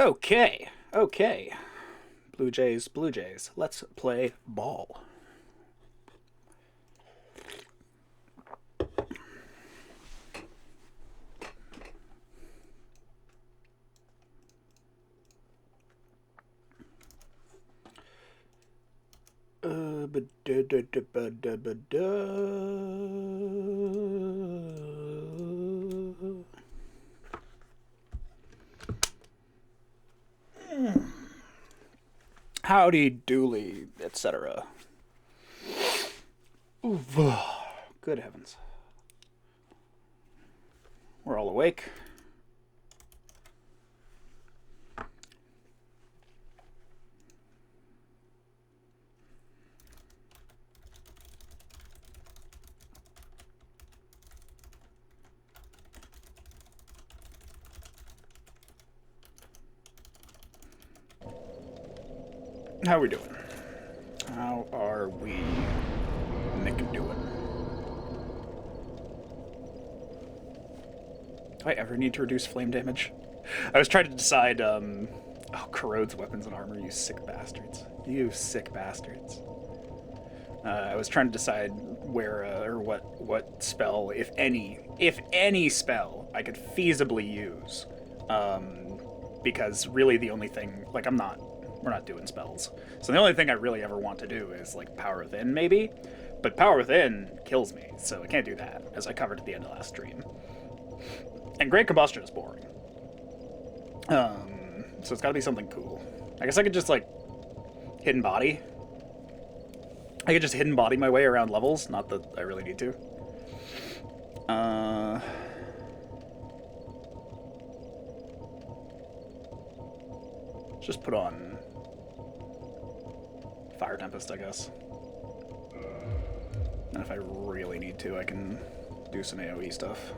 Okay, okay. Blue Jays, Blue Jays. Let's play ball. Howdy dooley, etc. Good heavens. We're all awake. How are we doing? How are we doing? Do I ever need to reduce flame damage? I was trying to decide, oh, corrodes weapons and armor, you sick bastards. You sick bastards. I was trying to decide where, or what spell, if any spell, I could feasibly use. Because really the only thing, like, we're not doing spells. So the only thing I really ever want to do is, like, Power Within, maybe? But Power Within kills me, so I can't do that, as I covered at the end of last stream. And Great Combustion is boring. So it's gotta be something cool. I guess I could just, like, Hidden Body. I could just Hidden Body my way around levels, not that I really need to. Just put on Fire Tempest, I guess. And if I really need to, I can do some AoE stuff.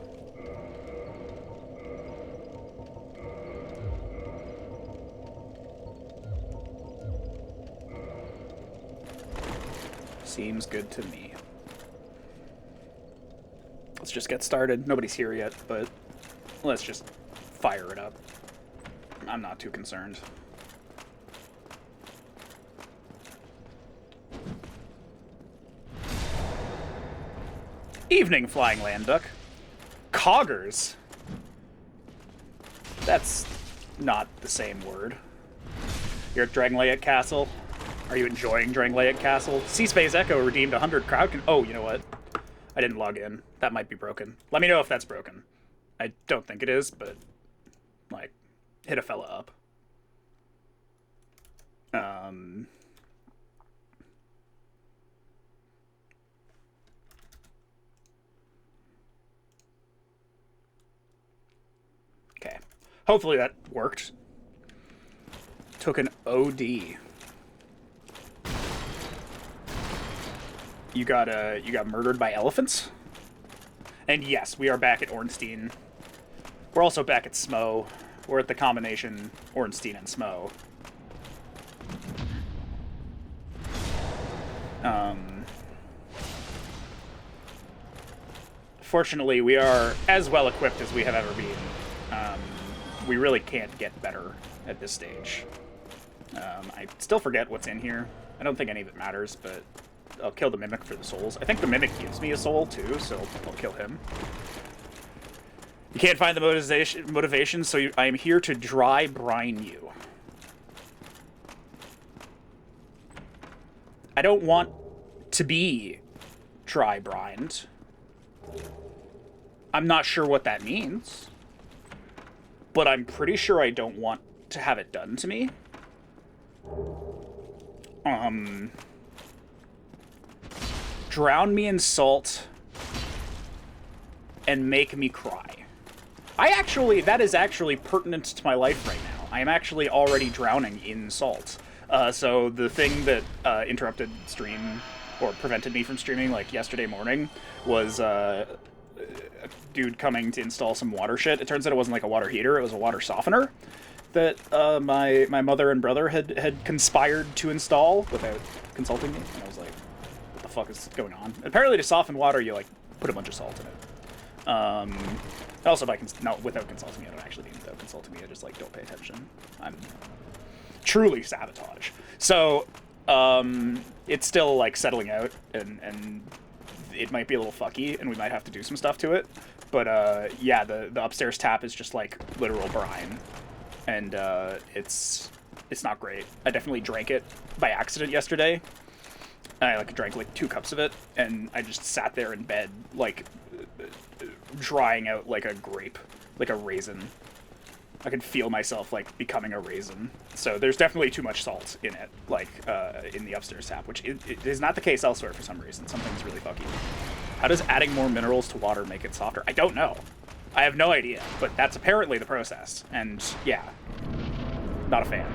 Seems good to me. Let's just get started. Nobody's here yet, but let's just fire it up. I'm not too concerned. Evening, Flying Land Duck. Coggers? That's not the same word. You're at Drangleic Castle. Are you enjoying Drangleic Castle? Sea-Space Echo redeemed 100 crowd oh, you know what? I didn't log in. That might be broken. Let me know if that's broken. I don't think it is, but, like, hit a fella up. Okay. Hopefully that worked. Took an OD. You got murdered by elephants? And yes, we are back at Ornstein. We're also back at Smo. We're at the combination Ornstein and Smo. Fortunately, we are as well equipped as we have ever been. We really can't get better at this stage. I still forget what's in here. I don't think any of it matters, but I'll kill the Mimic for the souls. I think the Mimic gives me a soul, too, so I'll kill him. You can't find the motivation, so I am here to dry brine you. I don't want to be dry brined. I'm not sure what that means, but I'm pretty sure I don't want to have it done to me. Drown me in salt and make me cry. That is actually pertinent to my life right now. I am actually already drowning in salt. So the thing that interrupted stream, or prevented me from streaming, like, yesterday morning, was a dude coming to install some water shit. It turns out it wasn't like a water heater, it was a water softener that my mother and brother had conspired to install without consulting me. And I was like, what the fuck is going on? Apparently to soften water, you, like, put a bunch of salt in it. Also, if I can, no, without consulting me, I don't actually mean without consulting me. I just like don't pay attention. I'm truly sabotage. So, it's still like settling out, and it might be a little fucky, and we might have to do some stuff to it. But yeah, the upstairs tap is just like literal brine, and it's not great. I definitely drank it by accident yesterday. I like drank like 2 cups of it, and I just sat there in bed like drying out like a grape, like a raisin. I could feel myself like becoming a raisin. So there's definitely too much salt in it, like in the upstairs tap, which it is not the case elsewhere for some reason. Something's really fucky. How does adding more minerals to water make it softer? I don't know. I have no idea, but that's apparently the process. And yeah, not a fan.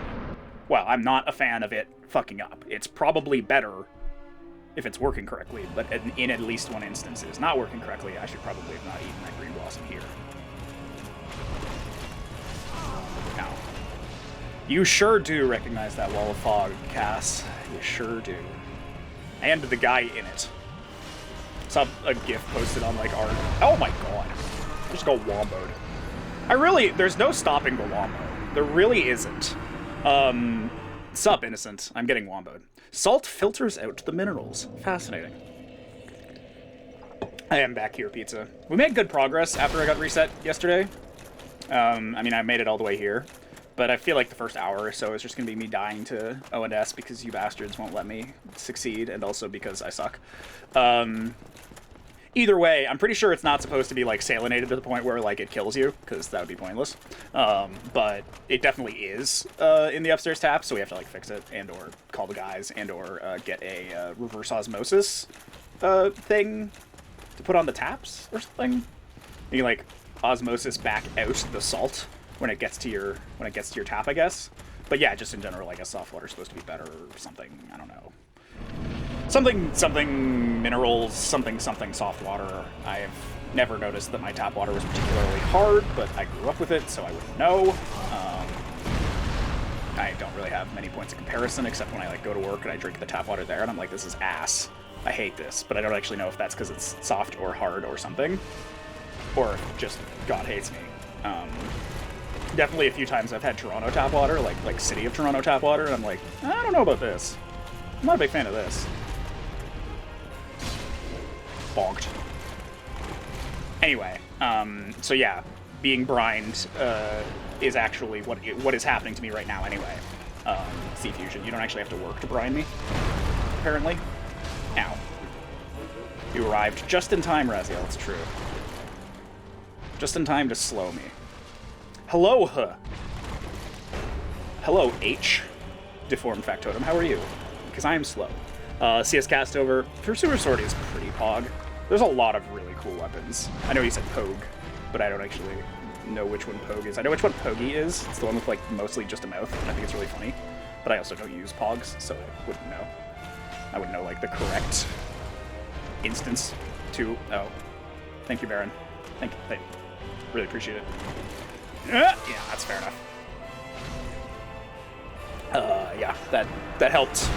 Well, I'm not a fan of it fucking up. It's probably better if it's working correctly, but in at least one instance it is not working correctly. I should probably have not eaten that green blossom here. Now, you sure do recognize that wall of fog, Cass. You sure do. And the guy in it. Saw a GIF posted on like our... Oh my god. Just go womboed. There's no stopping the wombo. There really isn't. Sup, innocent. I'm getting womboed. Salt filters out the minerals. Fascinating. I am back here, pizza. We made good progress after I got reset yesterday. I mean, I made it all the way here. But I feel like the first hour or so is just going to be me dying to O&S because you bastards won't let me succeed, and also because I suck. Either way, I'm pretty sure it's not supposed to be, like, salinated to the point where, like, it kills you, because that would be pointless. But it definitely is in the upstairs tap, so we have to, like, fix it, and or call the guys, and or get a reverse osmosis thing to put on the taps or something. You can, like, osmosis back out the salt when it gets to your tap, I guess. But yeah, just in general, I guess soft water is supposed to be better or something. I don't know. Something minerals, something soft water. I've never noticed that my tap water was particularly hard, but I grew up with it, so I wouldn't know. I don't really have many points of comparison, except when I like go to work and I drink the tap water there, and I'm like, this is ass. I hate this, but I don't actually know if that's because it's soft or hard or something, or just God hates me. Definitely a few times I've had Toronto tap water, like City of Toronto tap water, and I'm like, I don't know about this. I'm not a big fan of this. Bonked. Anyway, so yeah, being brined is actually what is happening to me right now anyway. Sea Fusion, you don't actually have to work to brine me, apparently. Ow. You arrived just in time, Raziel, it's true. Just in time to slow me. Hello, Hello, H. Deformed Factotum, how are you? Because I am slow. CS Castover, Pursuer Sword is pretty pog. There's a lot of really cool weapons. I know you said Pogue, but I don't actually know which one Pogue is. I know which one Pogie is. It's the one with, like, mostly just a mouth, and I think it's really funny. But I also don't use Pogs, so I wouldn't know. I wouldn't know, like, the correct instance to... Oh. Thank you, Baron. Thank you. I really appreciate it. Yeah, that's fair enough. Yeah, that helped.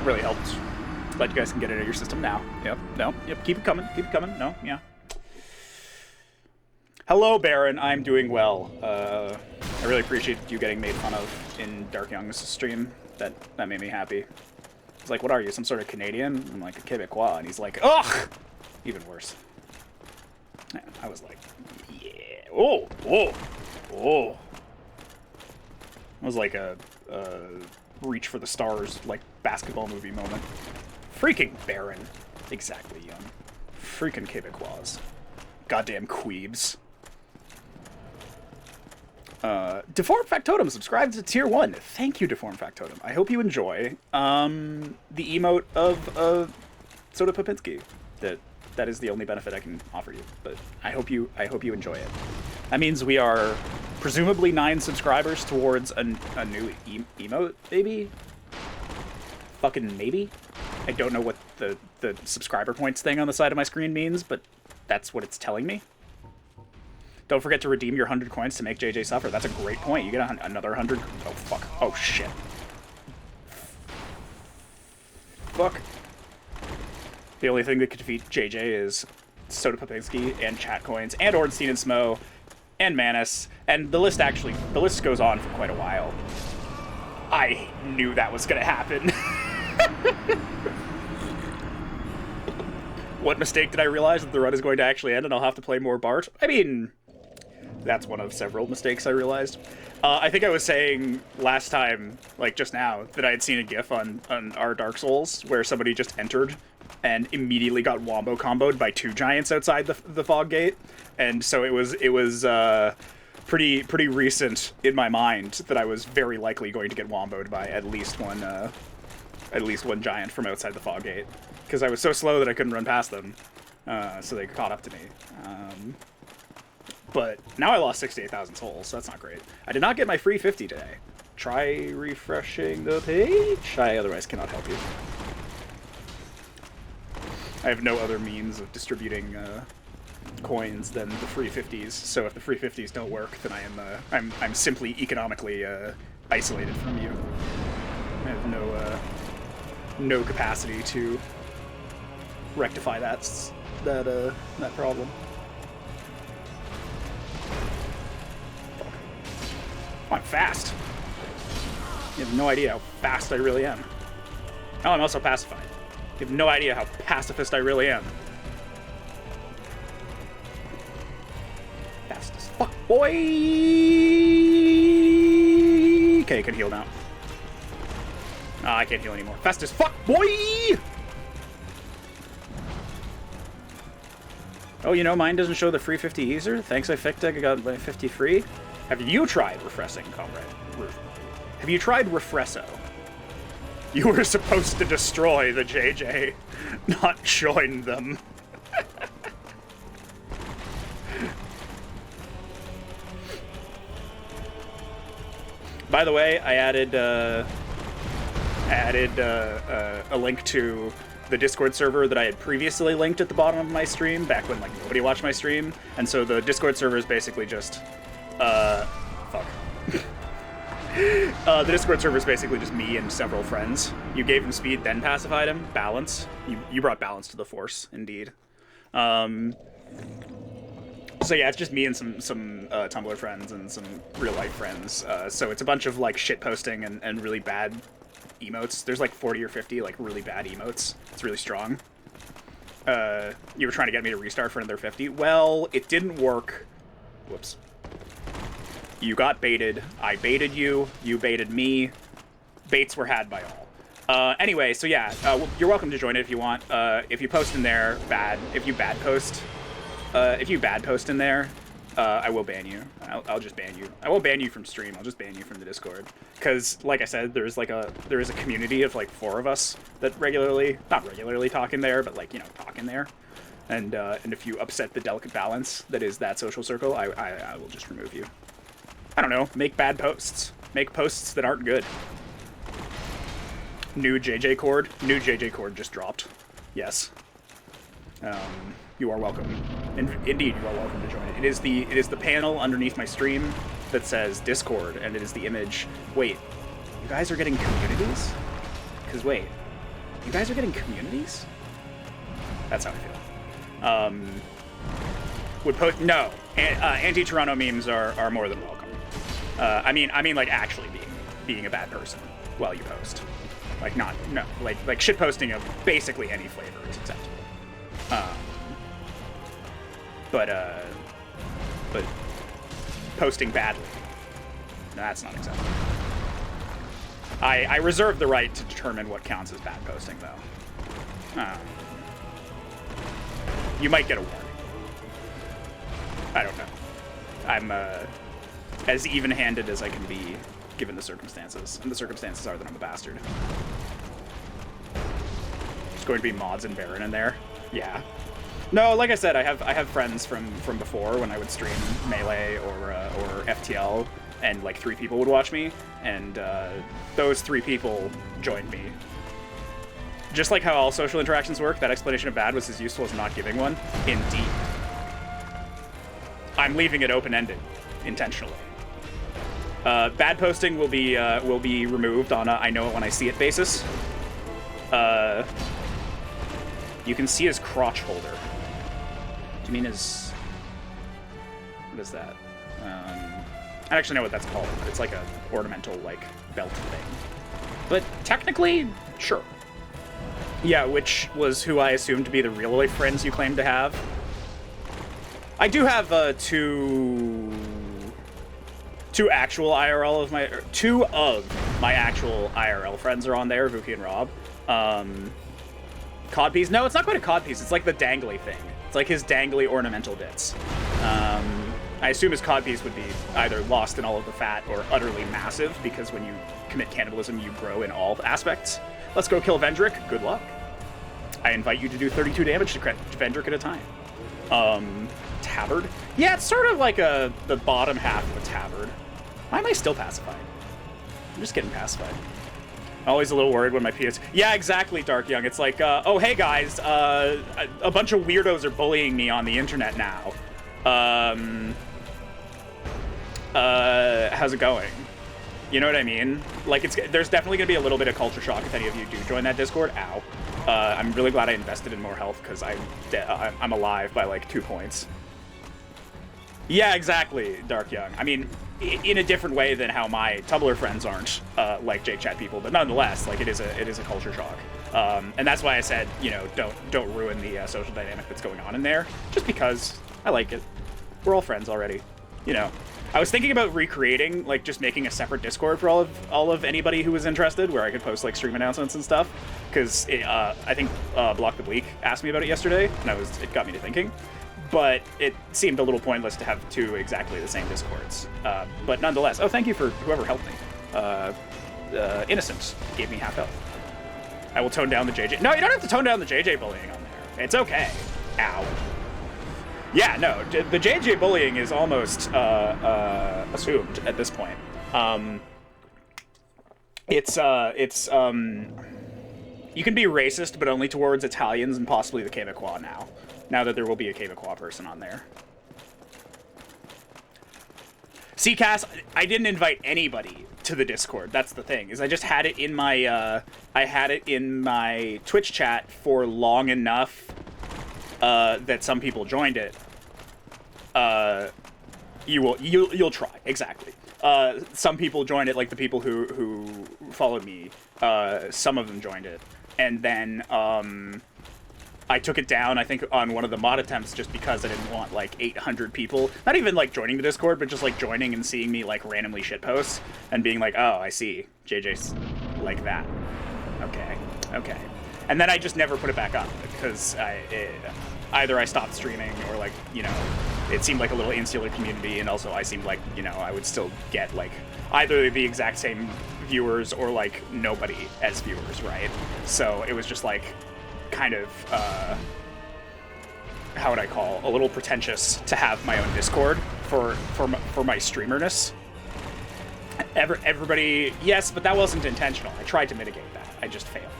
Really helped. Glad you guys can get it out of your system now. Yep, no, yep, keep it coming, no, yeah. Hello, Baron, I'm doing well. I really appreciate you getting made fun of in Dark Young's stream. That made me happy. He's like, what are you, some sort of Canadian? I'm like, a Quebecois, and he's like, ugh! Even worse. I was like, yeah. Oh! It was like a reach for the stars, like, basketball movie moment. Freaking Baron. Exactly, young. Freaking Quebecois. Goddamn queebs. Deformed Factotum subscribed to Tier 1. Thank you, Deformed Factotum. I hope you enjoy the emote of Soda Popinski. That is the only benefit I can offer you, but I hope you enjoy it. That means we are presumably 9 subscribers towards a new emote, maybe? Fucking maybe? I don't know what the subscriber points thing on the side of my screen means, but that's what it's telling me. Don't forget to redeem your 100 coins to make JJ suffer. That's a great point. You get another 100... Oh, fuck. Oh, shit. Fuck. The only thing that could defeat JJ is Soda Popinski, and Chat Coins, and Ornstein and Smo, and Manus, and the list goes on for quite a while. I knew that was gonna happen. What mistake did I realize? That the run is going to actually end and I'll have to play more Bart? I mean, that's one of several mistakes I realized. I think I was saying last time, like just now, that I had seen a GIF on our Dark Souls where somebody just entered and immediately got wombo comboed by 2 giants outside the fog gate, and so it was pretty recent in my mind that I was very likely going to get womboed by at least one giant from outside the fog gate, because I was so slow that I couldn't run past them, so they caught up to me. But now I lost 68,000 souls, so that's not great. I did not get my free 50 today. Try refreshing the page. I otherwise cannot help you. I have no other means of distributing coins than the free 50s, so if the free 50s don't work, then I'm simply economically isolated from you. I have no capacity to rectify that problem. I'm fast. You have no idea how fast I really am. Oh, I'm also pacified. You have no idea how pacifist I really am. Fast as fuck, boy! Okay, I can heal now. I can't heal anymore. Fast as fuck, boy! Oh, you know, mine doesn't show the free 50 either. Thanks, I got my 50 free. Have you tried refreshing, comrade? Have you tried Refresso? You were supposed to destroy the JJ, not join them. By the way, I added a link to the Discord server that I had previously linked at the bottom of my stream, back when like nobody watched my stream, and so the Discord server is basically just, fuck. The Discord server is basically just me and several friends. You gave him speed, then pacified him. Balance. You brought balance to the force, indeed. So yeah, it's just me and some Tumblr friends and some real life friends. So it's a bunch of like shit posting and really bad emotes. There's like 40 or 50 like really bad emotes. It's really strong. You were trying to get me to restart for another 50. Well, it didn't work. Whoops. You got baited. I baited you. You baited me. Baits were had by all. Anyway, so yeah, you're welcome to join it if you want. If you post in there, bad. If you bad post in there, I will ban you. I'll just ban you. I won't ban you from stream. I'll just ban you from the Discord. Because, like I said, there is a community of like 4 of us that not regularly talk in there, but like, you know, talk in there. And if you upset the delicate balance that is that social circle, I will just remove you. I don't know, make bad posts. Make posts that aren't good. New JJ cord just dropped. Yes. You are welcome. Indeed, you are welcome to join it. It is the panel underneath my stream that says Discord, and it is the image. Wait, you guys are getting communities? Because wait, you guys are getting communities? That's how I feel. No, anti-Toronto memes are more than welcome. I mean like actually being a bad person while you post. Like like shit posting of basically any flavor is acceptable. But posting badly, that's not acceptable. I reserve the right to determine what counts as bad posting, though. You might get a warning. I don't know. I'm as even-handed as I can be, given the circumstances. And the circumstances are that I'm a bastard. There's going to be mods and Baron in there. Yeah. No, like I said, I have friends from before when I would stream Melee or FTL, and like 3 people would watch me, and those 3 people joined me. Just like how all social interactions work, that explanation of bad was as useful as not giving one. Indeed. I'm leaving it open-ended, intentionally. Bad posting will be removed on a I know it when I see it basis. You can see his crotch holder. Do you mean his... What is that? I don't actually know what that's called. It's like a ornamental, like, belt thing. But technically, sure. Yeah, which was who I assumed to be the real-life friends you claim to have. I do have two actual IRL of my... Two of my actual IRL friends are on there, Vuki and Rob. Codpiece? No, it's not quite a codpiece. It's like the dangly thing. It's like his dangly ornamental bits. I assume his codpiece would be either lost in all of the fat or utterly massive, because when you commit cannibalism, you grow in all aspects. Let's go kill Vendrick. Good luck. I invite you to do 32 damage to Vendrick at a time. Tabard? Yeah, it's sort of like the bottom half of a tabard. Why am I still pacified? I'm just getting pacified. Always a little worried when my PS... Yeah, exactly, Dark Young. It's like, oh, hey, guys, a bunch of weirdos are bullying me on the internet now. How's it going? You know what I mean? Like, there's definitely going to be a little bit of culture shock if any of you do join that Discord. Ow. I'm really glad I invested in more health, because I'm alive by, like, 2 points. Yeah, exactly, Dark Young. I mean, in a different way than how my Tumblr friends aren't, like Jake Chat people, but nonetheless, like, it is a culture shock. And that's why I said, you know, don't ruin the social dynamic that's going on in there, just because I like it. We're all friends already, you know. I was thinking about recreating, like, just making a separate Discord for all of anybody who was interested, where I could post, like, stream announcements and stuff, because I think Block the Bleak asked me about it yesterday, and it got me to thinking. But it seemed a little pointless to have two exactly the same Discords. But nonetheless, oh, thank you for whoever helped me. Innocent gave me half health. I will tone down the JJ. No, you don't have to tone down the JJ bullying on there. It's okay. Ow. Yeah, no, the JJ bullying is almost assumed at this point. You can be racist, but only towards Italians and possibly the Québécois now that there will be a Québécois person on there. CCAS, I didn't invite anybody to the Discord. That's the thing, is I just had it in my Twitch chat for long enough that some people joined it. You'll try, exactly. Some people joined it, like the people who followed me. Some of them joined it, and then I took it down, I think, on one of the mod attempts, just because I didn't want, like, 800 people, not even, like, joining the Discord, but just, like, joining and seeing me, like, randomly shitpost, and being like, oh, I see, JJ's like that. Okay. And then I just never put it back up, because either I stopped streaming, or, like, you know, it seemed like a little insular community, and also I seemed like, you know, I would still get, like, either the exact same viewers, or, like, nobody as viewers, right? So it was just, like, kind of, how would I call, a little pretentious to have my own Discord for my streamerness. Everybody, yes, but that wasn't intentional. I tried to mitigate that. I just failed.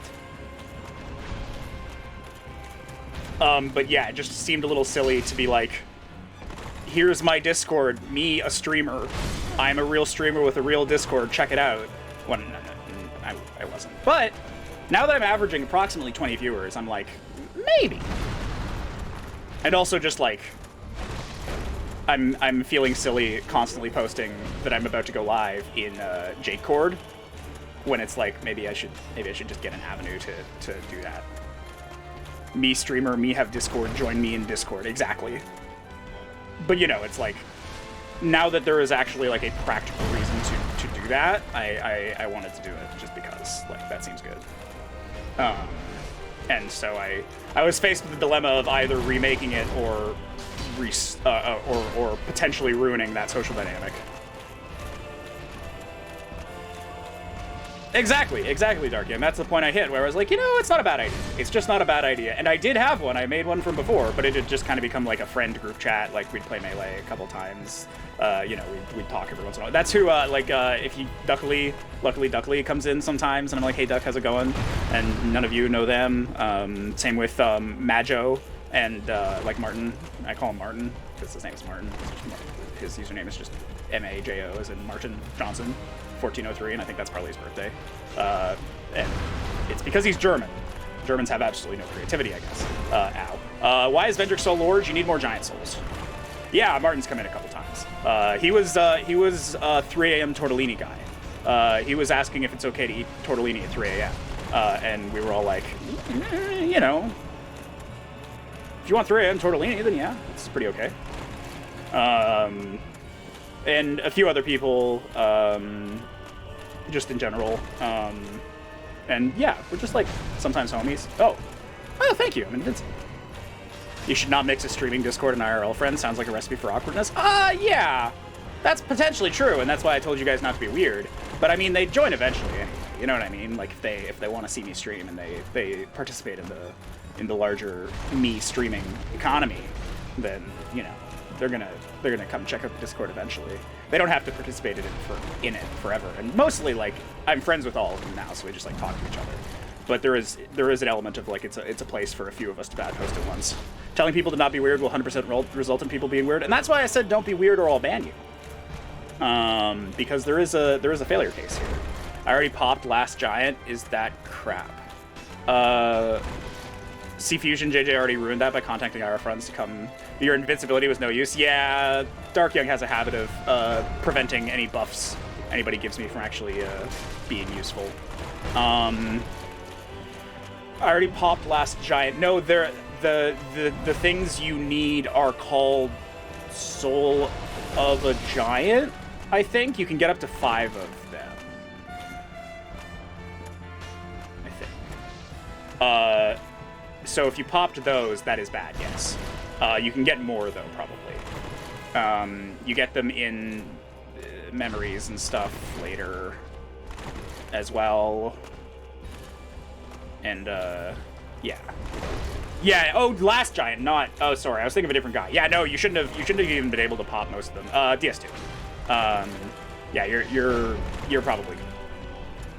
But yeah, it just seemed a little silly to be like, here's my Discord, me, a streamer. I'm a real streamer with a real Discord, check it out. Well, no, I wasn't. But now that I'm averaging approximately 20 viewers, I'm like, maybe. And also just like, I'm feeling silly constantly posting that I'm about to go live in Jake Cord, when it's like, maybe I should just get an avenue to do that. Me streamer, me have Discord, join me in Discord, exactly. But you know, it's like, now that there is actually like a practical reason to do that, I wanted to do it just because, like, that seems good. And so I was faced with the dilemma of either remaking it or potentially ruining that social dynamic. Exactly, Darky, and that's the point I hit, where I was like, you know, it's not a bad idea. It's just not a bad idea. And I did have one. I made one from before, but it had just kind of become like a friend group chat. Like, we'd play Melee a couple times. You know, we'd talk every once in a while. That's who, if you, luckily Duckley comes in sometimes, and I'm like, hey, Duck, how's it going? And none of you know them. Same with Majo and, like, Martin. I call him Martin, because his name is Martin. His username is just M-A-J-O, as in Martin Johnson. 1403, and I think that's probably his birthday. And it's because he's German. Germans have absolutely no creativity, I guess. Why is Vendrick so large? You need more giant souls. Yeah, Martin's come in a couple times. He was 3 a.m. tortellini guy. He was asking if it's okay to eat tortellini at 3 a.m. And we were all like, you know, if you want 3 a.m. tortellini, then yeah, it's pretty okay. And a few other people, just in general. And yeah, we're just like sometimes homies. Oh, thank you. I'm invincible. You should not mix a streaming Discord and IRL friend. Sounds like a recipe for awkwardness. Yeah, that's potentially true, and that's why I told you guys not to be weird. But I mean, they join eventually anyway. You know what I mean? Like if they want to see me stream and they participate in the larger me streaming economy, then you know they're gonna come check out the Discord eventually. They don't have to participate in it forever. And mostly like I'm friends with all of them now, so we just like talk to each other. But there is an element of like it's a place for a few of us to bad post at once. Telling people to not be weird will 100% result in people being weird, and that's why I said don't be weird or I'll ban you. Because there is a failure case here. I already popped Last Giant. Is that crap? C-Fusion JJ already ruined that by contacting our friends to come. Your invincibility was no use. Yeah, Dark Young has a habit of preventing any buffs anybody gives me from actually being useful. I already popped Last Giant. No, the things you need are called Soul of a Giant, I think. You can get up to 5 of them. I think. So if you popped those, that is bad, yes. You can get more, though, probably. You get them in memories and stuff later as well. And, yeah. Yeah, oh, Last Giant, not... Oh, sorry, I was thinking of a different guy. Yeah, no, you shouldn't have even been able to pop most of them. DS2. Yeah, you're probably good.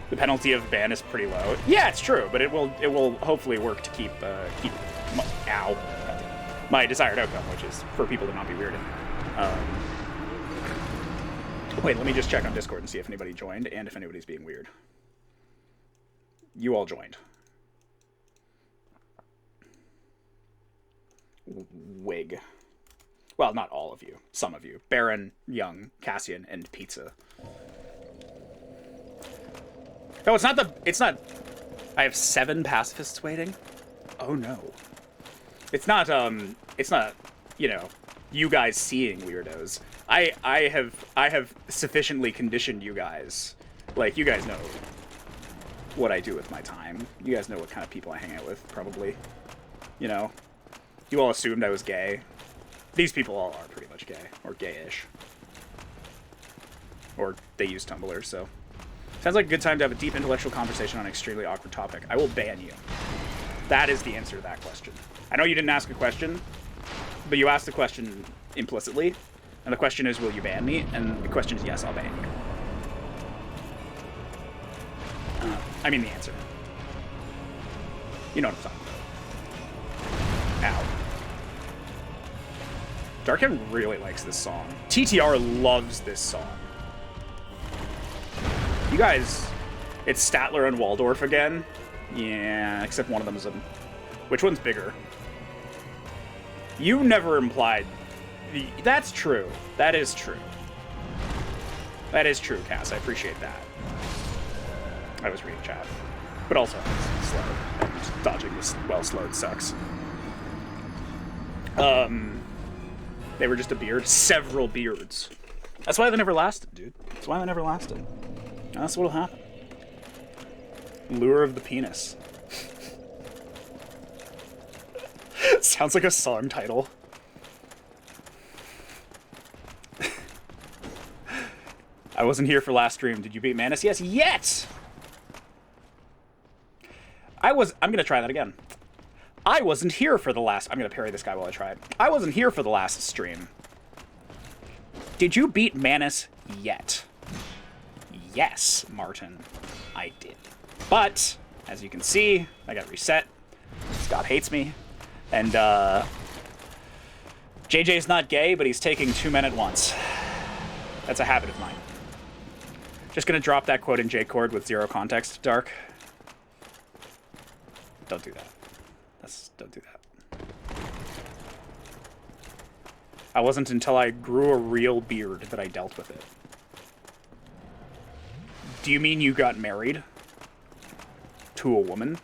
The penalty of ban is pretty low. Yeah, it's true, but it will hopefully work to keep my desired outcome, which is for people to not be weirded. Wait, let me just check on Discord and see if anybody joined and if anybody's being weird. You all joined. Wig. Well, not all of you. Some of you. Baron, Young, Cassian, and Pizza. No, it's not... I have 7 pacifists waiting? Oh, no. It's not, you know, you guys seeing weirdos. I have sufficiently conditioned you guys. Like, you guys know what I do with my time. You guys know what kind of people I hang out with, probably. You know? You all assumed I was gay. These people all are pretty much gay. Or gayish. Or they use Tumblr, so... Sounds like a good time to have a deep intellectual conversation on an extremely awkward topic. I will ban you. That is the answer to that question. I know you didn't ask a question, but you asked the question implicitly. And the question is, will you ban me? And the question is, yes, I'll ban you. I mean the answer. You know what I'm talking about. Ow. Darkhead really likes this song. TTR loves this song. You guys, it's Statler and Waldorf again? Yeah, except one of them is a... Which one's bigger? You never implied... That's true. That is true. That is true, Cass. I appreciate that. I was reading chat. But also, it's slow. And dodging this well-slowed sucks. They were just a beard. Several beards. That's why they never lasted, dude. That's why they never lasted. That's what'll happen. Lure of the penis. Sounds like a song title. I wasn't here for last stream. Did you beat Manus? Yes, yet! I'm gonna try that again. I wasn't here for the last... I'm gonna parry this guy while I try it. I wasn't here for the last stream. Did you beat Manus yet? Yes, Martin, I did. But, as you can see, I got reset. Scott hates me. And, JJ's not gay, but he's taking 2 men at once. That's a habit of mine. Just gonna drop that quote in J-Chord with 0 context, Dark. Don't do that. Don't do that. I wasn't until I grew a real beard that I dealt with it. Do you mean you got married? To a woman?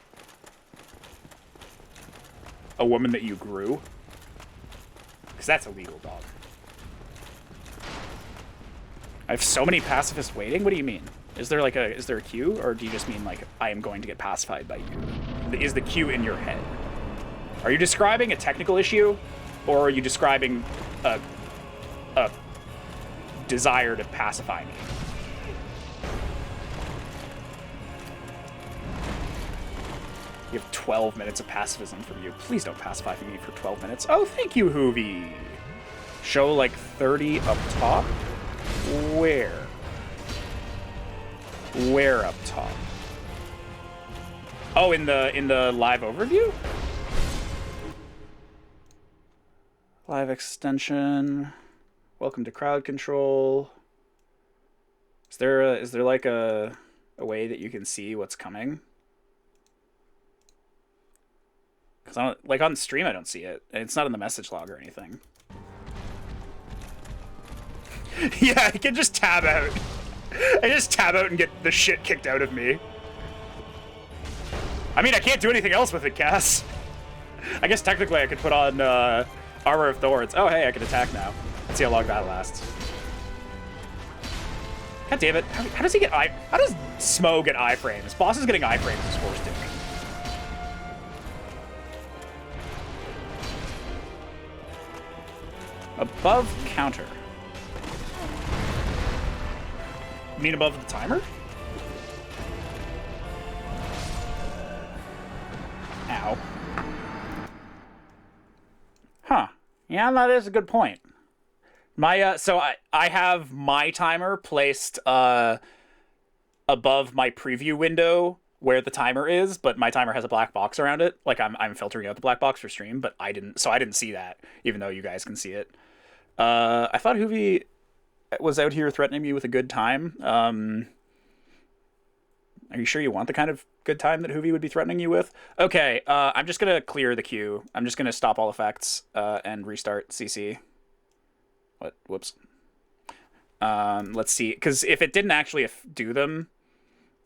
A woman that you grew? Because that's illegal, dog. I have so many pacifists waiting? What do you mean? Is there like is there a queue? Or do you just mean like, I am going to get pacified by you? Is the queue in your head? Are you describing a technical issue? Or are you describing a desire to pacify me? You have 12 minutes of pacifism from you. Please don't pacify me for 12 minutes. Oh, thank you, Hoovy. Show like 30 up top? Where? Where up top? Oh, in the live overview? Live extension. Welcome to crowd control. Is there like a way that you can see what's coming? Because I don't, like on stream I don't see it. And it's not in the message log or anything. Yeah, I can just tab out. I just tab out and get the shit kicked out of me. I mean, I can't do anything else with it, Cass. I guess technically I could put on Armor of Thorns. Oh, hey, I can attack now. Let's see how long that lasts. God damn it. How does he get how does Smo get iframes? Boss is getting iframes is horse dick. Above counter. You mean above the timer? Ow. Huh. Yeah, that is a good point. My so I have my timer placed above my preview window where the timer is, but my timer has a black box around it. Like I'm filtering out the black box for stream, but I didn't see that, even though you guys can see it. I thought Hoovy was out here threatening me with a good time. Are you sure you want the kind of good time that Hoovy would be threatening you with? Okay, I'm just gonna clear the queue. I'm just gonna stop all effects and restart CC. What? Whoops. Let's see, because if it didn't actually do them,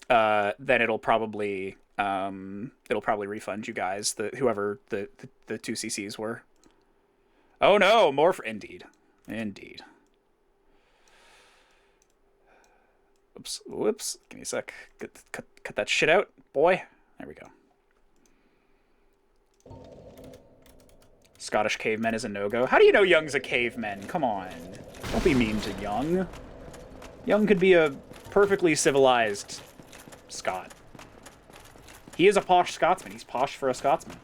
then it'll probably refund you guys, whoever the 2 CCs were. Oh no, more for indeed. Whoops. Give me a sec. Cut that shit out, boy. There we go. Scottish cavemen is a no-go. How do you know Young's a caveman? Come on. Don't be mean to Young. Young could be a perfectly civilized Scot. He is a posh Scotsman. He's posh for a Scotsman.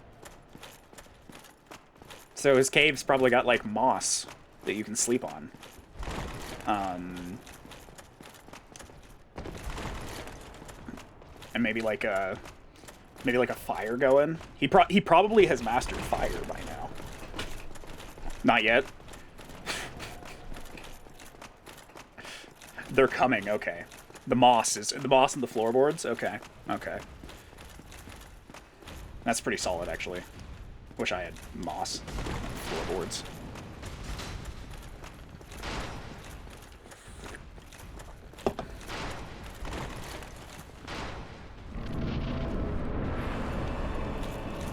So his cave's probably got, like, moss that you can sleep on. And maybe like a fire going. He probably has mastered fire by now. Not yet. They're coming. Okay. The moss and the floorboards. Okay. That's pretty solid, actually. Wish I had moss floorboards.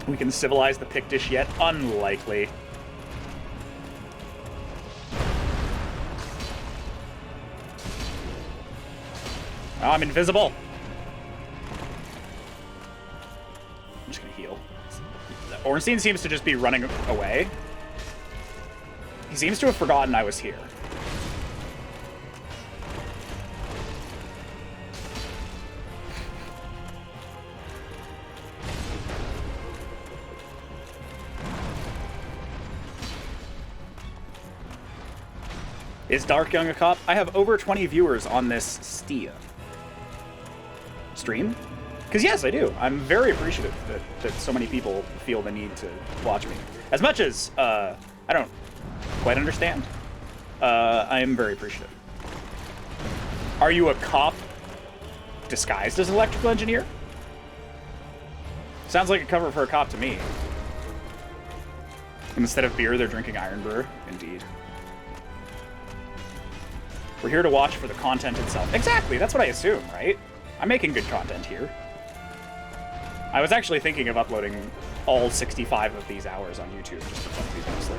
We can civilize the Pictish yet? Unlikely. Oh, I'm invisible. I'm just gonna heal. Ornstein seems to just be running away. He seems to have forgotten I was here. Is Dark Young a cop? I have over 20 viewers on this stream. Because yes, I do. I'm very appreciative that so many people feel the need to watch me. As much as I don't quite understand. I am very appreciative. Are you a cop disguised as an electrical engineer? Sounds like a cover for a cop to me. Instead of beer, they're drinking Iron Brew. Indeed. We're here to watch for the content itself. Exactly, that's what I assume, right? I'm making good content here. I was actually thinking of uploading all 65 of these hours on YouTube, just for fun, honestly.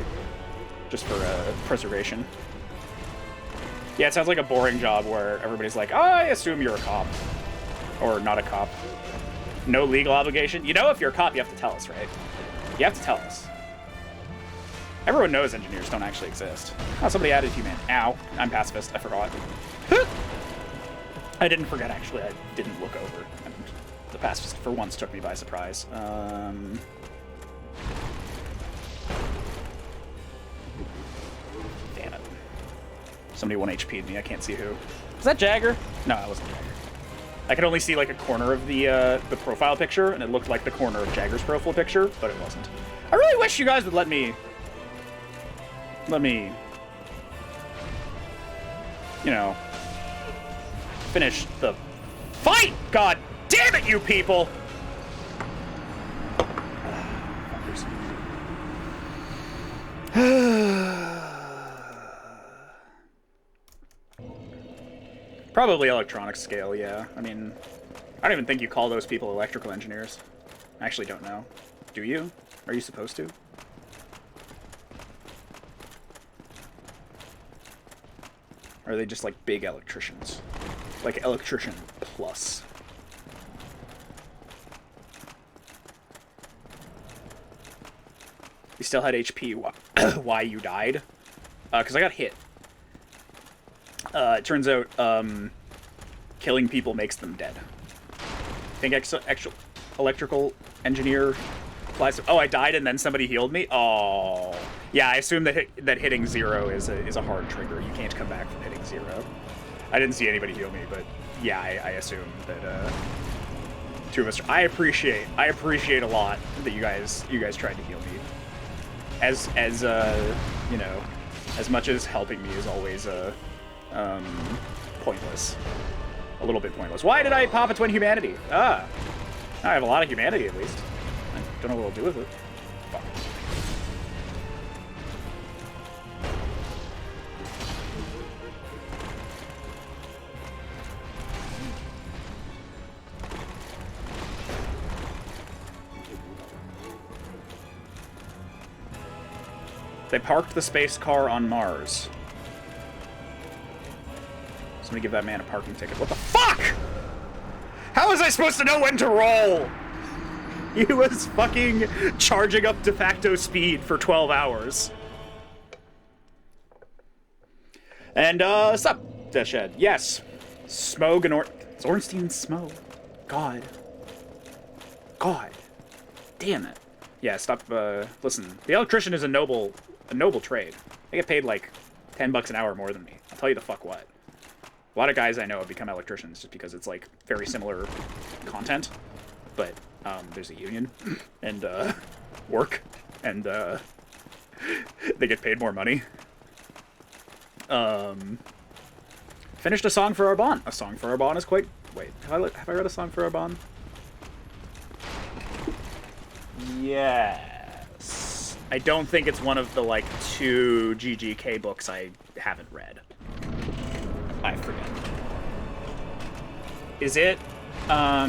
Just for preservation. Yeah, it sounds like a boring job where everybody's like, oh, I assume you're a cop. Or not a cop. No legal obligation. You know, if you're a cop, you have to tell us, right? You have to tell us. Everyone knows engineers don't actually exist. Oh, somebody added human. Ow. I'm pacifist. I forgot. I didn't forget, actually. I didn't look over. And the pacifist, for once, took me by surprise. Damn it. Somebody 1 HP'd me. I can't see who. Was that Jagger? No, that wasn't Jagger. I could only see, like, a corner of the profile picture, and it looked like the corner of Jagger's profile picture, but it wasn't. I really wish you guys would let me, you know, finish the fight! God damn it, you people! Probably electronics scale, yeah. I mean, I don't even think you call those people electrical engineers. I actually don't know. Do you? Are you supposed to? Or are they just like big electricians? Like electrician plus. You still had HP. Why you died? Because I got hit. It turns out killing people makes them dead. I think actual electrical engineer applies. Oh, I died and then somebody healed me? Oh. Yeah, I assume that hitting 0 is a hard trigger. You can't come back from hitting 0. I didn't see anybody heal me, but yeah, I assume that two of us. I appreciate a lot that you guys tried to heal me. As you know, as much as helping me is always pointless. A little bit pointless. Why did I pop a twin humanity? Ah. I have a lot of humanity, at least. I don't know what I'll do with it. Fuck. They parked the space car on Mars. Somebody give that man a parking ticket. What the fuck? How was I supposed to know when to roll? He was fucking charging up de facto speed for 12 hours. And, sup, Deathshed? Yes. Smog and Ornstein Smog. God. Damn it. Yeah, stop, listen. The electrician is a noble trade. They get paid like 10 bucks an hour more than me. I'll tell you the fuck what. A lot of guys I know have become electricians just because it's like very similar content, but there's a union and work, and they get paid more money. Finished a song for Arbonne. A song for Arbonne is quite... Wait, have I read a song for Arbonne? Yes. I don't think it's one of the like 2 GGK books I haven't read. I forget. Is it, I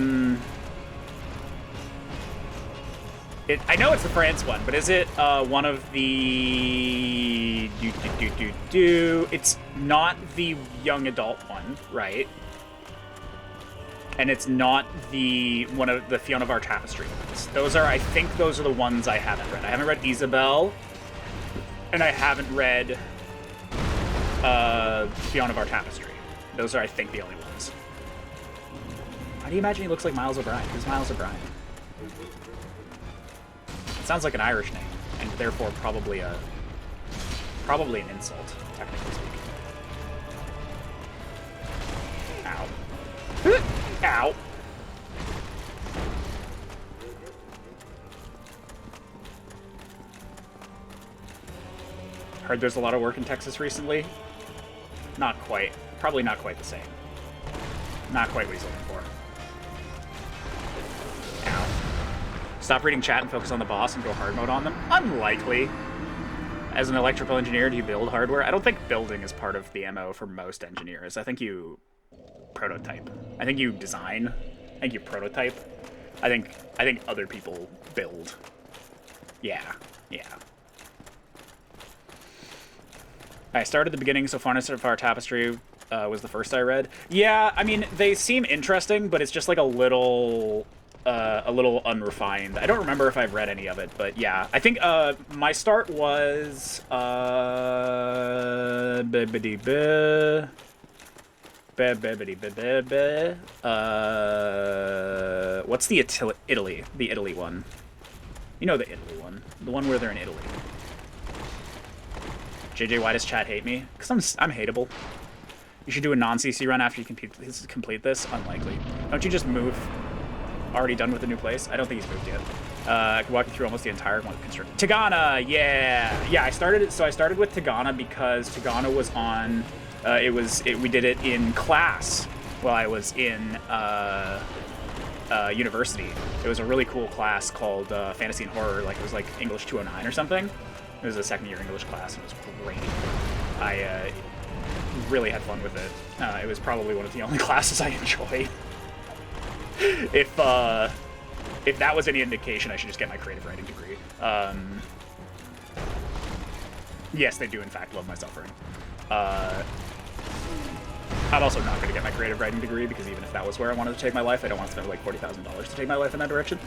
know it's the France one, but is it, one of the... It's not the young adult one, right? And it's not the one of the Fiona of Our Tapestry ones. Those are, I think those are the ones I haven't read. I haven't read Isabelle, and I haven't read Fiona of Our Tapestry. Those are, I think, the only ones. Why do you imagine he looks like Miles O'Brien? Who's Miles O'Brien? It sounds like an Irish name, and therefore probably an insult, technically speaking. Ow. Ow. Heard there's a lot of work in Texas recently. Not quite. Probably not quite the same. Not quite what he's looking for. Ow. Stop reading chat and focus on the boss and go hard mode on them? Unlikely. As an electrical engineer, do you build hardware? I don't think building is part of the MO for most engineers. I think you prototype. I think you design. I think you prototype. I think other people build. Yeah. I started at the beginning, so Fauna of Our Tapestry was the first I read. Yeah, I mean, they seem interesting, but it's just like a little unrefined. I don't remember if I've read any of it, but yeah. I think my start was what's the Italy? The Italy one. You know the Italy one. The one where they're in Italy. JJ, why does chat hate me? Because I'm hateable. You should do a non-CC run after you complete this. Unlikely. Don't you just move? Already done with the new place? I don't think he's moved yet. I could walk you through almost the entire one. Tigana, yeah. I started with Tigana because Tigana was on. We did it in class while I was in university. It was a really cool class called Fantasy and Horror. Like it was like English 209 or something. It was a second-year English class, and it was great. I really had fun with it. It was probably one of the only classes I enjoyed. If that was any indication, I should just get my creative writing degree. Yes, they do in fact love my suffering. I'm also not going to get my creative writing degree because even if that was where I wanted to take my life, I don't want to spend like $40,000 to take my life in that direction.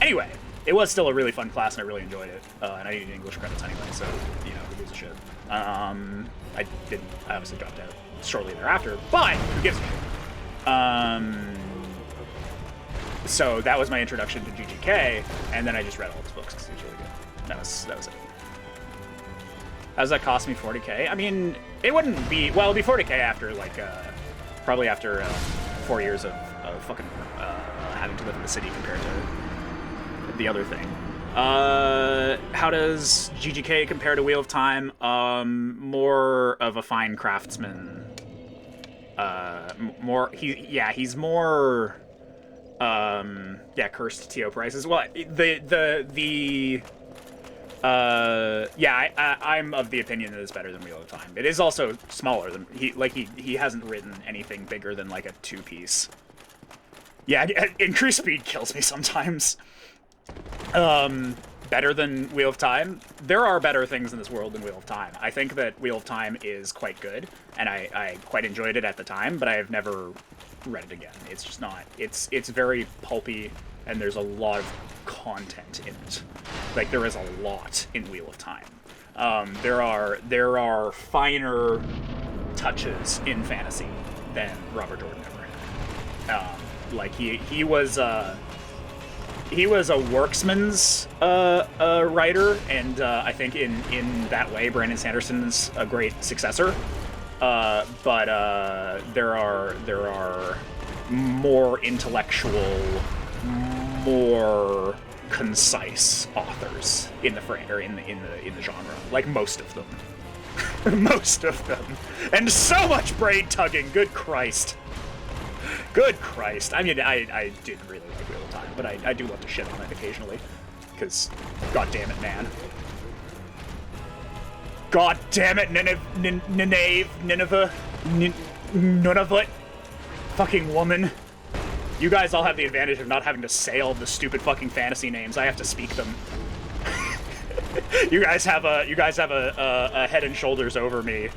Anyway, it was still a really fun class and I really enjoyed it. And I needed English credits anyway, so you know, who gives a shit. I obviously dropped out shortly thereafter, but who gives a shit? So that was my introduction to GGK, and then I just read all his books because he was really good. That was it. How does that cost me 40K? I mean, it wouldn't be, well, it'd be 40K after, like, probably after 4 years of fucking having to live in the city compared to the other thing. How does GGK compare to Wheel of Time? More of a fine craftsman. He's more... cursed TO prices. Well, I'm of the opinion that it's better than Wheel of Time. It is also smaller than he hasn't written anything bigger than like a 2-piece. Yeah, increased speed kills me sometimes. Better than Wheel of Time. There are better things in this world than Wheel of Time. I think that Wheel of Time is quite good, and I quite enjoyed it at the time, but I have never read it again. It's just not. It's very pulpy, and there's a lot of content in it. Like there is a lot in Wheel of Time. There are finer touches in fantasy than Robert Jordan ever had. Like he was a worksman's writer, and I think in that way, Brandon Sanderson's a great successor. But there are more intellectual, more concise authors in the genre. Like most of them, most of them, and so much brain tugging. Good Christ. Good Christ. I mean, I did really like Wheel of Time, but I do love to shit on it occasionally. Because, god damn it, man. God damn it, Nineveh. Nunavut. Fucking woman. You guys all have the advantage of not having to say all the stupid fucking fantasy names. I have to speak them. You guys have a head and shoulders over me.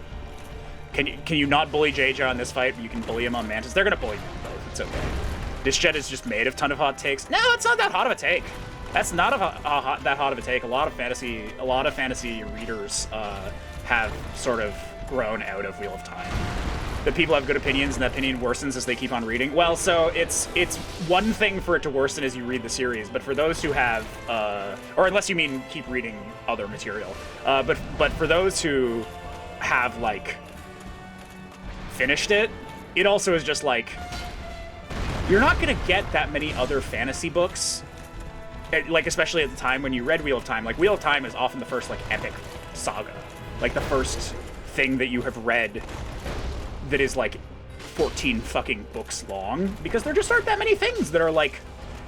Can you not bully JJ on this fight? You can bully him on Mantis. They're gonna bully me on both. It's okay. This jet is just made of a ton of hot takes. No, it's not that hot of a take. That's not that hot of a take. A lot of fantasy readers have sort of grown out of Wheel of Time. The people have good opinions, and that opinion worsens as they keep on reading. Well, so it's one thing for it to worsen as you read the series, but for those who have, or unless you mean keep reading other material, but for those who have like finished it, it also is just like you're not gonna get that many other fantasy books. Like, especially at the time when you read Wheel of Time. Like, Wheel of Time is often the first, like, epic saga. Like, the first thing that you have read that is, like, 14 fucking books long. Because there just aren't that many things that are, like,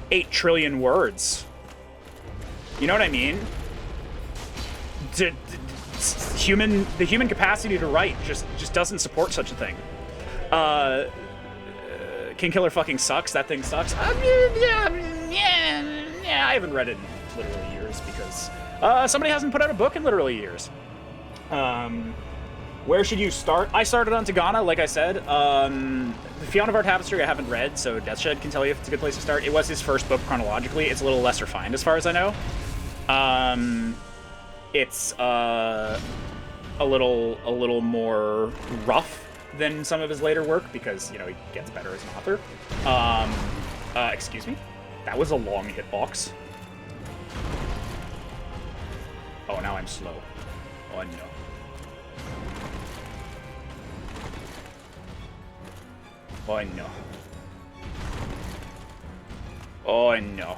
8 trillion words. You know what I mean? the human capacity to write just doesn't support such a thing. Kingkiller fucking sucks. That thing sucks. Yeah, I haven't read it in literally years because somebody hasn't put out a book in literally years. Where should you start? I started on Tagana, like I said. The Fiona of Our Tapestry I haven't read, so Deathshed can tell you if it's a good place to start. It was his first book chronologically. It's a little less refined as far as I know. It's a little more rough than some of his later work because, you know, he gets better as an author. Excuse me? That was a long hitbox. Oh, now I'm slow. Oh, no. Oh, no. Oh, no.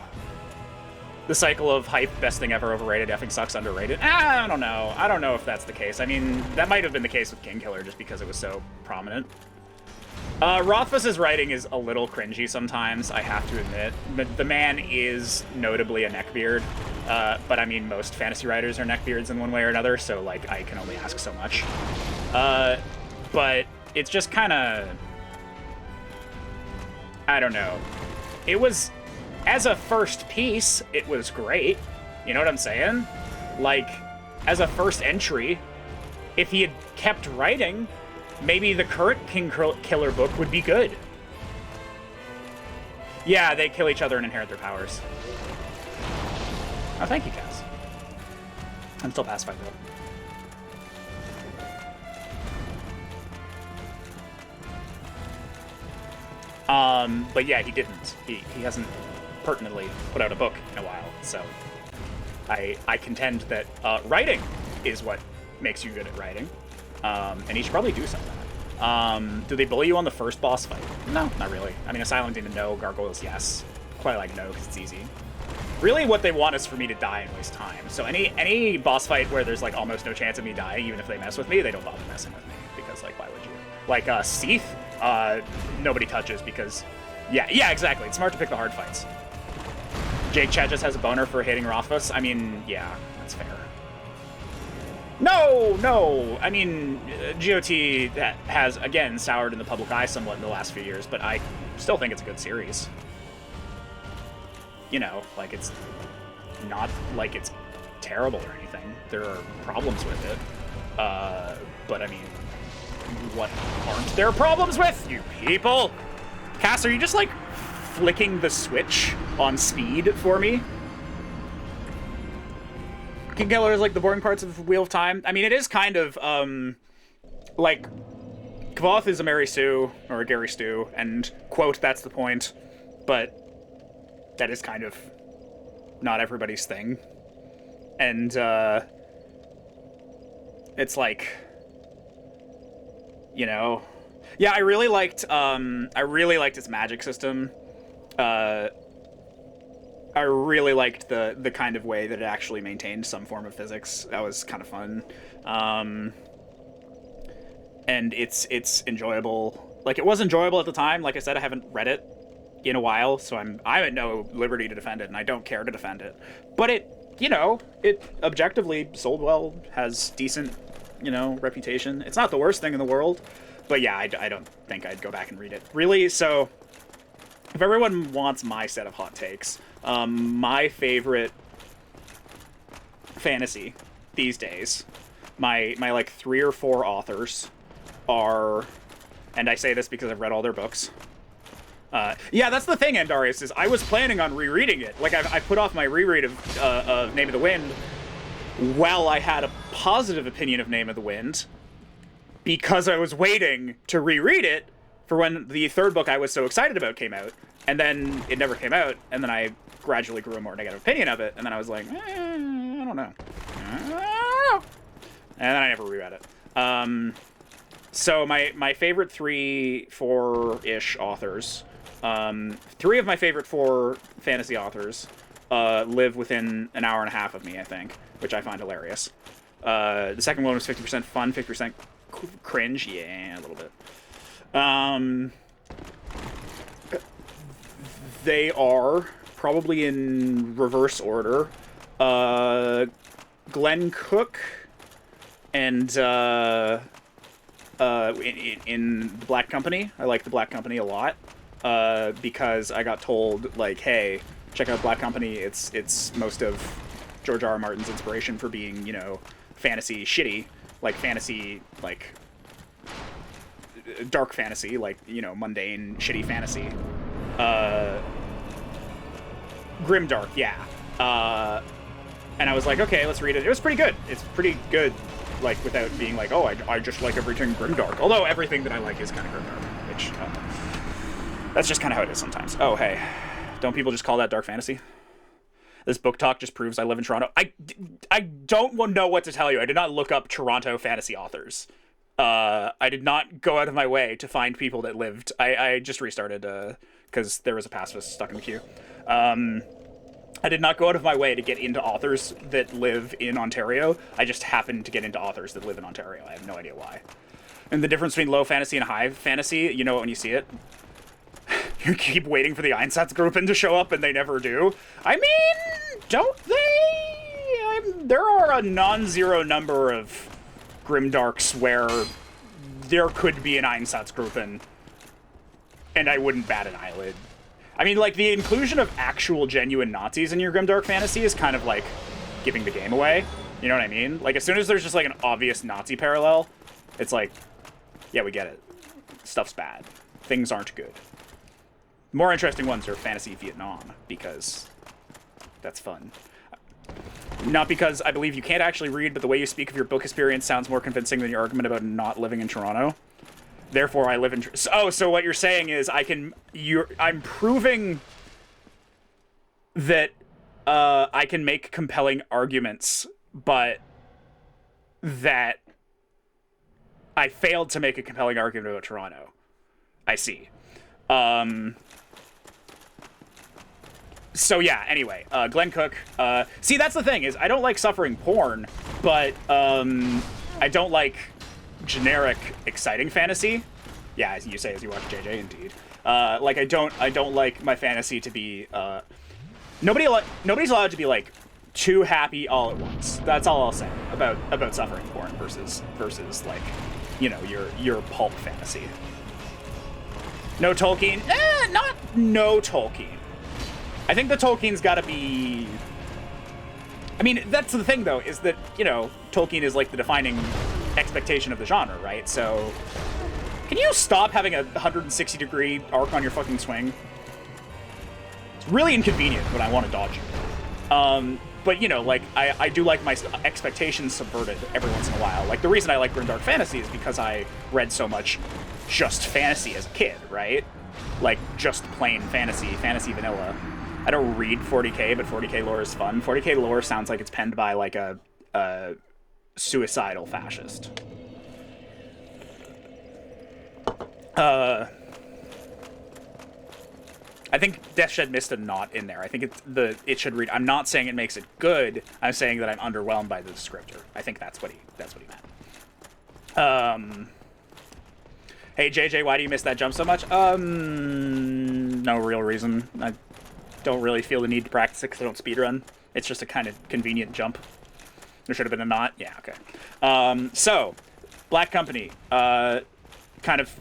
The cycle of hype, best thing ever, overrated, effing sucks, underrated. I don't know. I don't know if that's the case. I mean, that might have been the case with Kingkiller just because it was so prominent. Rothfuss's writing is a little cringy sometimes, I have to admit. The man is notably a neckbeard, but I mean, most fantasy writers are neckbeards in one way or another, so, like, I can only ask so much. But it's just kind of... I don't know. It was... As a first piece, it was great. You know what I'm saying? Like, as a first entry, if he had kept writing, maybe the current Kingkiller book would be good. Yeah, they kill each other and inherit their powers. Oh, thank you, Cass. I'm still pacified, though. But yeah, he didn't. He hasn't pertinently put out a book in a while, so I contend that writing is what makes you good at writing, and he should probably do some of that. Do they bully you on the first boss fight? No, not really. I mean, Asylum Demon, no. Gargoyles, yes. Quite like no, because it's easy. Really, what they want is for me to die and waste time. So any boss fight where there's like almost no chance of me dying, even if they mess with me, they don't bother messing with me, because like, why would you? Like Seath, nobody touches because, yeah, exactly. It's smart to pick the hard fights. Jake Chet just has a boner for hitting Rothfuss. I mean, yeah, that's fair. No! I mean, GOT has, again, soured in the public eye somewhat in the last few years, but I still think it's a good series. You know, like, it's not like it's terrible or anything. There are problems with it. But, I mean, what aren't there problems with, you people? Cass, are you just, like, flicking the switch on speed for me? Kingkiller is like the boring parts of Wheel of Time. I mean, it is kind of, like, Kvothe is a Mary Sue, or a Gary Stu, and, quote, that's the point, but that is kind of not everybody's thing. And, it's like, you know... Yeah, I really liked its magic system. I really liked the kind of way that it actually maintained some form of physics. That was kind of fun. And it's enjoyable. Like, it was enjoyable at the time. Like I said, I haven't read it in a while, so I'm at no liberty to defend it, and I don't care to defend it. But it, you know, it objectively sold well, has decent, you know, reputation. It's not the worst thing in the world, but yeah, I don't think I'd go back and read it. Really, so if everyone wants my set of hot takes, my favorite fantasy these days, my like 3 or 4 authors are, and I say this because I've read all their books. Yeah, that's the thing, Andarius, is I was planning on rereading it. Like, I put off my reread of Name of the Wind while I had a positive opinion of Name of the Wind, because I was waiting to reread it for when the 3rd book I was so excited about came out, and then it never came out, and then I gradually grew a more negative opinion of it, and then I was like, I don't know. And then I never reread it. So my favorite 3, 4-ish authors, 3 of my favorite 4 fantasy authors live within an hour and a half of me, I think, which I find hilarious. The second one was 50% fun, 50% cringe. Yeah, a little bit. They are, probably in reverse order, Glenn Cook and in the Black Company. I like the Black Company a lot because I got told, like, hey, check out Black Company. It's most of George R. R. Martin's inspiration for being, you know, fantasy shitty, like fantasy, like dark fantasy, like, you know, mundane shitty fantasy. Grimdark, yeah. And I was like, okay, let's read it. It was pretty good. It's pretty good, like, without being like, oh, I just like everything grimdark. Although everything that I like is kind of grimdark, which, that's just kind of how it is sometimes. Oh, hey. Don't people just call that dark fantasy? This book talk just proves I live in Toronto. I don't know what to tell you. I did not look up Toronto fantasy authors. I did not go out of my way to find people that lived. I just restarted, because there was a pacifist stuck in the queue. I did not go out of my way to get into authors that live in Ontario. I just happened to get into authors that live in Ontario. I have no idea why. And the difference between low fantasy and high fantasy, you know it when you see it. You keep waiting for the Einsatzgruppen to show up and they never do. I mean, don't they? There are a non-zero number of grimdarks where there could be an Einsatzgruppen and I wouldn't bat an eyelid. I mean, like, the inclusion of actual genuine Nazis in your grimdark fantasy is kind of like giving the game away. You know what I mean? Like, as soon as there's just like an obvious Nazi parallel, it's like, yeah, we get it. Stuff's bad. Things aren't good. More interesting ones are fantasy Vietnam, because that's fun. Not because I believe you can't actually read, but the way you speak of your book experience sounds more convincing than your argument about not living in Toronto. Therefore, I live in... So what you're saying is I'm proving that I can make compelling arguments, but that I failed to make a compelling argument about Toronto. I see. So yeah, anyway, Glenn Cook. See, that's the thing, is I don't like suffering porn, but I don't like generic exciting fantasy. Yeah, as you say as you watch JJ, indeed. Like, I don't like my fantasy to be nobody's allowed to be like too happy all at once. That's all I'll say about suffering porn versus like, you know, your pulp fantasy. No Tolkien? Not no Tolkien. I think the Tolkien's gotta be... I mean, that's the thing, though, is that, you know, Tolkien is, like, the defining expectation of the genre, right? So, can you stop having a 160-degree arc on your fucking swing? It's really inconvenient when I want to dodge you. But, you know, like, I do like my expectations subverted every once in a while. Like, the reason I like grimdark fantasy is because I read so much just fantasy as a kid, right? Like, just plain fantasy vanilla. I don't read 40k, but 40k lore is fun. 40k lore sounds like it's penned by, like, a suicidal fascist. I think Deathshed missed a knot in there. I think it should read... I'm not saying it makes it good. I'm saying that I'm underwhelmed by the descriptor. I think that's what he meant. Hey, JJ, why do you miss that jump so much? No real reason. I don't really feel the need to practice it because I don't speedrun. It's just a kind of convenient jump. There should have been a knot. Yeah, okay. So, Black Company, kind of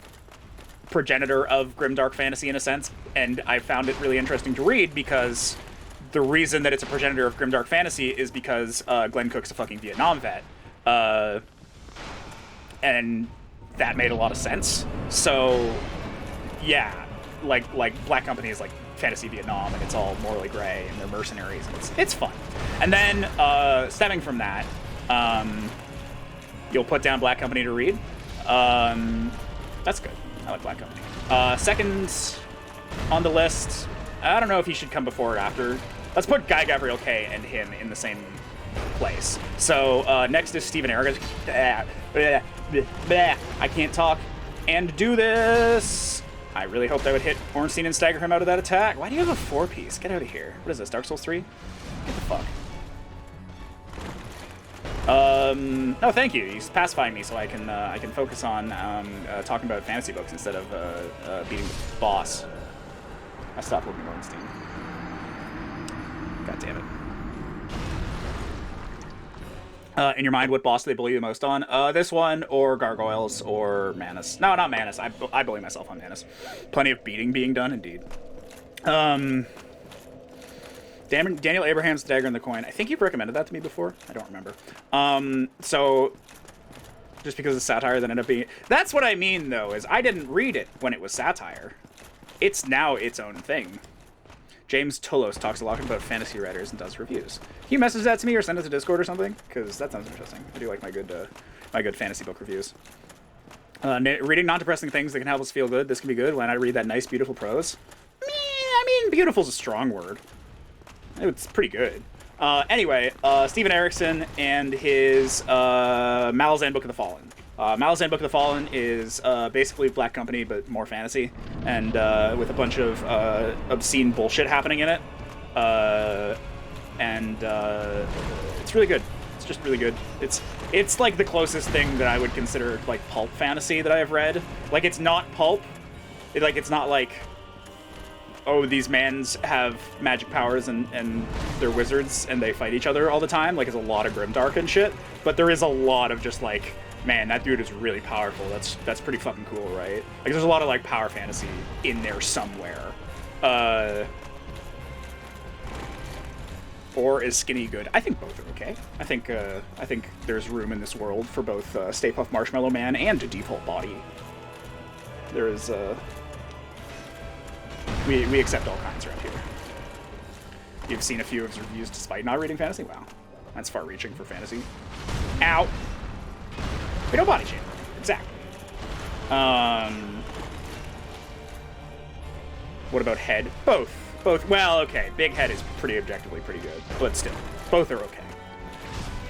progenitor of grimdark fantasy in a sense, and I found it really interesting to read because the reason that it's a progenitor of grimdark fantasy is because Glenn Cook's a fucking Vietnam vet. And that made a lot of sense. So, yeah, like Black Company is like fantasy Vietnam, and it's all morally gray, and they're mercenaries, and it's fun. And then, stemming from that, you'll put down Black Company to read. That's good. I like Black Company. Second on the list, I don't know if he should come before or after. Let's put Guy Gabriel Kay and him in the same place. So, next is Stephen Aragon. I can't talk and do this. I really hoped I would hit Ornstein and stagger him out of that attack. Why do you have a 4-piece? Get out of here. What is this, Dark Souls 3? Get the fuck. No, thank you. He's pacifying me so I can focus on talking about fantasy books instead of beating the boss. I stopped looking at Ornstein. God damn it. In your mind, what boss do they bully you the most on? This one, or Gargoyles, or Manus. No, not Manus. I bully myself on Manus. Plenty of beating being done, indeed. Daniel Abraham's Dagger in the Coin. I think you've recommended that to me before. I don't remember. So, just because it's satire, that ended up being... That's what I mean, though, is I didn't read it when it was satire. It's now its own thing. James Tullos talks a lot about fantasy writers and does reviews. Can you message that to me or send it to Discord or something? Because that sounds interesting. I do like my good fantasy book reviews. Reading non-depressing things that can help us feel good. This can be good when I read that nice, beautiful prose. I mean, beautiful's a strong word. It's pretty good. Anyway, Steven Erikson and his Malazan Book of the Fallen. Malazan Book of the Fallen is basically Black Company, but more fantasy, and with a bunch of obscene bullshit happening in it. And it's really good. It's just really good. It's like the closest thing that I would consider like pulp fantasy that I have read. Like, it's not pulp. It's not like, oh, these mans have magic powers and they're wizards and they fight each other all the time. Like, it's a lot of grimdark and shit. But there is a lot of just like, man, that dude is really powerful. That's pretty fucking cool, right? Like, there's a lot of like power fantasy in there somewhere. Or is skinny good? I think both are okay. I think there's room in this world for both Stay Puft Marshmallow Man and a default body. There is we accept all kinds around here. You've seen a few of his reviews despite not reading fantasy? Wow. That's far-reaching for fantasy. Ow! We don't body shame. Exactly. What about head? Both. Well, okay. Big head is pretty objectively pretty good, but still. Both are okay.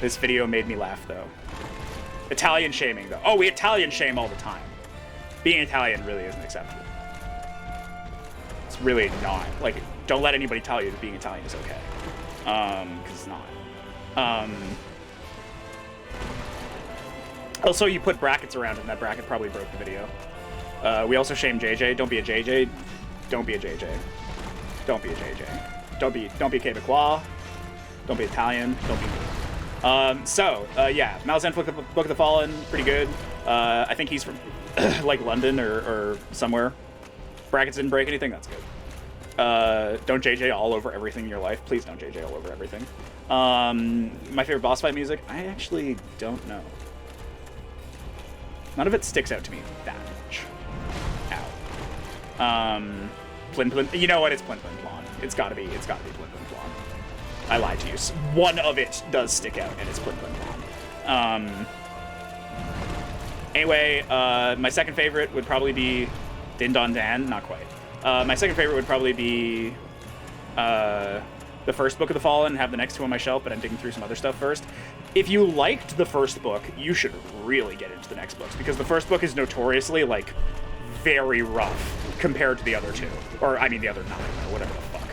This video made me laugh, though. Italian shaming, though. Oh, we Italian shame all the time. Being Italian really isn't acceptable. It's really not. Like, don't let anybody tell you that being Italian is okay. Because it's not. Also, you put brackets around it, and that bracket probably broke the video. We also shame JJ. Don't be a JJ. Don't be a JJ. Don't be a JJ. Don't be Quebecois. Don't be Italian. Don't be me. Yeah, Malazan Book of the Fallen, pretty good. I think he's from like London or somewhere. Brackets didn't break anything. That's good. Don't JJ all over everything in your life. Please don't JJ all over everything. My favorite boss fight music? I actually don't know. None of it sticks out to me that much. Ow. Plin Plin. You know what? It's Plin Plin Plon. It's gotta be Plin Plin Plon. I lied to you. One of it does stick out, and it's Plin Plin Plon. Anyway, my second favorite would probably be Din Don Dan. Not quite. My second favorite would probably be the first Book of the Fallen, and have the next two on my shelf, but I'm digging through some other stuff first. If you liked the first book, you should really get into the next books, because the first book is notoriously, like, very rough compared to the other two. Or, I mean, the other 9, or whatever the fuck.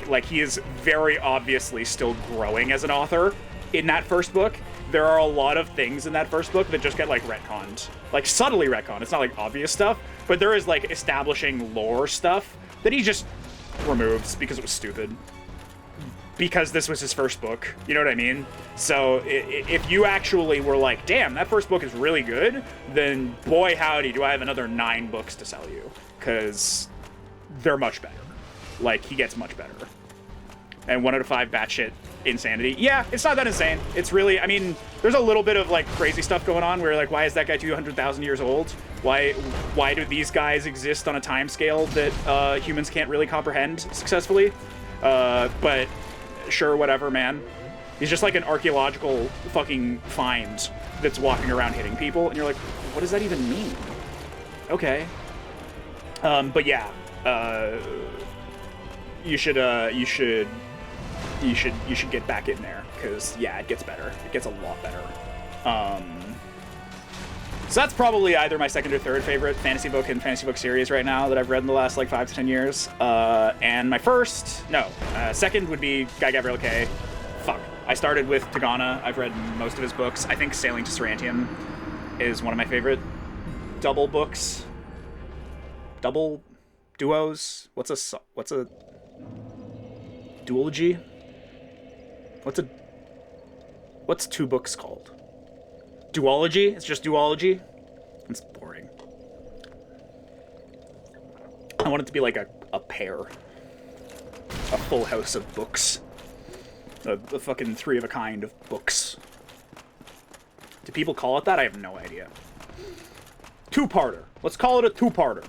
Like, he is very obviously still growing as an author in that first book. There are a lot of things in that first book that just get, like, retconned. Like, subtly retconned. It's not, like, obvious stuff, but there is, like, establishing lore stuff that he just removes because it was stupid. Because this was his first book, you know what I mean? So if you actually were like, damn, that first book is really good, then boy howdy do I have another 9 books to sell you. Because they're much better. Like, he gets much better. And 1 out of 5 batshit insanity. Yeah, it's not that insane. It's really, I mean, there's a little bit of, like, crazy stuff going on where, like, why is that guy 200,000 years old? Why do these guys exist on a time scale that humans can't really comprehend successfully? But sure, whatever, man. He's just like an archaeological fucking find that's walking around hitting people, and you're like, what does that even mean? Okay. But yeah, you should get back in there, because yeah, it gets better. It gets a lot better. So that's probably either my second or third favorite fantasy book in fantasy book series right now that I've read in the last like 5 to 10 years. And my second would be Guy Gavriel Kay. Fuck. I started with Tagana. I've read most of his books. I think Sailing to Sarantium is one of my favorite double books. Double duos? What's a duology? What's a What's 2 books called? Duology? It's just duology? It's boring. I want it to be like a pair. A full house of books. A fucking 3 of a kind of books. Do people call it that? I have no idea. 2-parter. Let's call it a 2-parter.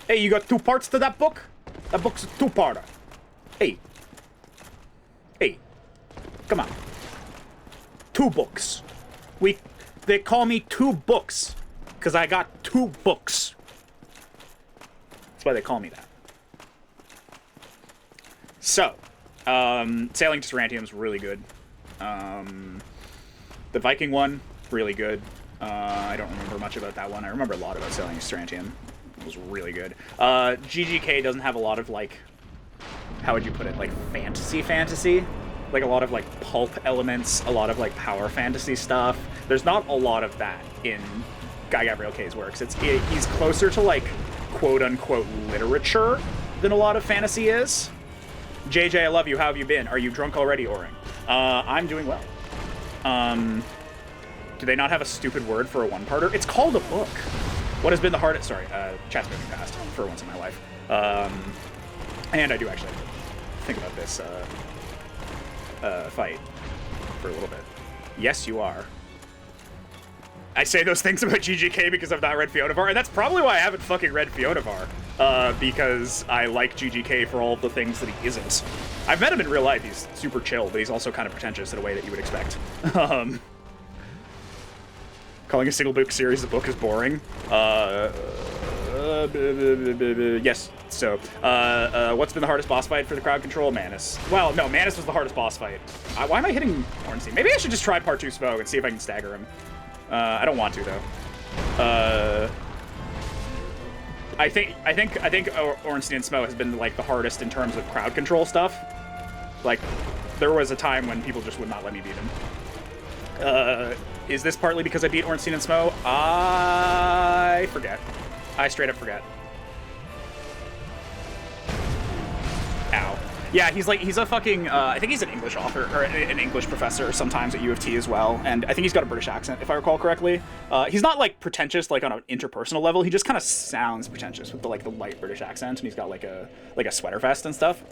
Hey, you got 2 parts to that book? That book's a 2-parter. Hey. Hey. Come on. 2 books. They call me 2 books. Because I got 2 books. That's why they call me that. So, Sailing to Sarantium's really good. The Viking one, really good. I don't remember much about that one. I remember a lot about Sailing to Sarantium. It was really good. GGK doesn't have a lot of, like, how would you put it? Like, fantasy? Like, a lot of, like, pulp elements, a lot of, like, power fantasy stuff. There's not a lot of that in Guy Gabriel Kay's works. He's closer to, like, quote-unquote literature than a lot of fantasy is. JJ, I love you. How have you been? Are you drunk already, Oring? I'm doing well. Do they not have a stupid word for a 1-parter? It's called a book. What has been the hardest... Sorry, chat's moving fast for once in my life. And I do actually have to think about this fight for a little bit. Yes, you are. I say those things about GGK because I've not read Fionavar, and that's probably why I haven't fucking read Fionavar. Because I like GGK for all of the things that he isn't. I've met him in real life. He's super chill, but he's also kind of pretentious in a way that you would expect. Calling a single book series a book is boring. Yes. So, what's been the hardest boss fight for the crowd control? Manus. Well, no, Manus was the hardest boss fight. Why am I hitting Ornstein? Maybe I should just try part 2 Smoke and see if I can stagger him. I don't want to though. I think Ornstein and Smo has been like the hardest in terms of crowd control stuff. Like, there was a time when people just would not let me beat him. Is this partly because I beat Ornstein and Smo? I forget. I straight up forget. Ow. Yeah, he's a fucking, I think he's an English author, or an English professor sometimes at U of T as well, and I think he's got a British accent, if I recall correctly. He's not, like, pretentious, like, on an interpersonal level, he just kind of sounds pretentious with, the light British accent, and he's got, like a sweater vest and stuff.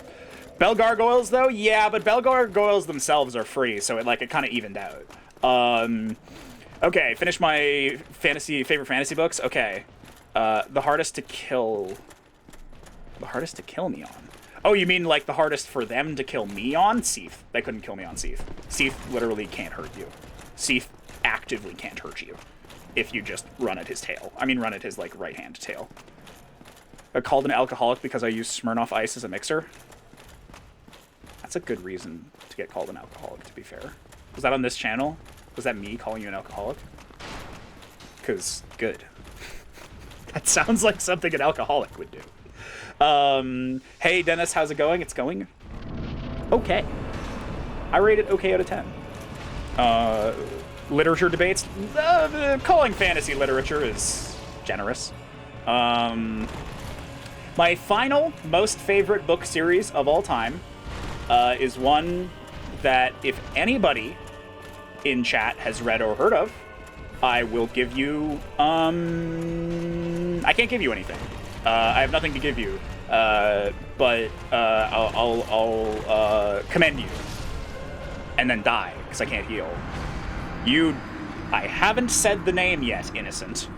Bell Gargoyles, though? Yeah, but Bell Gargoyles themselves are free, so it kind of evened out. Okay, finish my favorite fantasy books? Okay. The hardest to kill me on. Oh, you mean, like, the hardest for them to kill me on? Seath. They couldn't kill me on Seath. Seath literally can't hurt you. Seath actively can't hurt you if you just run at his tail. I mean, run at his, like, right-hand tail. I called an alcoholic because I used Smirnoff Ice as a mixer. That's a good reason to get called an alcoholic, to be fair. Was that on this channel? Was that me calling you an alcoholic? Because, good. That sounds like something an alcoholic would do. Hey Dennis, how's it going? It's going okay. I rate it okay out of 10. Literature debates, calling fantasy literature is generous. My final most favorite book series of all time is one that if anybody in chat has read or heard of, I will give you I can't give you anything. I have nothing to give you, but I'll commend you, and then die because I can't heal. I haven't said the name yet, innocent,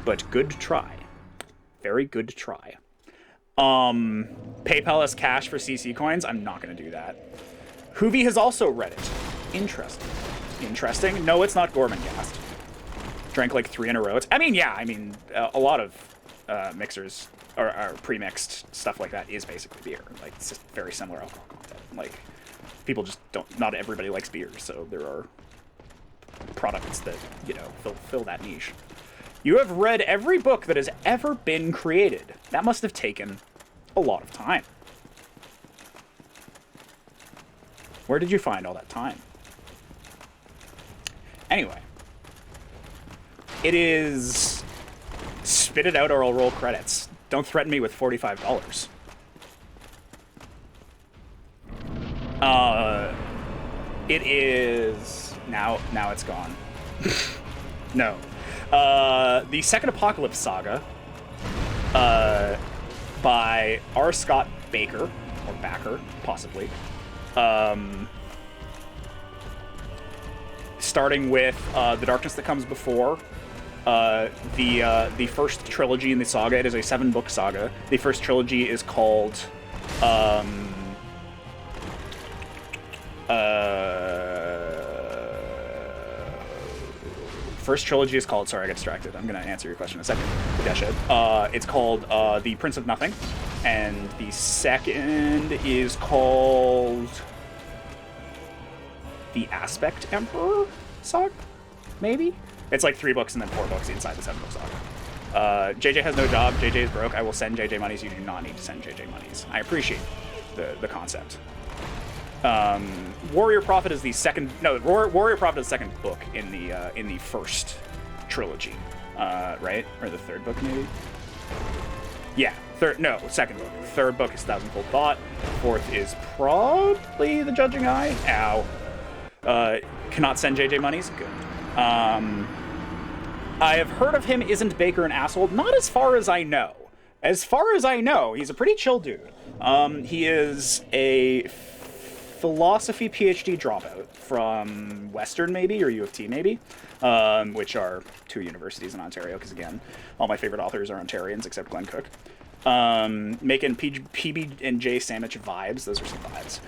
but good try, very good try. PayPal us cash for CC coins. I'm not gonna do that. Hoovy has also read it. Interesting. No, it's not Gormangast. Drank like 3 in a row. A lot of mixers or pre-mixed stuff like that is basically beer. Like, it's just very similar alcohol content. Like, people just not everybody likes beer, so there are products that, fill that niche. You have read every book that has ever been created. That must have taken a lot of time. Where did you find all that time? Anyway. It is... Spit it out or I'll roll credits. Don't threaten me with $45. It is now it's gone. No. The Second Apocalypse Saga by R. Scott Baker, or Backer, possibly. Starting with The Darkness That Comes Before. The first trilogy in the saga, it is a 7-book saga. The first trilogy is called sorry, I got distracted. I'm gonna answer your question in a second. It's called The Prince of Nothing, and the second is called The Aspect Emperor saga, maybe? It's like 3 books and then 4 books inside the 7-book saga. JJ has no job. JJ is broke. I will send JJ monies. You do not need to send JJ monies. I appreciate the concept. Warrior Prophet is the second. No, Warrior Prophet is the second book in the first trilogy, right? Or the third book, maybe. Yeah, second book. Third book is Thousand Fold Thought. Fourth is probably The Judging Eye. Ow. Cannot send JJ monies. Good. I have heard of him. Isn't Baker an asshole? Not as far as I know. As far as I know, he's a pretty chill dude. He is a philosophy PhD dropout from Western, maybe, or U of T, maybe, which are 2 universities in Ontario, because, again, all my favorite authors are Ontarians, except Glenn Cook. Making PB&J sandwich vibes. Those are some vibes.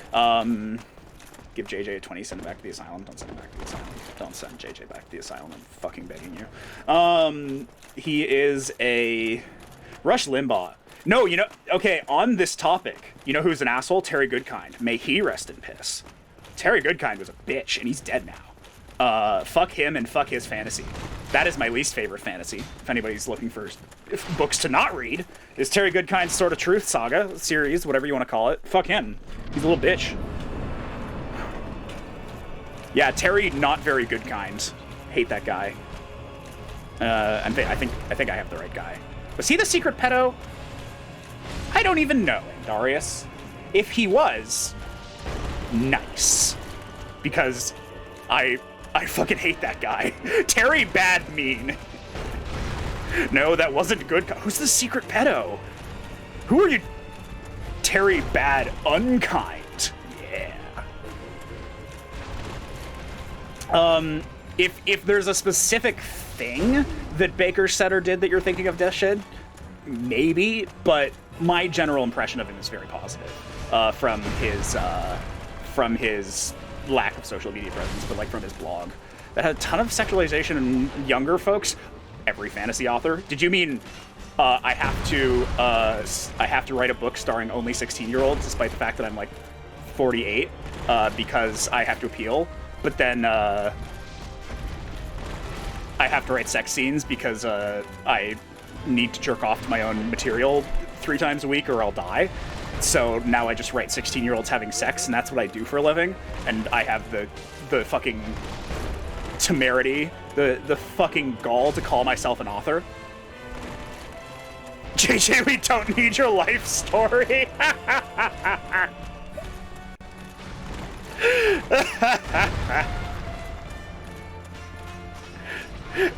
Give JJ a 20, send him back to the asylum. Don't send him back to the asylum. Don't send JJ back to the asylum. I'm fucking begging you. He is a Rush Limbaugh. No, you know, okay, on this topic, you know who's an asshole? Terry Goodkind. May he rest in piss. Terry Goodkind was a bitch, and he's dead now. Fuck him and fuck his fantasy. That is my least favorite fantasy, if anybody's looking for books to not read, is Terry Goodkind's Sword of Truth saga, series, whatever you want to call it. Fuck him. He's a little bitch. Yeah, Terry, not very good kind. Hate that guy. I think I have the right guy. Was he the secret pedo? I don't even know, Darius. If he was, nice. Because I fucking hate that guy. Terry bad mean. No, that wasn't good. Who's the secret pedo? Who are you? Terry bad unkind. If there's a specific thing that Baker said or did that you're thinking of, Deshid, maybe, but my general impression of him is very positive, from his lack of social media presence, but like from his blog that had a ton of sexualization in younger folks. Every fantasy author. Did you mean I have to write a book starring only 16-year-olds, despite the fact that I'm like 48, because I have to appeal? But then I have to write sex scenes because I need to jerk off to my own material 3 times a week or I'll die. So now I just write 16-year-olds having sex, and that's what I do for a living. And I have the fucking temerity, the fucking gall to call myself an author. JJ, we don't need your life story.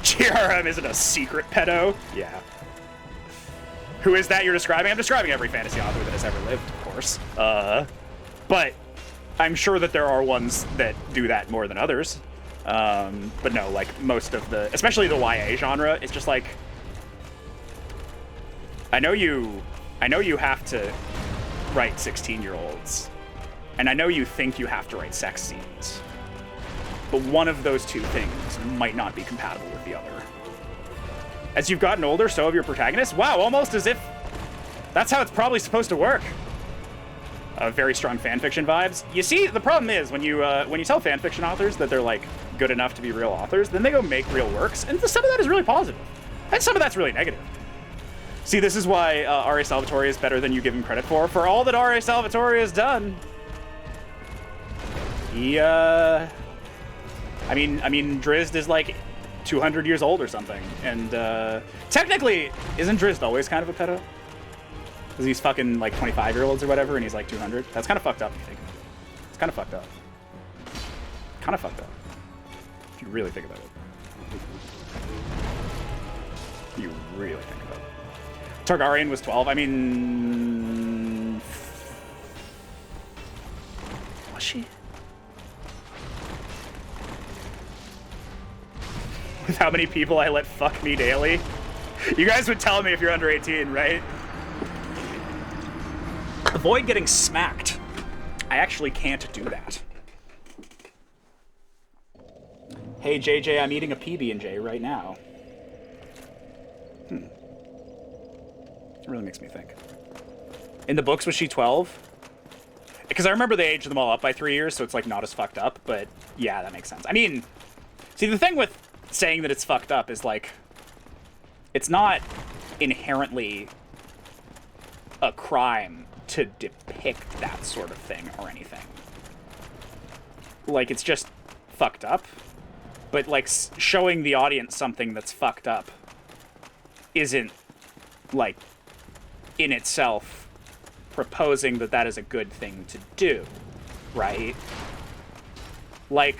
GRM isn't a secret pedo? Yeah. Who is that you're describing? I'm describing every fantasy author that has ever lived, of course. But I'm sure that there are ones that do that more than others. But no, like most of the, especially the YA genre, it's just like, I know you have to write 16-year-olds. And I know you think you have to write sex scenes, but one of those 2 things might not be compatible with the other. As you've gotten older, so have your protagonists? Wow, almost as if that's how it's probably supposed to work. Very strong fanfiction vibes. You see, the problem is when you tell fanfiction authors that they're like good enough to be real authors, then they go make real works, and some of that is really positive, and some of that's really negative. See, this is why R.A. Salvatore is better than you give him credit for all that R.A. Salvatore has done. He, I mean, Drizzt is like 200 years old or something, and technically, isn't Drizzt always kind of a pedo? Because he's fucking like 25-year-olds or whatever, and he's like 200. That's kind of fucked up, I think. It's kind of fucked up. kind of fucked up. If you really think about it. You really think about it. Targaryen was 12. I mean... Was she? With how many people I let fuck me daily? You guys would tell me if you're under 18, right? Avoid getting smacked. I actually can't do that. Hey, JJ, I'm eating a PB&J right now. It really makes me think. In the books, was she 12? Because I remember they aged them all up by 3 years, so it's, like, not as fucked up. But, yeah, that makes sense. I mean, see, the thing with saying that it's fucked up is, like, it's not inherently a crime to depict that sort of thing or anything. Like, it's just fucked up. But, like, showing the audience something that's fucked up isn't, like, in itself proposing that that is a good thing to do, right? Like,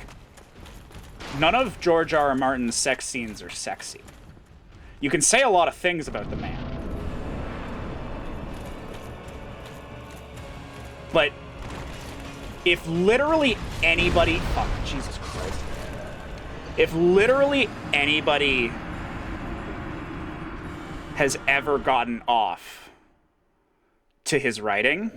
none of George R. R. Martin's sex scenes are sexy. You can say a lot of things about the man. But if literally anybody... Fuck, Jesus Christ. If literally anybody has ever gotten off to his writing,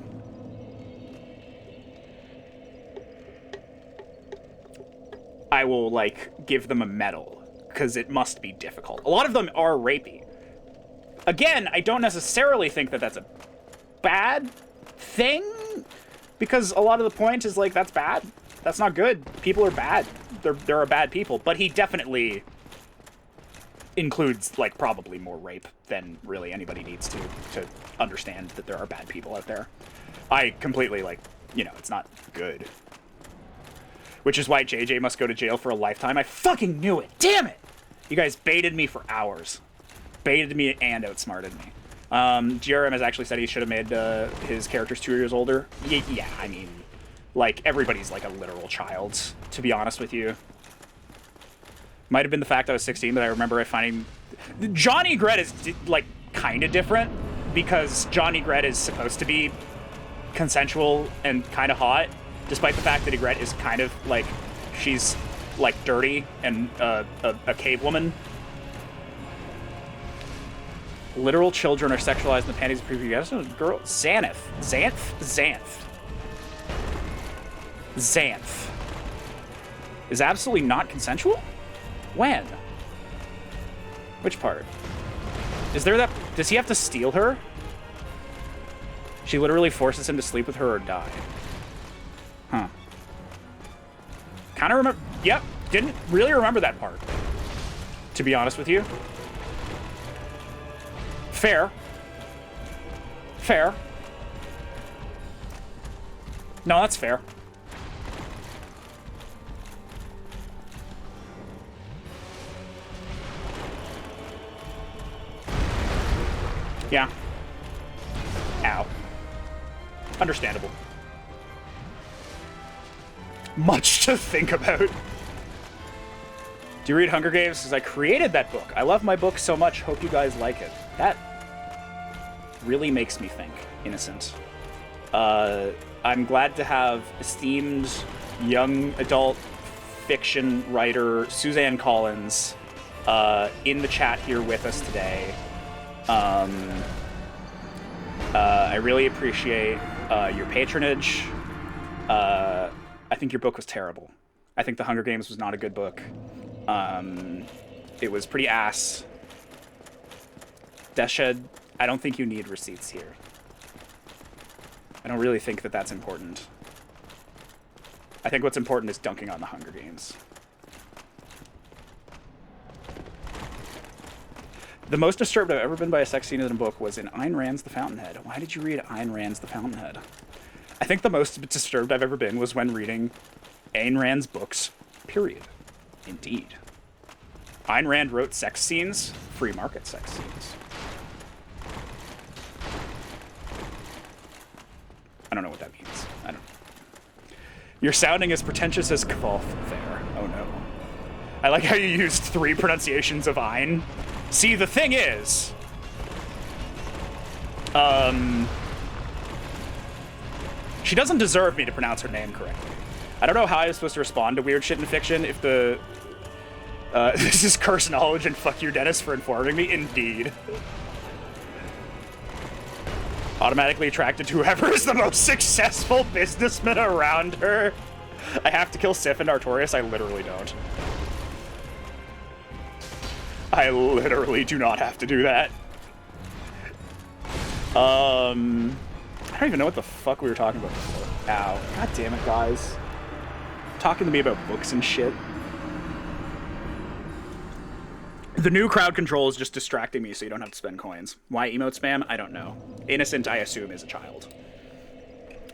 I will, like, give them a medal, because it must be difficult. A lot of them are rapey. Again, I don't necessarily think that that's a bad thing, because a lot of the point is, like, that's bad. That's not good. People are bad. There are bad people, but he definitely includes, like, probably more rape than really anybody needs to understand that there are bad people out there. I completely, like, you know, it's not good. Which is why JJ must go to jail for a lifetime. I fucking knew it. Damn it! You guys baited me for hours. Baited me and outsmarted me. GRM has actually said he should have made his characters 2 years older. Yeah, I mean, like, everybody's like a literal child, to be honest with you. Might have been the fact I was 16, but I remember finding... Johnny Gret is, like, kind of different, because Johnny Gret is supposed to be consensual and kind of hot, despite the fact that Ygritte is kind of, like, she's, like, dirty and a cave woman. Literal children are sexualized in the panties of preview. Girl, Xanth is absolutely not consensual? When? Which part? Is there that... Does he have to steal her? She literally forces him to sleep with her or die. Huh. Kind of remember... Yep. Didn't really remember that part, to be honest with you. Fair. Fair. No, that's fair. Yeah. Ow. Understandable. Much to think about. Do you read Hunger Games? Because I created that book. I love my book so much. Hope you guys like it. That really makes me think. Innocent. I'm glad to have esteemed young adult fiction writer Suzanne Collins in the chat here with us today. I really appreciate your patronage. I think your book was terrible. I think The Hunger Games was not a good book. It was pretty ass. Deshed, I don't think you need receipts here. I don't really think that that's important. I think what's important is dunking on The Hunger Games. The most disturbed I've ever been by a sex scene in a book was in Ayn Rand's The Fountainhead. Why did you read Ayn Rand's The Fountainhead? I think the most disturbed I've ever been was when reading Ayn Rand's books, period. Indeed. Ayn Rand wrote sex scenes, free market sex scenes. I don't know what that means. I don't know. You're sounding as pretentious as Kvolf there. Oh no. I like how you used 3 pronunciations of Ein. See, the thing is... she doesn't deserve me to pronounce her name correctly. I don't know how I'm supposed to respond to weird shit in fiction if the... this is curse knowledge and fuck you, Dennis, for informing me. Indeed. Automatically attracted to whoever is the most successful businessman around her. I have to kill Sif and Artorias. I literally don't. I literally do not have to do that. I don't even know what the fuck we were talking about before. Ow. God damn it, guys. Talking to me about books and shit. The new crowd control is just distracting me so you don't have to spend coins. Why emote spam? I don't know. Innocent, I assume, is a child.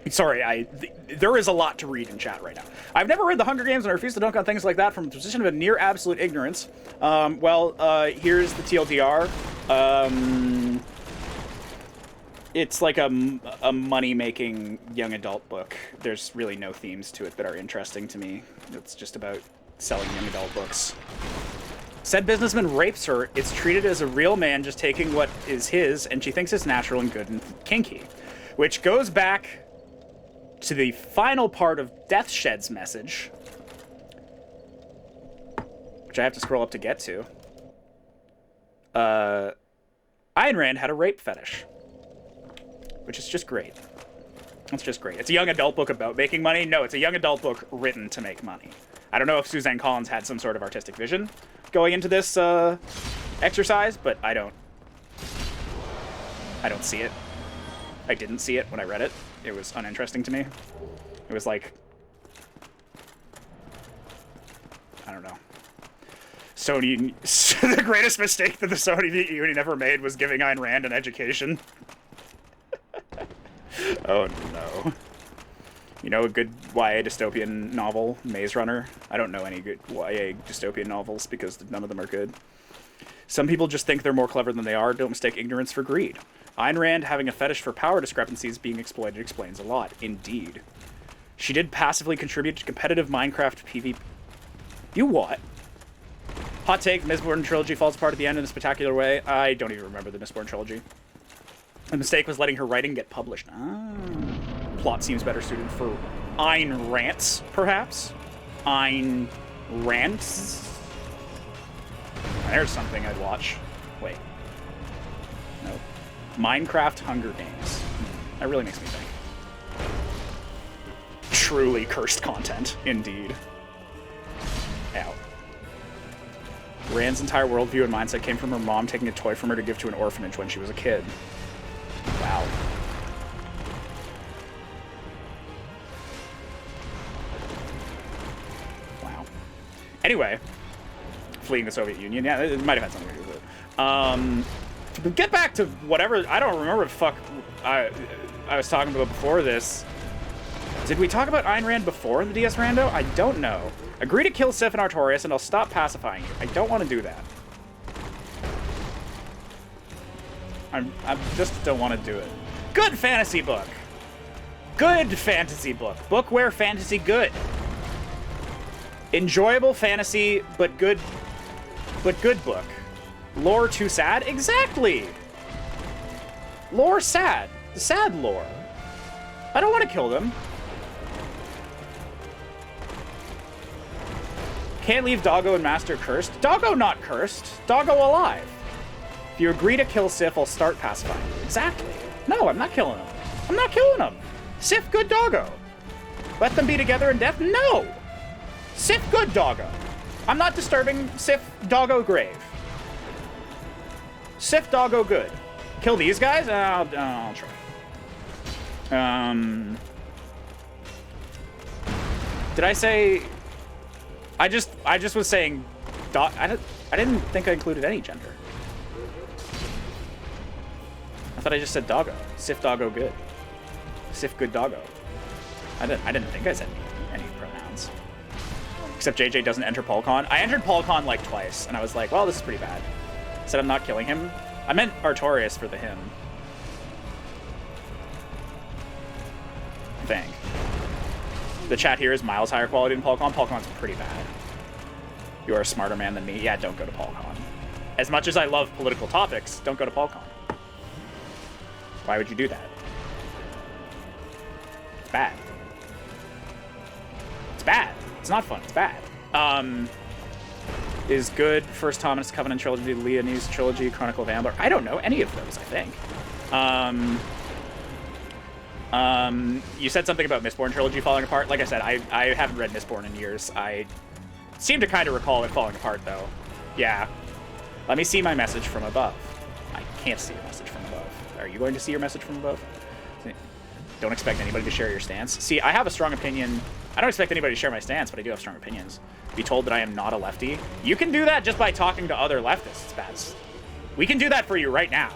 Sorry, there is a lot to read in chat right now. I've never read The Hunger Games and I refuse to dunk on things like that from a position of a near absolute ignorance. Here's the TLDR. It's like a money-making young adult book. There's really no themes to it that are interesting to me. It's just about selling young adult books. Said businessman rapes her. It's treated as a real man just taking what is his, and she thinks it's natural and good and kinky. Which goes back to the final part of Deathshed's message, which I have to scroll up to get to. Ayn Rand had a rape fetish, which is just great. It's just great. It's a young adult book about making money. No, it's a young adult book written to make money. I don't know if Suzanne Collins had some sort of artistic vision going into this exercise, but I don't see it. I didn't see it when I read it. It was uninteresting to me. It was like, I don't know. Sony, the greatest mistake that the Soviet Union ever made was giving Ayn Rand an education. Oh no. You know a good YA dystopian novel, Maze Runner? I don't know any good YA dystopian novels because none of them are good. Some people just think they're more clever than they are. Don't mistake ignorance for greed. Ayn Rand having a fetish for power discrepancies being exploited explains a lot. Indeed. She did passively contribute to competitive Minecraft PvP. You what? Hot take, Mistborn trilogy falls apart at the end in a spectacular way. I don't even remember the Mistborn trilogy. The mistake was letting her writing get published. Ah. Plot seems better suited for Ayn Rants, perhaps? Ayn Rants? There's something I'd watch. Wait. No. Minecraft Hunger Games. That really makes me think. Truly cursed content, indeed. Ow. Rand's entire worldview and mindset came from her mom taking a toy from her to give to an orphanage when she was a kid. Wow. Wow. Anyway, fleeing the Soviet Union. Yeah, it might have had something to do with it. To get back to whatever, I don't remember what the fuck I was talking about before this. Did we talk about Ayn Rand before in the DS Rando? I don't know. Agree to kill Sif and Artorias and I'll stop pacifying you. I don't want to do that. I just don't want to do it. Good fantasy book. Good fantasy book. Book where fantasy good. Enjoyable fantasy, but good book. Lore too sad? Exactly. Lore sad. Sad lore. I don't want to kill them. Can't leave Doggo and Master cursed. Doggo not cursed. Doggo alive. If you agree to kill Sif, I'll start pacifying you. Exactly. No, I'm not killing him. I'm not killing him. Sif, good Doggo. Let them be together in death? No. Sif, good Doggo. I'm not disturbing Sif, Doggo grave. Sif, Doggo good. Kill these guys? I'll try. Did I say... I just was saying... I didn't think I included any gender. I thought I just said Doggo. Sif, Doggo good. Sif, good Doggo. I didn't think I said any pronouns. Except JJ doesn't enter PolCon. I entered PolCon like twice, and I was like, well, this is pretty bad. I said I'm not killing him. I meant Artorias for the him. I think. The chat here is miles higher quality than PolCon. PolCon's pretty bad. You are a smarter man than me. Yeah, don't go to PolCon. As much as I love political topics, don't go to PolCon. Why would you do that? It's bad. It's bad. It's not fun. It's bad. Is good First Thomas Covenant trilogy, Leonese trilogy, Chronicle of Ambler. I don't know any of those, I think. You said something about Mistborn trilogy falling apart. Like I said, I haven't read Mistborn in years. I seem to kind of recall it falling apart, though. Yeah. Let me see my message from above. I can't see your message from above. Are you going to see your message from above? Don't expect anybody to share your stance. See, I have a strong opinion. I don't expect anybody to share my stance, but I do have strong opinions. Be told that I am not a lefty. You can do that just by talking to other leftists, Baz. We can do that for you right now.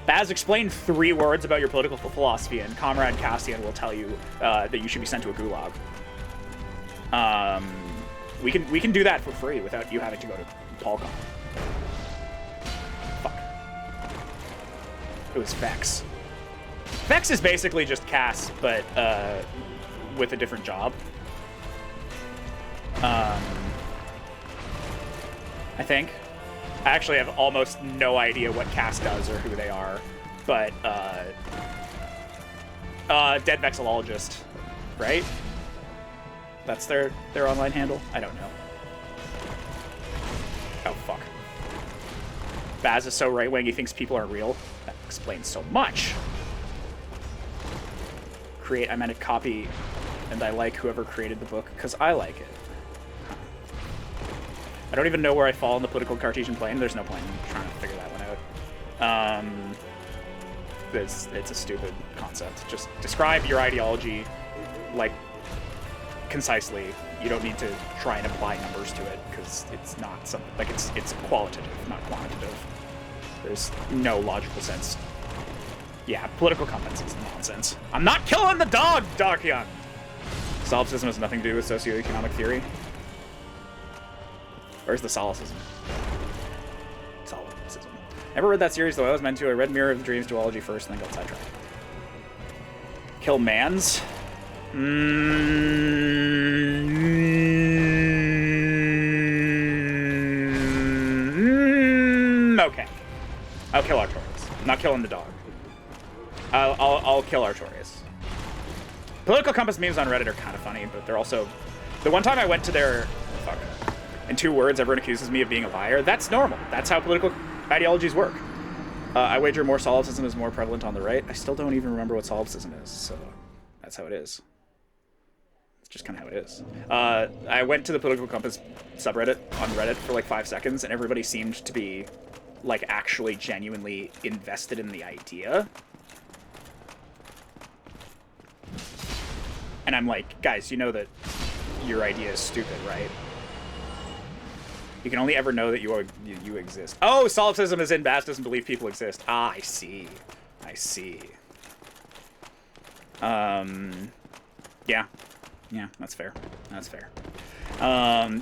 Baz, explain 3 words about your political philosophy, and Comrade Cassian will tell you that you should be sent to a gulag. We can do that for free without you having to go to PolCon. Fuck. It was Vex. Vex is basically just Cass, but with a different job. I think. I actually have almost no idea what Cass does or who they are, but Dead Vexillologist, right? That's their online handle? I don't know. Oh, fuck. Baz is so right-wing he thinks people aren't real. That explains so much. I meant a copy, and I like whoever created the book, because I like it. I don't even know where I fall in the political Cartesian plane. There's no point in trying to figure that one out. It's a stupid concept. Just describe your ideology, like, concisely. You don't need to try and apply numbers to it, because it's not something, like, it's qualitative, not quantitative. There's no logical sense. Yeah, political compass is nonsense. I'm not killing the dog, Darkion! Solipsism has nothing to do with socioeconomic theory. Where's the Solicism? Solipsism. Never read that series, though I was meant to. I read Mirror of the Dreams duology first and then got sidetracked. Kill Mans? Okay. I'll kill Artorias. I'm not killing the dog. I'll kill Artorias. Political Compass memes on Reddit are kind of funny, but they're also... The one time I went to their... Fuck. In 2 words, everyone accuses me of being a liar. That's normal. That's how political ideologies work. I wager more solipsism is more prevalent on the right. I still don't even remember what solipsism is, so that's how it is. It's just kind of how it is. I went to the Political Compass subreddit on Reddit for like 5 seconds, and everybody seemed to be like actually genuinely invested in the idea. And I'm like, guys, you know that your idea is stupid, right? You can only ever know that you exist. Oh, solipsism is in Bass doesn't believe people exist. Ah, I see. I see. Yeah. Yeah, that's fair. That's fair.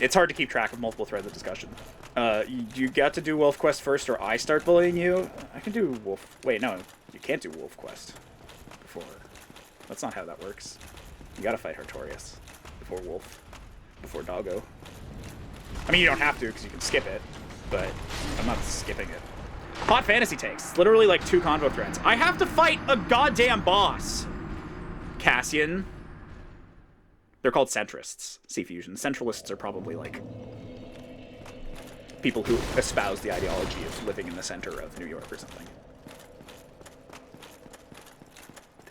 It's hard to keep track of multiple threads of discussion. You got to do Wolf Quest first or I start bullying you? I can do Wolf... Wait, no. You can't do Wolf Quest before. That's not how that works. You gotta fight Artorias before Wolf. Before Doggo. I mean, you don't have to, because you can skip it, but I'm not skipping it. Hot fantasy takes. It's literally like 2 convo threads. I have to fight a goddamn boss! Cassian. They're called centrists. C-Fusion. Centralists are probably, like, people who espouse the ideology of living in the center of New York or something.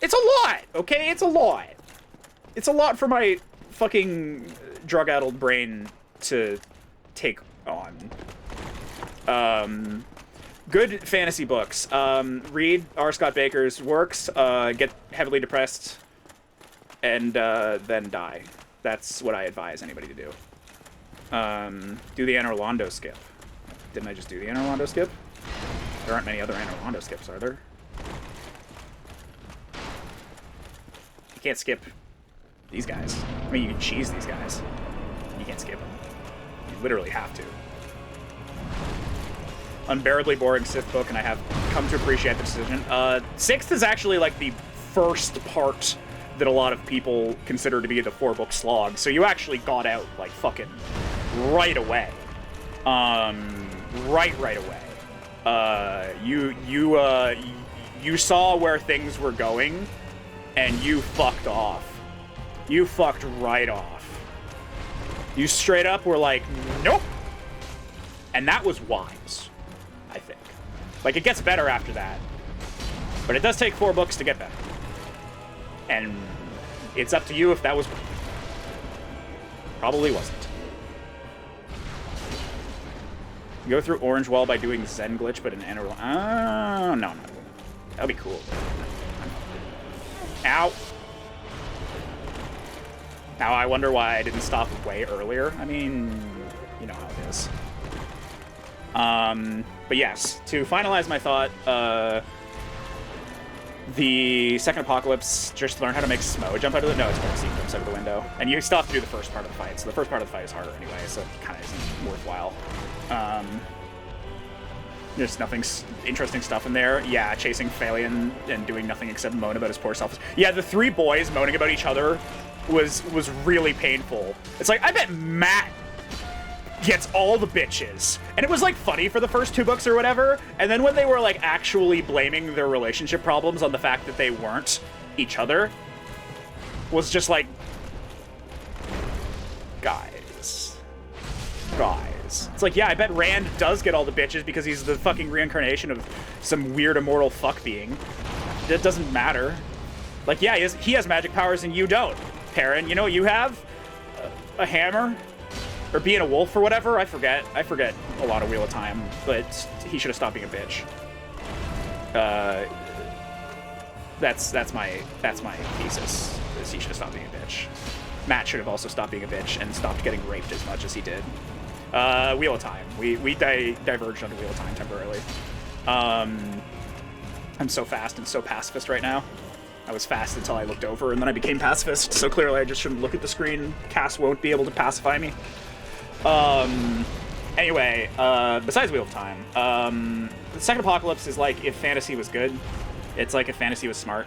It's a lot, okay? It's a lot. It's a lot for my fucking drug-addled brain to take on. Good fantasy books. Read R. Scott Baker's works, get heavily depressed, and then die. That's what I advise anybody to do. Do the Anne Orlando skip. Didn't I just do the Anne Orlando skip? There aren't many other Anne Orlando skips, are there? You can't skip these guys. I mean, you can cheese these guys. You can't skip them. You literally have to. Unbearably boring Sith book, and I have come to appreciate the decision. 6th is actually like the first part that a lot of people consider to be the 4-book slog. So you actually got out, like, fucking right away. Right away. You saw where things were going, and you fucked off. You fucked right off. You straight up were like, nope. And that was wise, I think. Like, it gets better after that. But it does take 4 books to get better. And it's up to you if that was... Probably wasn't. You go through Orange Wall by doing Zen Glitch, but an Ender... Oh, no. That'd be cool. Ow. Now I wonder why I didn't stop way earlier. I mean, you know how it is. But yes, to finalize my thought, the second Apocalypse, just learn how to make Smo jump out of the... No, it's going to see jumps out of the window. And you still have to do the first part of the fight, so the first part of the fight is harder anyway, so it kind of isn't worthwhile. There's nothing interesting stuff in there. Yeah, chasing Phalion and doing nothing except moan about his poor self. Yeah, the 3 boys moaning about each other was really painful. It's like, I bet Matt gets all the bitches. And it was, like, funny for the first 2 books or whatever, and then when they were, like, actually blaming their relationship problems on the fact that they weren't each other, was just like, guys. It's like, yeah, I bet Rand does get all the bitches because he's the fucking reincarnation of some weird immortal fuck being. It doesn't matter. Like, yeah, he has magic powers and you don't. Perrin, you know what you have? A hammer? Or being a wolf or whatever? I forget a lot of Wheel of Time, but he should have stopped being a bitch. That's my thesis, is he should have stopped being a bitch. Matt should have also stopped being a bitch and stopped getting raped as much as he did. Wheel of Time. We diverged onto Wheel of Time temporarily. I'm so fast and so pacifist right now. I was fast until I looked over, and then I became pacifist, so clearly I just shouldn't look at the screen. Cass won't be able to pacify me. Anyway, besides Wheel of Time, the second Apocalypse is like if fantasy was good. It's like if fantasy was smart.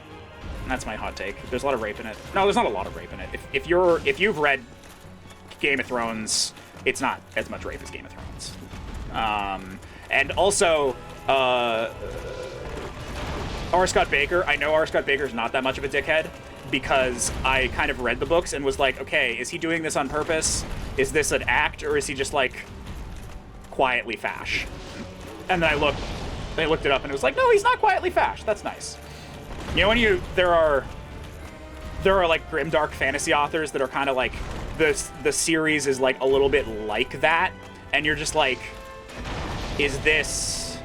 And that's my hot take. There's a lot of rape in it. No, there's not a lot of rape in it. If you've read Game of Thrones, it's not as much rape as Game of Thrones. And also, R. Scott Baker, I know R. Scott Baker's not that much of a dickhead because I kind of read the books and was like, okay, is he doing this on purpose? Is this an act, or is he just, like, quietly fash? And then I looked it up and it was like, no, he's not quietly fash. That's nice. You know, when there are like grimdark fantasy authors that are kind of like, the series is like a little bit like that, and you're just like, is this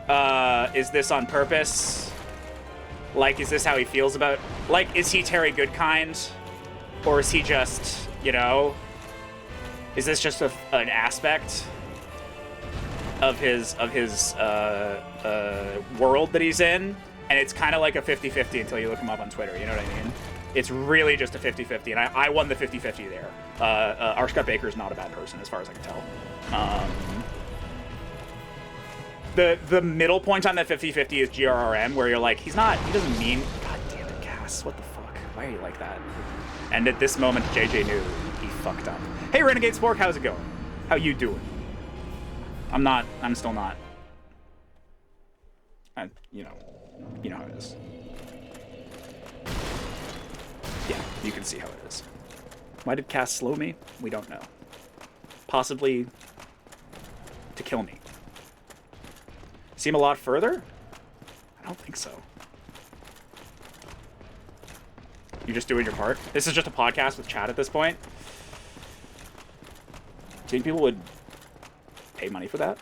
on purpose? Like, is this how he feels about, like, is he Terry Goodkind, or is he just, you know, is this just an aspect of his world that he's in? And it's kind of like a 50-50 until you look him up on Twitter, you know what I mean? It's really just a 50-50, and I won the 50-50 there. R. Scott Baker is not a bad person, as far as I can tell. The middle point on that 50-50 is GRRM, where you're like, he doesn't mean, god damn it, Cass, what the fuck? Why are you like that? And at this moment, JJ knew he fucked up. Hey, Renegade Spork, how's it going? How you doing? I'm still not. You know how it is. Yeah, you can see how it is. Why did Cass slow me? We don't know. Possibly to kill me. Seem a lot further? I don't think so. You're just doing your part? This is just a podcast with chat at this point? Do you think people would pay money for that?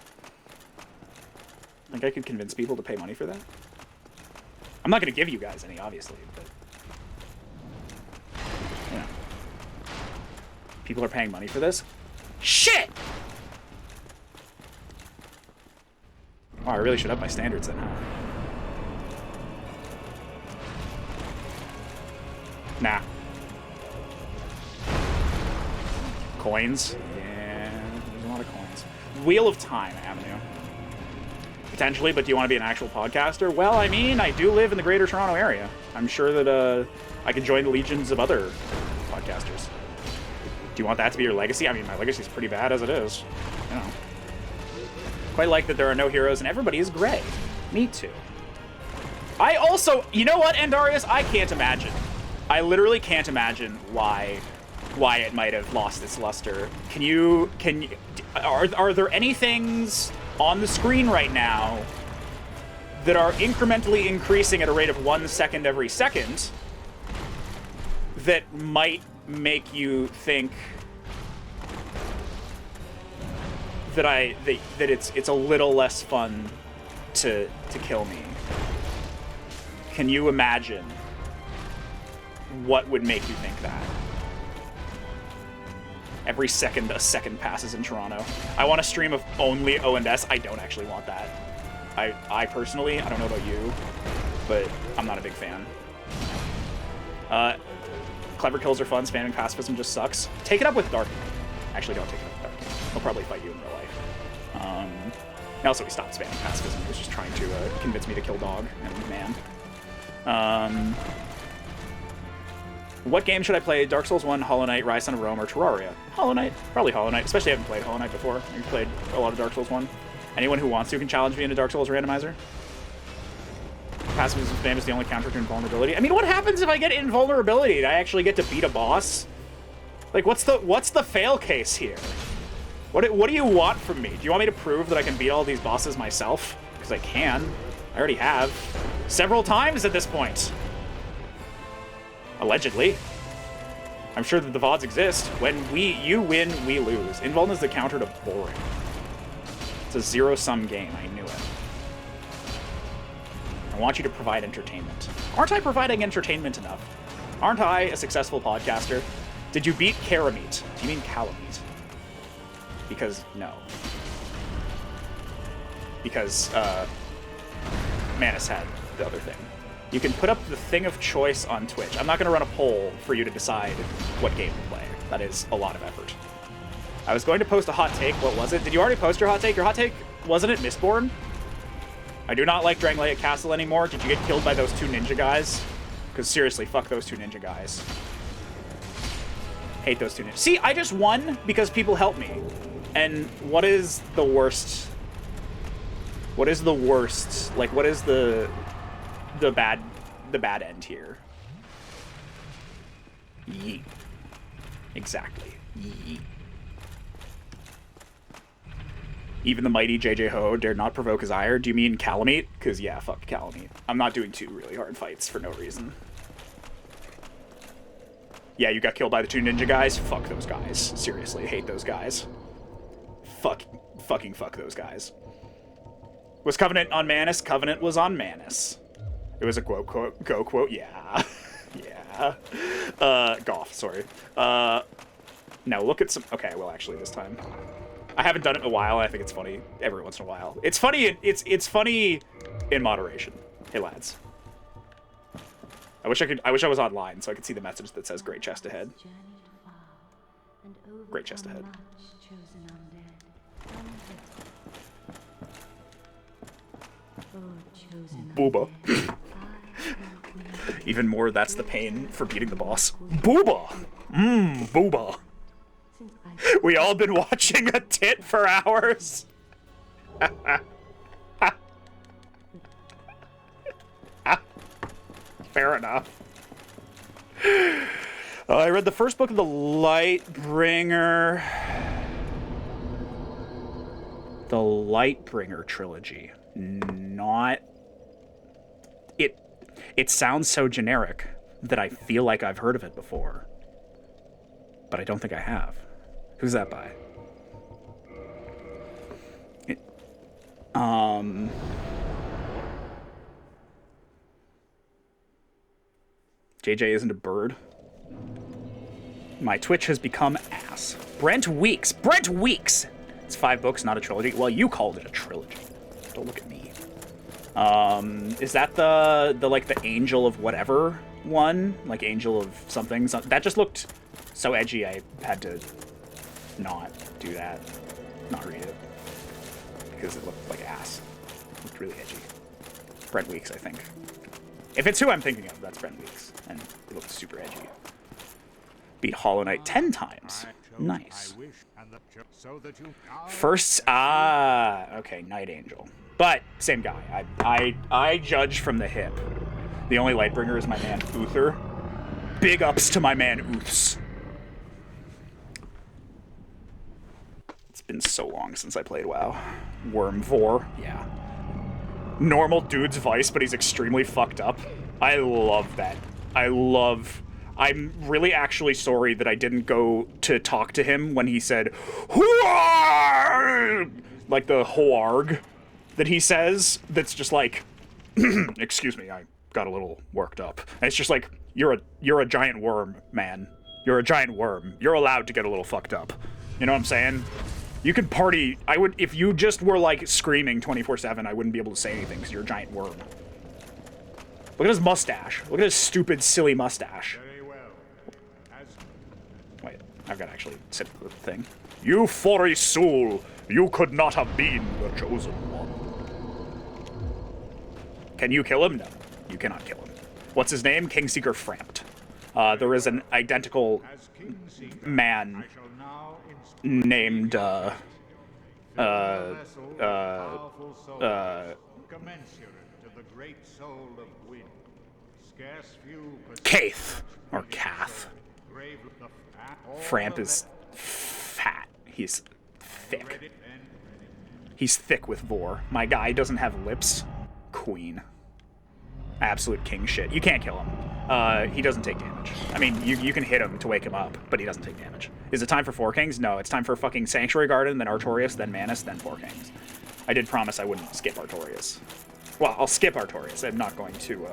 I think I could convince people to pay money for that? I'm not going to give you guys any, obviously, but... You know. People are paying money for this? Shit! Oh, I really should up my standards then, huh? Nah. Coins? Yeah, there's a lot of coins. Wheel of Time Avenue. Potentially, but do you want to be an actual podcaster? Well, I mean, I do live in the Greater Toronto area. I'm sure that I could join the legions of other podcasters. Do you want that to be your legacy? I mean, my legacy's pretty bad as it is. You know. Quite like that there are no heroes and everybody is gray. Me too. I also, you know what, Andarius? I can't imagine. I literally can't imagine why it might have lost its luster. Are there any things on the screen right now that are incrementally increasing at a rate of 1 second every second that might make you think that it's a little less fun to kill me? Can you imagine what would make you think that? Every second a second passes in Toronto. I want a stream of only O&S. I don't actually want that. I personally, I don't know about you, but I'm not a big fan. Clever kills are fun, spamming pacifism just sucks. Take it up with Dark. Actually, don't take it up with Dark. He'll probably fight you in real life. And also, he stopped spamming pacifism. He was just trying to convince me to kill Dog and Man. What game should I play? Dark Souls 1, Hollow Knight, Rise Son of Rome, or Terraria? Hollow Knight. Probably Hollow Knight. Especially I haven't played Hollow Knight before. I've played a lot of Dark Souls 1. Anyone who wants to can challenge me in a Dark Souls randomizer. Pacifism spam is the only counter to invulnerability. I mean, what happens if I get invulnerability? Do I actually get to beat a boss? Like, what's the fail case here? What do you want from me? Do you want me to prove that I can beat all these bosses myself? Because I can. I already have. Several times at this point. Allegedly. I'm sure that the VODs exist. When you win, we lose. Invuln is the counter to boring. It's a zero-sum game. I knew it. I want you to provide entertainment. Aren't I providing entertainment enough? Aren't I a successful podcaster? Did you beat Karameet? Do you mean Calamite? Because, no. Because, Manus had the other thing. You can put up the thing of choice on Twitch. I'm not going to run a poll for you to decide what game to play. That is a lot of effort. I was going to post a hot take. What was it? Did you already post your hot take? Your hot take, wasn't it Mistborn? I do not like Drangleic Castle anymore. Did you get killed by those 2 ninja guys? Because seriously, fuck those 2 ninja guys. Hate those 2 ninja. See, I just won because people helped me. And what is the worst? What is the worst? Like, what is the bad end here? Yeet. Exactly. Yeet. Even the mighty JJ Ho dared not provoke his ire. Do you mean Calamite? Because, yeah, fuck Calamite. I'm not doing 2 really hard fights for no reason. Yeah, you got killed by the 2 ninja guys? Fuck those guys. Seriously, hate those guys. Fucking fuck those guys. Was Covenant on Manus? Covenant was on Manus. It was a go quote, yeah. Yeah. Golf, sorry. Now look at some, okay, well actually this time. I haven't done it in a while, I think it's funny every once in a while. It's funny, it's funny in moderation. Hey lads. I wish I was online so I could see the message that says great chest ahead. Great chest ahead. Booba. Even more, that's the pain for beating the boss. Booba! Booba. We all been watching a tit for hours. Fair enough. I read the first book of the Lightbringer. The Lightbringer trilogy. Not... It sounds so generic that I feel like I've heard of it before. But I don't think I have. Who's that by? JJ isn't a bird. My Twitch has become ass. Brent Weeks. Brent Weeks! It's 5 books, not a trilogy. Well, you called it a trilogy. Don't look at me. Is that the like the Angel of whatever one? Like Angel of something? That just looked so edgy I had to not do that. Not read it. Because it looked like ass. It looked really edgy. Brent Weeks, I think. If it's who I'm thinking of, that's Brent Weeks, and it looks super edgy. Beat Hollow Knight 10 times. Nice. First, okay, Night Angel. But, same guy. I judge from the hip. The only Lightbringer is my man, Uther. Big ups to my man, Uths. It's been so long since I played WoW. Wormvor, yeah. Normal dude's Vice, but he's extremely fucked up. I love that. I'm really actually sorry that I didn't go to talk to him when he said, "Hooargh!" Like the hoarg that he says, that's just like, excuse me, I got a little worked up. And it's just like, you're a giant worm, man. You're a giant worm. You're allowed to get a little fucked up. You know what I'm saying? You could party. If you just were like screaming 24/7, I wouldn't be able to say anything because you're a giant worm. Look at his mustache. Look at his stupid, silly mustache. Wait, I've got to actually sit with the thing. You furry soul, you could not have been the chosen one. Can you kill him? No, you cannot kill him. What's his name? Kingseeker Frampt. There is an identical man named, Kaith, or Kath. Frampt is fat. He's thick. He's thick with vor. My guy doesn't have lips. Queen. Absolute king shit. You can't kill him. He doesn't take damage. I mean, you can hit him to wake him up, but he doesn't take damage. Is it time for 4 Kings? No, it's time for fucking Sanctuary Garden, then Artorias, then Manus, then 4 Kings. I did promise I wouldn't skip Artorias. Well, I'll skip Artorias. I'm not going to,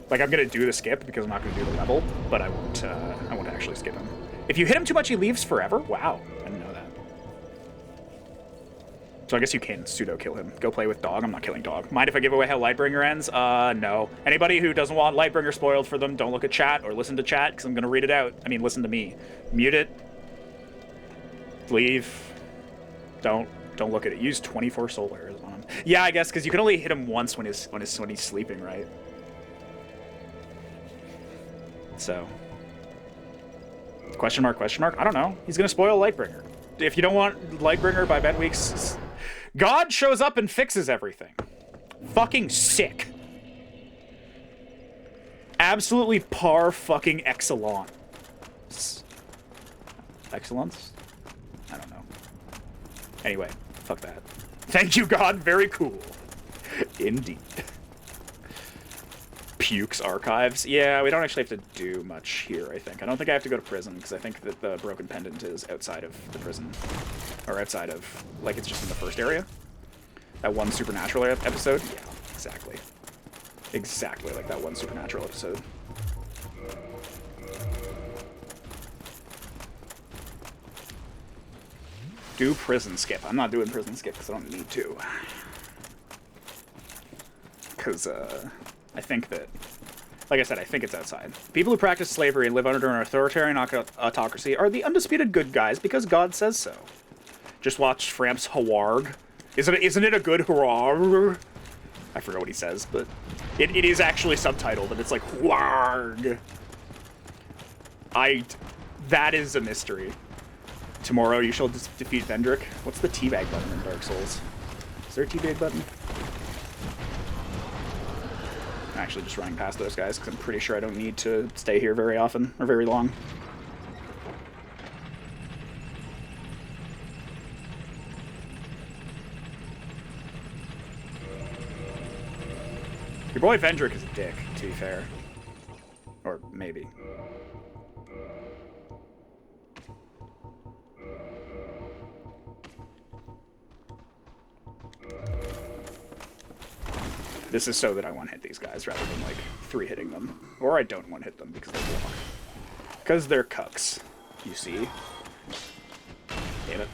like, I'm going to do the skip because I'm not going to do the level, but I won't actually skip him. If you hit him too much, he leaves forever? Wow, I didn't know that. So I guess you can pseudo-kill him. Go play with Dog. I'm not killing Dog. Mind if I give away how Lightbringer ends? No. Anybody who doesn't want Lightbringer spoiled for them, don't look at chat or listen to chat, because I'm going to read it out. I mean, listen to me. Mute it. Leave. Don't look at it. Use 24 soul arrows on him. Yeah, I guess, because you can only hit him once when he's sleeping, right? So. Question mark, question mark? I don't know. He's going to spoil Lightbringer. If you don't want Lightbringer by Ben Weeks, God shows up and fixes everything. Fucking sick. Absolutely par fucking excellence. Excellence? I don't know. Anyway, fuck that. Thank you, God. Very cool. Indeed. Puke's Archives. Yeah, we don't actually have to do much here, I think. I don't think I have to go to prison, because I think that the Broken Pendant is outside of the prison. Or outside of, like, it's just in the first area. That one Supernatural episode? Yeah, exactly. Exactly like that one Supernatural episode. Do prison skip. I'm not doing prison skip because I don't need to. Because, I think that, like I said, I think it's outside. People who practice slavery and live under an authoritarian autocracy are the undisputed good guys because God says so. Just watch Framp's Hawarg. Isn't it a good Hawarg? I forgot what he says, but it is actually subtitled, and it's like Hawarg. That is a mystery. Tomorrow you shall defeat Vendrick. What's the teabag button in Dark Souls? Is there a teabag button? Actually just running past those guys because I'm pretty sure I don't need to stay here very often or very long. Your boy Vendrick is a dick, to be fair. Or maybe. This is so that I one-hit these guys rather than, like, 3-hitting them. Or I don't one-hit them because they block. Because they're cucks, you see. Damn it.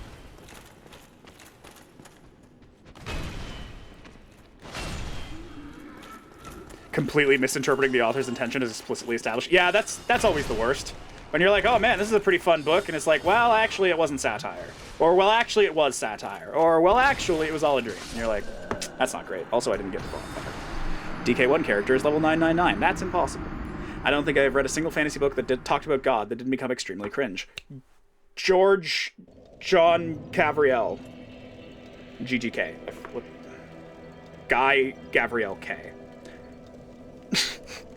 Completely misinterpreting the author's intention as explicitly established. Yeah, that's always the worst. When you're like, oh man, this is a pretty fun book, and it's like, well, actually it wasn't satire. Or, well, actually it was satire. Or, well, actually it was all a dream. And you're like, that's not great. Also, I didn't get the bonfire. DK1 character is level 999. That's impossible. I don't think I've read a single fantasy book that talked about God that didn't become extremely cringe. George John Gavriel. GGK. What? Guy Gavriel K.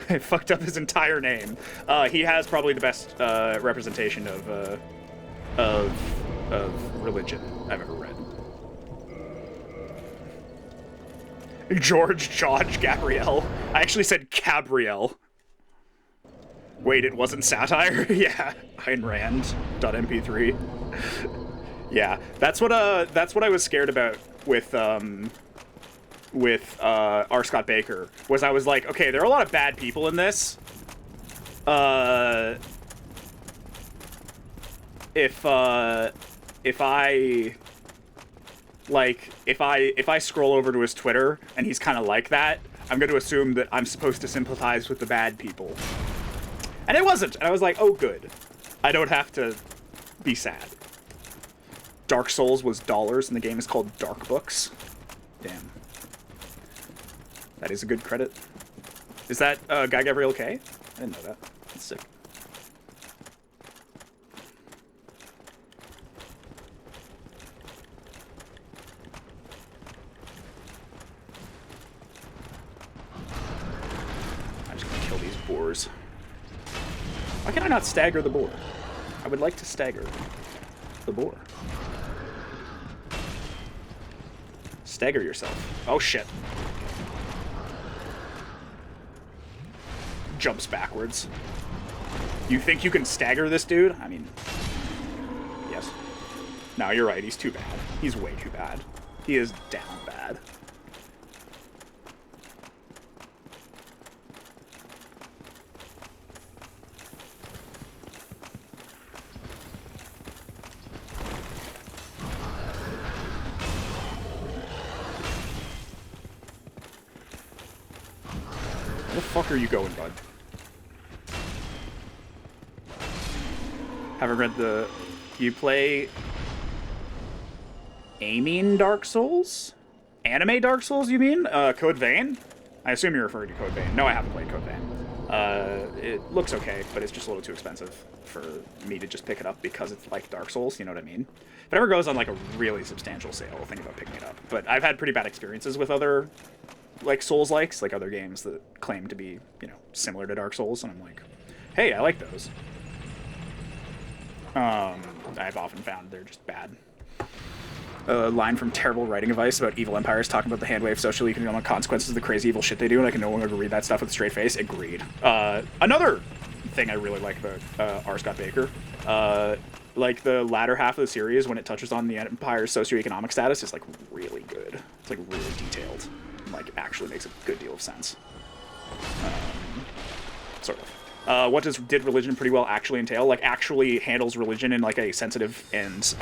I fucked up his entire name. He has probably the best representation of religion I've ever read. George Gabriel. I actually said Gabriel. Wait, it wasn't satire? Yeah. Ayn Rand.mp3. Yeah, that's what I was scared about with R. Scott Baker, was I was like, okay, there are a lot of bad people in this. If I scroll over to his Twitter and he's kind of like that, I'm going to assume that I'm supposed to sympathize with the bad people. And it wasn't. And I was like, oh, good. I don't have to be sad. Dark Souls was dollars, and the game is called Dark Books. Damn. That is a good credit. Is that Guy Gabriel K? I didn't know that. That's sick. I'm just gonna kill these boars. Why can I not stagger the boar? I would like to stagger the boar. Stagger yourself. Oh shit. Jumps backwards. You think you can stagger this dude? I mean, yes. No, you're right. He's too bad. He's way too bad. He is down bad. Where the fuck are you going, bud? Haven't read the... You play... Aiming Dark Souls? Anime Dark Souls, you mean? Code Vein? I assume you're referring to Code Vein. No, I haven't played Code Vein. It looks okay, but it's just a little too expensive for me to just pick it up because it's like Dark Souls, you know what I mean? If it ever goes on like a really substantial sale, I'll think about picking it up. But I've had pretty bad experiences with other like Souls-likes, like other games that claim to be, you know, similar to Dark Souls, and I'm like, hey, I like those. I've often found they're just bad. A line from Terrible Writing Advice about evil empires talking about the handwave social economic consequences of the crazy evil shit they do, and I can no longer read that stuff with a straight face. Agreed. Another thing I really like about R. Scott Baker, like the latter half of the series when it touches on the empire's socioeconomic status is like really good. It's like really detailed. And, like actually makes a good deal of sense. Sort of. What did religion pretty well actually entail? Like actually handles religion in like a sensitive and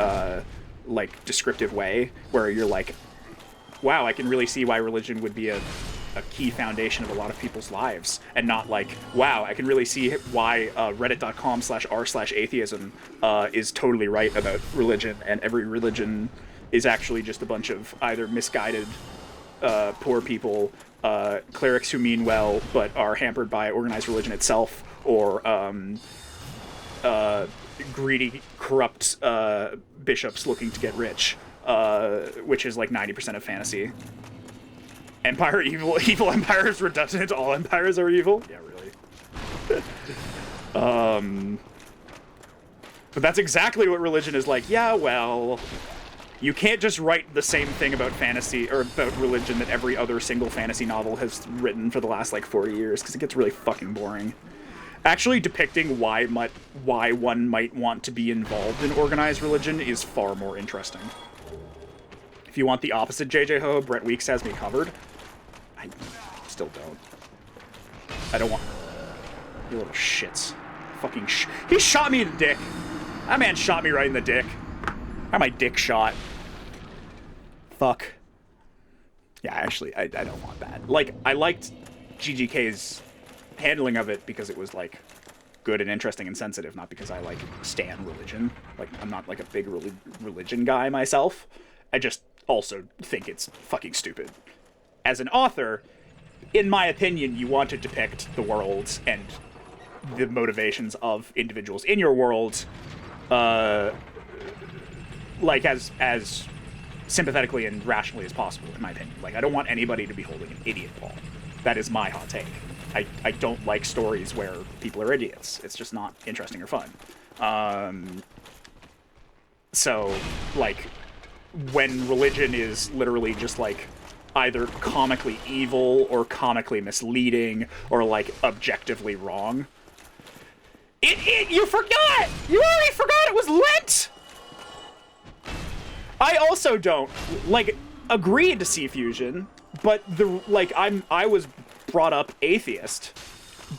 like descriptive way where you're like, wow, I can really see why religion would be a key foundation of a lot of people's lives, and not like, wow, I can really see why reddit.com/r/atheism is totally right about religion, and every religion is actually just a bunch of either misguided poor people, clerics who mean well but are hampered by organized religion itself, or greedy, corrupt bishops looking to get rich, which is like 90% of fantasy. Empire evil empire is redundant. All empires are evil. Yeah, really. But that's exactly what religion is like. Yeah, well, you can't just write the same thing about fantasy or about religion that every other single fantasy novel has written for the last like 40 years, because it gets really fucking boring. Actually depicting why one might want to be involved in organized religion is far more interesting. If you want the opposite JJ Ho, Brett Weeks has me covered. I still don't. I don't want... You little shits. Fucking He shot me in the dick. That man shot me right in the dick. I got my dick shot. Fuck. Yeah, actually, I don't want that. Like, I liked GGK's handling of it because it was like good and interesting and sensitive, not because I like stan religion. Like, I'm not like a big religion guy myself. I just also think it's fucking stupid. As an author, in my opinion, you want to depict the world and the motivations of individuals in your world, like as sympathetically and rationally as possible, in my opinion. Like, I don't want anybody to be holding an idiot ball. That is my hot take. I don't like stories where people are idiots. It's just not interesting or fun. So, like, when religion is literally just, like, either comically evil or comically misleading or, like, objectively wrong. You forgot! You already forgot it was Lent! I also don't, like, agree to see fusion, but I was brought up atheist,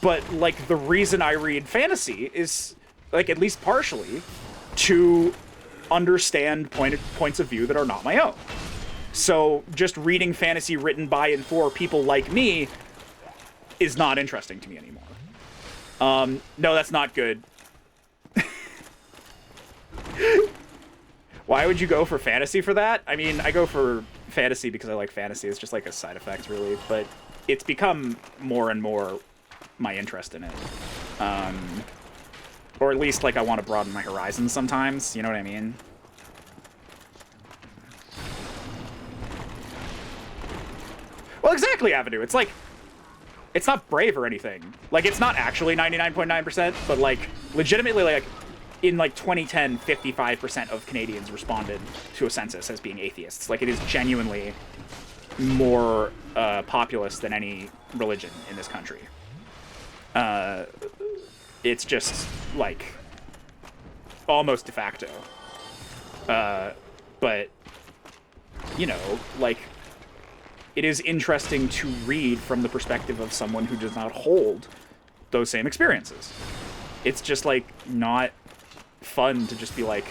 but, like, the reason I read fantasy is, like, at least partially, to understand points of view that are not my own. So just reading fantasy written by and for people like me is not interesting to me anymore. No, that's not good. Why would you go for fantasy for that? I mean, I go for fantasy because I like fantasy. It's just like a side effect, really. But it's become more and more my interest in it. Or at least, like, I want to broaden my horizons sometimes. You know what I mean? Well, exactly, Avenue. It's like, it's not brave or anything. Like, it's not actually 99.9%, but, like, legitimately, like, in, like, 2010, 55% of Canadians responded to a census as being atheists. Like, it is genuinely more populous than any religion in this country. It's just, like, almost de facto. But, you know, like, it is interesting to read from the perspective of someone who does not hold those same experiences. It's just, like, not fun to just be like,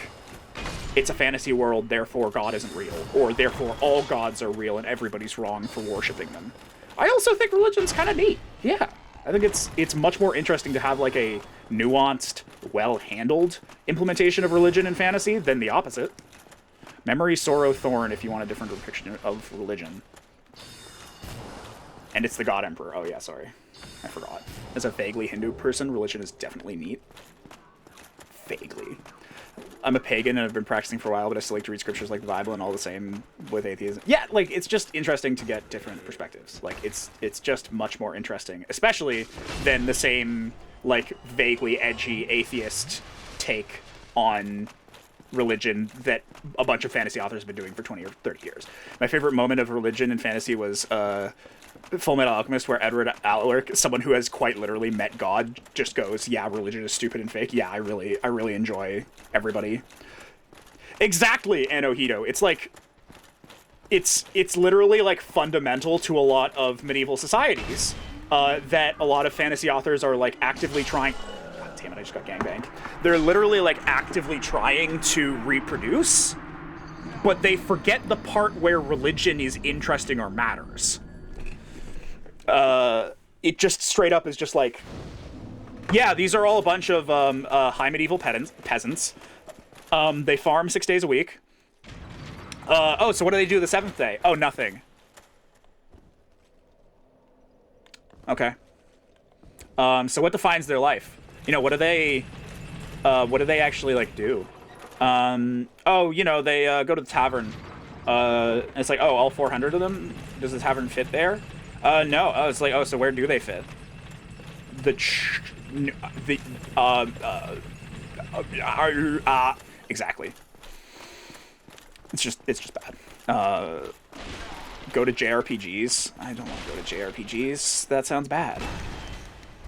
it's a fantasy world, therefore God isn't real, or therefore all gods are real and everybody's wrong for worshipping them. I also think religion's kind of neat. Yeah. I think it's much more interesting to have, like, a nuanced, well-handled implementation of religion in fantasy than the opposite. Memory, sorrow, thorn, if you want a different depiction of religion. And it's the God Emperor. Oh, yeah, sorry. I forgot. As a vaguely Hindu person, religion is definitely neat. Vaguely. I'm a pagan and I've been practicing for a while, but I still like to read scriptures like the Bible and all the same with atheism. Yeah, like, it's just interesting to get different perspectives. Like, it's just much more interesting, especially than the same, like, vaguely edgy atheist take on religion that a bunch of fantasy authors have been doing for 20 or 30 years. My favorite moment of religion in fantasy was Full Metal Alchemist, where Edward Alaric, someone who has quite literally met God, just goes, yeah, religion is stupid and fake. Yeah, I really enjoy everybody. Exactly, Anohito. It's like, it's literally, like, fundamental to a lot of medieval societies that a lot of fantasy authors are, like, actively trying... God damn it, I just got gangbanged. They're literally, like, actively trying to reproduce, but they forget the part where religion is interesting or matters. It just straight up is just like, yeah, these are all a bunch of high medieval peasants. They farm 6 days a week. Oh, so what do they do the 7th day? Oh, nothing. Okay. So what defines their life? You know, what do they actually, like, do? Oh, you know, they go to the tavern. It's like, oh, all 400 of them? Does the tavern fit there? No. Oh, it's like, oh, so where do they fit? Exactly. It's just bad. Go to JRPGs. I don't want to go to JRPGs. That sounds bad.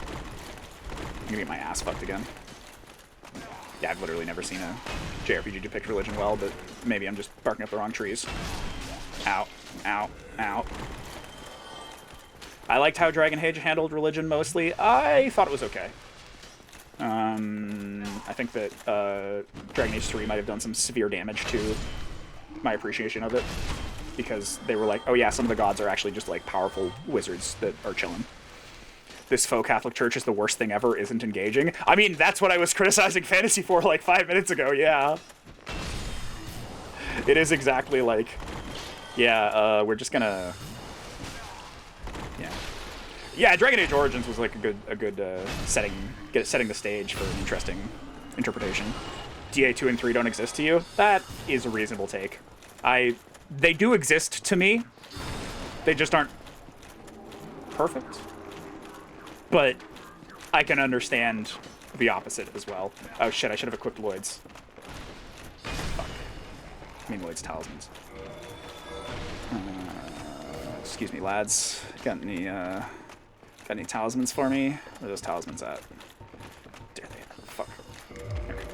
I'm gonna get my ass fucked again. Yeah, I've literally never seen a JRPG depict religion well, but maybe I'm just barking up the wrong trees. Ow. Ow. Ow. I liked how Dragon Age handled religion mostly. I thought it was okay. I think that Dragon Age 3 might have done some severe damage to my appreciation of it, because they were like, oh yeah, some of the gods are actually just, like, powerful wizards that are chilling. This faux Catholic Church is the worst thing ever, isn't engaging. I mean, that's what I was criticizing fantasy for, like, 5 minutes ago, yeah. It is exactly like, yeah, we're just gonna... Yeah. Yeah, Dragon Age Origins was like a good setting the stage for an interesting interpretation. DA2 and 3 don't exist to you? That is a reasonable take. They do exist to me. They just aren't perfect. But I can understand the opposite as well. Oh shit, I should have equipped Lloyd's. Fuck. I mean Lloyd's talismans. Excuse me, lads. Got any talismans for me? Where are those talismans at? There they are. Fuck. There we go.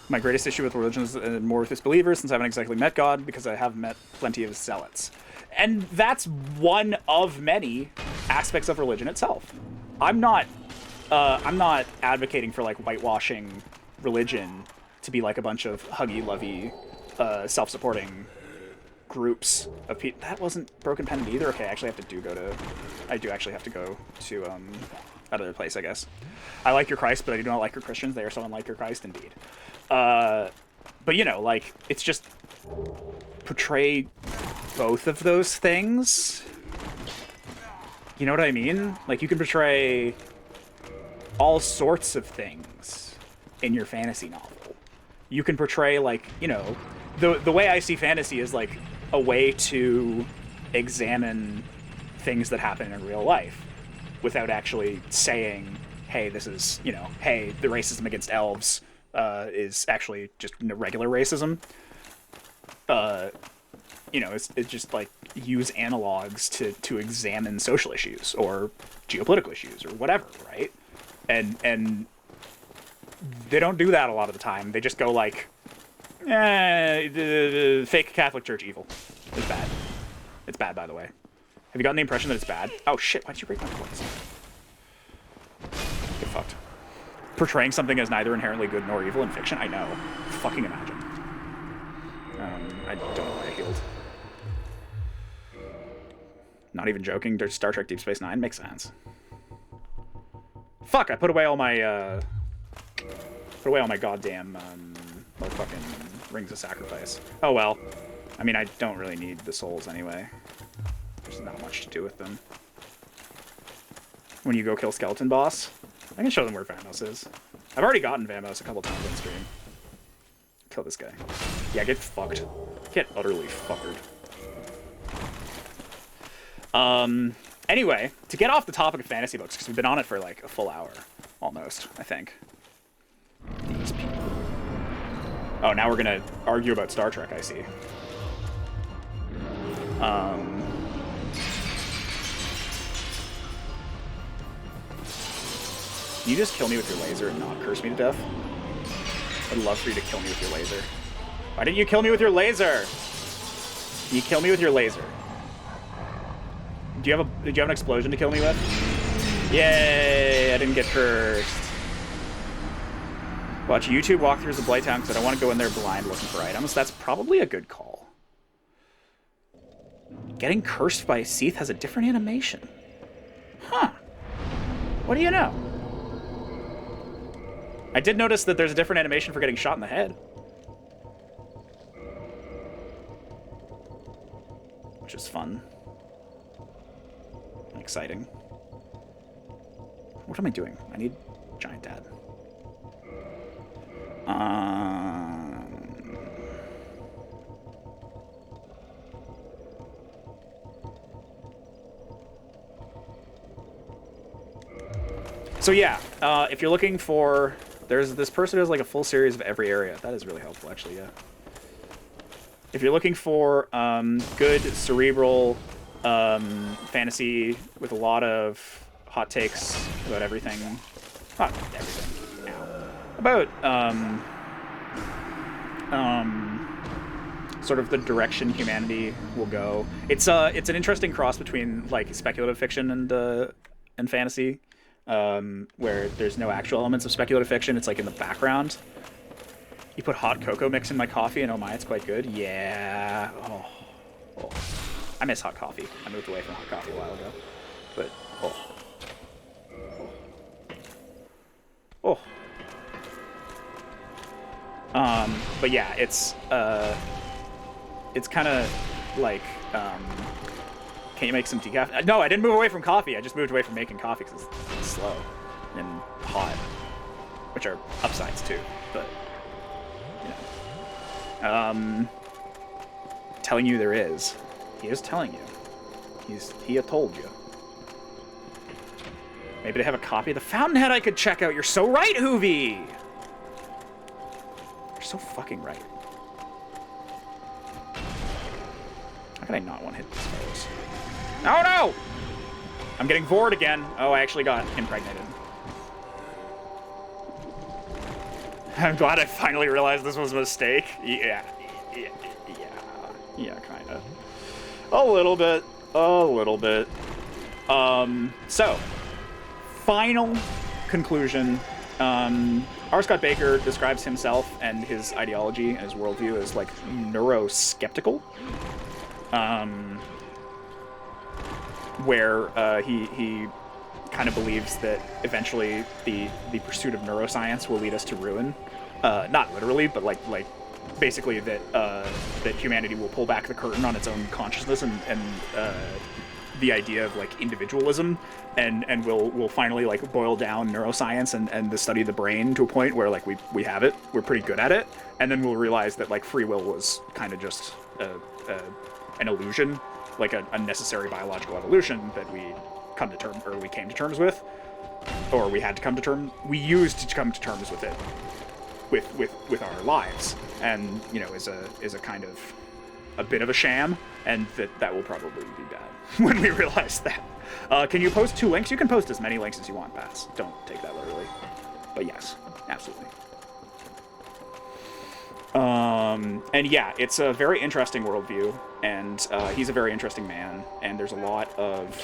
My greatest issue with religion is more with its believers, since I haven't exactly met God, because I have met plenty of zealots. And that's one of many aspects of religion itself. I'm not advocating for like whitewashing religion to be like a bunch of huggy-lovey, self-supporting groups of people. That wasn't Broken Pen either. Okay, I do actually have to go to another place, I guess. I like your Christ, but I do not like your Christians. They are so unlike your Christ, indeed. But you know, like, it's just portray both of those things. You know what I mean? Like, you can portray all sorts of things in your fantasy novel. You can portray, like, you know, the way I see fantasy is like a way to examine things that happen in real life without actually saying, hey, this is, you know, hey, the racism against elves is actually just regular racism. You know, it's just like use analogs to examine social issues or geopolitical issues or whatever, right? And they don't do that a lot of the time. They just go like, the fake Catholic Church evil. It's bad. It's bad, by the way. Have you gotten the impression that it's bad? Oh shit, why'd you break my points? Get fucked. Portraying something as neither inherently good nor evil in fiction? I know. Fucking imagine. I don't know why I healed. Not even joking, Star Trek Deep Space Nine makes sense. Fuck, I put away all my, goddamn, motherfucking Rings of Sacrifice. Oh well. I mean, I don't really need the souls anyway. There's not much to do with them. When you go kill Skeleton Boss, I can show them where Vamos is. I've already gotten Vamos a couple times on stream. Kill this guy. Yeah, get fucked. Get utterly fuckered. Anyway, to get off the topic of fantasy books, because we've been on it for like a full hour, almost, I think. These people. Oh, now we're gonna argue about Star Trek, I see. Can you just kill me with your laser and not curse me to death? I'd love for you to kill me with your laser. Why didn't you kill me with your laser? Can you kill me with your laser? Did you have an explosion to kill me with? Yay! I didn't get cursed. Watch YouTube walkthroughs of Blighttown because I don't want to go in there blind looking for items. That's probably a good call. Getting cursed by Seath has a different animation. Huh. What do you know? I did notice that there's a different animation for getting shot in the head. Which is fun. And exciting. What am I doing? I need Giant Dad. So yeah, if you're looking for... There's this person who has like a full series of every area. That is really helpful, actually, yeah. If you're looking for good, cerebral fantasy with a lot of hot takes about everything... Not everything, now. About sort of the direction humanity will go. It's an interesting cross between like speculative fiction and fantasy, where there's no actual elements of speculative fiction. It's like in the background. You put hot cocoa mix in my coffee, and oh my, it's quite good. Yeah. Oh. I miss hot coffee. I moved away from hot coffee a while ago, but but yeah, it's kind of like Can you make some decaf? No, I didn't move away from coffee. I just moved away from making coffee because it's slow and hot, which are upsides too. But you know, telling you there is. He is telling you. He had told you. Maybe they have a copy of the Fountainhead I could check out. You're so right, Hoovy! You're so fucking right. How can I not want to hit these foes? Oh no! I'm getting bored again. Oh, I actually got impregnated. I'm glad I finally realized this was a mistake. Yeah, kinda. A little bit. So, final conclusion. R. Scott Baker describes himself and his ideology and his worldview as, like, neuroskeptical. Where he kind of believes that eventually the pursuit of neuroscience will lead us to ruin. Not literally, but like basically that that humanity will pull back the curtain on its own consciousness and the idea of like individualism and we'll finally like boil down neuroscience and the study of the brain to a point where like we have it, we're pretty good at it, and then we'll realize that like free will was kind of just an illusion, like a necessary biological evolution that we came to terms with, or we had to come to terms. We used to come to terms with it, with our lives, and you know, is a kind of a bit of a sham, and that will probably be bad when we realize that. Can you post 2 links? You can post as many links as you want, Bats. Don't take that literally, but yes, absolutely. And yeah, it's a very interesting worldview, and he's a very interesting man, and there's a lot of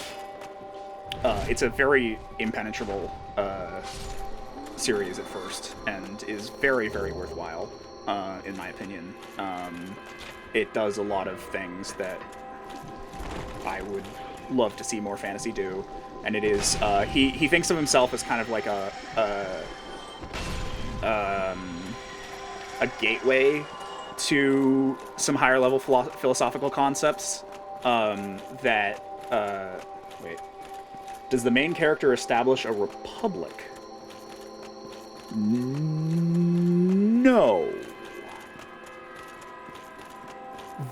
it's a very impenetrable series at first, and is very, very worthwhile, in my opinion. It does a lot of things that I would love to see more fantasy do, and it is, he thinks of himself as kind of like a gateway to some higher level philosophical concepts, that, wait. Does the main character establish a republic? No.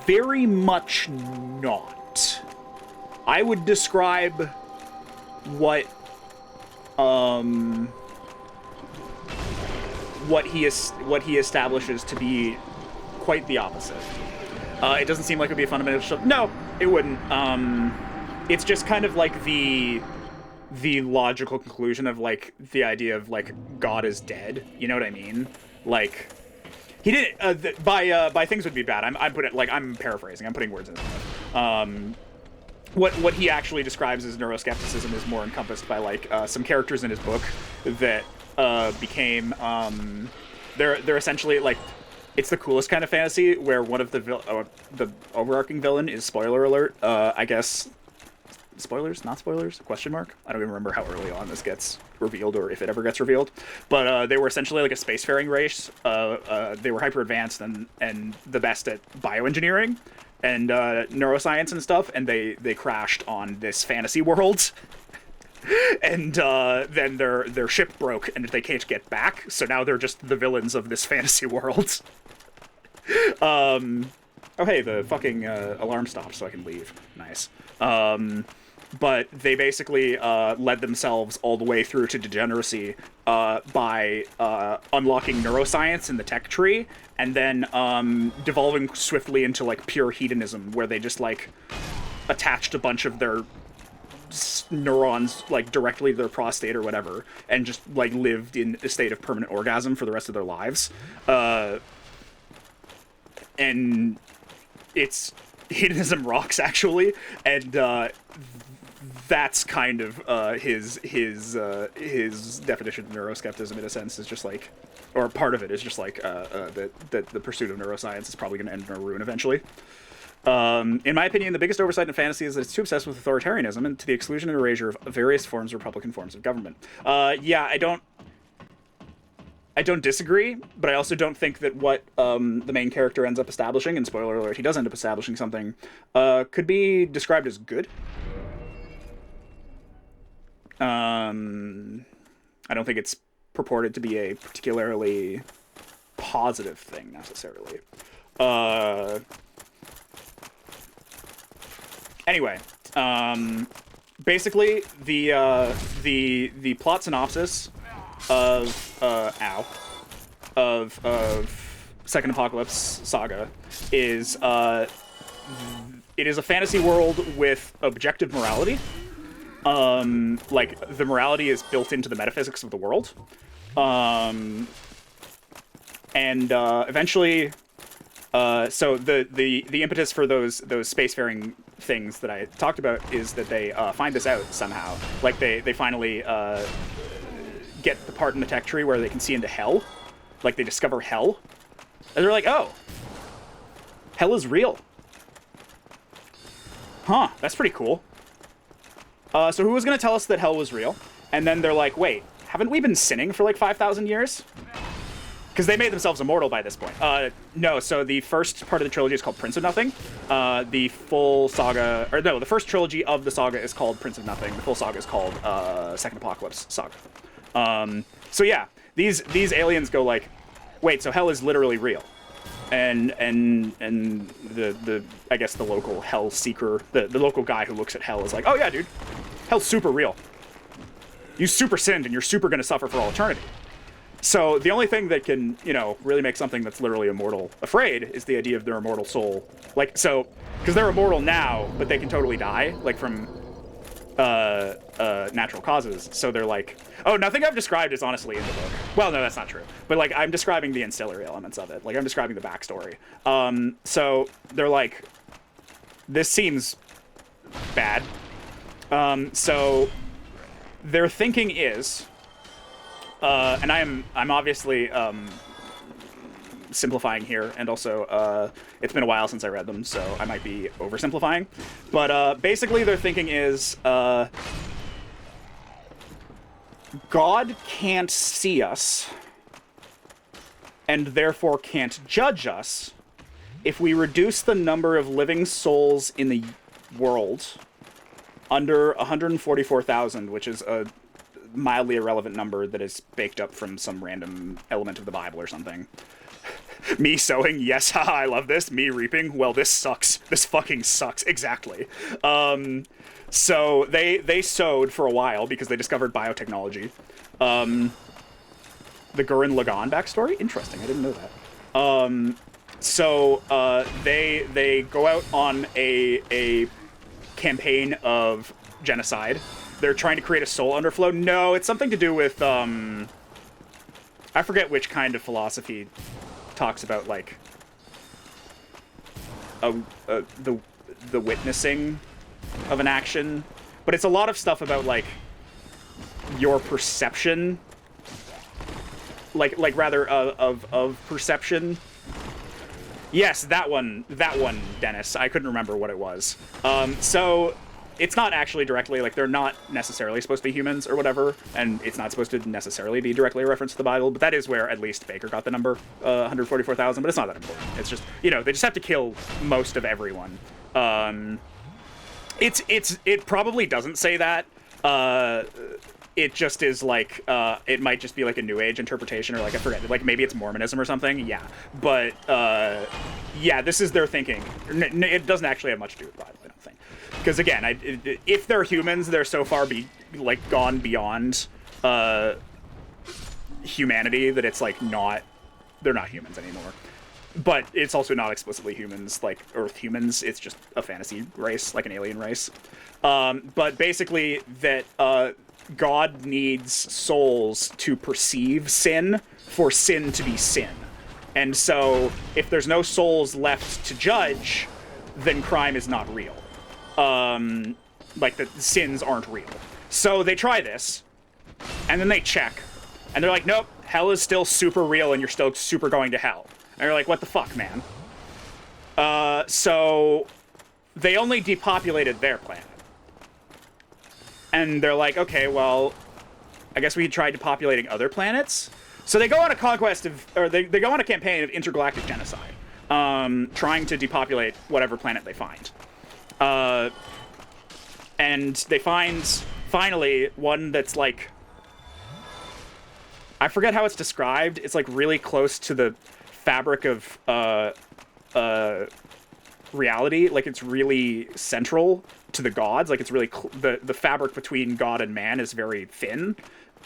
Very much not. I would describe what he establishes to be quite the opposite. It doesn't seem like it would be a fundamental shift. No, it wouldn't. It's just kind of like the logical conclusion of like the idea of like God is dead. You know what I mean? Like he didn't by things would be bad. I'm paraphrasing. I'm putting words in his mouth. What he actually describes as neuroskepticism is more encompassed by like some characters in his book that became they're essentially like, it's the coolest kind of fantasy where one of the overarching villain is, spoiler alert, I guess. Spoilers? Not spoilers? Question mark? I don't even remember how early on this gets revealed, or if it ever gets revealed. But they were essentially like a spacefaring race. They were hyper advanced and the best at bioengineering and neuroscience and stuff, and they crashed on this fantasy world. And then their ship broke, and they can't get back. So now they're just the villains of this fantasy world. Oh hey, the fucking alarm stopped, so I can leave. Nice. But they basically led themselves all the way through to degeneracy by unlocking neuroscience in the tech tree, and then devolving swiftly into like pure hedonism, where they just like attached a bunch of their neurons like directly to their prostate or whatever, and just like lived in a state of permanent orgasm for the rest of their lives. And it's hedonism rocks, actually, and that's kind of his definition of neuroskepticism, in a sense, is just like, or part of it is just like that the pursuit of neuroscience is probably going to end in a ruin eventually. In my opinion, the biggest oversight in fantasy is that it's too obsessed with authoritarianism and to the exclusion and erasure of various forms of Republican forms of government. Yeah, I don't... I don't disagree, but I also don't think that what the main character ends up establishing, and spoiler alert, he does end up establishing something, could be described as good. I don't think it's purported to be a particularly positive thing necessarily. Anyway, basically the plot synopsis of Second Apocalypse Saga is it is a fantasy world with objective morality. Like, the morality is built into the metaphysics of the world. And eventually, so the impetus for those spacefaring things that I talked about is that they find this out somehow. Like, they finally get the part in the tech tree where they can see into hell. Like, they discover hell. And they're like, oh, hell is real. Huh, that's pretty cool. So who was going to tell us that hell was real? And then they're like, wait, haven't we been sinning for like 5,000 years? Because they made themselves immortal by this point. No, so the first part of the trilogy is called Prince of Nothing. The full saga, or no, the first trilogy of the saga is called Prince of Nothing. The full saga is called Second Apocalypse Saga. So yeah, these aliens go like, wait, so hell is literally real. And the I guess the local hell seeker, the local guy who looks at hell is like, oh yeah, dude, hell's super real. You super sinned and you're super gonna suffer for all eternity. So the only thing that can, you know, really make something that's literally immortal afraid is the idea of their immortal soul. Like, so, because they're immortal now, but they can totally die, like from natural causes. So they're like, oh, nothing I've described is honestly in the book. Well, no, that's not true. But like, I'm describing the ancillary elements of it. Like, I'm describing the backstory. So they're like, this seems bad. So their thinking is, and I'm obviously simplifying here, and also it's been a while since I read them, so I might be oversimplifying. But basically their thinking is God can't see us and therefore can't judge us if we reduce the number of living souls in the world under 144,000, which is a mildly irrelevant number that is baked up from some random element of the Bible or something. Me sowing, yes, haha, I love this. Me reaping, well, this sucks. This fucking sucks. Exactly. So they sowed for a while because they discovered biotechnology. The Gurren Lagann backstory? Interesting, I didn't know that. So they go out on a campaign of genocide. They're trying to create a soul underflow. No, it's something to do with, I forget which kind of philosophy talks about, like, the witnessing of an action. But it's a lot of stuff about, like, your perception. Like rather, of perception. Yes, that one, Dennis. I couldn't remember what it was. So it's not actually directly, like, they're not necessarily supposed to be humans or whatever, and it's not supposed to necessarily be directly a reference to the Bible, but that is where at least Baker got the number 144,000, but it's not that important. It's just, you know, they just have to kill most of everyone. It probably doesn't say that. It just is like, it might just be like a New Age interpretation, or like, I forget, like maybe it's Mormonism or something, yeah. But, yeah, this is their thinking. It doesn't actually have much to do with the Bible, I don't think. Because again, if they're humans, they're so far gone beyond humanity that it's like they're not humans anymore. But it's also not explicitly humans, like Earth humans. It's just a fantasy race, like an alien race. But basically that God needs souls to perceive sin for sin to be sin. And so if there's no souls left to judge, then crime is not real. Like, the sins aren't real. So they try this, and then they check, and they're like, nope, hell is still super real, and you're still super going to hell. And you're like, what the fuck, man? So they only depopulated their planet. And they're like, okay, well, I guess we tried depopulating other planets. So they go on a conquest of, or they go on a campaign of intergalactic genocide, trying to depopulate whatever planet they find. And they find, finally, one that's like, I forget how it's described. It's like really close to the fabric of reality. Like it's really central to the gods. Like it's really the fabric between God and man is very thin.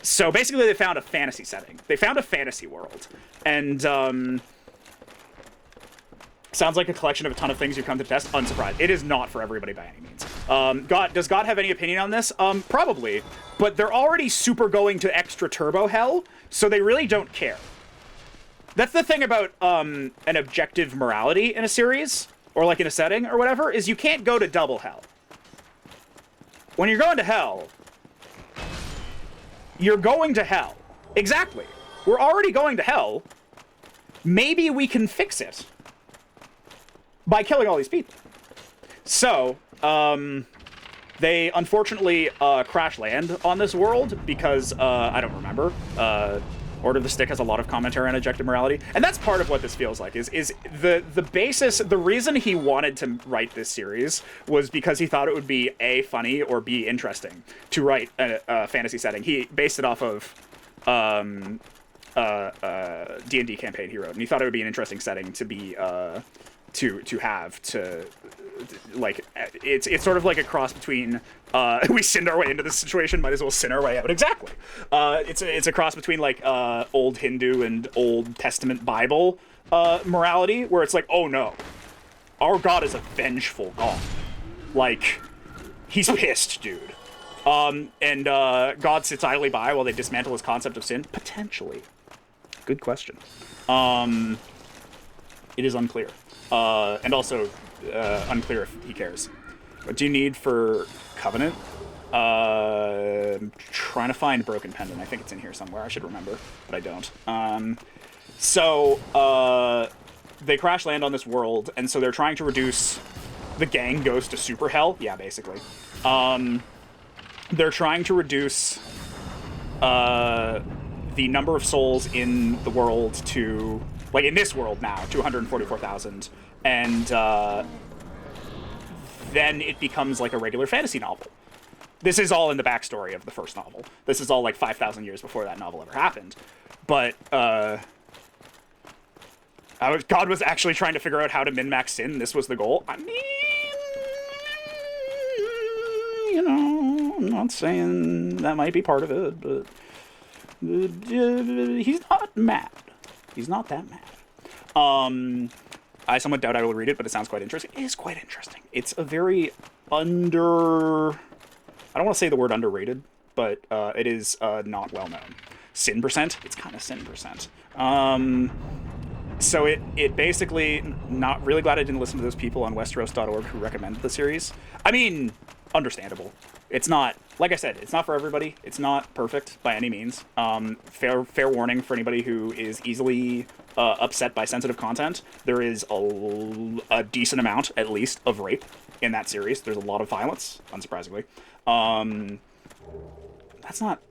So basically, they found a fantasy setting. They found a fantasy world, and sounds like a collection of a ton of things you've come to test. Unsurprised. It is not for everybody by any means. Does God have any opinion on this? Probably, but they're already super going to extra turbo hell, so they really don't care. That's the thing about an objective morality in a series, or like in a setting or whatever, is you can't go to double hell. When you're going to hell, you're going to hell. Exactly. We're already going to hell. Maybe we can fix it by killing all these people. So, they unfortunately crash land on this world because, I don't remember, Order of the Stick has a lot of commentary on objective morality, and that's part of what this feels like, is the basis, the reason he wanted to write this series was because he thought it would be A, funny, or B, interesting to write a fantasy setting. He based it off of D&D campaign he wrote, and he thought it would be an interesting setting to be, like, it's sort of like a cross between we sinned our way into this situation, might as well sin our way out. Exactly. It's a cross between like old Hindu and Old Testament Bible morality, where it's like, oh no, our God is a vengeful God. Like, he's pissed, dude. And God sits idly by while they dismantle his concept of sin? Potentially. Good question. It is unclear. And also unclear if he cares. What do you need for Covenant? I'm trying to find Broken Pendant. I think it's in here somewhere. I should remember, but I don't. So they crash land on this world, and so they're trying to reduce... The gang goes to super hell. Yeah, basically. They're trying to reduce the number of souls in the world to... Like, in this world now, to 144,000. And then it becomes like a regular fantasy novel. This is all in the backstory of the first novel. This is all like 5,000 years before that novel ever happened. But God was actually trying to figure out how to min-max sin. This was the goal. I mean, you know, I'm not saying that might be part of it, but he's not mad. He's not that mad. I somewhat doubt I will read it, but it sounds quite interesting. It is quite interesting. It's a very I don't want to say the word underrated, but it is not well known. Sin percent? It's kind of sin percent. So it basically, not really glad I didn't listen to those people on Westeros.org who recommended the series. I mean, understandable. It's not, like I said, it's not for everybody. It's not perfect by any means. Fair warning for anybody who is easily upset by sensitive content. There is a decent amount, at least, of rape in that series. There's a lot of violence, unsurprisingly. That's not...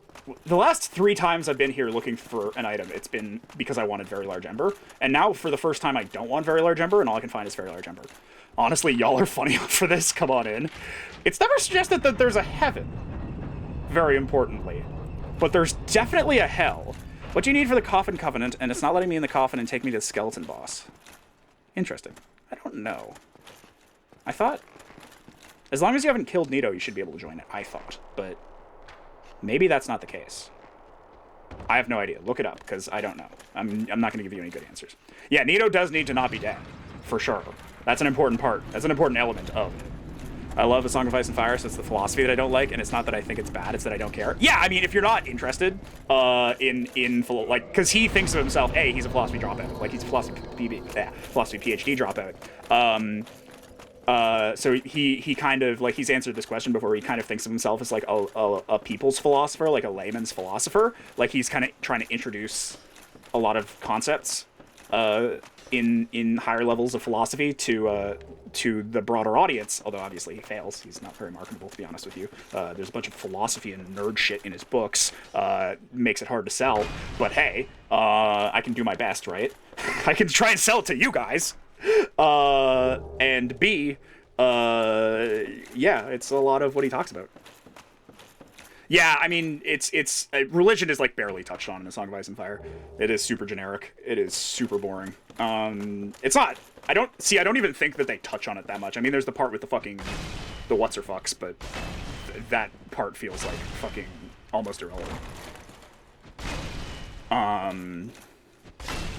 The last 3 times I've been here looking for an item, it's been because I wanted Very Large Ember. And now, for the first time, I don't want Very Large Ember, and all I can find is Very Large Ember. Honestly, y'all are funny for this. Come on in. It's never suggested that there's a heaven, very importantly. But there's definitely a hell. What do you need for the Coffin Covenant? And it's not letting me in the coffin and take me to the skeleton boss. Interesting. I don't know. I thought... As long as you haven't killed Nito, you should be able to join it, I thought. But maybe that's not the case. I have no idea. Look it up, because I don't know. I'm not going to give you any good answers. Yeah, Nito does need to not be dead, for sure. That's an important part. That's an important element of it. I love A Song of Ice and Fire, so it's the philosophy that I don't like, and it's not that I think it's bad, it's that I don't care. Yeah, I mean, if you're not interested like, because he thinks of himself, hey, he's a philosophy dropout. Like, he's a philosophy PhD dropout. So he kind of, like, he's answered this question before. He kind of thinks of himself as, like, a people's philosopher, like a layman's philosopher. Like, he's kind of trying to introduce a lot of concepts in higher levels of philosophy to the broader audience, although obviously he fails. He's not very marketable, to be honest with you. There's a bunch of philosophy and nerd shit in his books. Makes it hard to sell, but hey, I can do my best, right? I can try and sell it to you guys. And B, yeah, it's a lot of what he talks about. Yeah, I mean, it's religion is like barely touched on in A Song of Ice and Fire. It is super generic. It is super boring. It's not. I don't even think that they touch on it that much. I mean, there's the part with the what's or fucks, but that part feels like fucking almost irrelevant.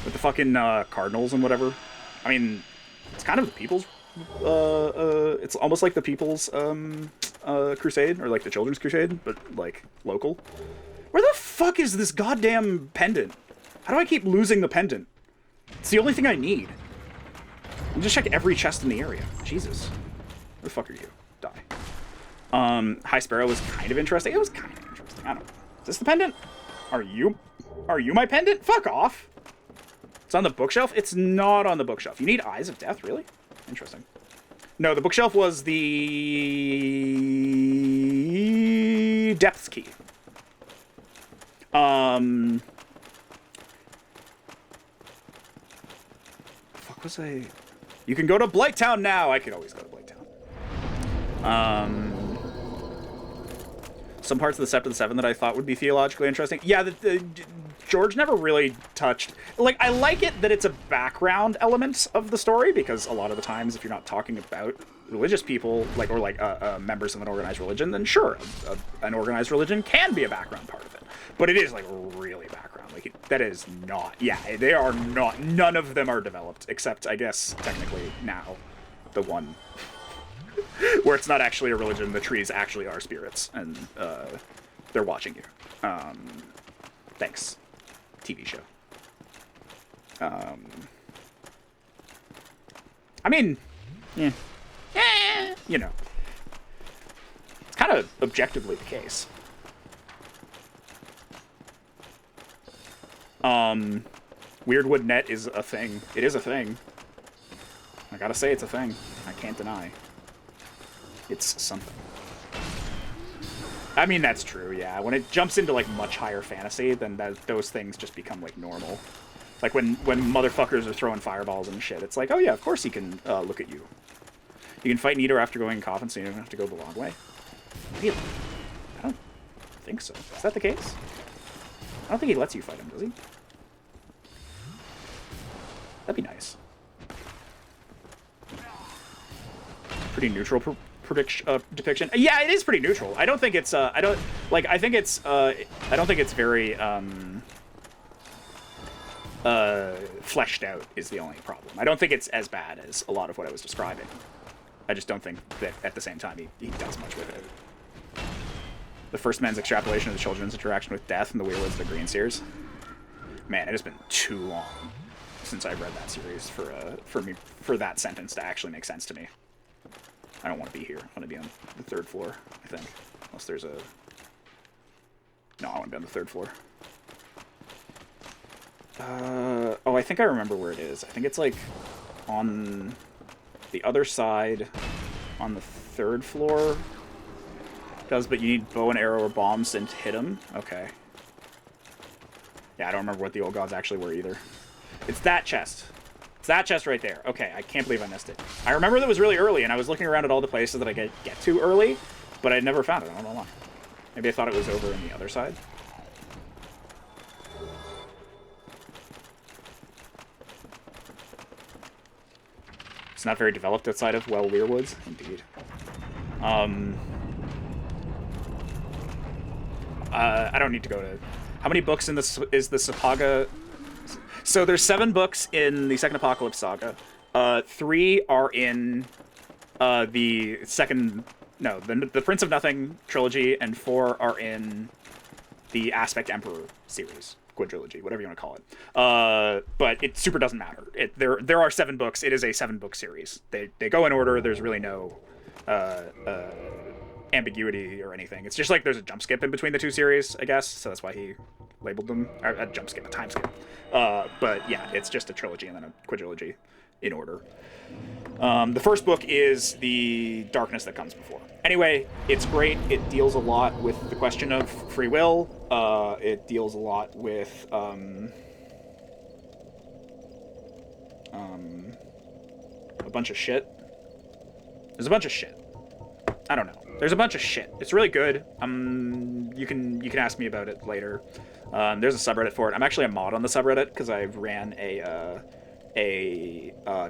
With the fucking cardinals and whatever. I mean, it's kind of the people's. It's almost like the people's crusade, or like the children's crusade, but like local. Where the fuck is this goddamn pendant? How do I keep losing the pendant? It's the only thing I need. I'll just check every chest in the area. Jesus. Where the fuck are you? Die. High Sparrow was kind of interesting. It was kind of interesting. I don't know. Is this the pendant? Are you my pendant? Fuck off. It's on the bookshelf? It's not on the bookshelf. You need Eyes of Death, really? Interesting. No, the bookshelf was the Depths Key. Fuck was I? You can go to Blighttown now. I could always go to Blighttown. Some parts of the Sept of the Seven that I thought would be theologically interesting. Yeah, George never really touched. Like, I like it that it's a background element of the story, because a lot of the times, if you're not talking about religious people, like, or like members of an organized religion, then sure, an organized religion can be a background part of it. But it is like really background. Like, that is not. Yeah, they are not. None of them are developed, except I guess technically now, the one where it's not actually a religion. The trees actually are spirits, and they're watching you. Thanks. TV show. I mean, yeah. You know. It's kind of objectively the case. Weirdwood Net is a thing. It is a thing. I gotta say it's a thing. I can't deny. It's something. I mean, that's true, yeah. When it jumps into, like, much higher fantasy, then those things just become, like, normal. Like, when motherfuckers are throwing fireballs and shit, it's like, oh, yeah, of course he can look at you. You can fight Nidor after going in coffin, so you don't have to go the long way. Really? I don't think so. Is that the case? I don't think he lets you fight him, does he? That'd be nice. Pretty neutral depiction. Yeah, it is pretty neutral. I don't think it's I don't think it's very fleshed out is the only problem. I don't think it's as bad as a lot of what I was describing. I just don't think that at the same time he does much with it. The first man's extrapolation of the children's interaction with death and the Weirwoods of the Green Seers. Man, it has been too long since I read that series for that sentence to actually make sense to me. I don't want to be here. I want to be on the third floor, I think. Unless there's a... No, I want to be on the third floor. Oh, I think I remember where it is. I think it's, like, on the other side on the third floor. But you need bow and arrow or bombs to hit him. Okay. Yeah, I don't remember what the old gods actually were either. It's that chest. It's that chest right there. Okay, I can't believe I missed it. I remember that was really early, and I was looking around at all the places that I get to early, but I never found it. I don't know why. Maybe I thought it was over on the other side. It's not very developed outside of, well, Weirwoods. Indeed. I don't need to go to... How many books in this is the Sapaga? So there's 7 books in the Second Apocalypse Saga. 3 are in the second... No, the Prince of Nothing trilogy, and 4 are in the Aspect Emperor series. Quadrilogy, whatever you want to call it. But it super doesn't matter. There are 7 books. It is a 7-book series. They go in order. There's really no ambiguity or anything. It's just like there's a jump skip in between the 2 series, I guess. So that's why he labeled them. A jump skip, a time skip. But yeah, it's just a trilogy and then a quadrilogy in order. The first book is the darkness that comes before. Anyway, it's great. It deals a lot with the question of free will. It deals a lot with a bunch of shit. There's a bunch of shit. I don't know. There's a bunch of shit. It's really good. You can ask me about it later. There's a subreddit for it. I'm actually a mod on the subreddit because I ran a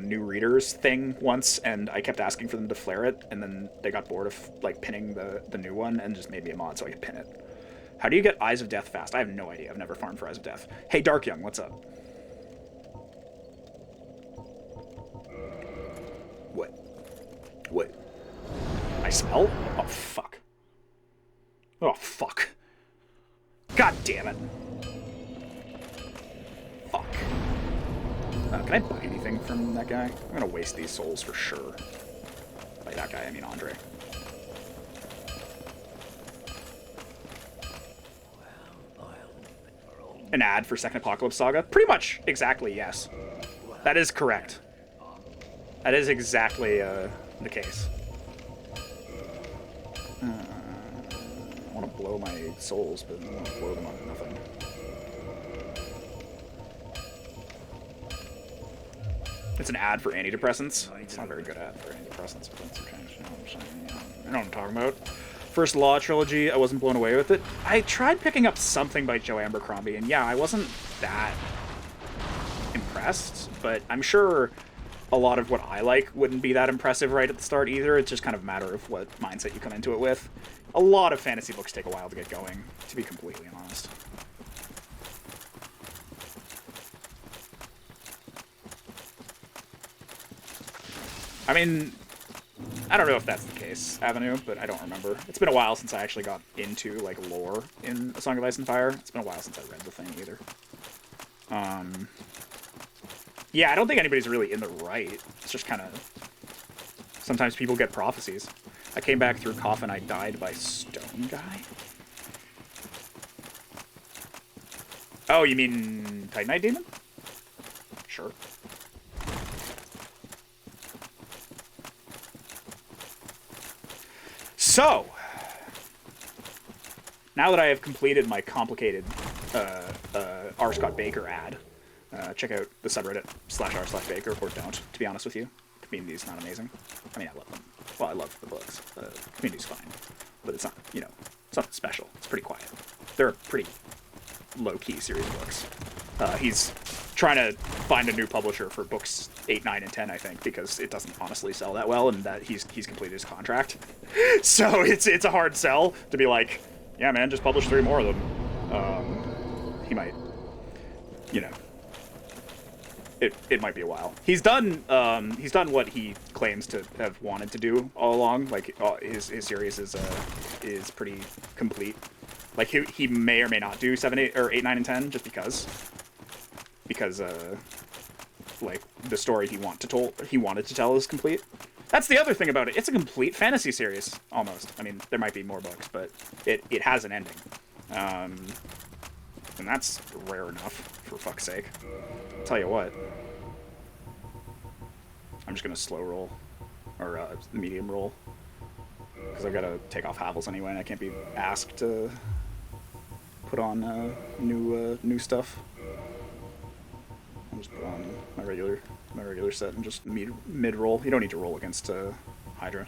new readers thing once, and I kept asking for them to flare it, and then they got bored of like pinning the new one and just made me a mod so I could pin it. How do you get Eyes of Death fast? I have no idea. I've never farmed for Eyes of Death. Hey, Dark Young, what's up? What? I smell? Oh, fuck. Oh, fuck. God damn it. Fuck. Can I buy anything from that guy? I'm gonna waste these souls for sure. By that guy, I mean Andre. An ad for Second Apocalypse Saga? Pretty much, exactly, yes. That is correct. That is exactly the case. I want to blow my souls, but I don't want to blow them on nothing. It's an ad for antidepressants. It's not a very good ad for antidepressants, but that's okay. You know what I'm talking about. First Law trilogy, I wasn't blown away with it. I tried picking up something by Joe Abercrombie, and yeah, I wasn't that impressed, but I'm sure a lot of what I like wouldn't be that impressive right at the start either. It's just kind of a matter of what mindset you come into it with. A lot of fantasy books take a while to get going, to be completely honest. I mean, I don't know if that's the case, Avenue, but I don't remember. It's been a while since I actually got into, like, lore in A Song of Ice and Fire. It's been a while since I read the thing, either. Yeah, I don't think anybody's really in the right. It's just kind of... Sometimes people get prophecies. I came back through Coffin, I died by Stone Guy? Oh, you mean Titanite Demon? Sure. So, now that I have completed my complicated R. Scott Baker ad, check out the subreddit /r/Baker, or don't, to be honest with you. The community's not amazing. I mean, I love them. Well, I love the books. The community's fine. But it's not, you know, it's nothing special. It's pretty quiet. They're a pretty low-key series of books. He's trying to find a new publisher for books 8, 9, and 10, I think, because it doesn't honestly sell that well, and that he's completed his contract. So it's a hard sell to be like, yeah, man, just publish 3 more of them. He might, you know, it might be a while. He's done what he claims to have wanted to do all along. Like his series is pretty complete. Like he may or may not do 7, 8, or 8, 9, and 10 just because like the story he wanted to tell is complete. That's the other thing about it. It's a complete fantasy series almost. I mean, there might be more books, but it has an ending. And that's rare enough, for fuck's sake. I'll tell you what. I'm just gonna slow roll, or medium roll, because I've got to take off Havels anyway, and I can't be asked to put on new stuff. I'll just put on my regular set and just mid roll. You don't need to roll against Hydra.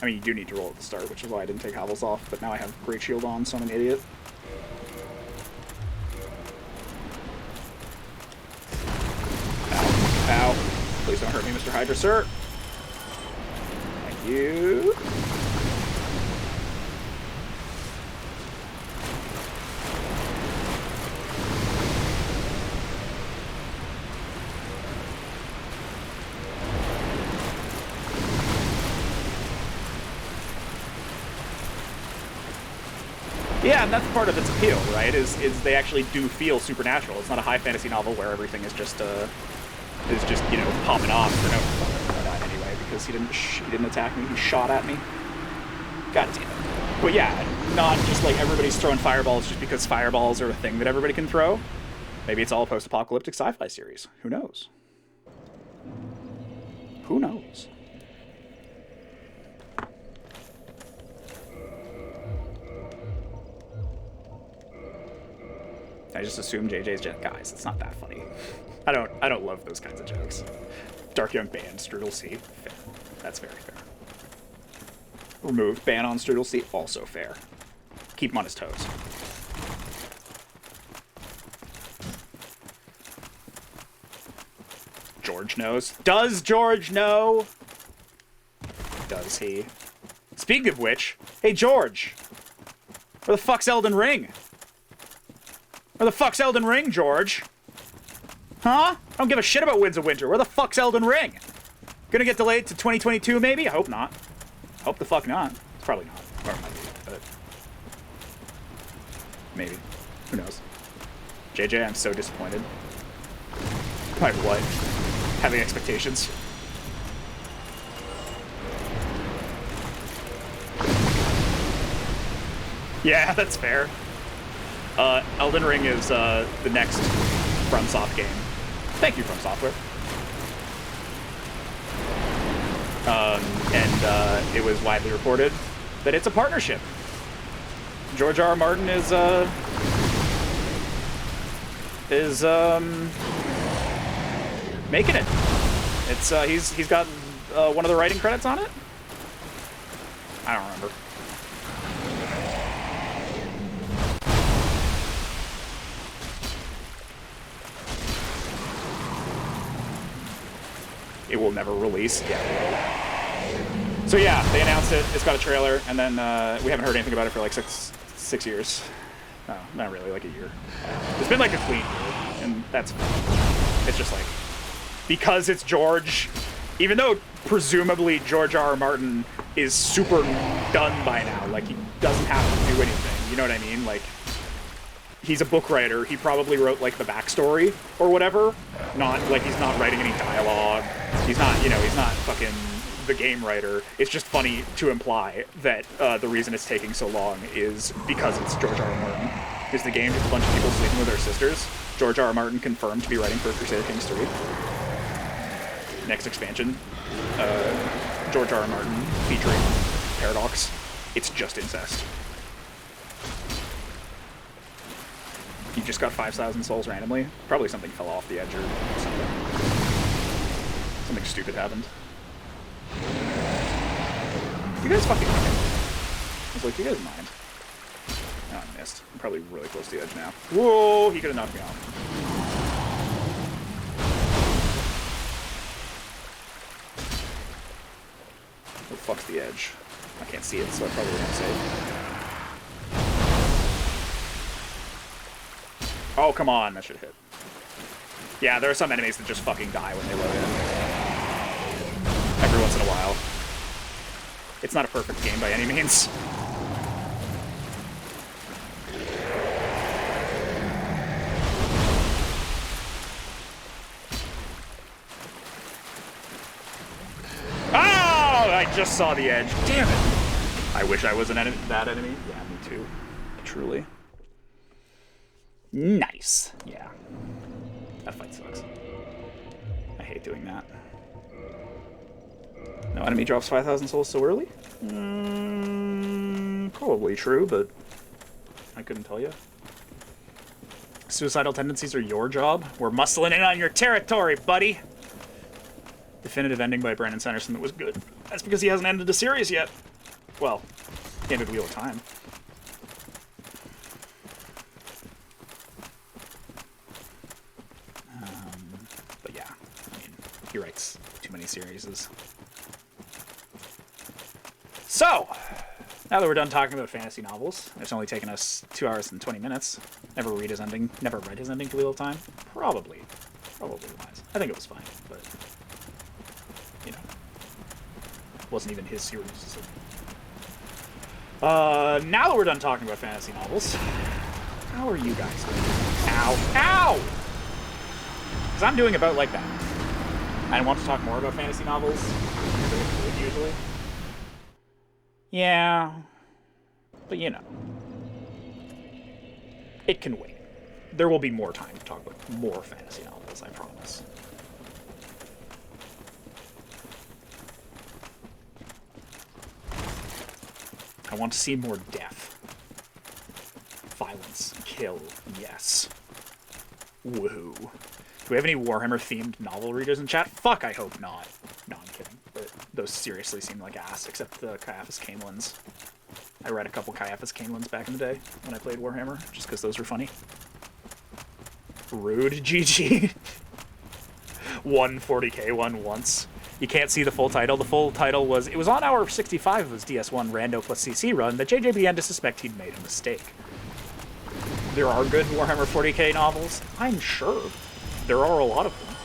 I mean, you do need to roll at the start, which is why I didn't take Havels off, but now I have Great Shield on, so I'm an idiot. Ow. Ow. Please don't hurt me, Mr. Hydra, sir. Thank you. Yeah, and that's part of its appeal, right? Is they actually do feel supernatural. It's not a high fantasy novel where everything is just you know, popping off for no reason. Not anyway, because he didn't attack me. He shot at me. God damn it. But yeah, not just like everybody's throwing fireballs just because fireballs are a thing that everybody can throw. Maybe it's all a post-apocalyptic sci-fi series. Who knows? Who knows? I just assume JJ's just guys. It's not that funny. I don't love those kinds of jokes. Dark Young ban Strudel C. Fair. That's very fair. Removed ban on Strudel C. Also fair. Keep him on his toes. George knows. Does George know? Does he? Speaking of which, hey George, where the fuck's Elden Ring? Where the fuck's Elden Ring, George? Huh? I don't give a shit about Winds of Winter. Where the fuck's Elden Ring? Gonna get delayed to 2022, maybe? I hope not. Hope the fuck not. It's probably not. Or it might be, but... maybe. Who knows? JJ, I'm so disappointed. By what? Having expectations. Yeah, that's fair. Elden Ring is the next FromSoft game. Thank you, From Software. And it was widely reported that it's a partnership. George R. R. Martin is making it. It's he's got one of the writing credits on it. I don't remember. It will never release. Yeah. So yeah, they announced it. It's got a trailer, and then we haven't heard anything about it for like six years. No, not really, like a year. It's been like a clean year, and that's fine. It's just like, because it's George, even though presumably George R. R. Martin is super done by now, like he doesn't have to do anything. You know what I mean? Like, he's a book writer. He probably wrote like the backstory or whatever. Not like he's not writing any dialogue. He's not, you know, he's not fucking the game writer. It's just funny to imply that the reason it's taking so long is because it's George R. R. Martin. Is the game just a bunch of people sleeping with their sisters? George R. R. Martin confirmed to be writing for Crusader Kings 3. Next expansion, George R. R. Martin featuring Paradox. It's just incest. You just got 5,000 souls randomly. Probably something fell off the edge or something. Something stupid happened. You guys fucking mind? I was like, you guys mind? Oh, I missed. I'm probably really close to the edge now. Whoa, he could have knocked me off. Where the fuck's the edge? I can't see it, so I probably won't save. Oh, come on, that should hit. Yeah, there are some enemies that just fucking die when they load in. Every once in a while. It's not a perfect game by any means. Oh, I just saw the edge. Damn it. I wish I was that enemy. Yeah, me too. Truly. Nice. Yeah. That fight sucks. I hate doing that. No enemy drops 5,000 souls so early? Probably true, but I couldn't tell you. Suicidal tendencies are your job. We're muscling in on your territory, buddy. Definitive ending by Brandon Sanderson that was good. That's because he hasn't ended a series yet. Well, he ended Wheel of Time. But yeah, I mean, he writes too many series. So, now that we're done talking about fantasy novels, it's only taken us 2 hours and 20 minutes. Never read his ending. Never read his ending to Wheel of Time. Probably wise. I think it was fine, but you know, it wasn't even his series. So. Now that we're done talking about fantasy novels, how are you guys doing? Ow! Ow! Because I'm doing about like that. I want to talk more about fantasy novels, usually. Yeah, but you know, it can wait. There will be more time to talk about more fantasy novels, I promise. I want to see more death. Violence. Kill. Yes. Woohoo. Do we have any Warhammer-themed novel readers in chat? Fuck, I hope not. No, I'm kidding. But those seriously seem like ass, except the Caiaphas Canelands. I read a couple Caiaphas Canelands back in the day when I played Warhammer, just because those were funny. Rude, GG. 140k one once. You can't see the full title. The full title was, it was on hour 65 of his DS1 Rando+CC run that JJ began to suspect he'd made a mistake. There are good Warhammer 40k novels. I'm sure. There are a lot of them.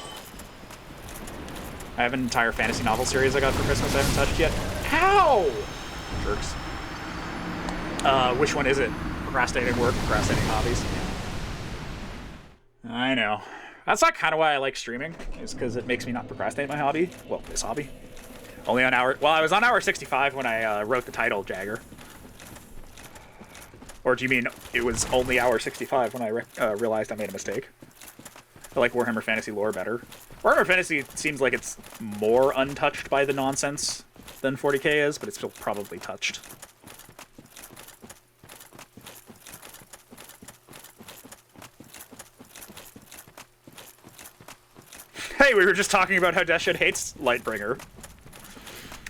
I have an entire fantasy novel series I got for Christmas I haven't touched yet. How? Jerks. Which one is it? Procrastinating work, procrastinating hobbies. I know. That's not kind of why I like streaming, is because it makes me not procrastinate my hobby. Well, this hobby. Only on hour... Well, I was on hour 65 when I wrote the title, Jagger. Or do you mean it was only hour 65 when I realized I made a mistake? I like Warhammer Fantasy lore better. Warhammer Fantasy seems like it's more untouched by the nonsense than 40k is, but it's still probably touched. Hey, we were just talking about how Deshed hates Lightbringer.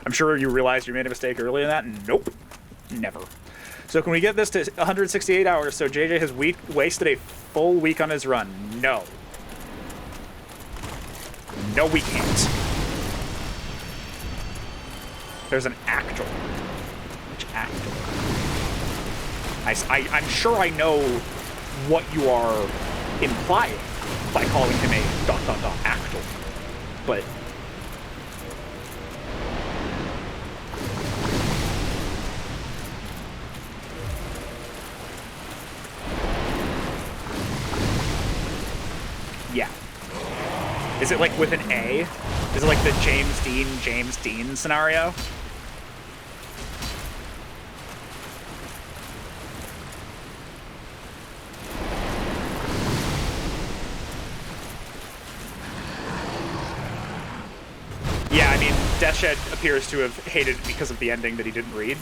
I'm sure you realized you made a mistake earlier in that. Nope. Never. So can we get this to 168 hours so JJ has wasted a full week on his run? No. No, we can't. There's an actor. Which actor? I'm sure I know what you are implying by calling him a ... actor. But... yeah. Is it like with an A? Is it like the James Dean scenario? Yeah, I mean, Deshed appears to have hated it because of the ending that he didn't read.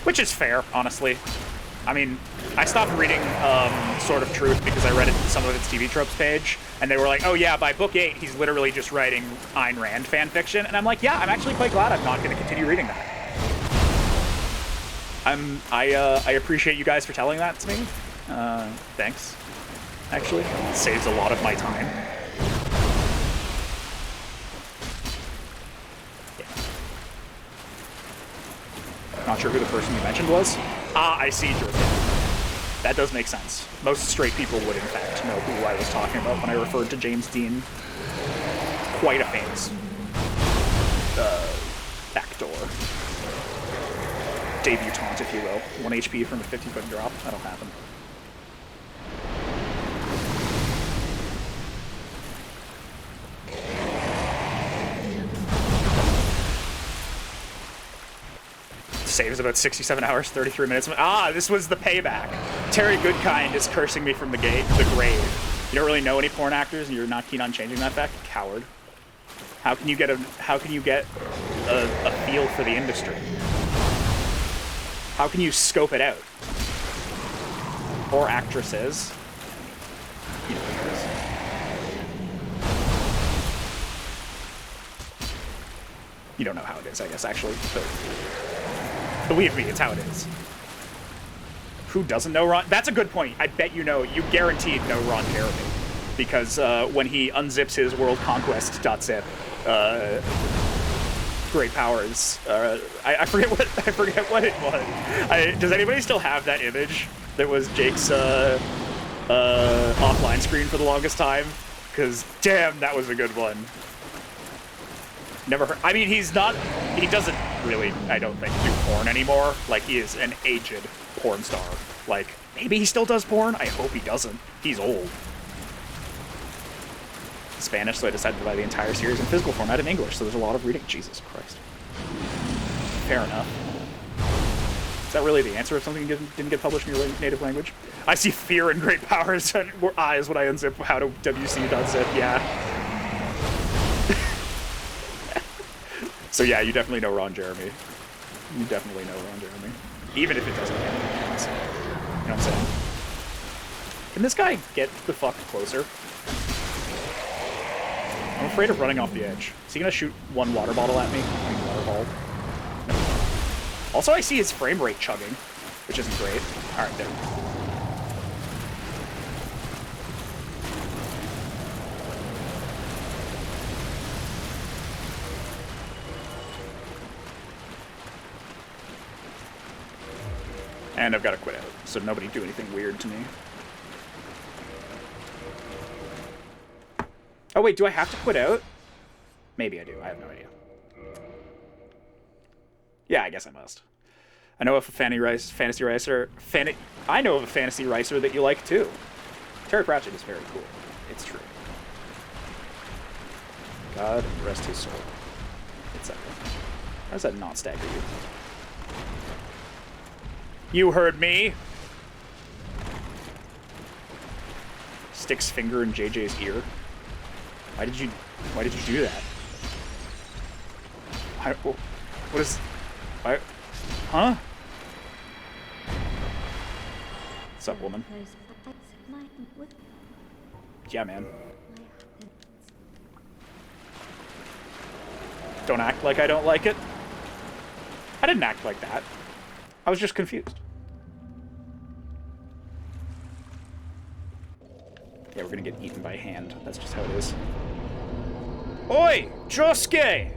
Which is fair, honestly. I mean, I stopped reading Sword of Truth because I read some of its TV tropes page, and they were like, oh yeah, by book 8, he's literally just writing Ayn Rand fanfiction, and I'm like, yeah, I'm actually quite glad I'm not going to continue reading that. I appreciate you guys for telling that to me. Thanks, actually. It saves a lot of my time. Not sure who the person you mentioned was. Ah, I see, Drew. That does make sense. Most straight people would, in fact, know who I was talking about when I referred to James Dean. Quite a famous actor. Debutante, if you will. 1 HP from a 50-foot drop. That'll happen. Saves about 67 hours, 33 minutes. Ah, this was the payback. Terry Goodkind is cursing me from the grave. You don't really know any porn actors, and you're not keen on changing that fact? Coward. How can you get a feel for the industry? How can you scope it out? Or actresses. You know what it is. You don't know how it is, I guess, actually. But believe me, it's how it is. Who doesn't know Ron? That's a good point. I bet you know. You guaranteed know Ron Jeremy. Because when he unzips his world conquest.zip, great powers. I forget what it was. Does anybody still have that image that was Jake's offline screen for the longest time? Because damn, that was a good one. Never heard. I mean, he doesn't really, I don't think, do porn anymore. Like, he is an aged porn star. Like, maybe he still does porn? I hope he doesn't. He's old. His Spanish, so I decided to buy the entire series in physical format in English, so there's a lot of reading. Jesus Christ. Fair enough. Is that really the answer if something didn't get published in your native language? I see fear and great powers and eyes when I unzip how to wc.zip, yeah. So yeah, you definitely know Ron Jeremy. You definitely know Ron Jeremy. Even if it doesn't have any hands. You know what I'm saying? Can this guy get the fuck closer? I'm afraid of running off the edge. Is he gonna shoot one water bottle at me? I mean, water ball. No. Also, I see his frame rate chugging, which isn't great. Alright, there. And I've got to quit out, so nobody do anything weird to me. Oh wait, do I have to quit out? Maybe I do, I have no idea. Yeah, I guess I must. I know of a fantasy racer that you like too. Terry Pratchett is very cool. It's true. God rest his soul. Etc. How does that not stagger you? You heard me! Sticks finger in JJ's ear. Why did you do that? What is... Why... Huh? What's up, woman? Yeah, man. Don't act like I don't like it. I didn't act like that. I was just confused. Yeah, we're gonna get eaten by hand. That's just how it is. Oi! Josuke!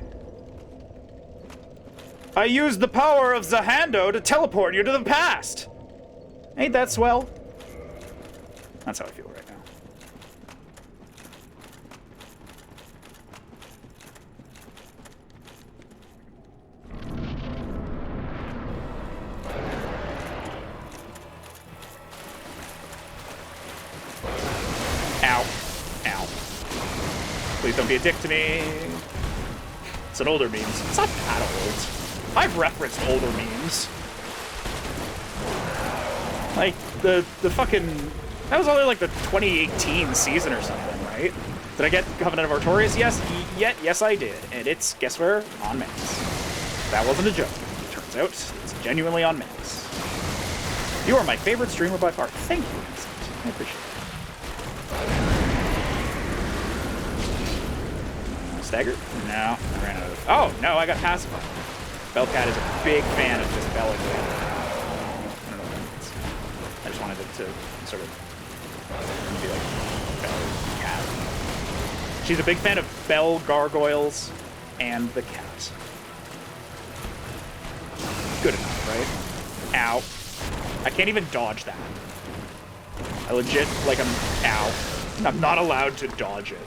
I used the power of Zahando to teleport you to the past! Ain't that swell? That's how I feel right now. Ow. Ow. Please don't be a dick to me. It's an older meme. It's not that old. I've referenced older memes. Like, the fucking... That was only like the 2018 season or something, right? Did I get Covenant of Artorias? Yes. Yes, I did. And it's, guess where? On Max. That wasn't a joke. It turns out it's genuinely on Max. You are my favorite streamer by far. Thank you, Vincent. I appreciate it. Stagger? No, I ran out of... Oh, no, I got pacified. Bellcat is a big fan of this Bella Cat. I don't know what that means. I just wanted it to sort of be like Bellcat. She's a big fan of Bell Gargoyles and the cat. Good enough, right? Ow. I can't even dodge that. I legit, like, ow. I'm not allowed to dodge it.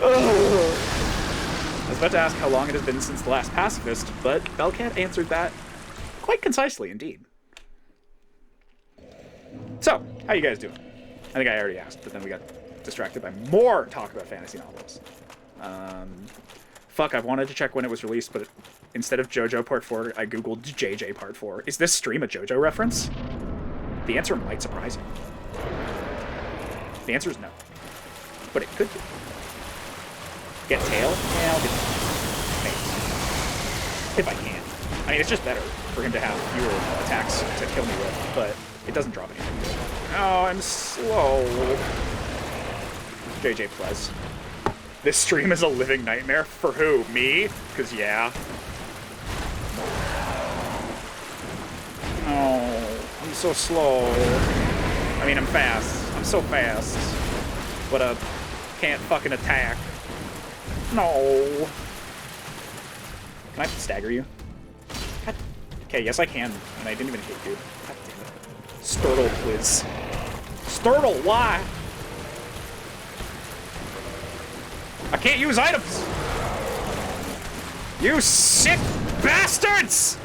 Ugh. I was about to ask how long it has been since the last pacifist, but Bellcat answered that quite concisely indeed. So, how you guys doing? I think I already asked, but then we got distracted by more talk about fantasy novels. Fuck, I've wanted to check when it was released, but instead of JoJo Part 4, I googled JJ Part 4. Is this stream a JoJo reference? The answer might surprise you. The answer is no. But it could be. Get tail? Yeah, I'll get tail. Maybe. If I can. I mean, it's just better for him to have fewer attacks to kill me with, but it doesn't drop anything good. Oh, I'm slow. JJ Plez. This stream is a living nightmare. For who? Me? Because, yeah. Oh, I'm so slow. I mean, I'm fast. I'm so fast. But, can't fucking attack. No. Can I stagger you? God. Okay, yes I can. And I didn't even hit you. God damn it. Sturtle, please. Sturtle, why? I can't use items! You sick bastards!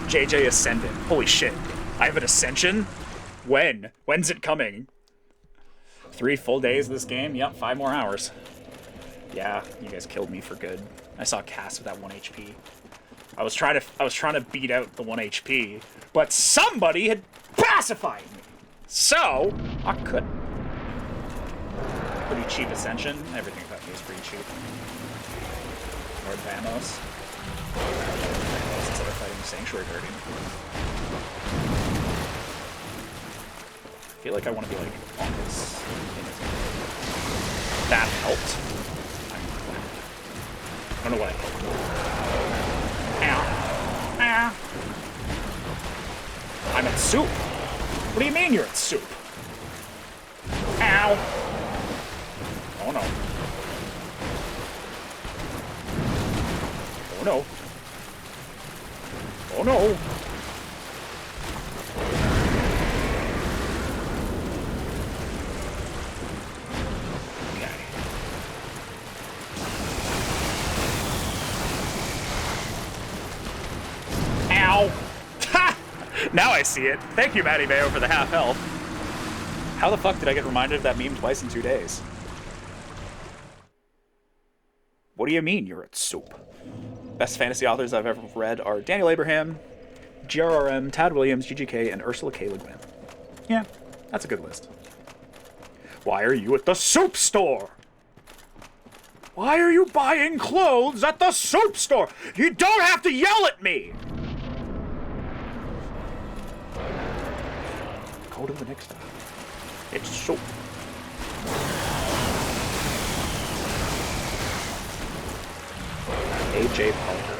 JJ Ascendant. Holy shit. I have an ascension? When? When's it coming? 3 full days of this game? Yep, 5 more hours. Yeah, you guys killed me for good. I saw Cass with that 1 HP. I was trying to beat out the 1 HP, but somebody had pacified me. So I couldn't. Pretty cheap Ascension. Everything about me is pretty cheap. Lord Vamos. Instead of fighting Sanctuary Guardian. I feel like I want to be like on this. That helped. I don't know what I helped. Ow. Ow. I'm at soup. What do you mean you're at soup? Ow. Oh no. Oh no. Oh no. Okay. Ow. Ha! Now I see it. Thank you, Matty Mayo, for the half health. How the fuck did I get reminded of that meme twice in 2 days? What do you mean you're at soup? Best fantasy authors I've ever read are Daniel Abraham, GRRM, Tad Williams, GGK, and Ursula K. Le Guin. Yeah, that's a good list. Why are you at the soup store? Why are you buying clothes at the soup store? You don't have to yell at me! Go to the next time. It's soup. AJ Parker.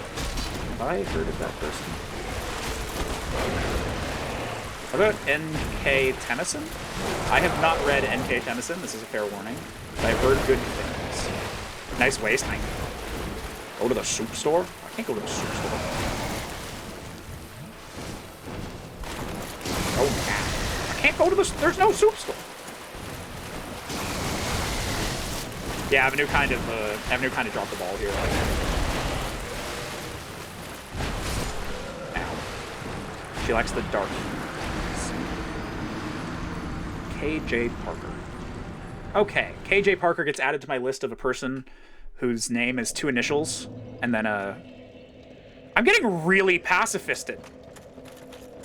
Have I heard of that person? How about N.K. Tennyson? I have not read N.K. Tennyson, this is a fair warning, but I've heard good things. Nice waist, thank you. Go to the soup store? I can't go to the soup store. Oh, man. I can't go to the... There's no soup store. Yeah, Avenue kind of dropped the ball here. She likes the dark. KJ Parker. Okay, KJ Parker gets added to my list of a person whose name is 2 initials, and then, I'm getting really pacifisted.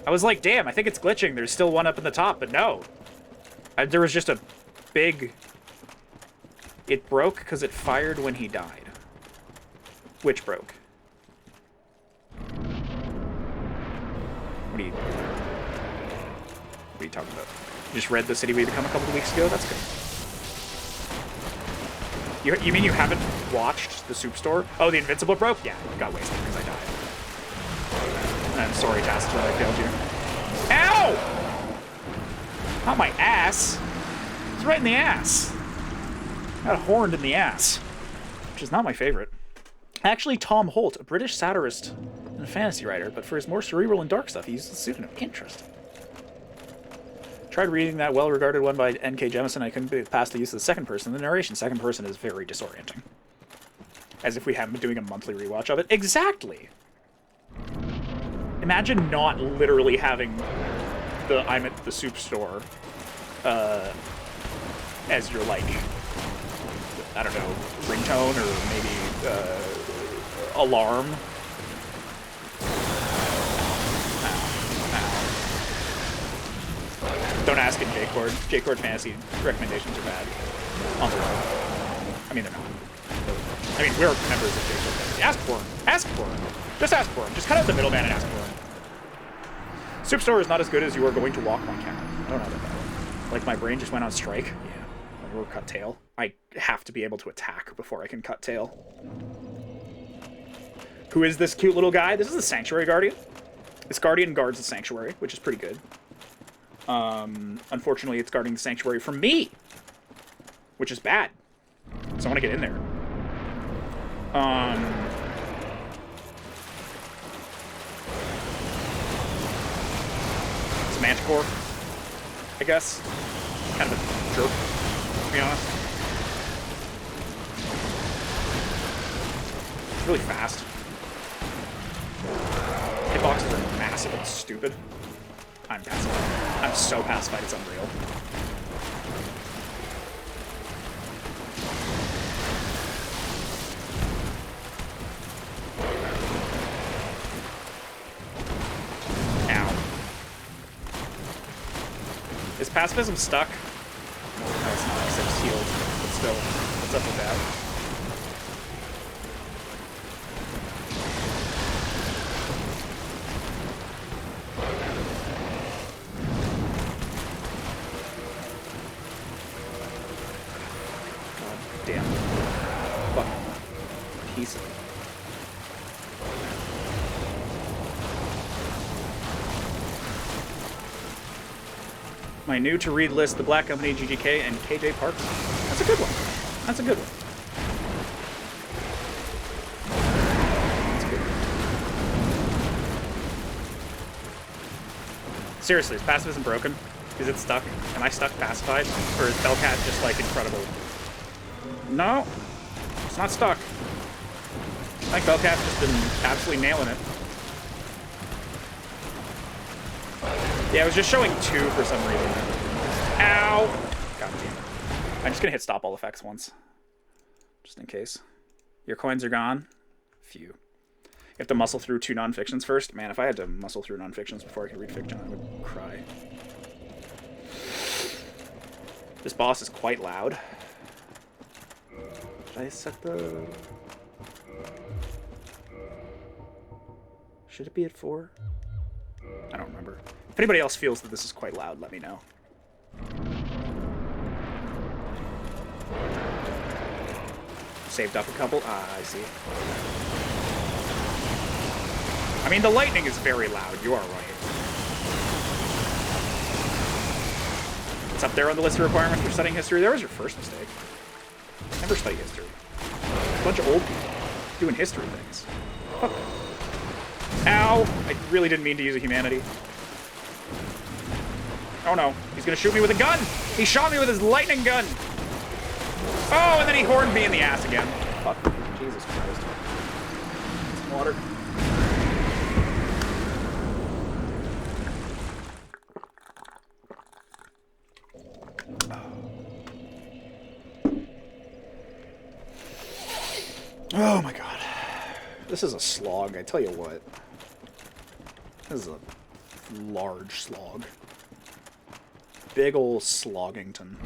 I was like, damn, I think it's glitching. There's still one up in the top, but no. There was just a big... It broke because it fired when he died. Which broke? What are you talking about? You just read The City We Become a couple of weeks ago? That's good. You mean you haven't watched The Soup Store? Oh, The Invincible broke? Yeah, it got wasted because I died. I'm sorry, Tacitus, I failed you. Ow! Not my ass. It's right in the ass. Got horned in the ass. Which is not my favorite. Actually, Tom Holt, a British satirist and fantasy writer, but for his more cerebral and dark stuff, he used the pseudonym. Interesting. Tried reading that well-regarded one by N.K. Jemisin. I couldn't get past the use of the second person. The narration second person is very disorienting. As if we haven't been doing a monthly rewatch of it. Exactly! Imagine not literally having the I'm at the soup store as your, like, I don't know, ringtone or maybe alarm. Don't ask in J-Cord. J-Cord fantasy recommendations are bad. On the road. I mean, they're not. I mean, we're members of J-Cord fantasy. Ask for him. Ask for him. Just ask for him. Just cut out the middleman and ask for him. Soup store is not as good as you are going to walk on camera. I don't know about that one. Like, my brain just went on strike. Yeah. Or cut tail. I have to be able to attack before I can cut tail. Who is this cute little guy? This is the Sanctuary Guardian. This Guardian guards the Sanctuary, which is pretty good. Unfortunately, it's guarding the Sanctuary from me, which is bad. So I want to get in there. It's Manticore, I guess. Kind of a jerk, to be honest. It's really fast. Hitboxes are massive and stupid. I'm pacified. I'm so pacified, it's unreal. Is pacifism stuck? No, it's not. It's just healed. But still, what's up with that? God damn. Fucking piece of it. My new to read list: The Black Company, GGK, and KJ Parker. That's a good one. That's a good one. That's a good one. Seriously, is pacifism broken? Is it stuck? Am I stuck pacified? Or is Bellcat just like incredible? No, it's not stuck. I think Bellcat's just been absolutely nailing it. Yeah, it was just showing 2 for some reason. Ow! God damn it. I'm just gonna hit stop all effects once. Just in case. Your coins are gone. Phew. You have to muscle through 2 non-fictions first? Man, if I had to muscle through non-fictions before I could read fiction, I would cry. This boss is quite loud. Should I set the... Should it be at 4? I don't remember. If anybody else feels that this is quite loud, let me know. Saved up a couple? Ah, I see. I mean, the lightning is very loud. You are right. It's up there on the list of requirements for studying history. There was your first mistake. Never study history. A bunch of old people doing history things. Fuck them. Ow! I really didn't mean to use a humanity. Oh no, he's gonna shoot me with a gun! He shot me with his lightning gun! Oh, and then he horned me in the ass again. Fuck. Jesus Christ. Some water. Oh my god. This is a slog, I tell you what. This is a large slog. Big ol' Sloggington.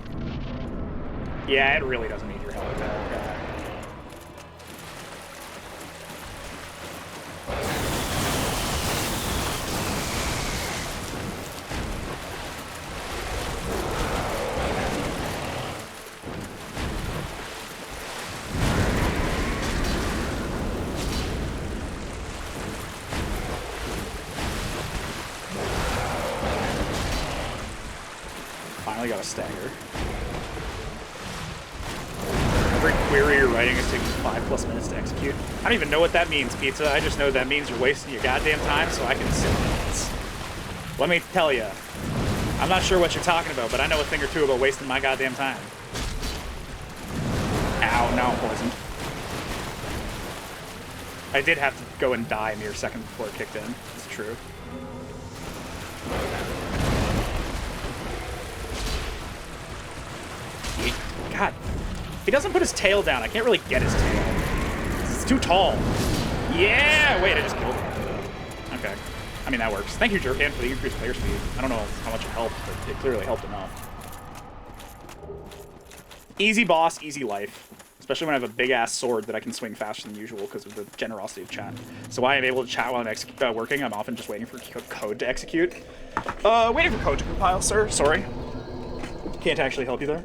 Yeah, it really doesn't need your help at all. Finally got a stagger. Every query you're writing is taking 5+ minutes to execute. I don't even know what that means, Pizza. I just know that means you're wasting your goddamn time so I can sit minutes. Let me tell you, I'm not sure what you're talking about, but I know a thing or two about wasting my goddamn time. Ow, now I'm poisoned. I did have to go and die a mere second before it kicked in. It's true. God, he doesn't put his tail down. I can't really get his tail. It's too tall. Yeah! Wait, I just killed him. Okay. I mean, that works. Thank you, Jerkan, for the increased player speed. I don't know how much it helped, but it clearly helped enough. Easy boss, easy life. Especially when I have a big-ass sword that I can swing faster than usual because of the generosity of chat. So why I'm able to chat while I'm working, I'm often just waiting for code to execute. Waiting for code to compile, sir. Sorry. Can't actually help you there.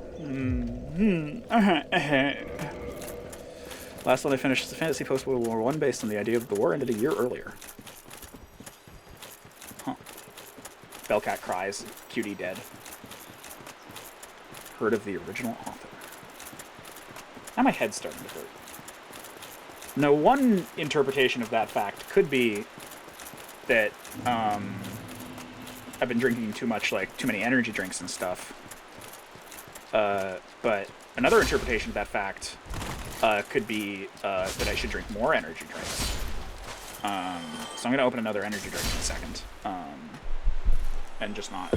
Last one I finished is a fantasy post-World War I based on the idea that the war ended a year earlier. Huh. Bellcat cries. Cutie dead. Heard of the original author. Now my head's starting to hurt. Now, one interpretation of that fact could be that I've been drinking too much, like, too many energy drinks and stuff. But another interpretation of that fact could be that I should drink more energy drinks. So I'm going to open another energy drink in a second. And just not...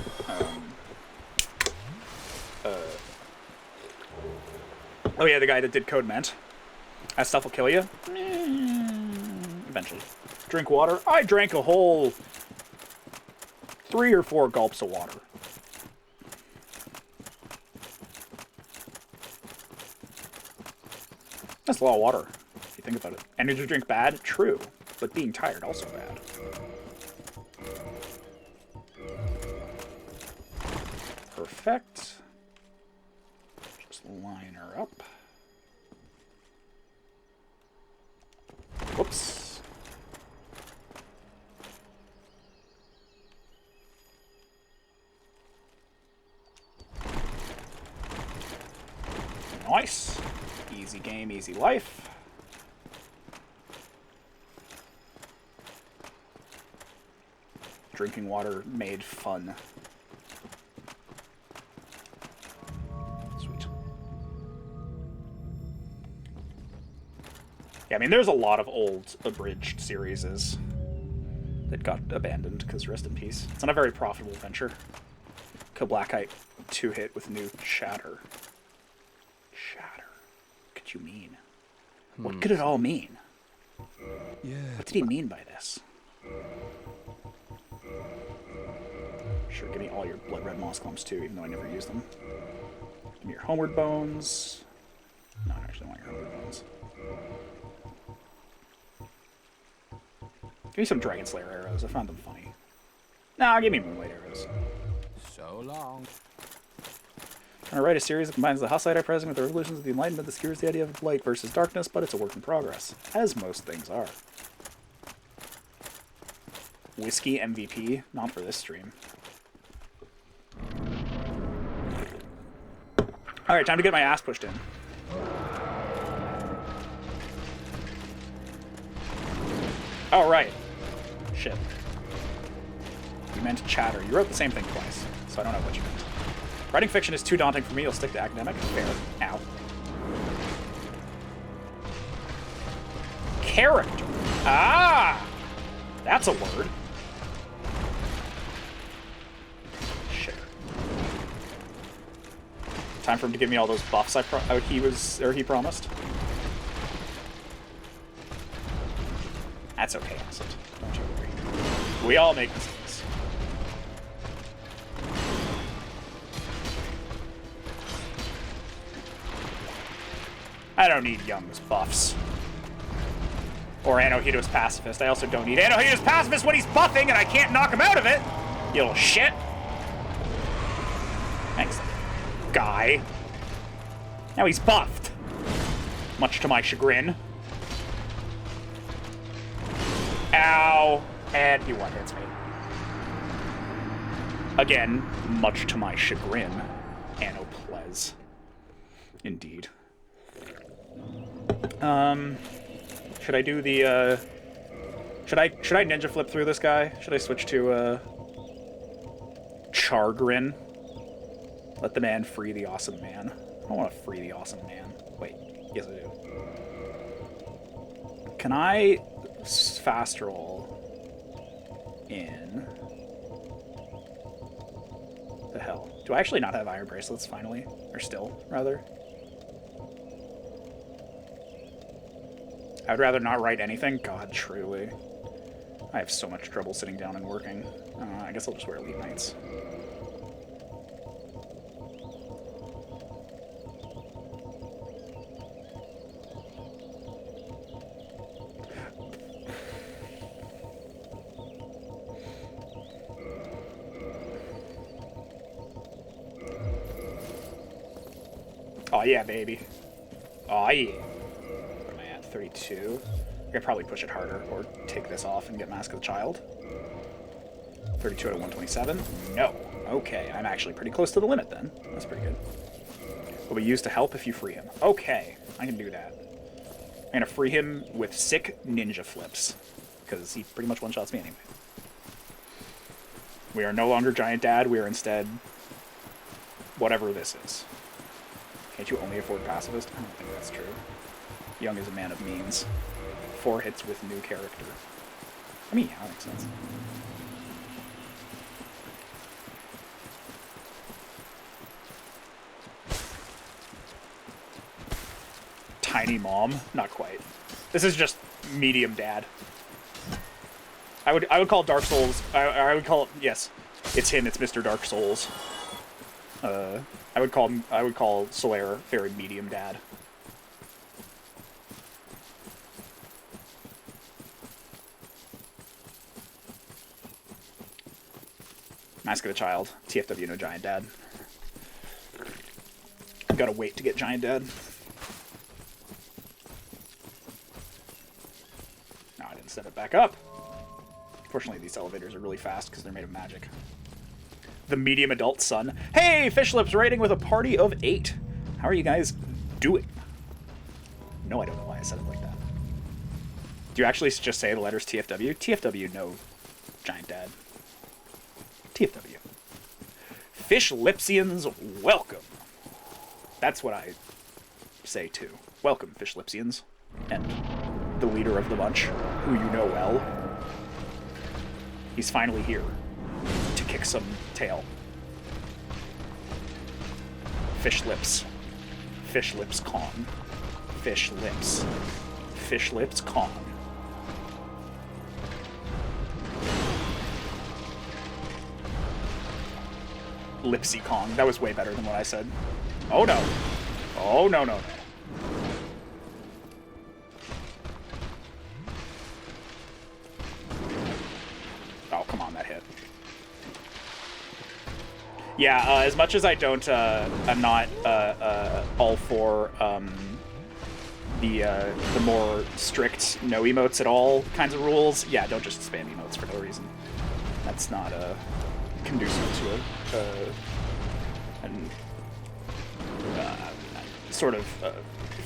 oh yeah, the guy that did Code Ment. That stuff will kill you? Eventually. Drink water? I drank a whole 3 or 4 gulps of water. That's a lot of water, if you think about it. Energy drink bad? True. But being tired also bad. Perfect. Just line her up. Whoops. Nice. Easy game, easy life. Drinking water made fun. Sweet. Yeah, I mean, there's a lot of old abridged series that got abandoned, because rest in peace. It's not a very profitable venture. Kill Blackite 2-hit with new chatter. Chatter. What could you mean? What could it all mean? Yeah. What did he mean by this? Sure, give me all your blood red moss clumps too, even though I never use them. Give me your homeward bones. No, I actually want your homeward bones. Give me some Dragon Slayer arrows. I found them funny. Nah, give me Moonlight arrows. So long. Trying to write a series that combines the Hussite uprising with the revolutions of the Enlightenment that skewers the idea of light versus darkness, but it's a work in progress, as most things are. Whiskey MVP? Not for this stream. Alright, time to get my ass pushed in. Oh, right. Shit. You meant chatter. You wrote the same thing twice, so I don't know what you meant. Writing fiction is too daunting for me. You'll stick to academic. Fair. Ow. Character. Ah! That's a word. Shit. Time for him to give me all those buffs he promised. That's okay, Innocent. Don't you worry. We all make mistakes. I don't need Young's buffs. Or Anohito's Pacifist. I also don't need Anohito's Pacifist when he's buffing and I can't knock him out of it! You little shit. Thanks, guy. Now he's buffed. Much to my chagrin. Ow. And he one-hits me. Again, much to my chagrin. Anoples. Indeed. Should I do the, Should I ninja flip through this guy? Should I switch to, Chargrin? Let the man free the awesome man. I don't want to free the awesome man. Wait. Yes, I do. Can I fast roll in... The hell? Do I actually not have iron bracelets, finally? Or still, rather? I would rather not write anything. God, truly. I have so much trouble sitting down and working. I guess I'll just wear Elite Knights. Oh yeah, baby. Oh yeah. 32. I could probably push it harder, or take this off and get Mask of the Child. 32 out of 127? No. Okay, I'm actually pretty close to the limit then. That's pretty good. Will be used to help if you free him. Okay, I can do that. I'm gonna free him with sick ninja flips, because he pretty much one-shots me anyway. We are no longer Giant Dad, we are instead whatever this is. Can't you only afford Pacifist? I don't think that's true. Young is a man of means. 4 hits with new character. I mean, yeah, that makes sense. Tiny mom? Not quite. This is just medium dad. I would call Dark Souls... I would call... Yes, it's him. It's Mr. Dark Souls. I would call Solaire very medium dad. Mask of the Child. TFW, no Giant Dad. Gotta wait to get Giant Dad. No, I didn't set it back up. Fortunately, these elevators are really fast because they're made of magic. The medium adult son. Hey, Fishlips rating with a party of 8. How are you guys doing? No, I don't know why I said it like that. Do you actually just say the letters TFW? TFW, no Giant Dad. TFW. Fishlipsians, welcome. That's what I say too. Welcome, Fishlipsians. And the leader of the bunch, who you know well. He's finally here to kick some tail. Fishlips. Fishlips Kong. Fishlips. Fishlips Kong. Lipsy Kong. That was way better than what I said. Oh no. Oh no, no, no. Oh, come on, that hit. Yeah, as much as I don't, I'm not all for the more strict no emotes at all kinds of rules. Yeah, don't just spam emotes for no reason. That's not conducive to sort of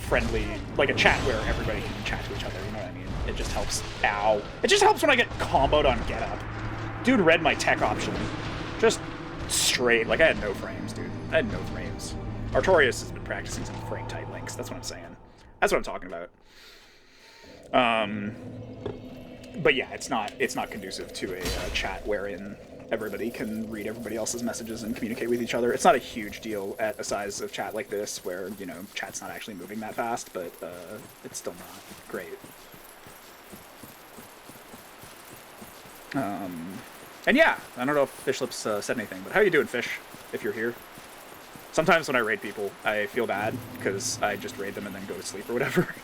friendly, like a chat where everybody can chat to each other. You know what I mean? It just helps. Ow! It just helps when I get comboed on Get Up. Dude read my tech option. Just straight. Like, I had no frames, dude. I had no frames. Artorias has been practicing some frame tight links. That's what I'm saying. That's what I'm talking about. But yeah, it's not conducive to a chat wherein everybody can read everybody else's messages and communicate with each other. It's not a huge deal at a size of chat like this where, you know, chat's not actually moving that fast, but it's still not great. And yeah, I don't know if Fishlips said anything, but how you doing, Fish, if you're here? Sometimes when I raid people, I feel bad because I just raid them and then go to sleep or whatever.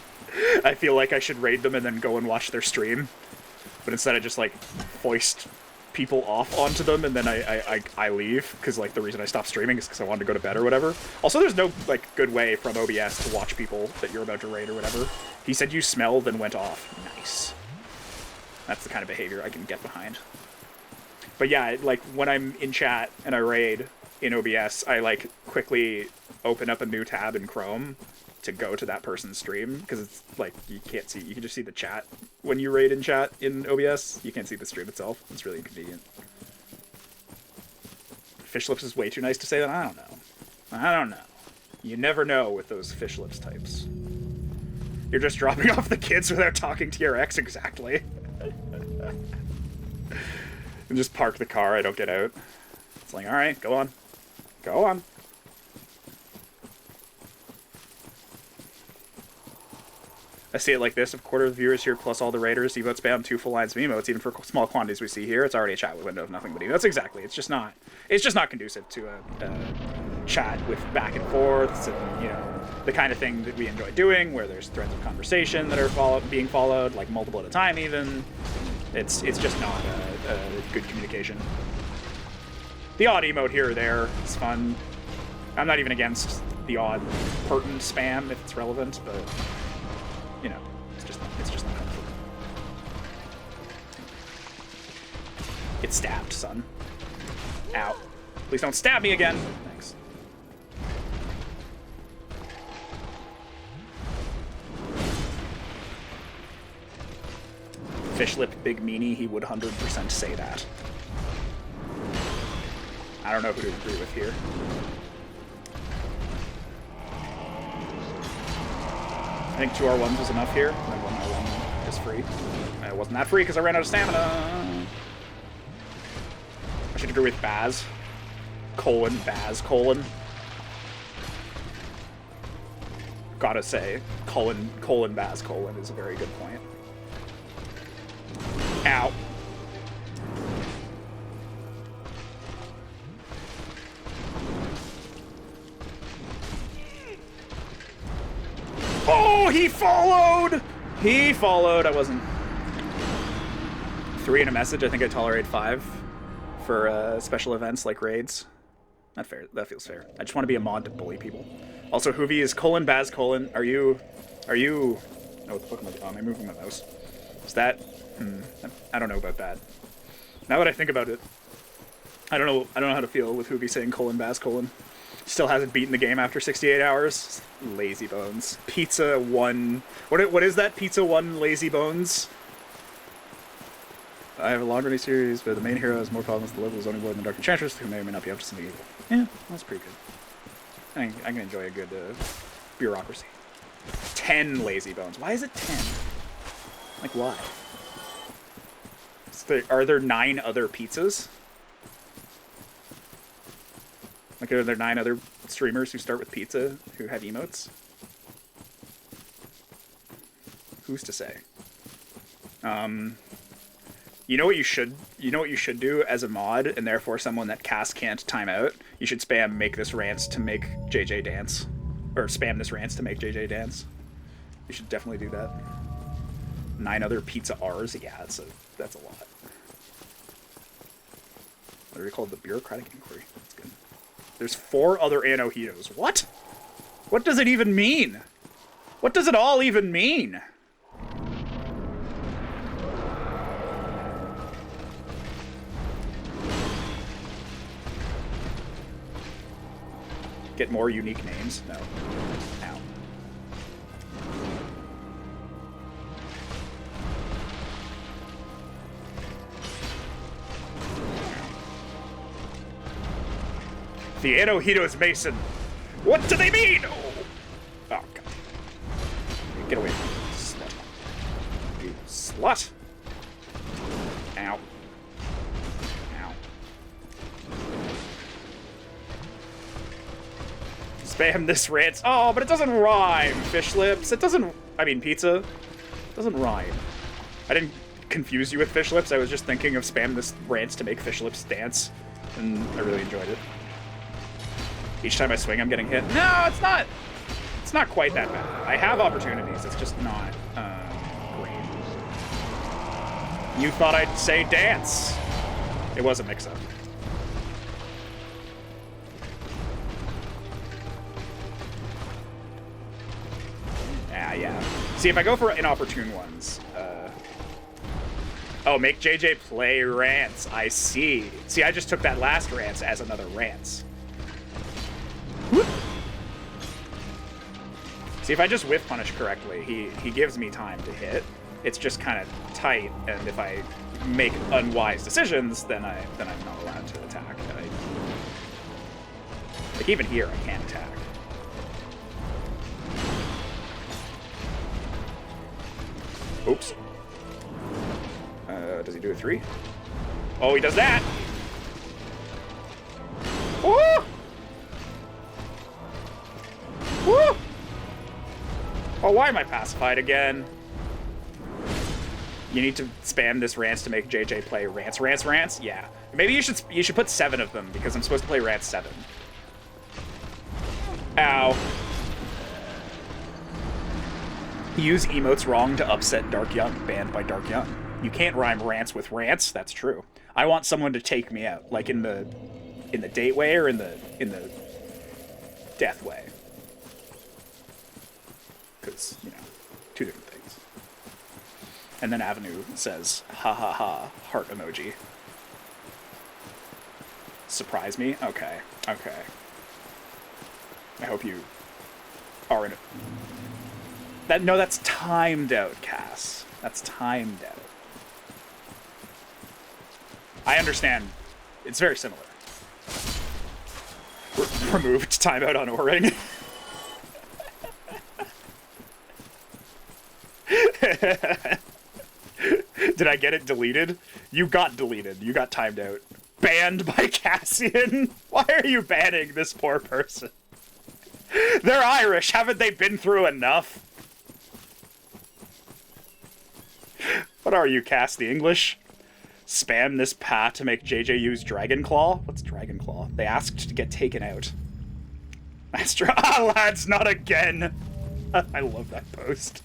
I feel like I should raid them and then go and watch their stream, but instead I just, like, foist people off onto them and then I leave because, like, the reason I stopped streaming is because I wanted to go to bed or whatever. Also, there's no, like, good way from OBS to watch people that you're about to raid or whatever. He said you smelled and went off. Nice. That's the kind of behavior I can get behind. But yeah, like, when I'm in chat and I raid in OBS, I, like, quickly open up a new tab in Chrome to go to that person's stream, because it's, like, you can't see, you can just see the chat when you raid in chat in OBS. You can't see the stream itself. It's really inconvenient. Fishlips is way too nice to say that? I don't know. I don't know. You never know with those Fishlips types. You're just dropping off the kids without talking to your ex, exactly. And just park the car, I don't get out. It's like, alright, go on. Go on. I see it like this: if a quarter of the viewers here plus all the raiders emote spam 2 full lines of emotes, even for small quantities we see here, it's already a chat window of nothing but emotes. Exactly. It's just not conducive to a chat with back and forths and, you know, the kind of thing that we enjoy doing, where there's threads of conversation that are being followed, like multiple at a time even. It's just not a good communication. The odd emote here or there is fun. I'm not even against the odd pertinent spam if it's relevant, but, you know, it's just not helpful. Get stabbed, son. Ow. Please don't stab me again. Thanks. Fishlip Big Meanie, he would 100% say that. I don't know who to agree with here. I think 2R1s was enough here. And 1R1 is free. It wasn't that free because I ran out of stamina. I should agree with Baz. Baz. Gotta say, Baz, is a very good point. Ow. Oh, he followed! He followed. I wasn't. 3 in a message. I think I tolerate 5. for special events like raids. Not fair. That feels fair. I just want to be a mod to bully people. Also, Hoovy is Baz colon. Are you? Oh, what the fuck am I moving my mouse? Is that? I don't know about that. Now that I think about it, I don't know how to feel with Hoovy saying Baz colon. Still hasn't beaten the game after 68 hours. Lazy bones. Pizza 1. What is that? Pizza 1 lazy bones? I have a long-running series, but the main hero has more problems with the local zoning board than the Dark Enchantress, who may or may not be up to something evil. Yeah, that's pretty good. I can enjoy a good bureaucracy. 10 lazy bones. Why is it 10? Like, why? Are there 9 other pizzas? Like, are there 9 other streamers who start with pizza who have emotes? Who's to say? You know what you should do as a mod, and therefore someone that Cass can't time out? You should spam make this rants to make JJ dance. Or spam this rants to make JJ dance. You should definitely do that. 9 other pizza R's? Yeah, that's a lot. What are they called? The bureaucratic inquiry. That's good. There's 4 other Anohitos. What? What does it even mean? What does it all even mean? Get more unique names? No. Ow. The Anohitos Mason. What do they mean? Oh, God. Get away from me, slut. You slut. Ow. Ow. Spam this rant. Oh, but it doesn't rhyme, fish lips. It doesn't... I mean, pizza. It doesn't rhyme. I didn't confuse you with fish lips. I was just thinking of spam this rants to make fish lips dance. And I really enjoyed it. Each time I swing, I'm getting hit. No, it's not. It's not quite that bad. I have opportunities. It's just not great. You thought I'd say dance. It was a mix-up. Yeah. See, if I go for inopportune ones... Oh, make JJ play rants. I see. See, I just took that last rants as another rants. Whoop. See, if I just whiff punish correctly, he gives me time to hit. It's just kind of tight, and if I make unwise decisions, then I'm not allowed to attack. Like, even here, I can't attack. Oops. Does he do a 3? Oh, he does that! Woo! Woo! Oh, why am I pacified again? You need to spam this rants to make JJ play rants? Yeah. Maybe you should put 7 of them, because I'm supposed to play rants 7. Ow. Use emotes wrong to upset Dark Young. Banned by Dark Young. You can't rhyme rants with rants. That's true. I want someone to take me out, like in the date way or in the death way. Because, you know, 2 different things. And then Avenue says, ha ha ha, heart emoji. Surprise me? Okay. Okay. I hope you are in it. No, that's timed out, Cass. That's timed out. I understand. It's very similar. Removed timeout on O-Ring. Did I get it deleted? You got deleted. You got timed out. Banned by Cassian? Why are you banning this poor person? They're Irish. Haven't they been through enough? What are you, Cass? The English? Spam this pat to make JJ use Dragon Claw? What's Dragon Claw? They asked to get taken out. Master, lads, not again! I love that post.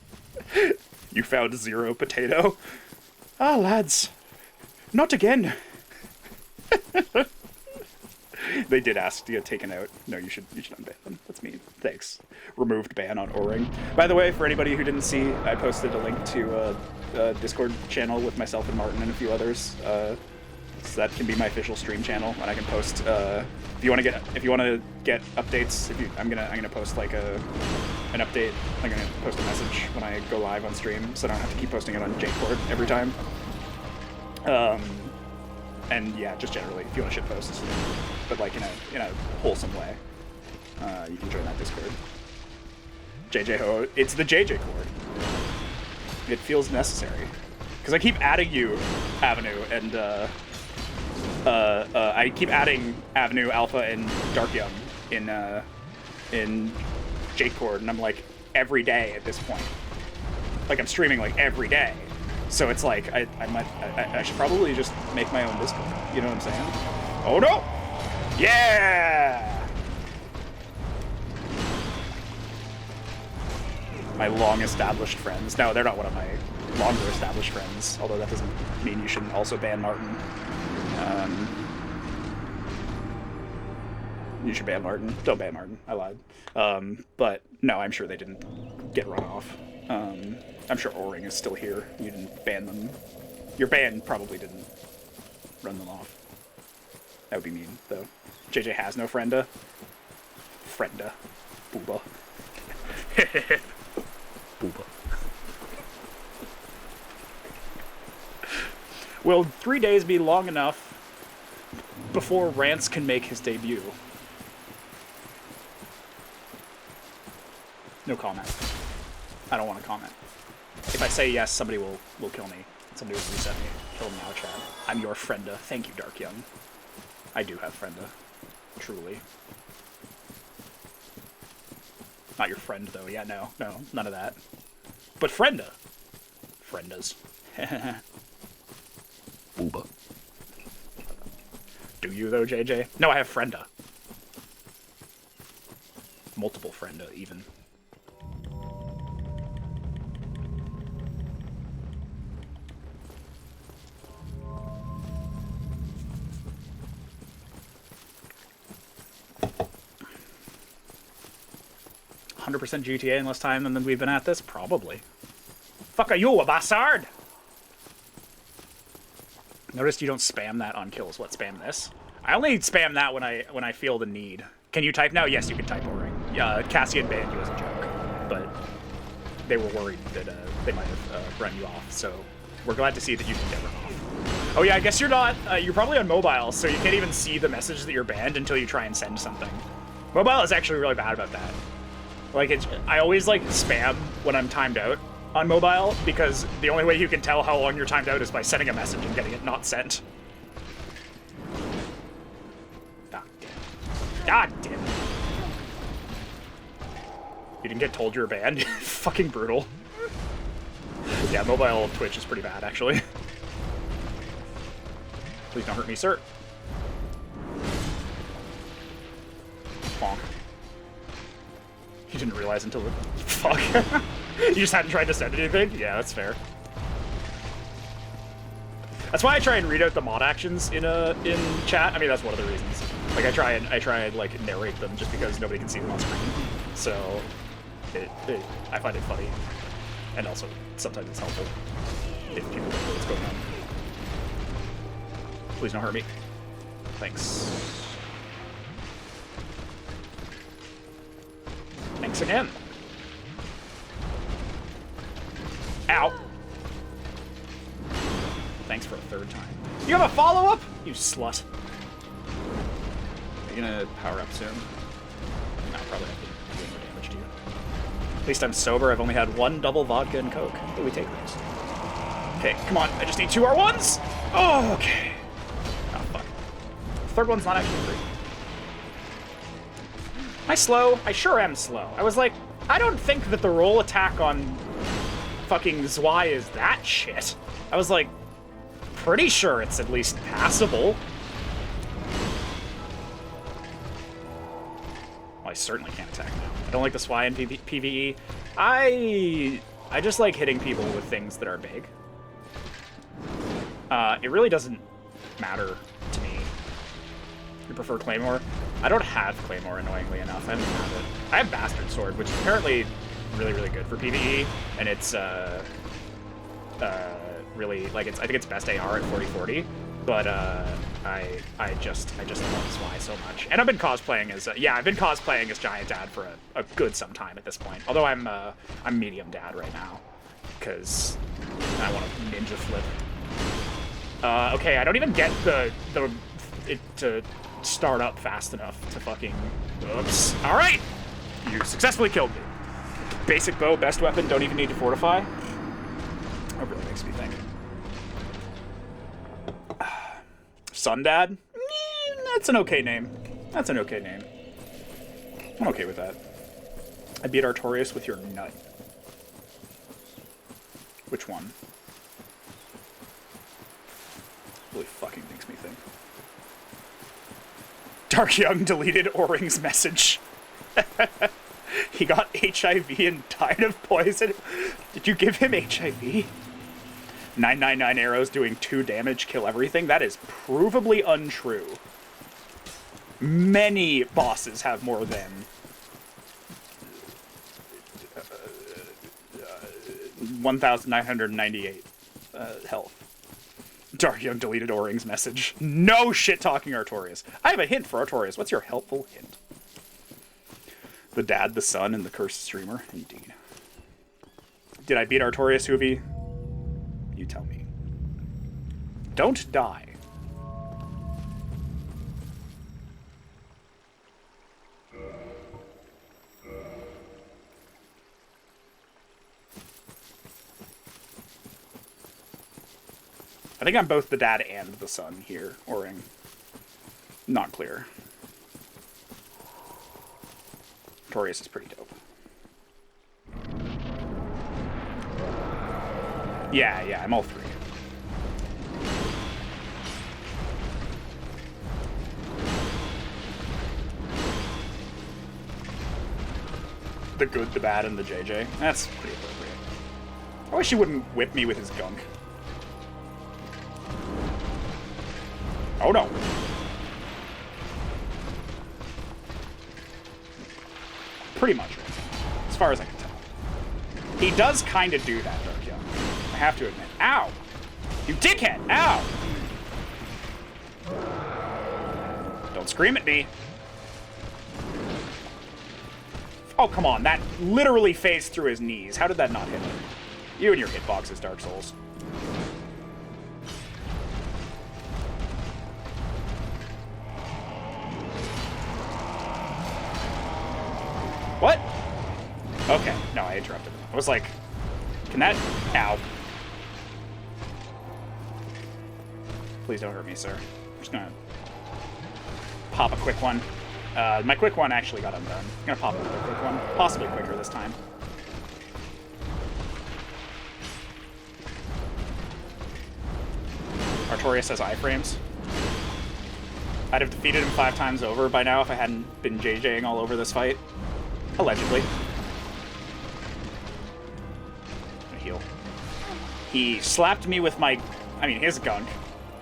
You found 0 potato? Lads, not again. They did ask to get taken out. No, you should unban them. That's mean. Thanks. Removed ban on O-ring. By the way, for anybody who didn't see, I posted a link to a Discord channel with myself and Martin and a few others. So that can be my official stream channel, and I can post. If you want to get updates, I'm gonna post like an update. I'm gonna post a message when I go live on stream, so I don't have to keep posting it on Discord every time. And yeah, just generally, if you want to shitpost, but like in a wholesome way, you can join that Discord. JJ Ho, it's the JJ Cord. It feels necessary because I keep adding you, Avenue, and I keep adding Avenue, Alpha, and Dark Young in Jake Cord, and I'm like every day at this point. Like I'm streaming like every day. So it's like, I should probably just make my own Discord. You know what I'm saying? Oh no! Yeah! My long-established friends. No, they're not one of my longer-established friends. Although that doesn't mean you shouldn't also ban Martin. You should ban Martin. Don't ban Martin. I lied. But no, I'm sure they didn't get run off. I'm sure O-ring is still here. You didn't ban them. Your ban probably didn't run them off. That would be mean, though. JJ has no frienda. Frienda. Booba. Booba. Will 3 days be long enough before Rance can make his debut? No comment. I don't want to comment. If I say yes, somebody will kill me. Somebody will reset me. Kill me now, chat. I'm your frienda. Thank you, Dark Young. I do have frienda. Truly. Not your friend, though. Yeah, no, none of that. But frienda. Friendas. Booba. Do you, though, JJ? No, I have frienda. Multiple frienda, even. 100% GTA in less time than we've been at this? Probably. Fuck are you, a bastard? Notice you don't spam that on kills. What, spam this? I only spam that when I feel the need. Can you type now? Yes, you can type O-ring. Cassian banned you as a joke, but they were worried that they might have run you off, so we're glad to see that you didn't get run off. Oh yeah, I guess you're not, you're probably on mobile, so you can't even see the message that you're banned until you try and send something. Mobile is actually really bad about that. Like, I always, like, spam when I'm timed out on mobile, because the only way you can tell how long you're timed out is by sending a message and getting it not sent. God damn. God damn it. You didn't get told you were banned? Fucking brutal. Yeah, mobile Twitch is pretty bad, actually. Please don't hurt me, sir. Bonk. You didn't realize until the... Fuck. You just hadn't tried to send anything? Yeah, that's fair. That's why I try and read out the mod actions in chat. I mean, that's one of the reasons. Like, I try and like narrate them just because nobody can see them on screen. So, I find it funny, and also sometimes it's helpful if people don't know what's going on. Please don't hurt me. Thanks. Thanks again. Ow. Thanks for a third time. You have a follow-up? You slut. Are you gonna power up soon? No, probably not doing more damage to you. At least I'm sober. I've only had one double vodka and Coke. Do we take these? Okay, come on. I just need 2 R1s. Oh, okay. Oh, fuck. The third one's not actually free. Am I slow? I sure am slow. I was like, I don't think that the roll attack on fucking Zwei is that shit. I was like, pretty sure it's at least passable. Well, I certainly can't attack now. I don't like the Zwei in PvE. I just like hitting people with things that are big. It really doesn't matter to me prefer Claymore. I don't have Claymore, annoyingly enough. I don't have it. I have Bastard Sword, which is apparently really, really good for PvE, and it's really, like, I think it's best AR at 40/40, but I just love Zwei so much. And I've been cosplaying as Giant Dad for a good some time at this point. Although I'm Medium Dad right now, because I want to ninja flip. Okay, I don't even get it to start up fast enough to fucking... Oops. All right! You successfully killed me. Basic bow, best weapon, don't even need to fortify. That really makes me think. Sun Dad? That's an okay name. That's an okay name. I'm okay with that. I beat Artorias with your nut. Which one? Really fucking makes me think. Dark Young deleted O-Ring's message. He got HIV and died of poison. Did you give him HIV? 999 arrows doing 2 damage, kill everything. That is provably untrue. Many bosses have more than 1,998 health. Dark Young deleted O-Ring's message. No shit talking Artorias. I have a hint for Artorias. What's your helpful hint? The dad, the son, and the cursed streamer. Indeed. Did I beat Artorias, Hoovy? You tell me. Don't die. I think I'm both the dad and the son here, O-Ring. Not clear. Artorias is pretty dope. Yeah, I'm all 3. The good, the bad, and the JJ. That's pretty appropriate. I wish he wouldn't whip me with his gunk. Oh no. Pretty much right. As far as I can tell. He does kind of do that, Dark Young. I have to admit. Ow! You dickhead! Ow! Don't scream at me. Oh, come on. That literally phased through his knees. How did that not hit him? You and your hitboxes, Dark Souls. What? Okay. No, I interrupted him. I was like, can that... Ow. Please don't hurt me, sir. I'm just gonna pop a quick one. My quick one actually got undone. I'm gonna pop another quick one. Possibly quicker this time. Artorias has iframes. I'd have defeated him 5 times over by now if I hadn't been JJing all over this fight. Allegedly. I'm gonna heal. He slapped me with my... I mean, his gunk,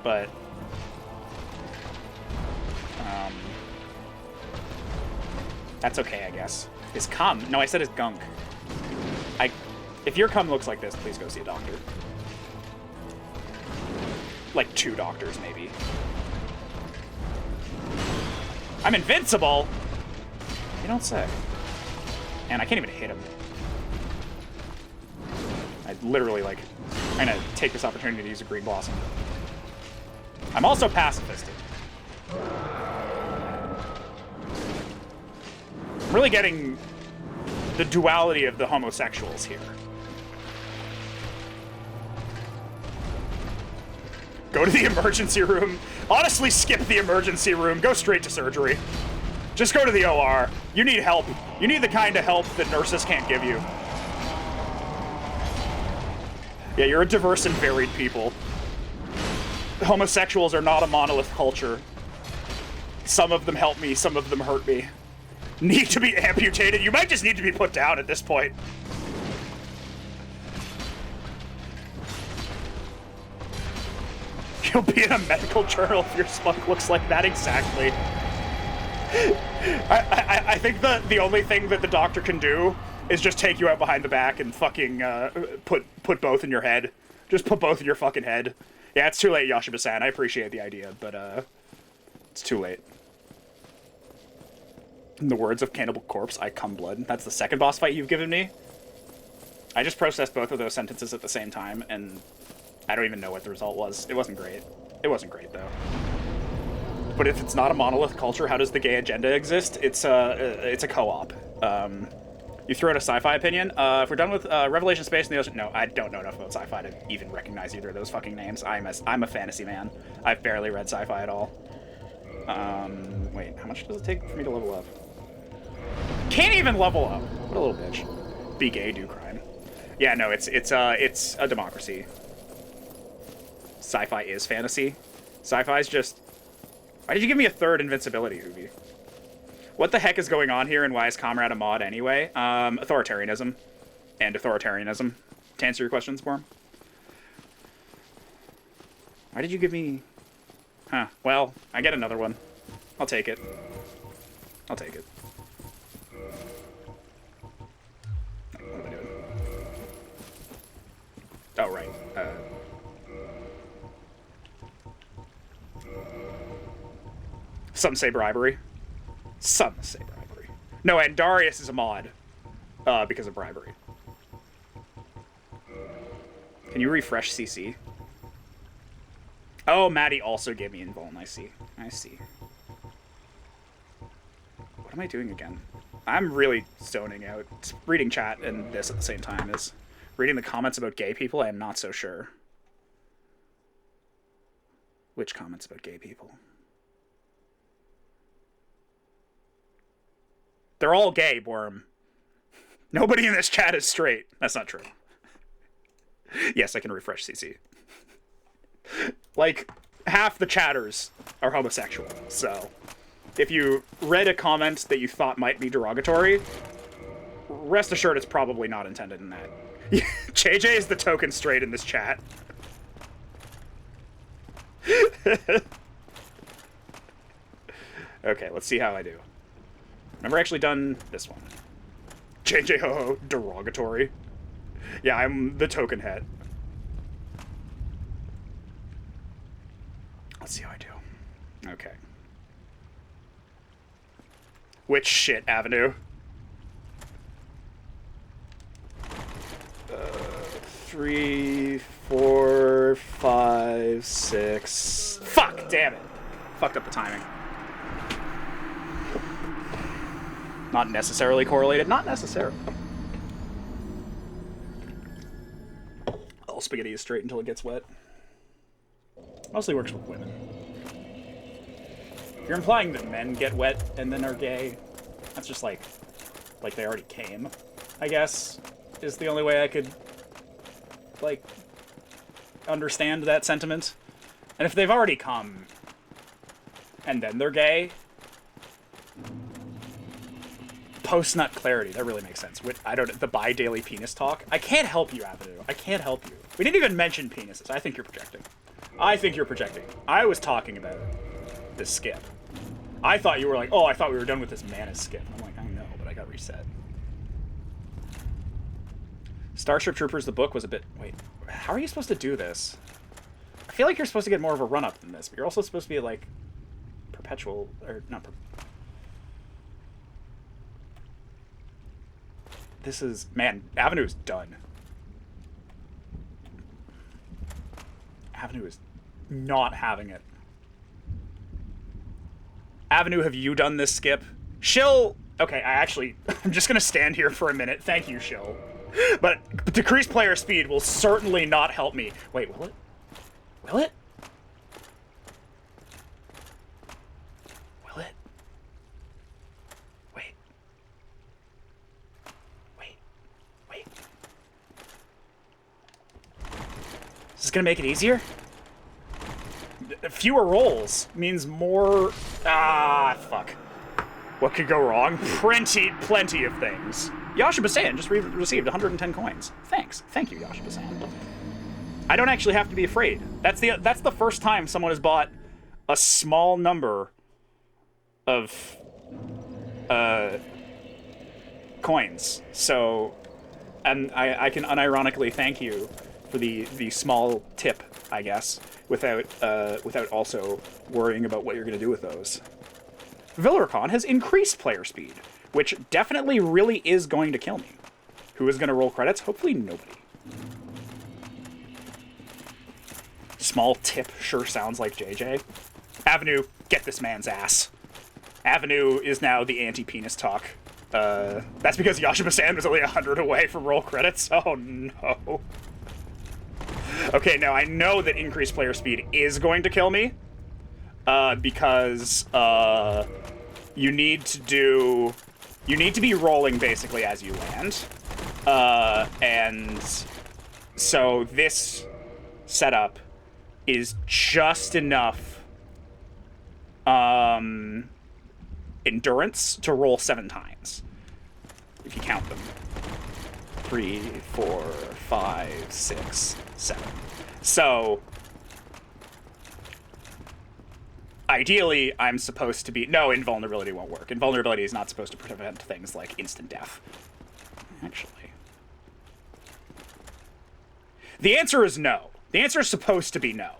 but... that's okay, I guess. His cum? No, I said his gunk. If your cum looks like this, please go see a doctor. Like 2 doctors, maybe. I'm invincible! You don't say. And I can't even hit him. I literally, like... I'm gonna take this opportunity to use a Green Blossom. I'm also pacifisted. I'm really getting the duality of the homosexuals here. Go to the emergency room. Honestly, skip the emergency room. Go straight to surgery. Just go to the OR. You need help. You need the kind of help that nurses can't give you. Yeah, you're a diverse and varied people. Homosexuals are not a monolith culture. Some of them help me, some of them hurt me. Need to be amputated. You might just need to be put down at this point. You'll be in a medical journal if your spunk looks like that. Exactly. I think the only thing that the doctor can do is just take you out behind the back and fucking put both in your head. Just put both in your fucking head. Yeah, it's too late, Yoshiba-san. I appreciate the idea, but it's too late. In the words of Cannibal Corpse, I cum blood. That's the second boss fight you've given me. I just processed both of those sentences at the same time, and I don't even know what the result was. It wasn't great. It wasn't great, though. But if it's not a monolith culture, how does the gay agenda exist? It's a co-op. You throw in a sci-fi opinion. If we're done with Revelation Space in the Ocean... No, I don't know enough about sci-fi to even recognize either of those fucking names. I'm a fantasy man. I've barely read sci-fi at all. Wait, how much does it take for me to level up? Can't even level up. What a little bitch. Be gay, do crime. Yeah, no, it's a democracy. Sci-fi is fantasy. Sci-fi's just... Why did you give me a third invincibility, Hoovie? What the heck is going on here, and why is Comrade a mod anyway? Authoritarianism. And authoritarianism. To answer your questions, Worm. Why did you give me... Huh. Well, I get another one. I'll take it. I'll take it. What am I doing? Oh, right. Some say bribery. Some say bribery. No, and Darius is a mod. Because of bribery. Can you refresh CC? Oh, Maddie also gave me invuln. I see. I see. What am I doing again? I'm really zoning out. Reading chat and this at the same time is reading the comments about gay people. I am not so sure. Which comments about gay people? They're all gay, Worm. Nobody in this chat is straight. That's not true. Yes, I can refresh CC. Like, half the chatters are homosexual, so if you read a comment that you thought might be derogatory, rest assured it's probably not intended in that. JJ is the token straight in this chat. Okay, let's see how I do. Never actually done this one. JJ ho-ho, derogatory. Yeah, I'm the token head. Let's see how I do. Okay. Which shit avenue? 3, 4, 5, 6. Fuck, damn it. Fucked up the timing. Not necessarily correlated. Not necessarily. All spaghetti is straight until it gets wet. Mostly works with women. You're implying that men get wet and then are gay. That's just like they already came, I guess, is the only way I could, like, understand that sentiment. And if they've already come and then they're gay, post-nut clarity, that really makes sense. The bi-daily penis talk. I can't help you, Avenue. I can't help you. We didn't even mention penises. I think you're projecting. I think you're projecting. I was talking about this skip. I thought you were like, oh, I thought we were done with this Manus skip. And I'm like, I know, but I got reset. Starship Troopers, the book was a bit... Wait, how are you supposed to do this? I feel like you're supposed to get more of a run-up than this, but you're also supposed to be, like, perpetual... Or, not... This is... Man, Avenue's done. Avenue is not having it. Avenue, have you done this skip? Shill... Okay, I'm just gonna stand here for a minute. Thank you, Shill. But decreased player speed will certainly not help me. Wait, will it? Will it? Will it? Wait. Wait. Is this gonna make it easier? Fewer rolls means more... Ah, fuck. What could go wrong? Plenty of things. Yoshiba-san just received 110 coins. Thanks. Thank you, Yoshiba-san. I don't actually have to be afraid. That's the first time someone has bought a small number of coins. So, and I can unironically thank you for the small tip, I guess, without also worrying about what you're going to do with those. Villaricon has increased player speed, which definitely really is going to kill me. Who is going to roll credits? Hopefully nobody. Small tip sure sounds like JJ. Avenue, get this man's ass. Avenue is now the anti-penis talk. That's because Yashima-san was only 100 away from roll credits. Oh no. Okay, now I know that increased player speed is going to kill me. Because you need to be rolling basically as you land. And so this setup is just enough endurance to roll 7 times. If you count them. 3, 4, 5, 6, 7. So ideally, I'm supposed to be... No, invulnerability won't work. Invulnerability is not supposed to prevent things like instant death. Actually. The answer is no. The answer is supposed to be no.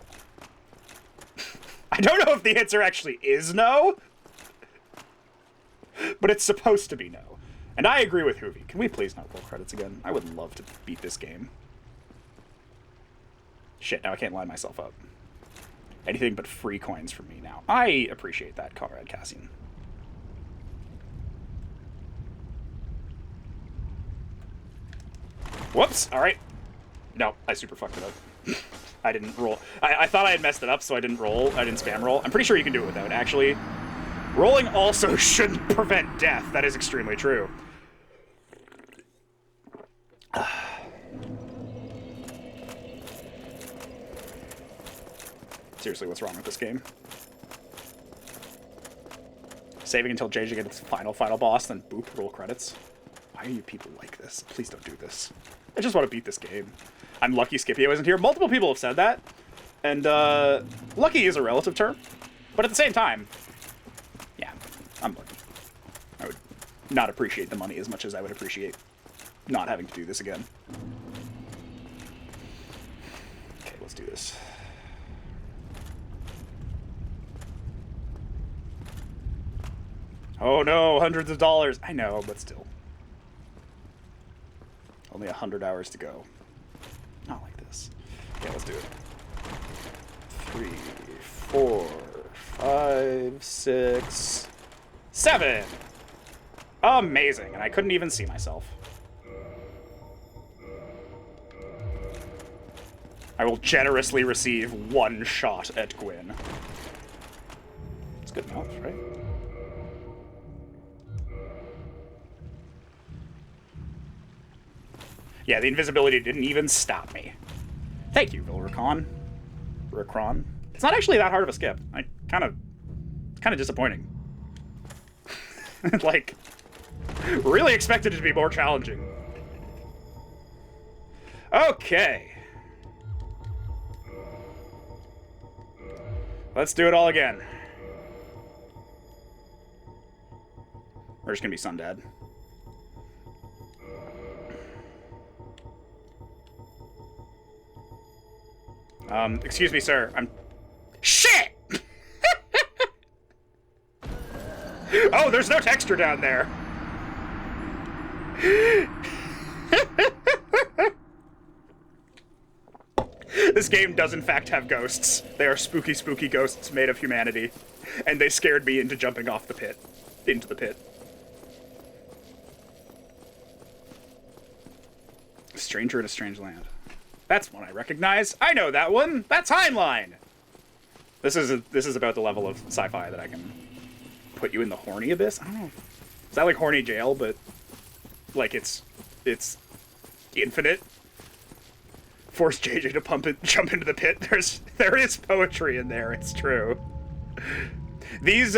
I don't know if the answer actually is no, but it's supposed to be no. And I agree with Hoovy. Can we please not roll credits again? I would love to beat this game. Shit, now I can't line myself up. Anything but free coins for me now. I appreciate that, Comrade Cassian. Whoops, alright. No, I super fucked it up. I didn't roll. I thought I had messed it up, so I didn't roll. I didn't spam roll. I'm pretty sure you can do it without, actually. Rolling also shouldn't prevent death. That is extremely true. Seriously, what's wrong with this game? Saving until JJ gets its final boss, then boop, roll credits. Why are you people like this? Please don't do this. I just want to beat this game. I'm lucky Scipio isn't here. Multiple people have said that. And, lucky is a relative term. But at the same time, yeah, I'm lucky. I would not appreciate the money as much as I would appreciate not having to do this again. Okay, let's do this. Oh no, hundreds of dollars. I know, but still. Only 100 hours to go. Not like this. Okay, let's do it. 3, 4, 5, 6, 7. Amazing, and I couldn't even see myself. I will generously receive 1 shot at Gwyn. It's good enough, right? Yeah, the invisibility didn't even stop me. Thank you, Vilricon. Ricron. It's not actually that hard of a skip. Kind of disappointing. Like, really expected it to be more challenging. Okay. Let's do it all again. We're just gonna be Sundad. Excuse me, sir. Shit! Oh, there's no texture down there. This game does in fact have ghosts. They are spooky, spooky ghosts made of humanity. And they scared me into jumping off the pit. Into the pit. Stranger in a Strange Land. That's one I recognize. I know that one. That's Heinlein. This is about the level of sci-fi that I can put you in the horny abyss. I don't know. Is that like horny jail, but like it's infinite? Force JJ to jump into the pit. There is poetry in there. It's true. These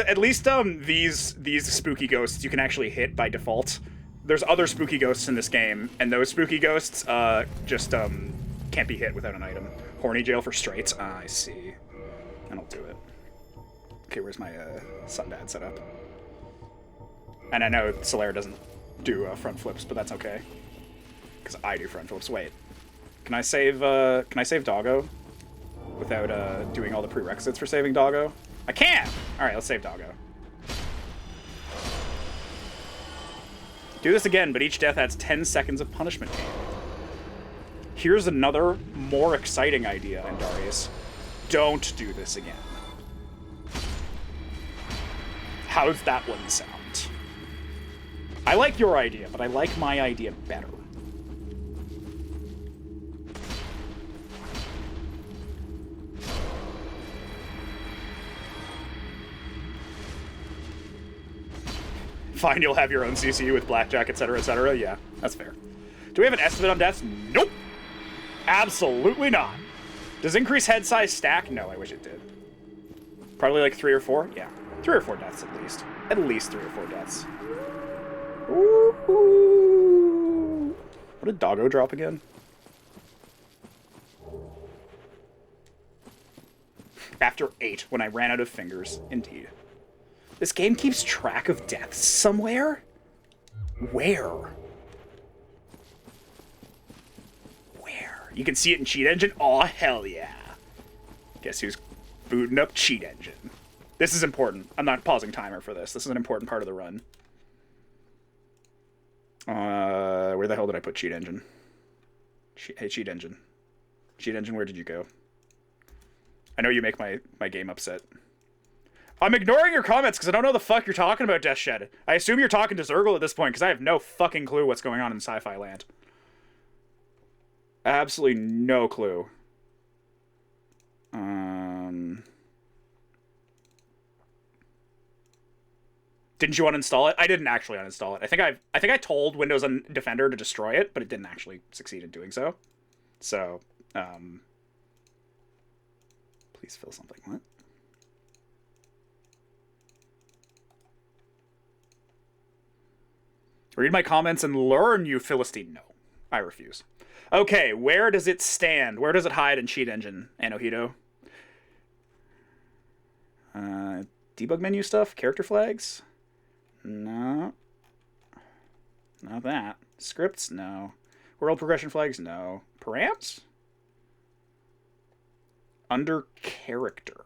spooky ghosts you can actually hit by default. There's other spooky ghosts in this game, and those spooky ghosts just can't be hit without an item. Horny jail for straights. I see. And I'll do it. Okay, where's my Sundad setup? And I know Solera doesn't do front flips, but that's okay. Because I do front flips. Wait. Can I save Doggo? Without doing all the prerequisites for saving Doggo? I can! Alright, let's save Doggo. Do this again, but each death adds 10 seconds of punishment gain. Here's another, more exciting idea, Andarius. Don't do this again. How does that one sound? I like your idea, but I like my idea better. Fine, you'll have your own CC with blackjack, etc., etc. Yeah, that's fair. Do we have an estimate on deaths? Nope. Absolutely not. Does increase head size stack? No, I wish it did. Probably like 3 or 4? Yeah. 3 or 4 deaths at least. At least 3 or 4 deaths. Ooh. What did Doggo drop again? After 8, when I ran out of fingers. Indeed. This game keeps track of deaths somewhere? Where? Where? You can see it in Cheat Engine? Aw, hell yeah. Guess who's booting up Cheat Engine? This is important. I'm not pausing timer for this. This is an important part of the run. Where the hell did I put Cheat Engine? Hey, Cheat Engine. Cheat Engine, where did you go? I know you make my game upset. I'm ignoring your comments because I don't know the fuck you're talking about, Death Shed. I assume you're talking to Zergle at this point because I have no fucking clue what's going on in sci-fi land. Absolutely no clue. Didn't you uninstall it? I didn't actually uninstall it. I think I told Windows Defender to destroy it, but it didn't actually succeed in doing so. So, please fill something. What? Read my comments and learn, you Philistine. No, I refuse. Okay, where does it stand? Where does it hide in Cheat Engine, Anohito? Debug menu stuff? Character flags? No. Not that. Scripts? No. World progression flags? No. Params? Under character.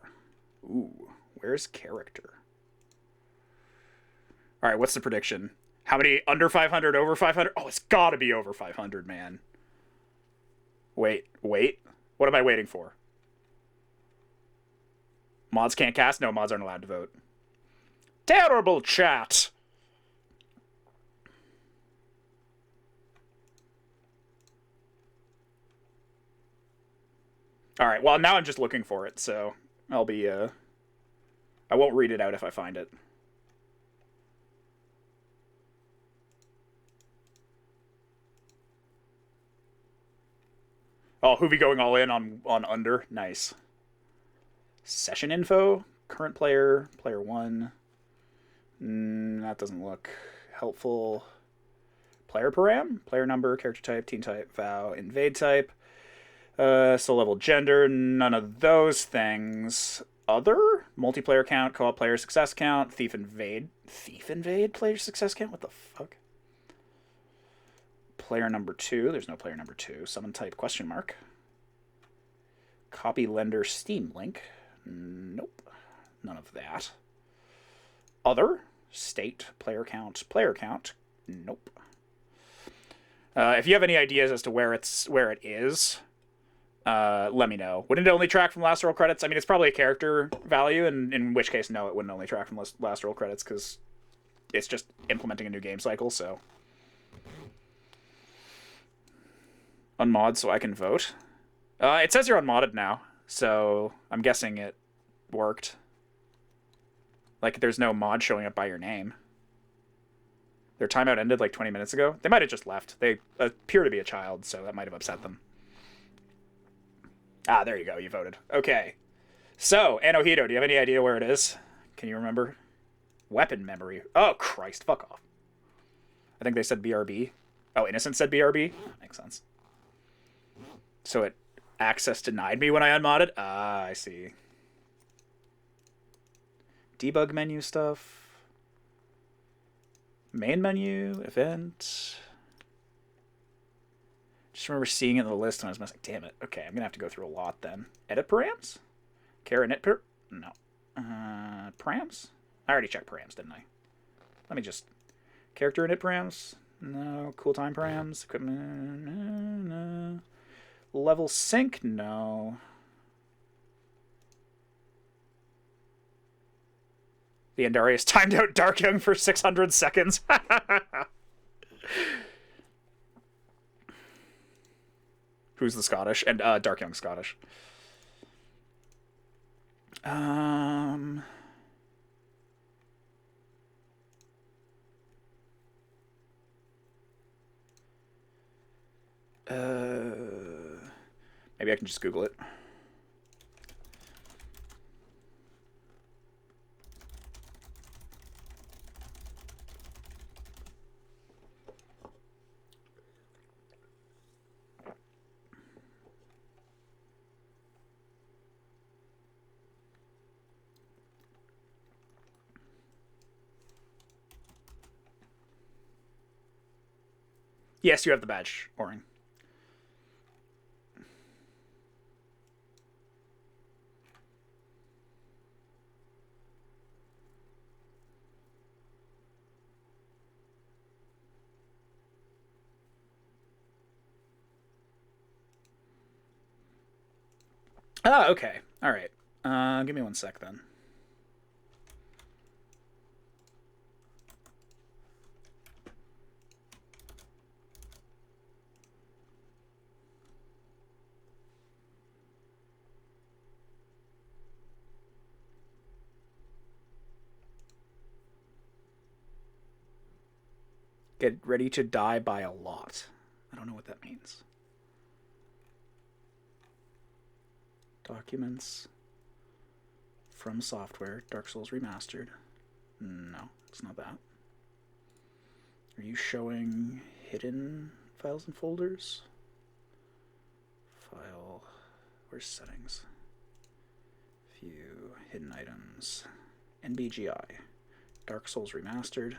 Ooh, where's character? Alright, what's the prediction? How many under 500, over 500? Oh, it's gotta be over 500, man. Wait. What am I waiting for? Mods can't cast? No, mods aren't allowed to vote. Terrible chat! Alright, well, now I'm just looking for it, so I'll be, I won't read it out if I find it. Oh, Hoovy going all in on under. Nice. Session info. Current player. Player 1. That doesn't look helpful. Player param. Player number. Character type. Team type. Vow. Invade type. Soul level. Gender. None of those things. Other. Multiplayer count. Co-op player success count. Thief invade. Thief invade player success count? What the fuck? Player number 2. There's no player number 2. Summon type question mark. Copy lender Steam link. Nope. None of that. Other. State. Player count. Player count. Nope. If you have any ideas as to where it is, let me know. Wouldn't it only track from last roll credits? I mean, it's probably a character value, and in which case, no, it wouldn't only track from last roll credits because it's just implementing a new game cycle, so. Unmod so I can vote. It says you're unmodded now, so I'm guessing it worked. Like, there's no mod showing up by your name. Their timeout ended like 20 minutes ago. They might have just left. They appear to be a child, so that might have upset them. Ah, there you go. You voted. Okay. So, Anohito, do you have any idea where it is? Can you remember? Weapon memory. Oh, Christ. Fuck off. I think they said BRB. Oh, Innocent said BRB? Makes sense. So it access denied me when I unmodded? Ah, I see. Debug menu stuff. Main menu, event. Just remember seeing it in the list and I was messing. Damn it. Okay, I'm going to have to go through a lot then. Edit params? Care init per? No. Params? I already checked params, didn't I? Let me just... Character init params? No. Cool time params? Equipment? No. Level sync? No. The Andarius timed out Dark Young for 600 seconds. Who's the Scottish? And Dark Young Scottish. Maybe I can just Google it. Yes, you have the badge, Orin. Ah, okay. All right. Give me 1 sec then. Get ready to die by a lot. I don't know what that means. Documents. From software. Dark Souls Remastered. No, it's not that. Are you showing hidden files and folders? File. Where's settings? View. Hidden items. NBGI. Dark Souls Remastered.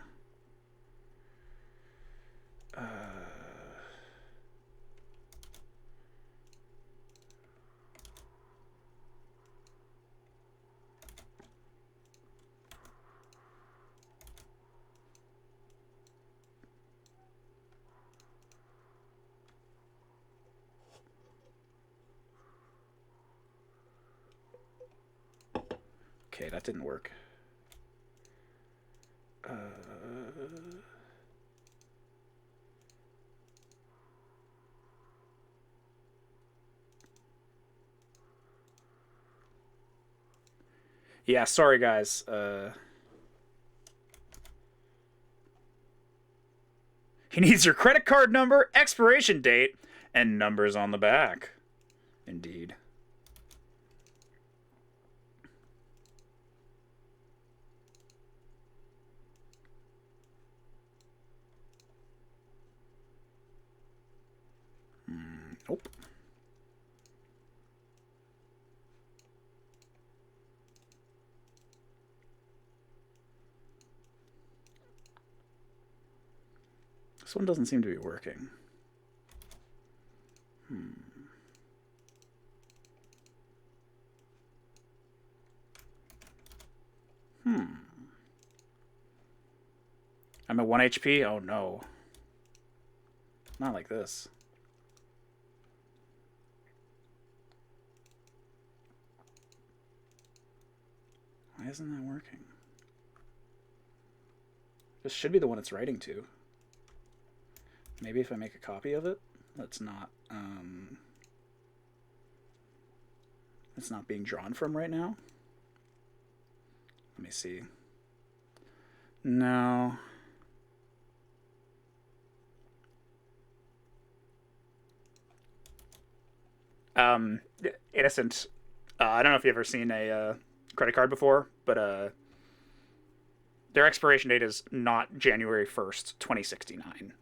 Okay, that didn't work. Yeah, sorry guys. He needs your credit card number, expiration date, and numbers on the back. Indeed. Nope. This one doesn't seem to be working. I'm at 1 HP? Oh no. Not like this. Why isn't that working? This should be the one it's writing to. Maybe if I make a copy of it, that's not it's not being drawn from right now. Let me see. No. Innocent. I don't know if you've ever seen a credit card before, but their expiration date is not January 1st, 2069.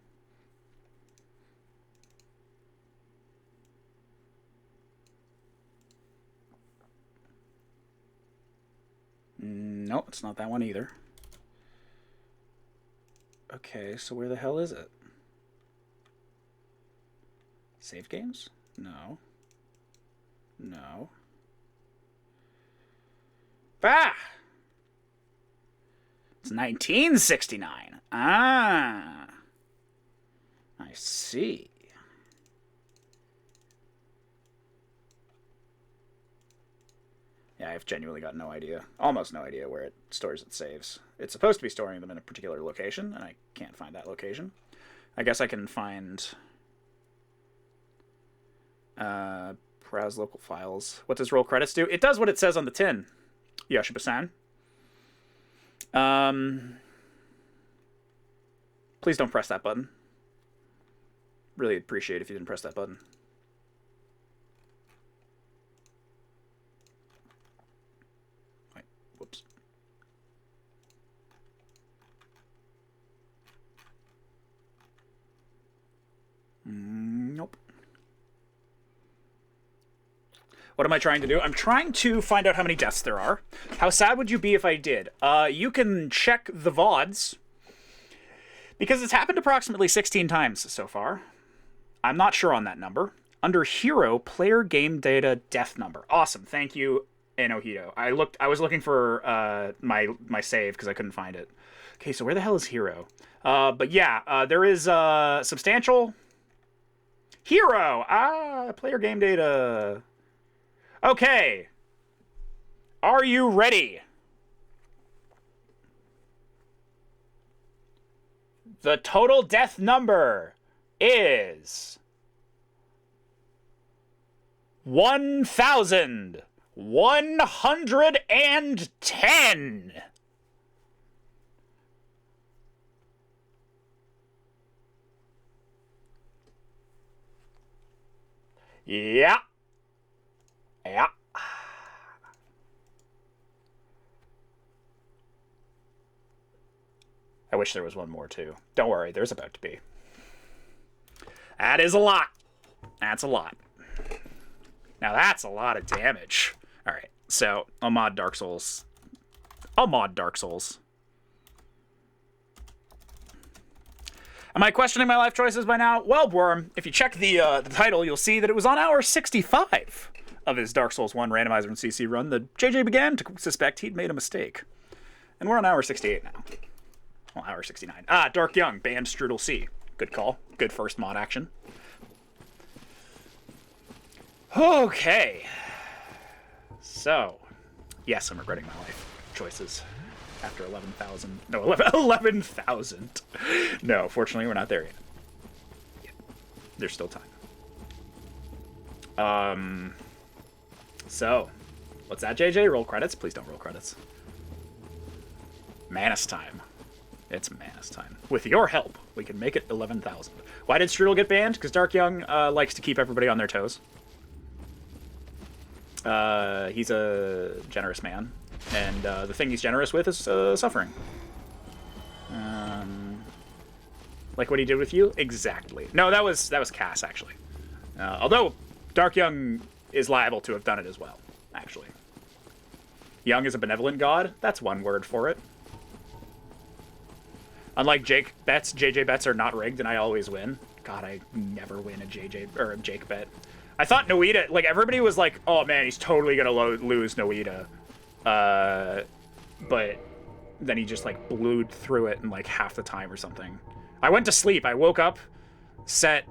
No, it's not that one either. Okay, so where the hell is it? Save games? No. No. Ah! It's 1969. Ah. I see. Yeah, I've genuinely got no idea. Almost no idea where it stores its saves. It's supposed to be storing them in a particular location, and I can't find that location. I guess I can find... browse local files. What does roll credits do? It does what it says on the tin. Yoshiba-san. Please don't press that button. Really appreciate it if you didn't press that button. Wait, whoops. Nope. What am I trying to do? I'm trying to find out how many deaths there are. How sad would you be if I did? You can check the VODs, because it's happened approximately 16 times so far. I'm not sure on that number. Under Hero, player game data death number. Awesome, thank you, Enohito. I was looking for my save because I couldn't find it. Okay, so where the hell is Hero? But yeah, there is substantial Hero. Player game data. Okay. Are you ready? The total death number is 1,110. Yeah. Yeah. I wish there was one more, too. Don't worry, there's about to be. That is a lot. That's a lot. Now that's a lot of damage. Alright, so I'll mod Dark Souls. Am I questioning my life choices by now? Well, Worm, if you check the title, you'll see that it was on hour 65 of his Dark Souls 1 randomizer and CC run that JJ began to suspect he'd made a mistake. And we're on hour 68 now. Well, hour 69. Dark Young, banned Strudel C. Good call. Good first mod action. Okay. So, yes, I'm regretting my life choices after 11,000. No, 11,000. No, fortunately, we're not there yet. There's still time. So, what's that, JJ? Roll credits? Please don't roll credits. Manus time. It's Manus time. With your help, we can make it 11,000. Why did Strudel get banned? Because Dark Young likes to keep everybody on their toes. He's a generous man. And the thing he's generous with is suffering. Like what he did with you? Exactly. No, that was Cass, actually. Although, Dark Young is liable to have done it as well, actually. Young is a benevolent god. That's one word for it. Unlike Jake bets, JJ bets are not rigged, and I always win. God, I never win a JJ or a Jake bet. I thought Noita, like everybody was like, "Oh man, he's totally gonna lose Noita," but then he just like blew through it in like half the time or something. I went to sleep. I woke up, set.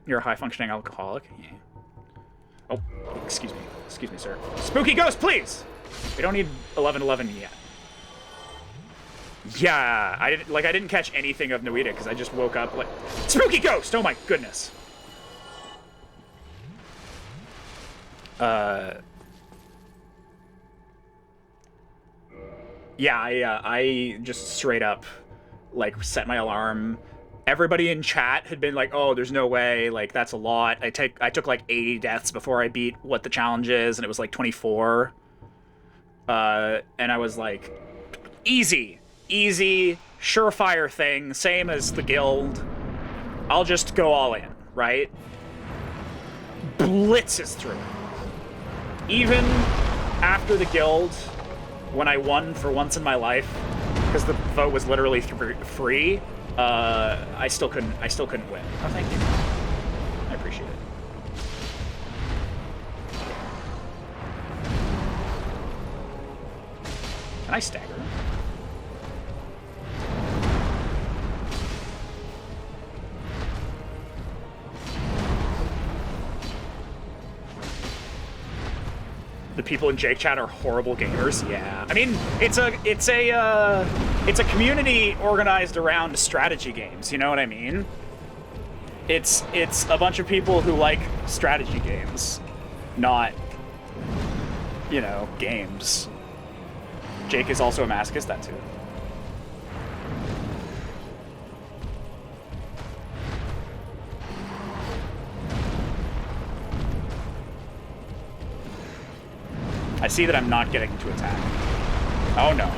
You're a high-functioning alcoholic. Yeah. Oh, excuse me, sir. Spooky ghost, please. We don't need 1111 yet. Yeah, I didn't catch anything of Noita because I just woke up like spooky ghost. Oh my goodness. Yeah, I just straight up like set my alarm. Everybody in chat had been like, "Oh, there's no way. Like that's a lot." I took like 80 deaths before I beat what the challenge is, and it was like 24. And I was like, easy, surefire thing, same as the guild. I'll just go all in, right? Blitzes through it. Even after the guild, when I won for once in my life, because the vote was literally free, I still couldn't win. Oh, thank you. I appreciate it. Can I stagger? The people in Jake chat are horrible gamers. Yeah, I mean it's a community organized around strategy games. You know what I mean? It's a bunch of people who like strategy games, not, you know, games. Jake is also a masochist. That too. I see that I'm not getting to attack. Oh no.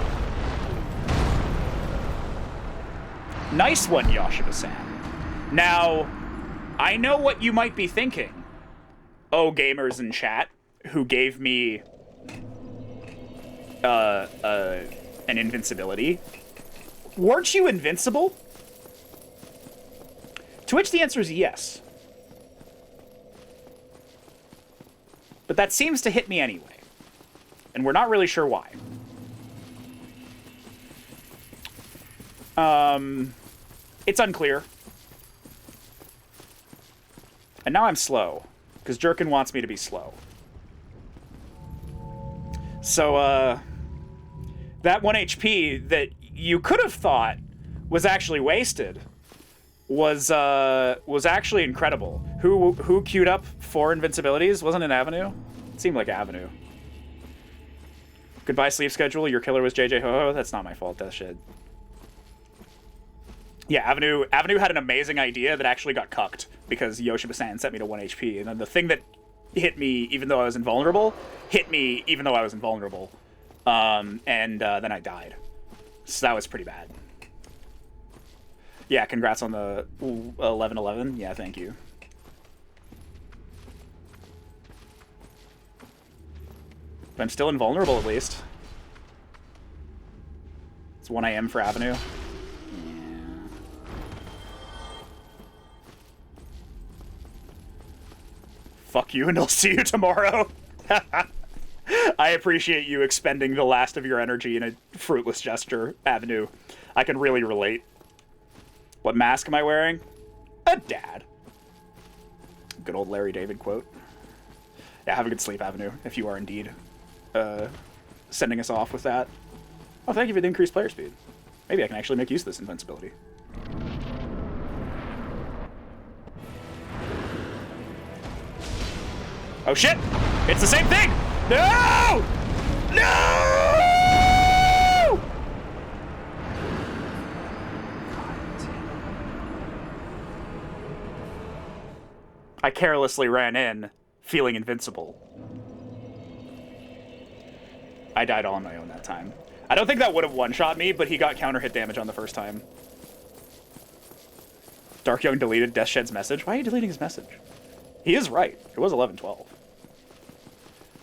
Nice one, Yoshida-san. Now, I know what you might be thinking. Oh, gamers in chat who gave me an invincibility. Weren't you invincible? To which the answer is yes. But that seems to hit me anyway. And we're not really sure why. It's unclear. And now I'm slow, because Jerkin wants me to be slow. So, that 1 HP that you could have thought was actually wasted was actually incredible. Who queued up 4 invincibilities? Wasn't it Avenue? It seemed like Avenue. Goodbye, sleep schedule. Your killer was JJ Ho-Ho. That's not my fault, that shit. Yeah, Avenue had an amazing idea that actually got cucked because Yoshiba-san sent me to 1 HP. And then the thing that hit me even though I was invulnerable, hit me even though I was invulnerable. And then I died. So that was pretty bad. Yeah, congrats on the 11-11. Yeah, thank you. But I'm still invulnerable, at least. It's 1 AM for Avenue. Yeah. Fuck you, and I'll see you tomorrow. I appreciate you expending the last of your energy in a fruitless gesture, Avenue. I can really relate. What mask am I wearing? A dad. Good old Larry David quote. Yeah, have a good sleep, Avenue, if you are indeed sending us off with that. Oh, thank you for the increased player speed. Maybe I can actually make use of this invincibility. Oh shit! It's the same thing! No! No! I carelessly ran in, feeling invincible. I died all on my own that time. I don't think that would have one-shot me, but he got counter hit damage on the first time. Dark Young deleted Death Shed's message. Why are you deleting his message? He is right. It was 11-12.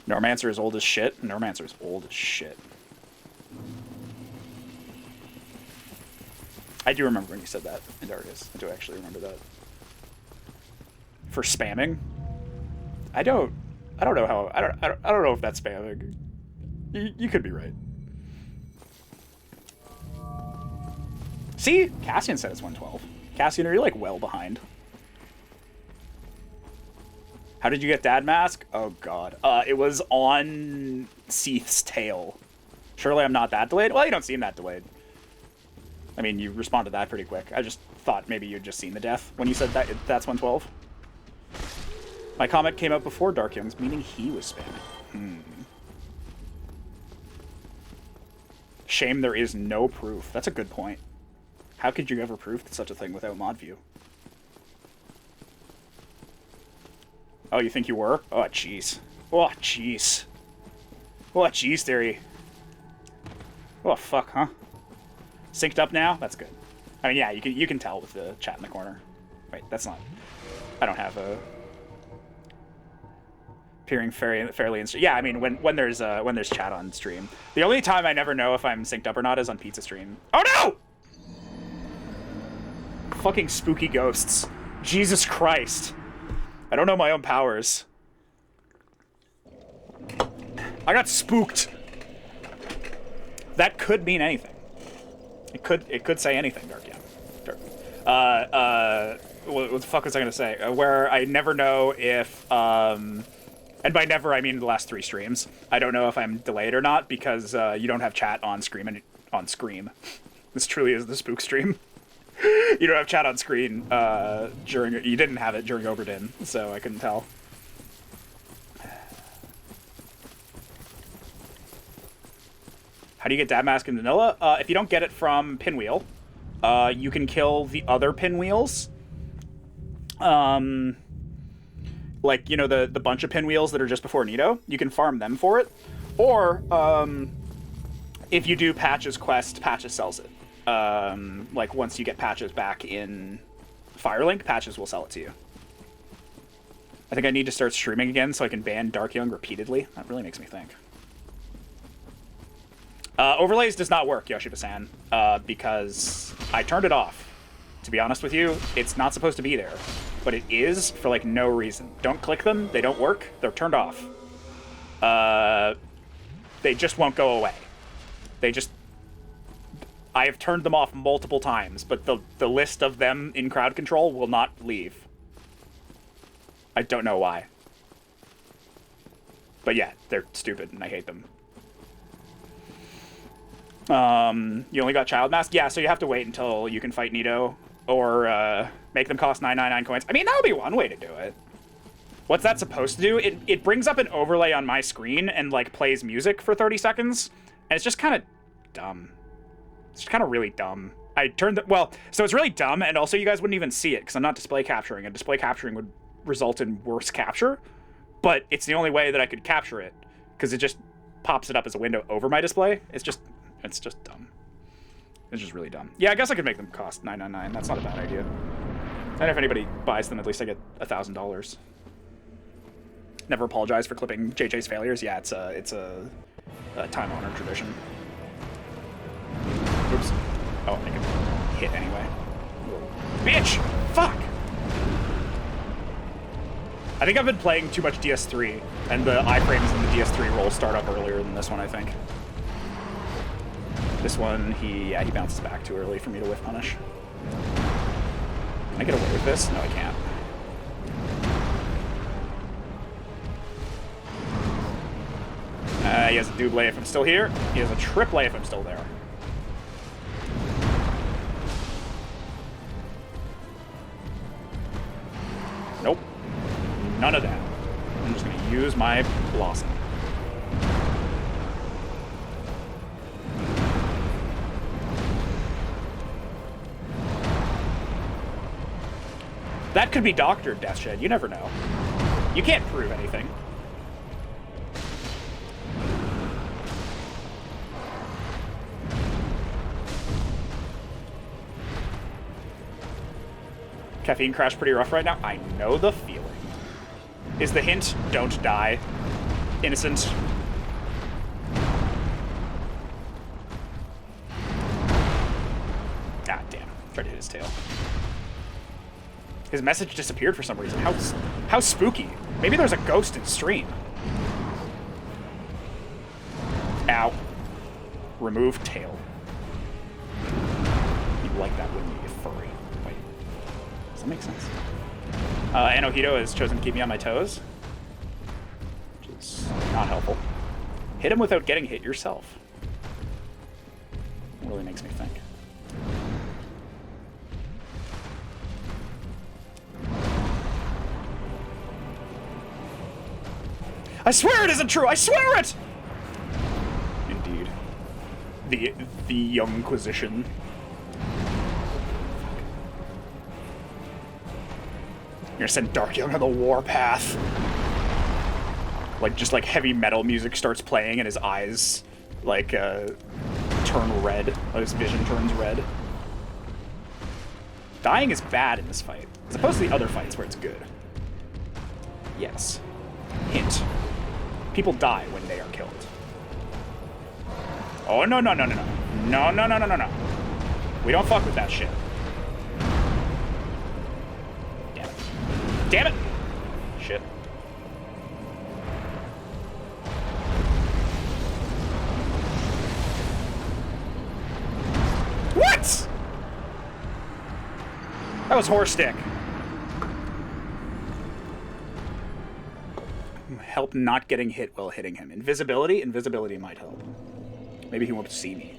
Neuromancer is old as shit. Neuromancer is old as shit. I do remember when you said that in Darkus. I do actually remember that. For spamming? I don't know how. I don't know if that's spamming. You could be right. See? Cassian said it's 112. Cassian, are you like well behind? How did you get Dad Mask? Oh god. It was on Seath's tail. Surely I'm not that delayed? Well, you don't seem that delayed. I mean, you responded that pretty quick. I just thought maybe you'd just seen the death when you said that that's 112. My comment came out before Dark Young's, meaning he was spamming. Shame there is no proof. That's a good point. How could you ever prove such a thing without mod view? Oh, you think you were? Oh, jeez. Oh, jeez. Oh, jeez, theory. Oh, fuck, huh? Synced up now? That's good. I mean, yeah, you can tell with the chat in the corner. Wait, that's not... I don't have a... Appearing fairly... Yeah, I mean, when there's chat on stream. The only time I never know if I'm synced up or not is on Pizza Stream. Oh, no! fucking spooky ghosts. Jesus Christ. I don't know my own powers. I got spooked. That could mean anything. It could say anything, Dark Young. What the fuck was I gonna say? Where I never know if, and by never I mean the last 3 streams. I don't know if I'm delayed or not because you don't have chat on Scream on Scream. This truly is the spook stream. You don't have chat on screen you didn't have it during Oberdin, so I couldn't tell. How do you get Dab Mask in vanilla? If you don't get it from Pinwheel, you can kill the other pinwheels. Like, you know, the bunch of pinwheels that are just before Nito? You can farm them for it. Or, if you do Patch's quest, Patches sells it. Like, once you get Patches back in Firelink, Patches will sell it to you. I think I need to start streaming again so I can ban Dark Young repeatedly. That really makes me think. Overlays does not work, Yoshida-san, because I turned it off. To be honest with you, it's not supposed to be there. But it is for, like, no reason. Don't click them. They don't work. They're turned off. They just won't go away. They just... I have turned them off multiple times, but the list of them in crowd control will not leave. I don't know why. But yeah, they're stupid, and I hate them. You only got Child Mask? Yeah, so you have to wait until you can fight Nito, or make them cost 999 coins. I mean, that would be one way to do it. What's that supposed to do? It brings up an overlay on my screen and, like, plays music for 30 seconds, and it's just kind of dumb. It's just kind of really dumb. I turned the... Well, so it's really dumb, and also you guys wouldn't even see it, because I'm not display capturing, and display capturing would result in worse capture, but it's the only way that I could capture it, because it just pops it up as a window over my display. It's just dumb. It's just really dumb. Yeah, I guess I could make them cost $9.99. That's not a bad idea. And if anybody buys them, at least I get $1,000. Never apologize for clipping JJ's failures. Yeah, it's a time-honored tradition. Oops. Oh, I can hit anyway. Bitch! Fuck! I think I've been playing too much DS3, and the iframes in the DS3 roll start up earlier than this one, I think. This one, he bounces back too early for me to whiff punish. Can I get away with this? No, I can't. He has a double if I'm still here. He has a triple if I'm still there. Nope. None of that. I'm just going to use my Blossom. That could be doctored, Deathshed. You never know. You can't prove anything. Caffeine crash pretty rough right now. I know the feeling. Is the hint, don't die. Innocent. God damn. Tried to hit his tail. His message disappeared for some reason. How spooky. Maybe there's a ghost in stream. Ow. Remove tail. You'd like that, wouldn't you, you furry? Wait. Does that make sense? Anohito has chosen to keep me on my toes, which is not helpful. Hit him without getting hit yourself. It really makes me think. I swear it isn't true! I swear it! Indeed. The Young Inquisition. You're gonna send Dark Young on the warpath. Like, just like heavy metal music starts playing and his eyes, like, turn red. Like his vision turns red. Dying is bad in this fight, as opposed to the other fights where it's good. Yes. Hint. People die when they are killed. Oh, no, no, no, no, no. No, no, no, no, no, no. We don't fuck with that shit. Damn it! Shit. What? That was horse stick. Help not getting hit while hitting him. Invisibility? Invisibility might help. Maybe he won't see me.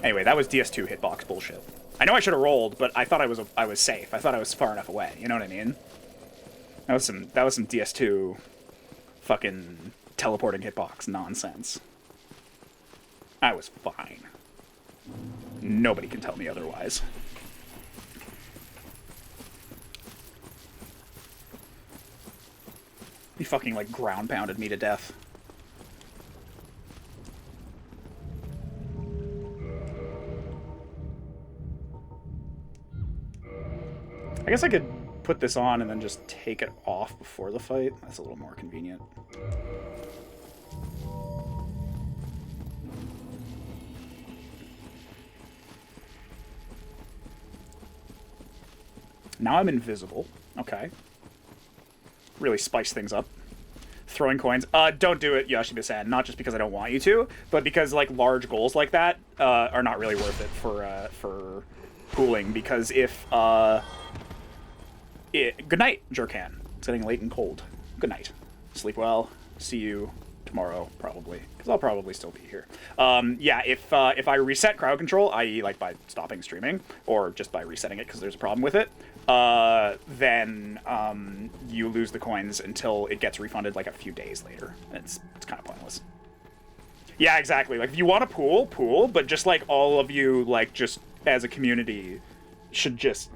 Anyway, that was DS2 hitbox bullshit. I know I should have rolled, but I thought I was safe. I thought I was far enough away. You know what I mean? That was some DS2 fucking teleporting hitbox nonsense. I was fine. Nobody can tell me otherwise. He fucking, like, ground pounded me to death. I guess I could put this on and then just take it off before the fight. That's a little more convenient. Now I'm invisible. Okay. Really spice things up. Throwing coins. Don't do it, Yoshibe-san. Not just because I don't want you to, but because, like, large goals like that are not really worth it for pooling. Because if, good night, Jerkan. It's getting late and cold. Good night. Sleep well. See you tomorrow, probably. Because I'll probably still be here. Yeah, if I reset crowd control, i.e. like by stopping streaming, or just by resetting it because there's a problem with it, then you lose the coins until it gets refunded like a few days later. It's kind of pointless. Yeah, exactly. Like, if you want to pool, but just, like, all of you, like, just as a community should just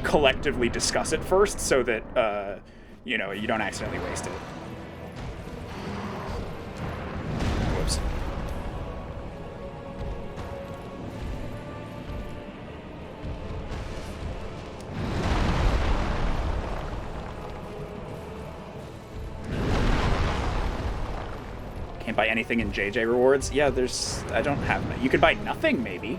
collectively discuss it first so that, you know, you don't accidentally waste it. Whoops. Can't buy anything in JJ rewards. Yeah, I don't have that. You can buy nothing, maybe.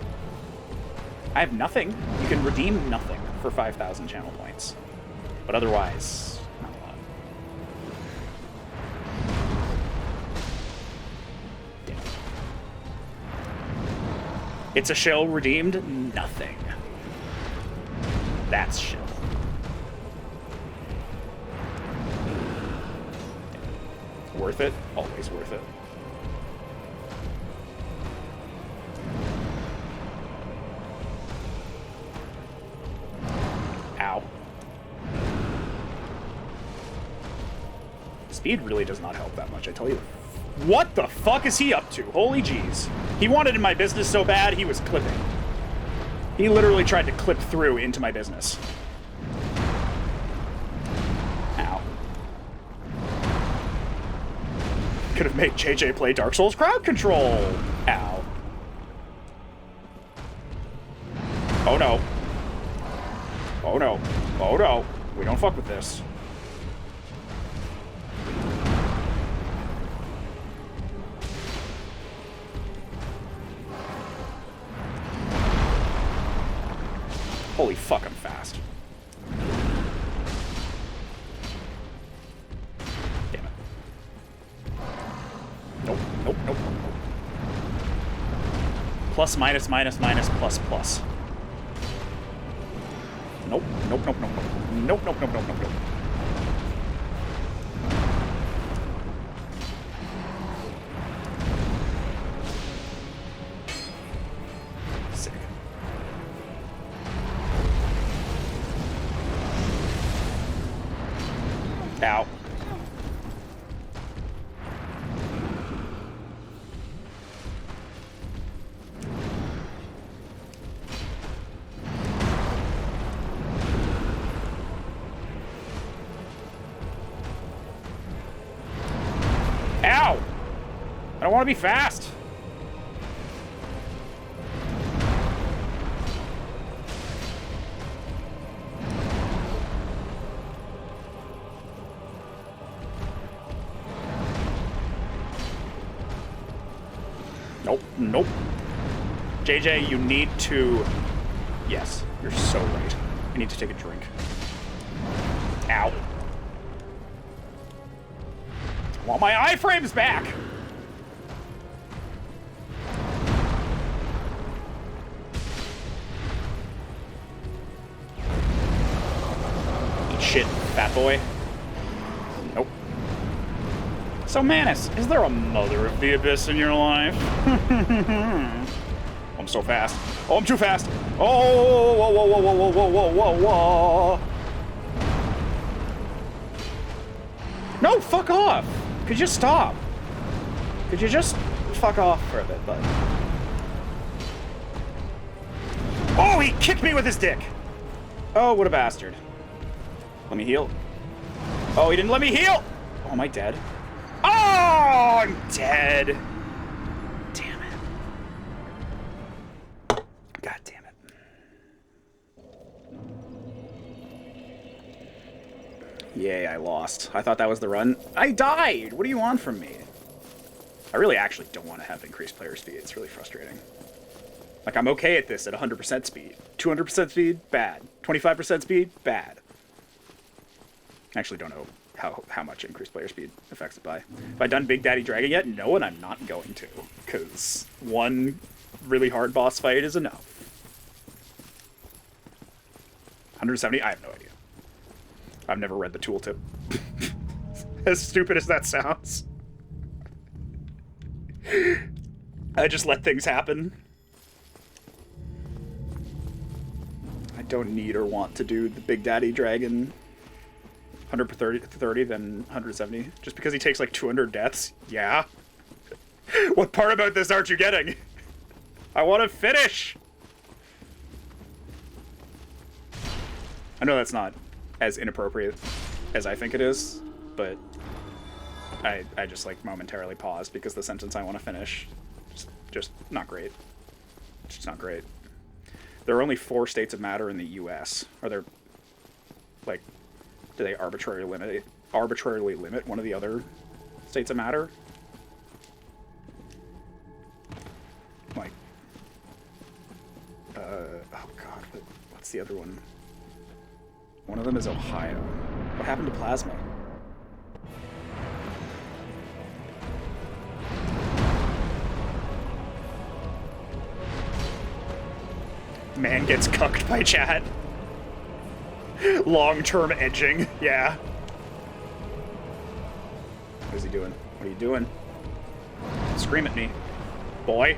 I have nothing. You can redeem nothing for 5,000 channel points. But otherwise, not a lot. Yeah. It's a shill redeemed? Nothing. That's shill. Worth it? Always worth it. Ow. Speed really does not help that much, I tell you. What the fuck is he up to? Holy jeez. He wanted in my business so bad, he was clipping. He literally tried to clip through into my business. Ow. Could have made JJ play Dark Souls crowd control. Ow. Oh no. Oh no. Oh no. We don't fuck with this. Holy fuck, I'm fast. Damn it. Nope, nope, nope, nope, nope. Plus, minus, minus, minus, plus, plus. Nope, nope, nope, nope, nope. Nope, nope, nope, nope, nope, nope. Sick. Ow. Ow! I don't want to be fast. Nope, nope. JJ, you need to... Yes, you're so right. I need to take a drink. Ow. I want my iframes back! Eat shit, fat boy. Nope. So, Manus, is there a mother of the abyss in your life? I'm so fast. Oh, I'm too fast. Oh, whoa, whoa, whoa, whoa, whoa, whoa, whoa, whoa. No, fuck off. Could you stop? Could you just fuck off for a bit, bud? Oh, he kicked me with his dick. Oh, what a bastard. Let me heal. Oh, he didn't let me heal. Oh, am I dead? Oh, I'm dead. Damn it. God damn it. Yay, I lost. I thought that was the run. I died! What do you want from me? I really actually don't want to have increased player speed. It's really frustrating. Like, I'm okay at this at 100% speed. 200% speed? Bad. 25% speed? Bad. I actually don't know how much increased player speed affects it by. Have I done Big Daddy Dragon yet? No, and I'm not going to. Because one really hard boss fight is enough. 170? I have no idea. I've never read the tooltip. As stupid as that sounds. I just let things happen. I don't need or want to do the Big Daddy Dragon 130, then 170. Just because he takes like 200 deaths? Yeah. What part about this aren't you getting? I want to finish! I know that's not as inappropriate as I think it is, but I just like momentarily paused because the sentence I want to finish just not great. It's just not great. There are only 4 states of matter in the U.S. Are there, like, do they arbitrarily limit one of the other states of matter? Like, oh god, what's the other one? One of them is Ohio. What happened to plasma? Man gets cucked by chat. Long-term edging, yeah. What is he doing? What are you doing? Scream at me, boy.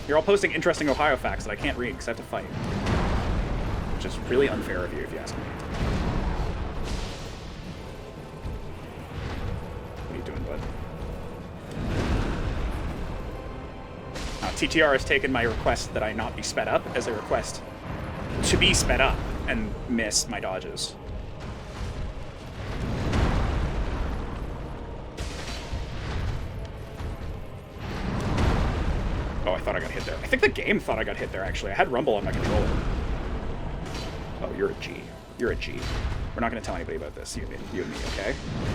You're all posting interesting Ohio facts that I can't read because I have to fight. Which is really unfair of you, if you ask me. What are you doing, bud? TTR has taken my request that I not be sped up as a request to be sped up and miss my dodges. Oh, I thought I got hit there. I think the game thought I got hit there, actually. I had rumble on my controller. Oh, you're a G. You're a G. We're not going to tell anybody about this, you and me, okay?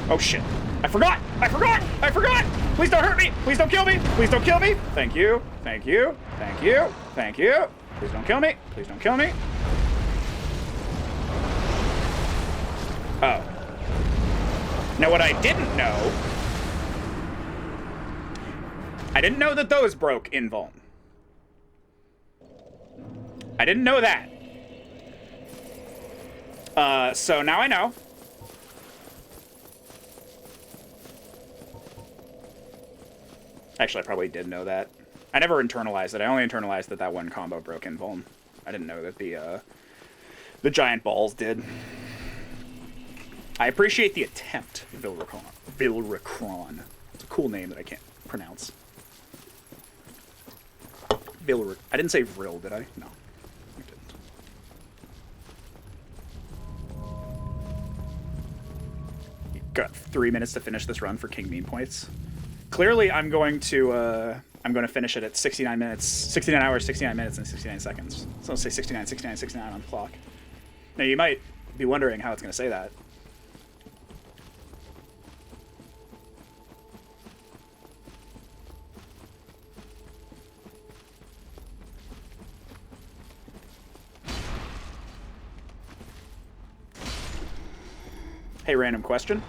Oh, shit. I forgot! I forgot! I forgot! Please don't hurt me! Please don't kill me! Please don't kill me! Thank you. Thank you. Thank you. Thank you. Please don't kill me. Please don't kill me. Oh. Now, what I didn't know... I didn't know that those broke in Vuln. I didn't know that. So now I know. Actually, I probably did know that. I never internalized it. I only internalized that one combo broke in Vuln. I didn't know that the giant balls did. I appreciate the attempt, Vilricron. It's a cool name that I can't pronounce. I didn't say Vril, did I? No, I didn't. You got 3 minutes to finish this run for King Mean points. Clearly, I'm going to finish it at 69 hours, 69 minutes, and 69 seconds. So I'll say 69, 69, 69 on the clock. Now, you might be wondering how it's going to say that. Hey, random question.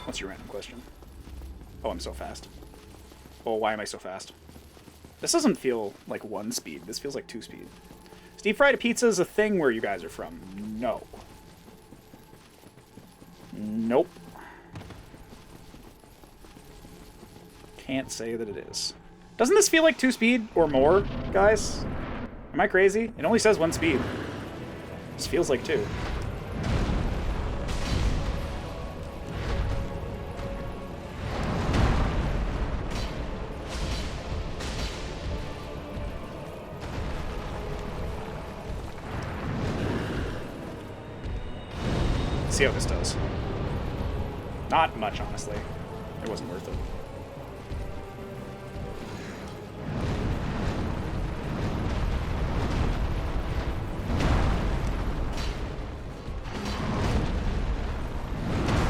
What's your random question? Oh, I'm so fast. Oh, why am I so fast? This doesn't feel like 1 speed. This feels like 2 speed. Deep fried pizza is a thing where you guys are from. No. Nope. Can't say that it is. Doesn't this feel like 2 speed or more, guys? Am I crazy? It only says 1 speed. This feels like 2. See how this does. Not much, honestly. It wasn't worth it.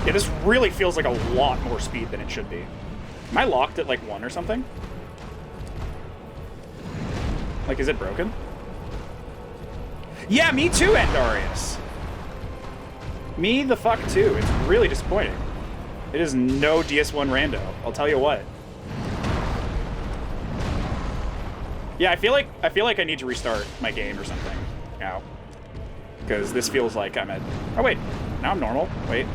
Yeah, this really feels like a lot more speed than it should be. Am I locked at like 1 or something? Like, is it broken? Yeah, me too, Endarius. Me the fuck too. It's really disappointing. It is no DS1 Rando. I'll tell you what. Yeah, I feel like I need to restart my game or something now, because this feels like I'm at. Oh wait, now I'm normal. Wait.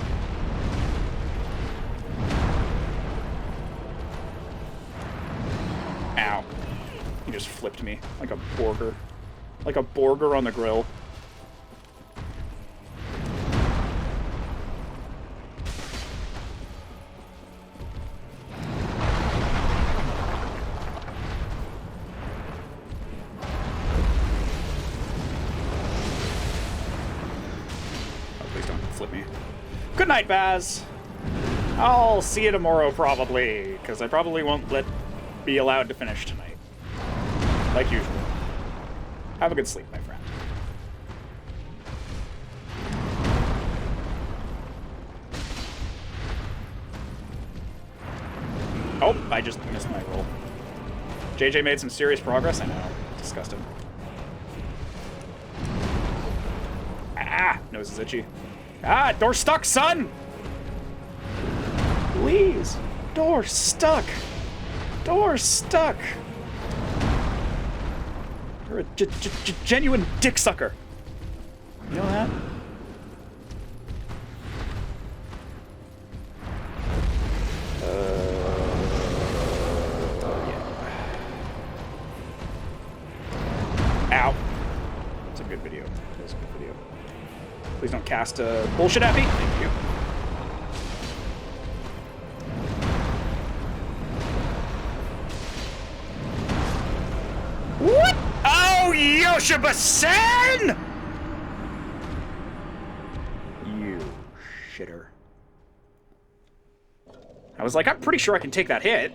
Ow! He just flipped me like a burger, like a burger on the grill. Good night, Baz. I'll see you tomorrow, probably, because I probably won't be allowed to finish tonight. Like usual. Have a good sleep, my friend. Oh, I just missed my roll. JJ made some serious progress, I know. Disgusting. Ah! Nose is itchy. Ah, door stuck, son! Please. Door stuck. Door stuck. You're a genuine dick sucker. You know that? Yeah. Ow. It's a good video. It was a good video. Please don't cast bullshit at me. Thank you. What? Oh, Yoshiba-san! You shitter. I was like, I'm pretty sure I can take that hit.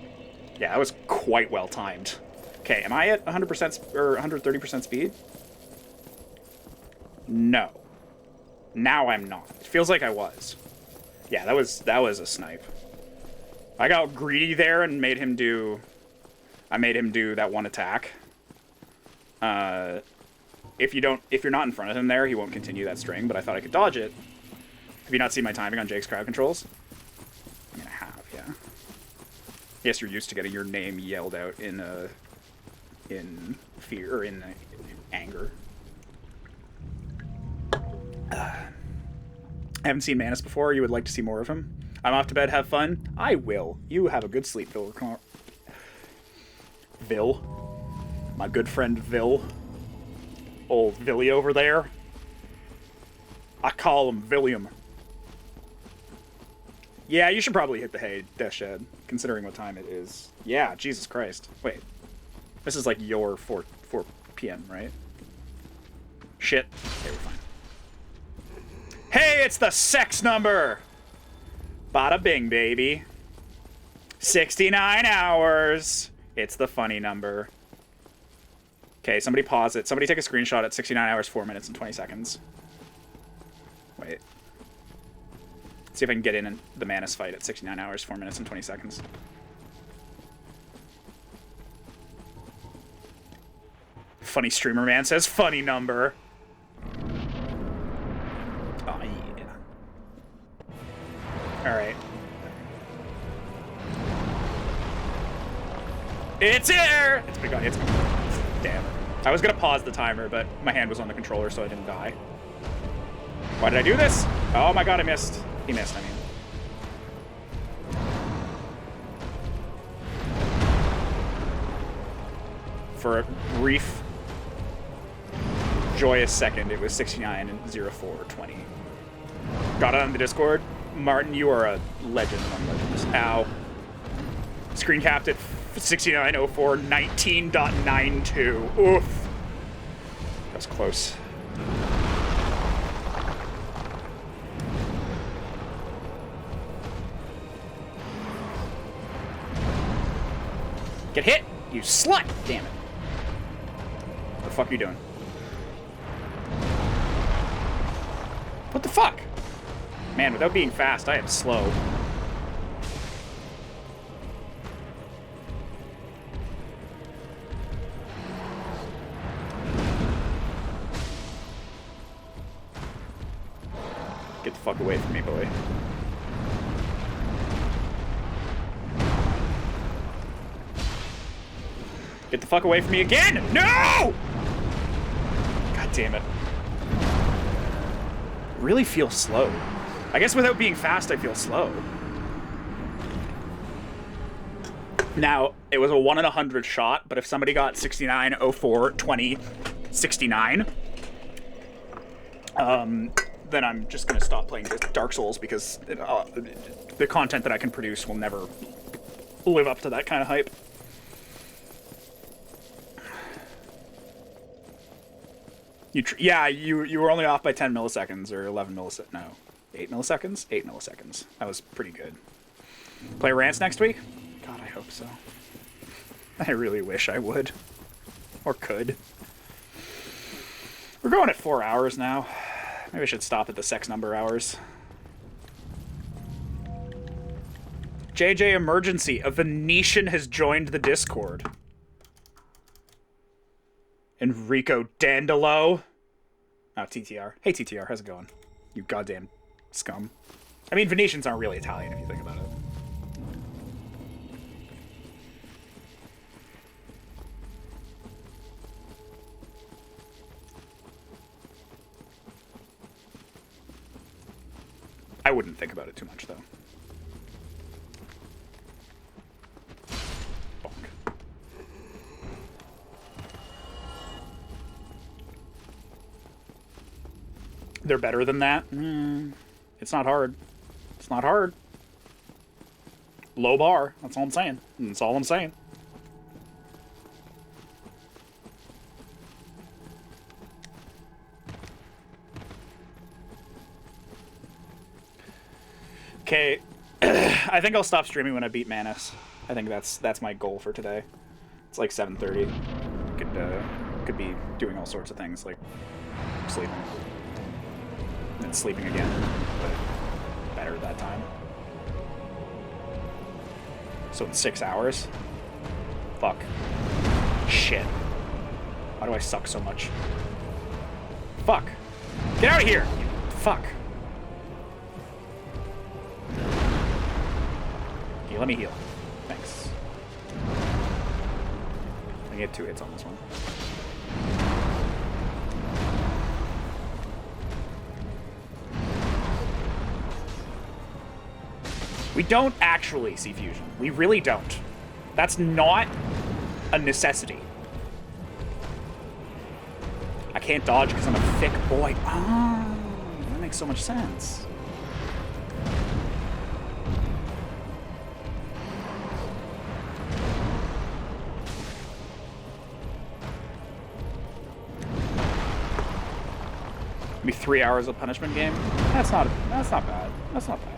Yeah, that was quite well timed. Okay, am I at 100% or 130% speed? No. Now I'm not. It feels like I was. Yeah, that was a snipe. I got greedy there and made him do. I made him do that one attack. If you're not in front of him there, he won't continue that string. But I thought I could dodge it. Have you not seen my timing on Jake's crowd controls? I mean, I have, yeah. Yes, you're used to getting your name yelled out in fear or in anger. I haven't seen Manus before. You would like to see more of him? I'm off to bed. Have fun. I will. You have a good sleep, Vil. My good friend Vil. Old Villy over there. I call him Villiam. Yeah, you should probably hit the hay, Death Shed, considering what time it is. Yeah, Jesus Christ. Wait. This is like your 4 p.m., right? Shit. Okay, we're fine. Hey, it's the sex number! Bada bing, baby. 69 hours. It's the funny number. Okay, somebody pause it. Somebody take a screenshot at 69 hours, 4 minutes, and 20 seconds. Wait. Let's see if I can get in the Manus fight at 69 hours, 4 minutes, and 20 seconds. Funny streamer man says funny number. Oh, yeah. Alright. It's here! It's been gone. It's gone. Damn it. I was gonna pause the timer, but my hand was on the controller, so I didn't die. Why did I do this? Oh my god, I missed. He missed, I mean. For a brief, joyous second, it was 69 and 0420. Got it on the Discord. Martin, you are a legend among legends. Ow. Screen capped at 6904 19.92. Oof. That was close. Get hit, you slut! Damn it. What the fuck are you doing? What the fuck? Man, without being fast, I am slow. Get the fuck away from me, boy. Get the fuck away from me again! No! God damn it. Really feel slow. I guess without being fast, I feel slow. Now, it was a 1 in 100 shot, but if somebody got 69, 04, 20, 69, then I'm just gonna stop playing Dark Souls because the content that I can produce will never live up to that kind of hype. You were only off by 10 milliseconds or 11 milliseconds. No, 8 milliseconds? 8 milliseconds. That was pretty good. Play Rants next week? God, I hope so. I really wish I would. Or could. We're going at 4 hours now. Maybe I should stop at the sex number hours. JJ Emergency. A Venetian has joined the Discord. Enrico Dandolo. Oh, TTR. Hey, TTR. How's it going? You goddamn scum. I mean, Venetians aren't really Italian if you think about it. I wouldn't think about it too much, though. They're better than that? It's not hard. It's not hard. Low bar. That's all I'm saying. That's all I'm saying. Okay. I think I'll stop streaming when I beat Manus. I think that's my goal for today. It's like 7:30. Could be doing all sorts of things, like sleeping. And sleeping again, but better that time. So in 6 hours? Fuck. Shit. Why do I suck so much? Fuck. Get out of here! Fuck. Okay, let me heal. Thanks. I get 2 hits on this one. We don't actually see fusion. We really don't. That's not a necessity. I can't dodge because I'm a thick boy. Oh, that makes so much sense. Maybe 3 hours of punishment game. That's not bad. That's not bad.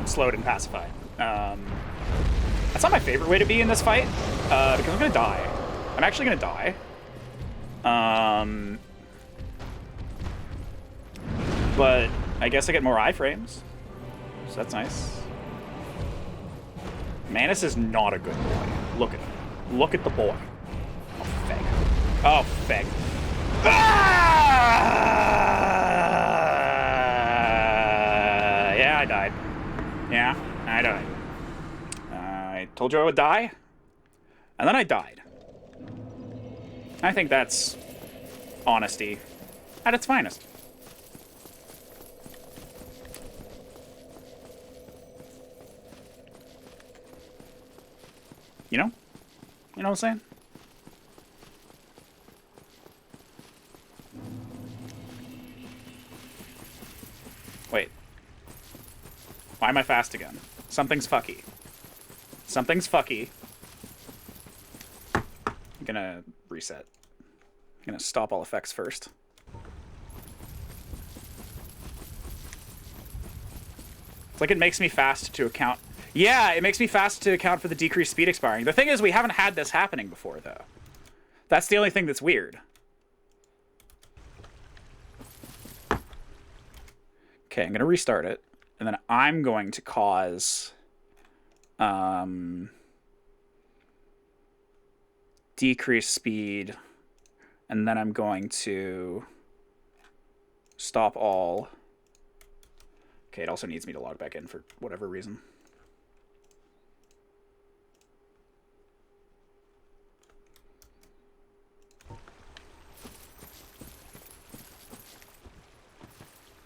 slowed and pacified. That's not my favorite way to be in this fight, because I'm gonna die. I'm actually gonna die. But I guess I get more iframes, so that's nice. Manus is not a good boy. Look at him. Look at the boy. Oh, feg. Oh, feg. Ah! Yeah, I died. Yeah, I died. I told you I would die, and then I died. I think that's honesty at its finest. You know? You know what I'm saying? Wait. Why am I fast again? Something's fucky. Something's fucky. I'm gonna reset. I'm gonna stop all effects first. It's like it makes me fast to account. Yeah, it makes me fast to account for the decreased speed expiring. The thing is, we haven't had this happening before, though. That's the only thing that's weird. Okay, I'm going to restart it. And then I'm going to cause... decreased speed. And then I'm going to... stop all. Okay, it also needs me to log back in for whatever reason.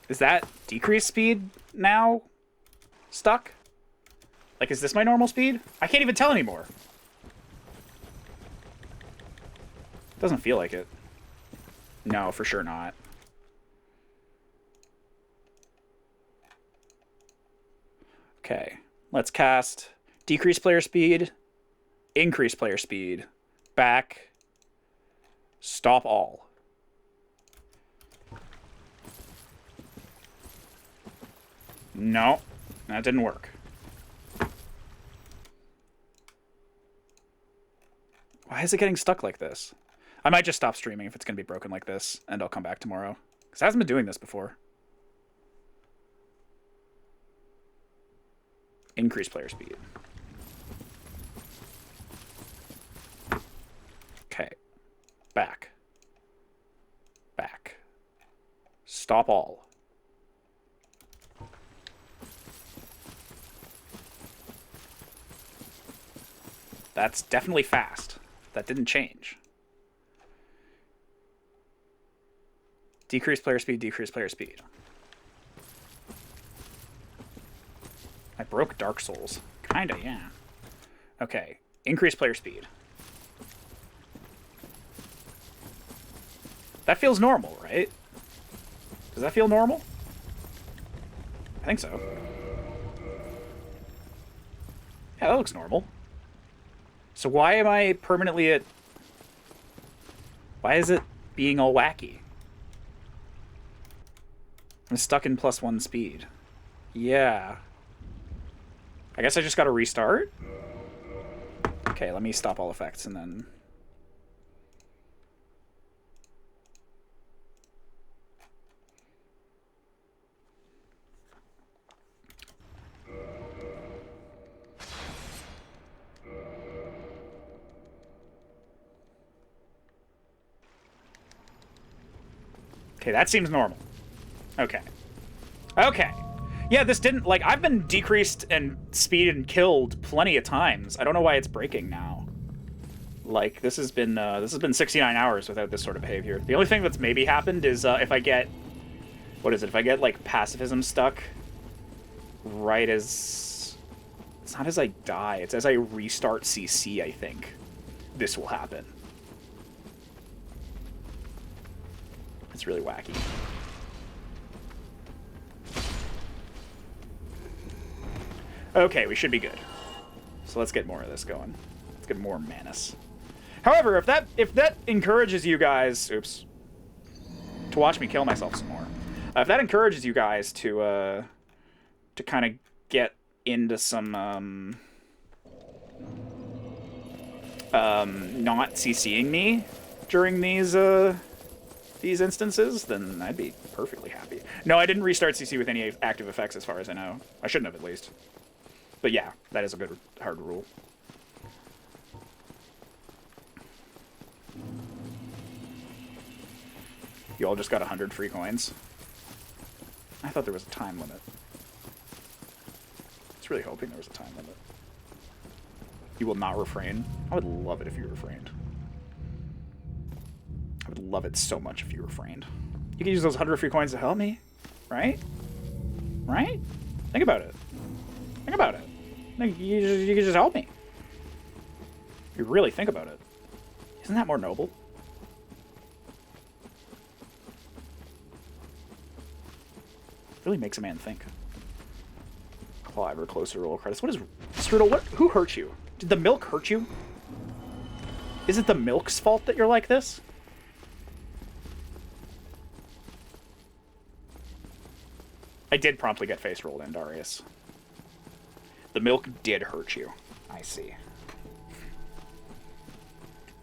Is that decreased speed now stuck? Like, is this my normal speed? I can't even tell anymore. Doesn't feel like it. No, for sure not. Okay, let's cast decrease player speed, increase player speed, back, stop all. No, that didn't work. Why is it getting stuck like this? I might just stop streaming if it's going to be broken like this, and I'll come back tomorrow. Because I haven't been doing this before. Increase player speed. Okay. Back. Back. Stop all. That's definitely fast. That didn't change. Decrease player speed, decrease player speed. I broke Dark Souls. Kinda, yeah. Okay. Increase player speed. That feels normal, right? Does that feel normal? I think so. Yeah, that looks normal. So why am I permanently at... Why is it being all wacky? I'm stuck in +1 speed. Yeah. I guess I just gotta restart? Okay, let me stop all effects and then... Okay, that seems normal. Okay. Okay. Yeah, this didn't, like, I've been decreased and speed and killed plenty of times. I don't know why it's breaking now. Like, this has been 69 hours without this sort of behavior. The only thing that's maybe happened is if I get, what is it, if I get, like, pacifism stuck right as, it's not as I die, it's as I restart CC, I think, this will happen. It's really wacky. Okay, we should be good. So let's get more of this going. Let's get more Manus. However, if that encourages you guys, oops, to watch me kill myself some more, if that encourages you guys to kind of get into some not CCing me during these instances, then I'd be perfectly happy. No, I didn't restart CC with any active effects as far as I know. I shouldn't have, at least. But yeah, that is a good hard rule. You all just got 100 free coins. I thought there was a time limit. I was really hoping there was a time limit. You will not refrain. I would love it if you refrained. I would love it so much if you refrained. You can use those 100 free coins to help me, right? Right? Think about it. Think about it. You can just help me. If you really think about it. Isn't that more noble? Really makes a man think. Claw ever closer to roll credits. What is... Strudel, what? Who hurt you? Did the milk hurt you? Is it the milk's fault that you're like this? I did promptly get face rolled in, Darius. The milk did hurt you. I see.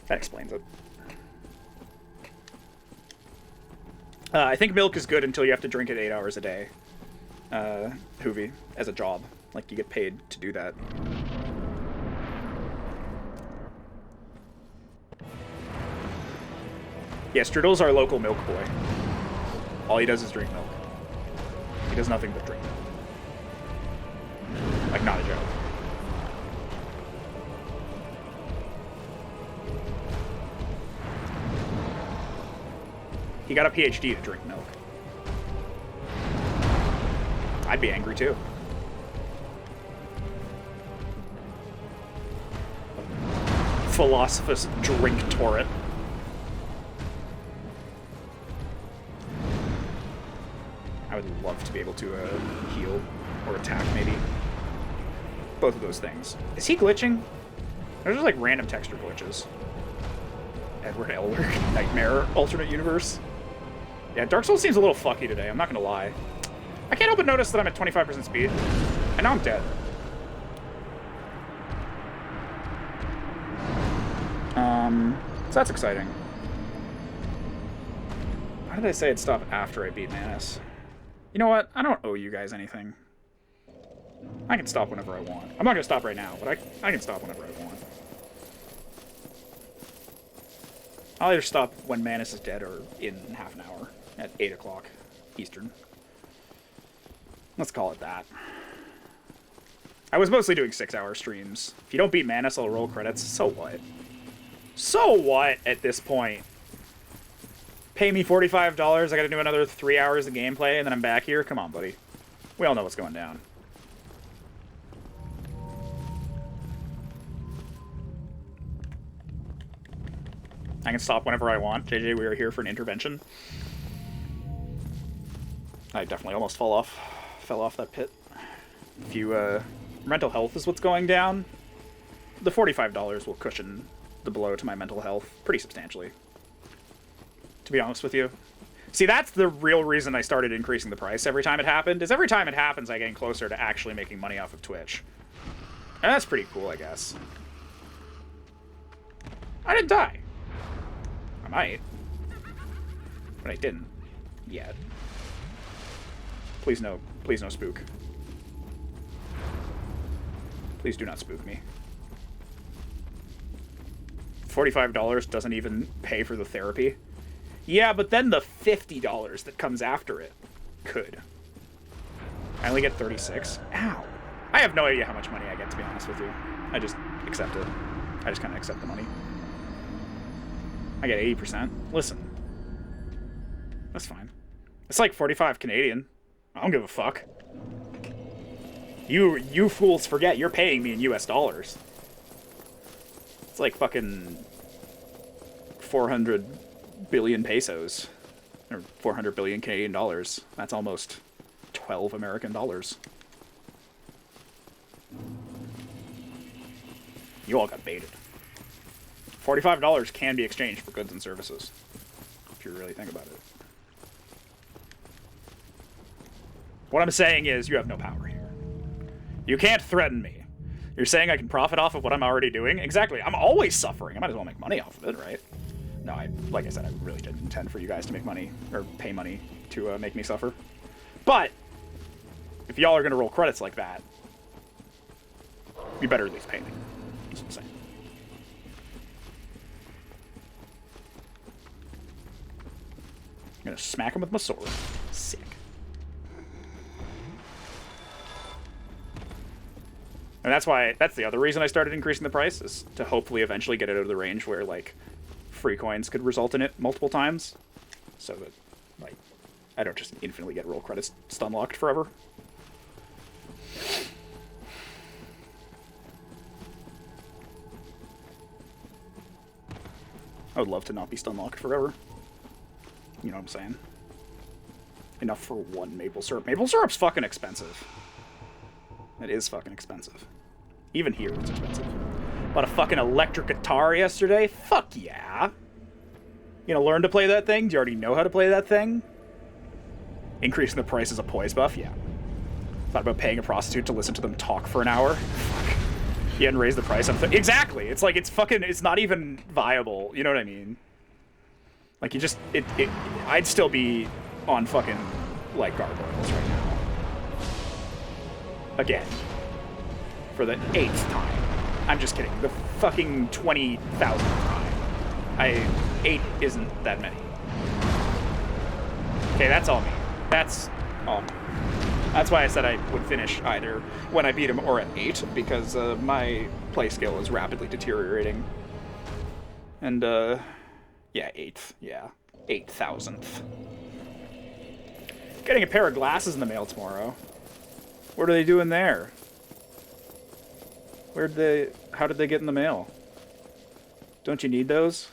That explains it. I think milk is good until you have to drink it 8 hours a day. Hoovy, as a job. Like, you get paid to do that. Yeah, Strudel's our local milk boy. All he does is drink milk. He does nothing but drink milk. Like, not a joke. He got a PhD to drink milk. I'd be angry too. Philosophus drink torrent. I would love to be able to heal or attack, maybe. Both of those things. Is he glitching? There's just like random texture glitches. Edward Elric, Nightmare, alternate universe. Yeah, Dark Souls seems a little fucky today, I'm not gonna lie. I can't help but notice that I'm at 25% speed. And now I'm dead. So that's exciting. Why did I say I'd stop after I beat Manus? You know what? I don't owe you guys anything. I can stop whenever I want. I'm not gonna stop right now, but I can stop whenever I want. I'll either stop when Manus is dead or in half an hour at 8 o'clock Eastern. Let's call it that. I was mostly doing 6-hour streams. If you don't beat Manus, I'll roll credits. So what? So what at this point? Pay me $45, I gotta do another 3 hours of gameplay, and then I'm back here? Come on, buddy. We all know what's going down. I can stop whenever I want. JJ, we are here for an intervention. I definitely almost fell off that pit. If you, mental health is what's going down, the $45 will cushion the blow to my mental health pretty substantially, to be honest with you. See, that's the real reason I started increasing the price every time it happened, is every time it happens I get closer to actually making money off of Twitch. And that's pretty cool, I guess. I didn't die. I might. But I didn't. Yet. Please no spook. Please do not spook me. $45 doesn't even pay for the therapy. Yeah, but then the $50 that comes after it could. I only get 36. Ow. I have no idea how much money I get, to be honest with you. I just accept it. I just kind of accept the money. I get 80%. Listen. That's fine. It's like 45 Canadian. I don't give a fuck. You fools forget you're paying me in US dollars. It's like fucking 400 billion pesos. Or 400 billion Canadian dollars. That's almost 12 American dollars. You all got baited. $45 can be exchanged for goods and services, if you really think about it. What I'm saying is, you have no power here. You can't threaten me. You're saying I can profit off of what I'm already doing? Exactly. I'm always suffering. I might as well make money off of it, right? No, like I said, I really didn't intend for you guys to make money, or pay money to make me suffer. But, if y'all are going to roll credits like that, you better at least pay me. That's what I'm saying. I'm going to smack him with my sword. Sick. And that's the other reason I started increasing the price, is to hopefully eventually get it out of the range where, like, free coins could result in it multiple times. So that, like, I don't just infinitely get roll credits stun locked forever. I would love to not be stun locked forever. You know what I'm saying? Enough for one maple syrup. Maple syrup's fucking expensive. It is fucking expensive. Even here, it's expensive. Bought a fucking electric guitar yesterday. Fuck yeah. You gonna learn to play that thing? Do you already know how to play that thing? Increasing the price as a poise buff? Yeah. Thought about paying a prostitute to listen to them talk for an hour? Fuck. You hadn't raised the price. Exactly. It's like, it's not even viable. You know what I mean? Like, you just, I'd still be on fucking, like, gargoyles right now. Again. For the 8th time. I'm just kidding. The fucking 20,000th time. 8 isn't that many. Okay, that's all me. That's all me. That's why I said I would finish either when I beat him or at 8, because my play skill is rapidly deteriorating. And, yeah, 8th. Yeah. 8,000th. Getting a pair of glasses in the mail tomorrow. What are they doing there? How did they get in the mail? Don't you need those?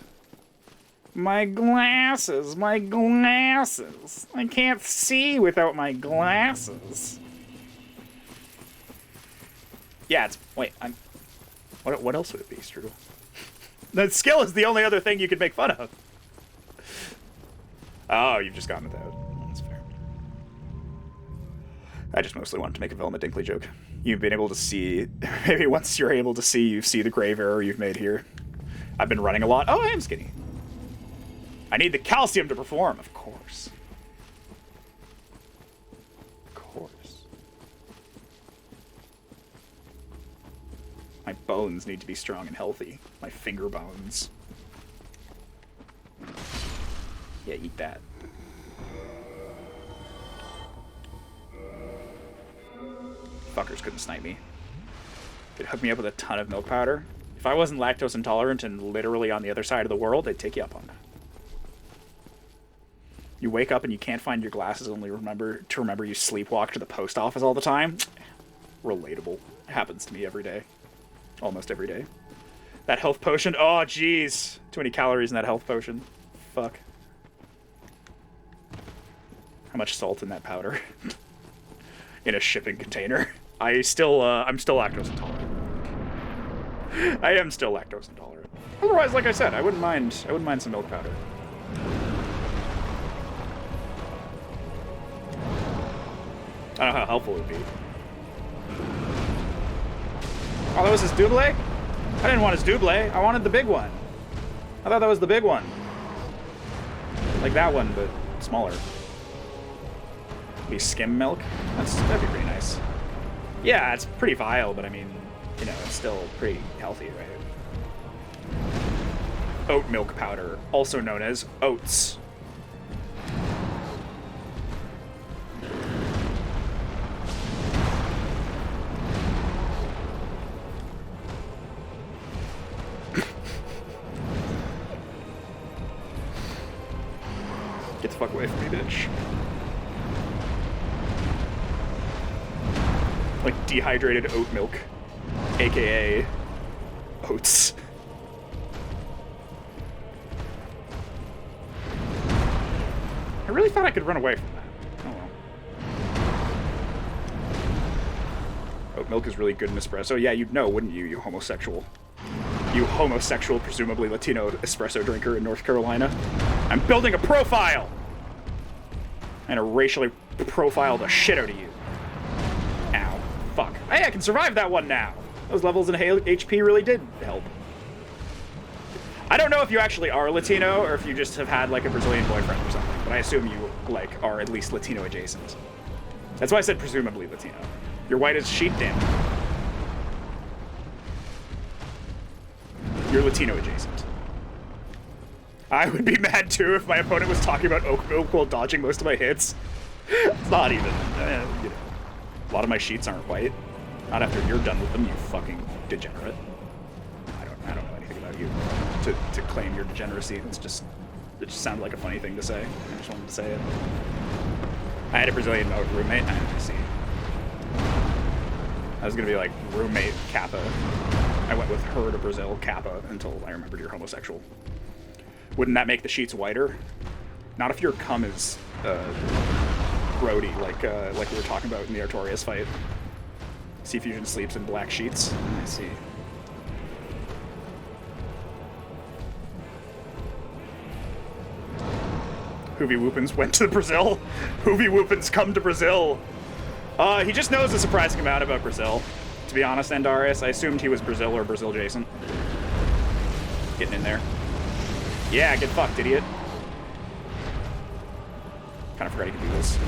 My glasses, my glasses. I can't see without my glasses. Yeah, what else would it be, Strudel? The skill is the only other thing you could make fun of. Oh, you've just gotten it out. That's fair. I just mostly wanted to make a Velma Dinkley joke. You've been able to see, maybe once you're able to see, you see the grave error you've made here. I've been running a lot. Oh, I am skinny. I need the calcium to perform, of course. Of course. My bones need to be strong and healthy. My finger bones. Yeah, eat that. Fuckers couldn't snipe me. Could hook me up with a ton of milk powder. If I wasn't lactose intolerant and literally on the other side of the world, they'd take you up on that. You wake up and you can't find your glasses, only remember you sleepwalk to the post office all the time. Relatable. Happens to me every day. Almost every day. That health potion. Oh, jeez. Too many calories in that health potion. Fuck. How much salt in that powder? In a shipping container. I'm still lactose intolerant. I am still lactose intolerant. Otherwise, like I said, I wouldn't mind some milk powder. I don't know how helpful it would be. Oh, that was his double? I didn't want his double. I wanted the big one. I thought that was the big one. Like that one, but smaller. Be skim milk? That'd be pretty nice. Yeah, it's pretty vile, but I mean, you know, it's still pretty healthy, right? Oat milk powder, also known as oats. Get the fuck away from me, bitch. Like dehydrated oat milk, aka oats. I really thought I could run away from that. Oh well. Oat milk is really good in espresso. Yeah, you'd know, wouldn't you, you homosexual? You homosexual, presumably Latino espresso drinker in North Carolina. I'm building a profile! I'm gonna racially profile the shit out of you. Ow. Fuck. Hey, I can survive that one now. Those levels in HP really did help. I don't know if you actually are Latino or if you just have had like a Brazilian boyfriend or something, but I assume you like are at least Latino adjacent. That's why I said presumably Latino. You're white as sheet, damn. You're Latino adjacent. I would be mad too if my opponent was talking about oak milk while dodging most of my hits. It's not even, you know. A lot of my sheets aren't white. Not after you're done with them, you fucking degenerate. I don't know anything about you to claim your degeneracy. It just sounded like a funny thing to say. I just wanted to say it. I had a Brazilian roommate. I see. I was gonna be like roommate Kappa. I went with her to Brazil, Kappa, until I remembered you're homosexual. Wouldn't that make the sheets whiter? Not if your cum is grody, like we were talking about in the Artorias fight. C Fusion sleeps in black sheets. I see. Hoovy Whoopins went to Brazil. Hoovy Whoopins come to Brazil. He just knows a surprising amount about Brazil. To be honest, Andarius, I assumed he was Brazil or Brazil Jason. Getting in there. Yeah, get fucked, idiot. Kind of forgot he could do this.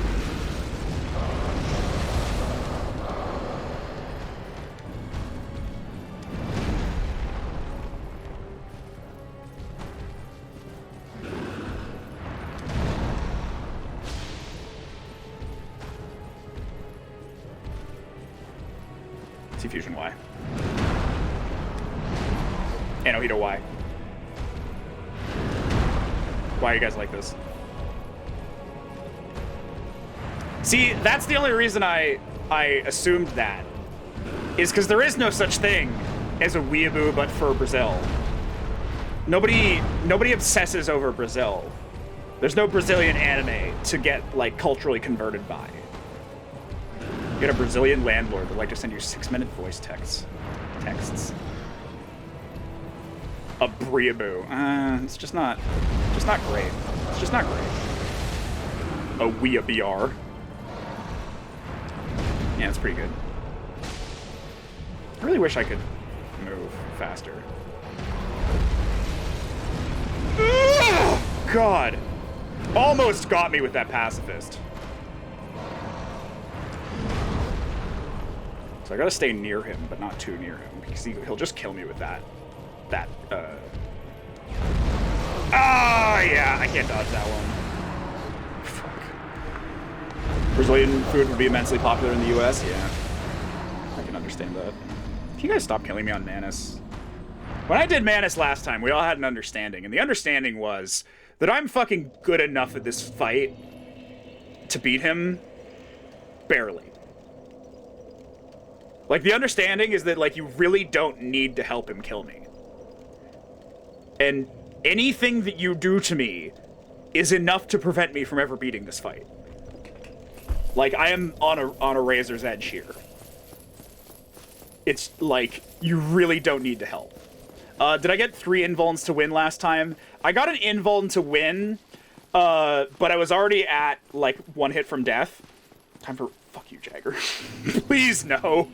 Fusion Y. Anohito Y. Why are you guys like this? See, that's the only reason I assumed that. Is because there is no such thing as a weeaboo but for Brazil. Nobody obsesses over Brazil. There's no Brazilian anime to get, like, culturally converted by. You got a Brazilian landlord that'd like to send you 6-minute voice texts. A Briaboo. It's just not great. It's just not great. A Weeabr. Yeah, it's pretty good. I really wish I could move faster. Ugh! God. Almost got me with that pacifist. So I gotta stay near him, but not too near him, because he'll just kill me with that. Ah, yeah, I can't dodge that one. Fuck. Brazilian food would be immensely popular in the US? Yeah. I can understand that. Can you guys stop killing me on Manus? When I did Manus last time, we all had an understanding, and the understanding was that I'm fucking good enough at this fight to beat him barely. Like, the understanding is that, like, you really don't need to help him kill me. And anything that you do to me is enough to prevent me from ever beating this fight. Like, I am on a razor's edge here. It's, like, you really don't need to help. Did I get 3 invulns to win last time? I got an invuln to win, but I was already at, like, 1 hit from death. Time for... Fuck you, Jagger. Please, no.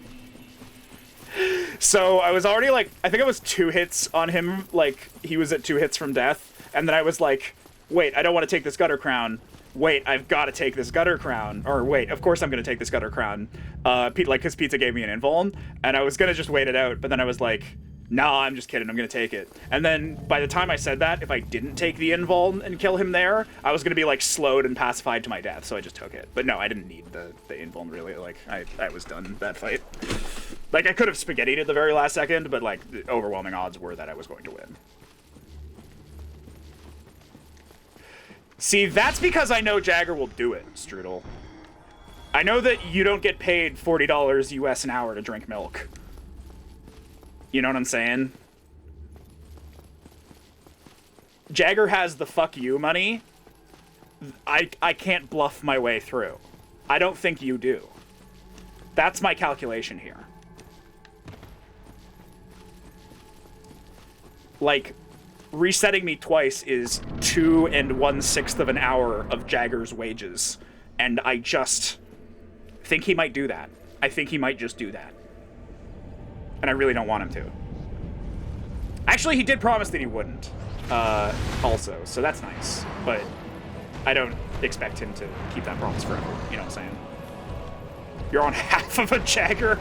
So I was already like, I think I was 2 hits on him, like he was at 2 hits from death, and then I was like, wait, I don't want to take this gutter crown. Wait, I've got to take this gutter crown. Or wait, of course I'm going to take this gutter crown. Because Pizza gave me an invuln, and I was going to just wait it out, but then I was like, nah, I'm just kidding, I'm going to take it. And then by the time I said that, if I didn't take the invuln and kill him there, I was going to be like slowed and pacified to my death, so I just took it. But no, I didn't need the invuln really, like I was done that fight. Like, I could have spaghettied at the very last second, but, like, the overwhelming odds were that I was going to win. See, that's because I know Jagger will do it, Strudel. I know that you don't get paid $40 US an hour to drink milk. You know what I'm saying? Jagger has the fuck you money. I can't bluff my way through. I don't think you do. That's my calculation here. Like, resetting me twice is 2 1/6 of an hour of Jagger's wages. And I just think he might do that. I think he might just do that. and I really don't want him to. Actually, he did promise that he wouldn't, also, so that's nice. But I don't expect him to keep that promise forever, you know what I'm saying? You're on half of a Jagger?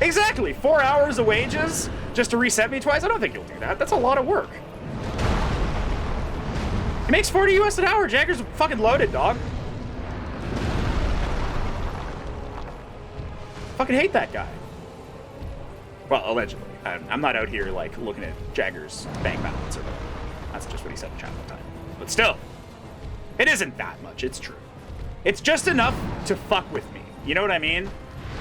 Exactly, 4 hours of wages just to reset me twice? I don't think you'll do that. That's a lot of work. He makes 40 US an hour. Jagger's fucking loaded, dog. Fucking hate that guy. Well, allegedly. I'm not out here, like, looking at Jagger's bank balance or whatever. That's just what he said in chat one time. But still, it isn't that much. It's true. It's just enough to fuck with me. You know what I mean?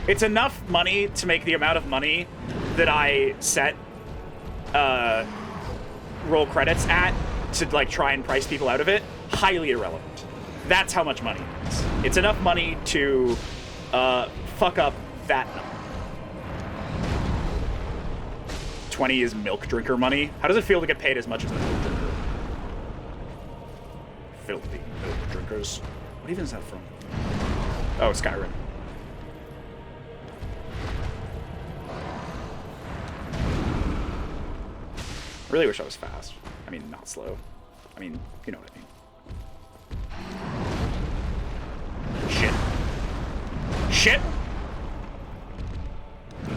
It's enough money to make the amount of money that I set roll credits at to, like, try and price people out of it highly irrelevant. That's how much money it is. It's enough money to fuck up that number. 20 is milk drinker money. How does it feel to get paid as much as a milk drinker? Filthy milk drinkers. What even is that from? Oh, Skyrim. I really wish I was fast. I mean, not slow. I mean, you know what I mean. Shit. Shit!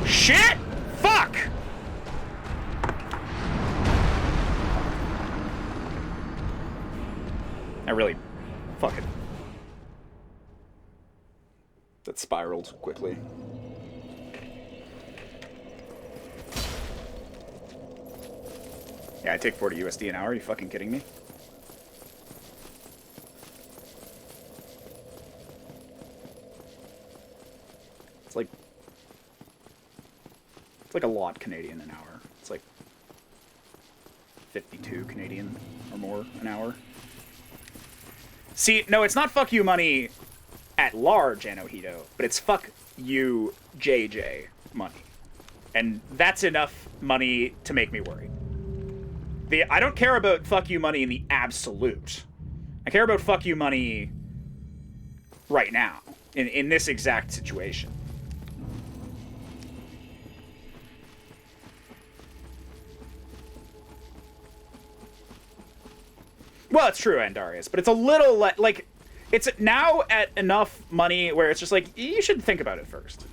Shit! Fuck! I really fucking... That spiraled quickly. Yeah, I take 40 USD an hour. Are you fucking kidding me? It's like a lot Canadian an hour. It's like 52 Canadian or more an hour. See, no, it's not fuck you money at large, Anohito, but it's fuck you JJ money. And that's enough money to make me worry. I don't care about fuck you money in the absolute. I care about fuck you money right now, in this exact situation. Well, it's true, Andarius, but it's a little like it's now at enough money where it's just like you should think about it first.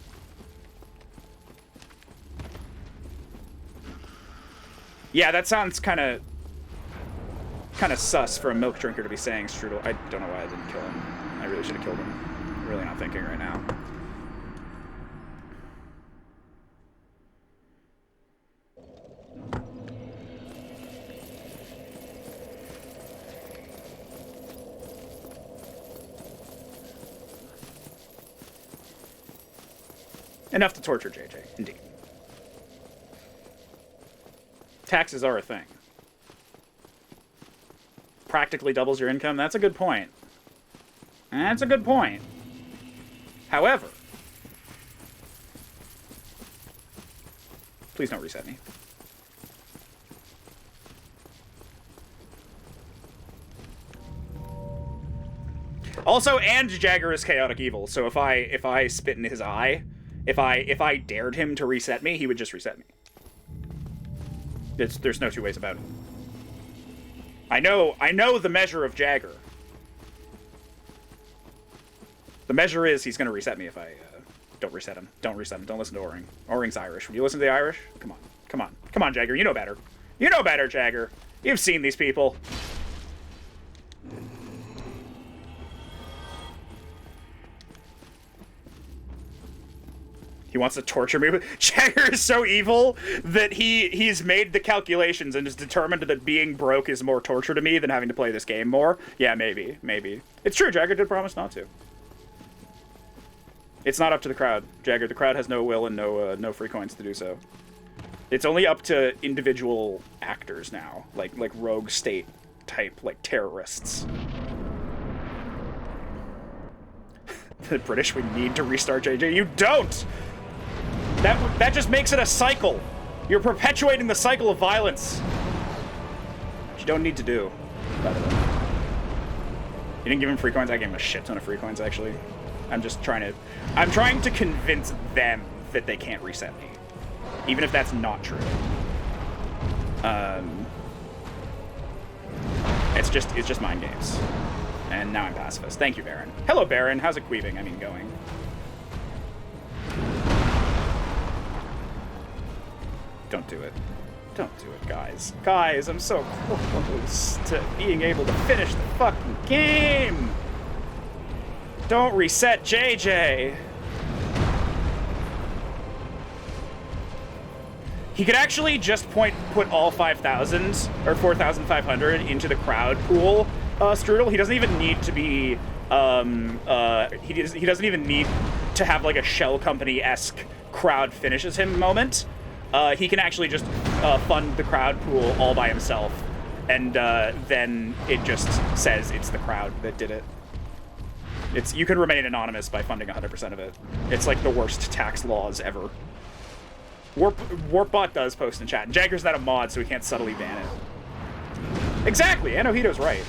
Yeah, that sounds kind of sus for a milk drinker to be saying, Strudel. I don't know why I didn't kill him. I really should have killed him. I'm really not thinking right now. Enough to torture JJ, indeed. Taxes are a thing. Practically doubles your income. That's a good point. That's a good point. However, please don't reset me. Also, and Jagger is chaotic evil, so if I spit in his eye, if I dared him to reset me, he would just reset me. There's no two ways about it. I know the measure of Jagger. The measure is he's gonna reset me if I don't reset him. Don't reset him. Don't listen to Oring. Oring's Irish. Would you listen to the Irish? Come on. Come on. Come on, Jagger. You know better. You know better, Jagger. You've seen these people. He wants to torture me. Jagger is so evil that he's made the calculations and is determined that being broke is more torture to me than having to play this game more. Yeah, maybe. It's true, Jagger did promise not to. It's not up to the crowd, Jagger. The crowd has no will and no free coins to do so. It's only up to individual actors now, like rogue state type, like terrorists. The British, we need to restart JJ. You don't! That just makes it a cycle. You're perpetuating the cycle of violence. Which you don't need to do, by the way. You didn't give him free coins? I gave him a shit ton of free coins, actually. I'm trying to convince them that they can't reset me. even if that's not true. It's just mind games. And now I'm pacifist. Thank you, Baron. Hello, Baron. How's it queeving? I mean, going. Don't do it. Don't do it, guys. Guys, I'm so close to being able to finish the fucking game. Don't reset JJ. He could actually just put all 5,000 or 4,500 into the crowd pool, Strudel. He doesn't even need to be, he doesn't even need to have like a Shell Company-esque crowd finishes him moment. He can actually just fund the crowd pool all by himself, and then it just says it's the crowd that did it. You can remain anonymous by funding 100% of it. It's like the worst tax laws ever. Warpbot does post in chat. And Jagger's not a mod, so we can't subtly ban it. Exactly! Anohito's right.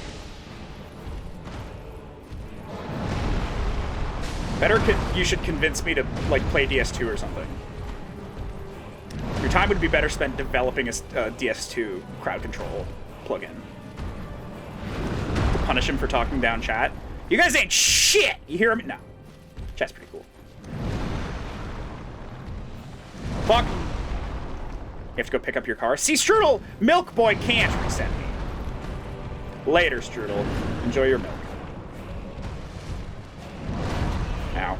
You should convince me to, like, play DS2 or something. Your time would be better spent developing a DS2 crowd control plugin. To punish him for talking down chat. You guys ain't shit! You hear him? No. Chat's pretty cool. Fuck. You have to go pick up your car. See, Strudel, Milk Boy can't reset me. Later, Strudel. Enjoy your milk. Ow.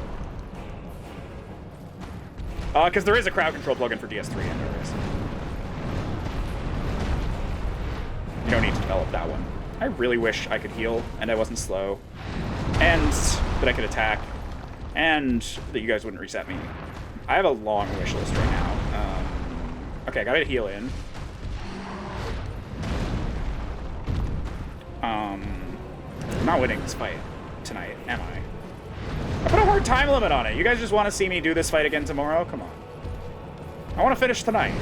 Because there is a crowd control plugin for DS3, and there is. You don't need to develop that one. I really wish I could heal, and I wasn't slow, and that I could attack, and that you guys wouldn't reset me. I have a long wish list right now. Okay, I gotta heal in. I'm not winning this fight tonight, am I? I put a hard time limit on it. You guys just want to see me do this fight again tomorrow? Come on. I want to finish tonight.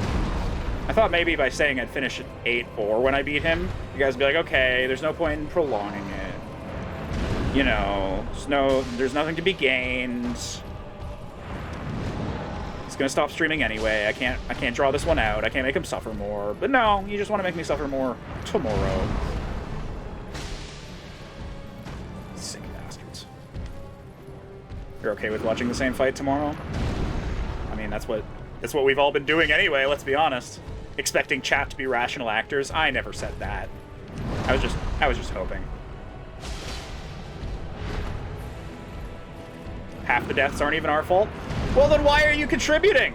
I thought maybe by saying I'd finish at 8-4 when I beat him, you guys would be like, okay, there's no point in prolonging it. You know, there's nothing to be gained. He's gonna stop streaming anyway. I can't draw this one out. I can't make him suffer more. But no, you just want to make me suffer more tomorrow. Sick bastards. You're okay with watching the same fight tomorrow? I mean, that's what we've all been doing anyway, let's be honest. Expecting chat to be rational actors. I never said that. I was just hoping. Half the deaths aren't even our fault. Well, then why are you contributing?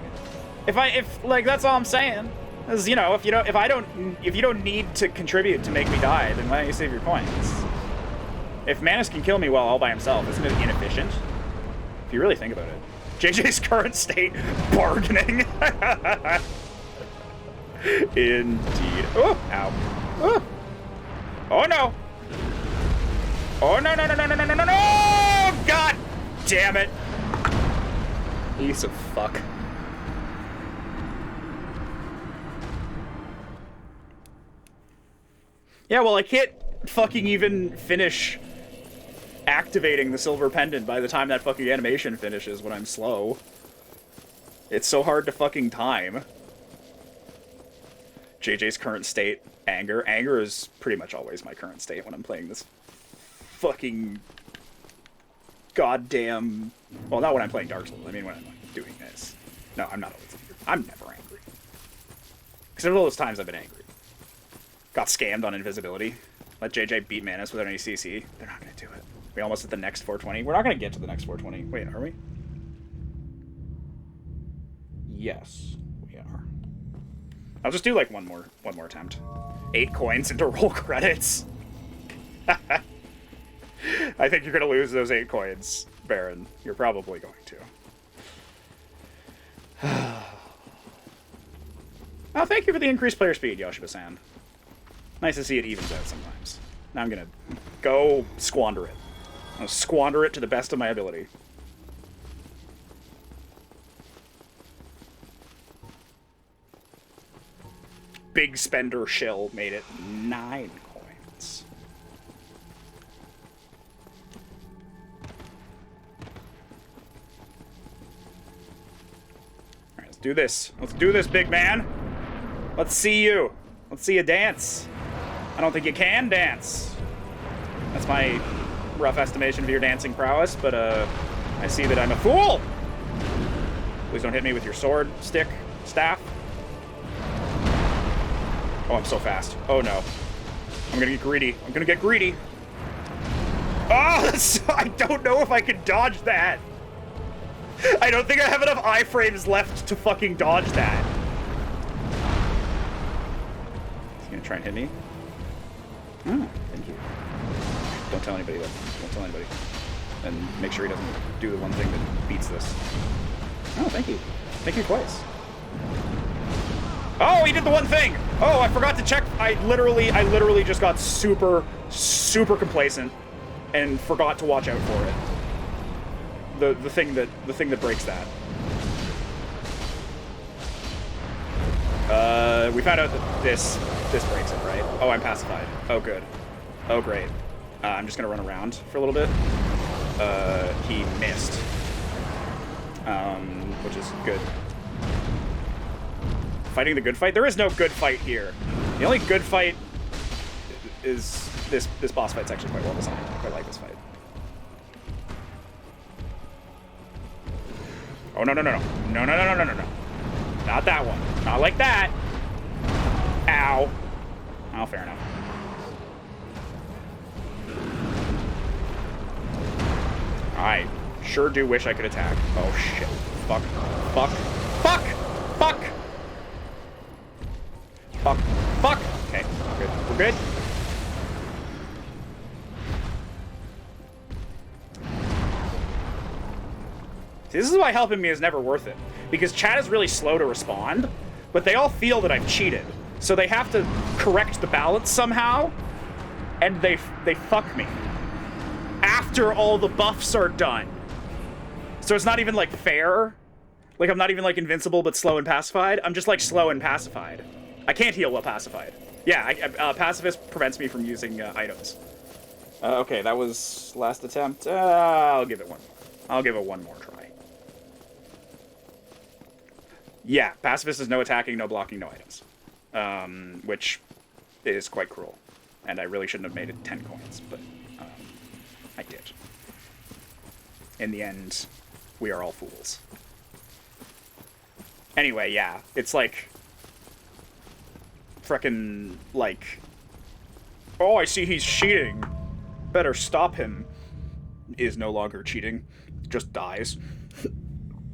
If like, that's all I'm saying. Is, you know, if you don't need to contribute to make me die, then why don't you save your coins? If Manus can kill me well all by himself, isn't it inefficient? If you really think about it. JJ's current state, bargaining. Indeed. Oh, ow. Oh. Oh no. Oh no no no no no no no no no! God damn it. Piece of fuck. Yeah, well, I can't fucking even finish activating the silver pendant by the time that fucking animation finishes when I'm slow. It's so hard to fucking time. JJ's current state, anger. Anger is pretty much always my current state when I'm playing this fucking goddamn... Well, not when I'm playing Dark Souls. I mean when I'm doing this. No, I'm not always angry. I'm never angry. Because of all those times I've been angry. Got scammed on invisibility. Let JJ beat Manus without any CC. They're not going to do it. We almost at the next 420. We're not going to get to the next 420. Wait, are we? Yes, we are. I'll just do like one more attempt. 8 coins into roll credits. I think you're going to lose those 8 coins, Baron. You're probably going to. Oh, thank you for the increased player speed, Yoshiba-san. Nice to see it evens out sometimes. Now I'm going to go squander it. I'm going to squander it to the best of my ability. Big spender shill made it 9 coins. Alright, do this. Let's do this, big man. Let's see you. Let's see you dance. I don't think you can dance. That's my rough estimation of your dancing prowess, but I see that I'm a fool. Please don't hit me with your sword, stick, staff. Oh, I'm so fast. Oh no. I'm gonna get greedy. I'm gonna get greedy. Oh, I don't know if I can dodge that. I don't think I have enough iframes left to fucking dodge that. He's gonna try and hit me. Oh, thank you. Don't tell anybody, though. Don't tell anybody. And make sure he doesn't do the one thing that beats this. Oh, thank you. Thank you twice. Oh, he did the one thing! Oh, I forgot to check. I literally just got super complacent and forgot to watch out for it. The thing that breaks that. We found out that this breaks it, right? Oh, I'm pacified. Oh, good. Oh, great. I'm just gonna run around for a little bit. He missed. Which is good. Fighting the good fight? There is no good fight here. The only good fight is this boss fight's actually quite well designed. I like this fight. Oh, no. No. Not that one. Not like that. Ow. Oh, fair enough. I sure do wish I could attack. Oh, shit. Fuck. Fuck. Fuck! Fuck! Fuck. Fuck! Okay, good. We're good. See, this is why helping me is never worth it. Because chat is really slow to respond, but they all feel that I've cheated. So they have to correct the balance somehow, and they fuck me. After all the buffs are done. So it's not even, like, fair. Like, I'm not even, like, invincible but slow and pacified. I'm just, like, slow and pacified. I can't heal while pacified. Yeah, pacifist prevents me from using items. Okay, that was last attempt. I'll give it one. I'll give it one more try. Yeah, pacifist is no attacking, no blocking, no items. Which is quite cruel. And I really shouldn't have made it 10 coins, but I did. In the end, we are all fools. Anyway, yeah, it's like... frickin', like... Oh, I see he's cheating. Better stop him. Is no longer cheating. Just dies.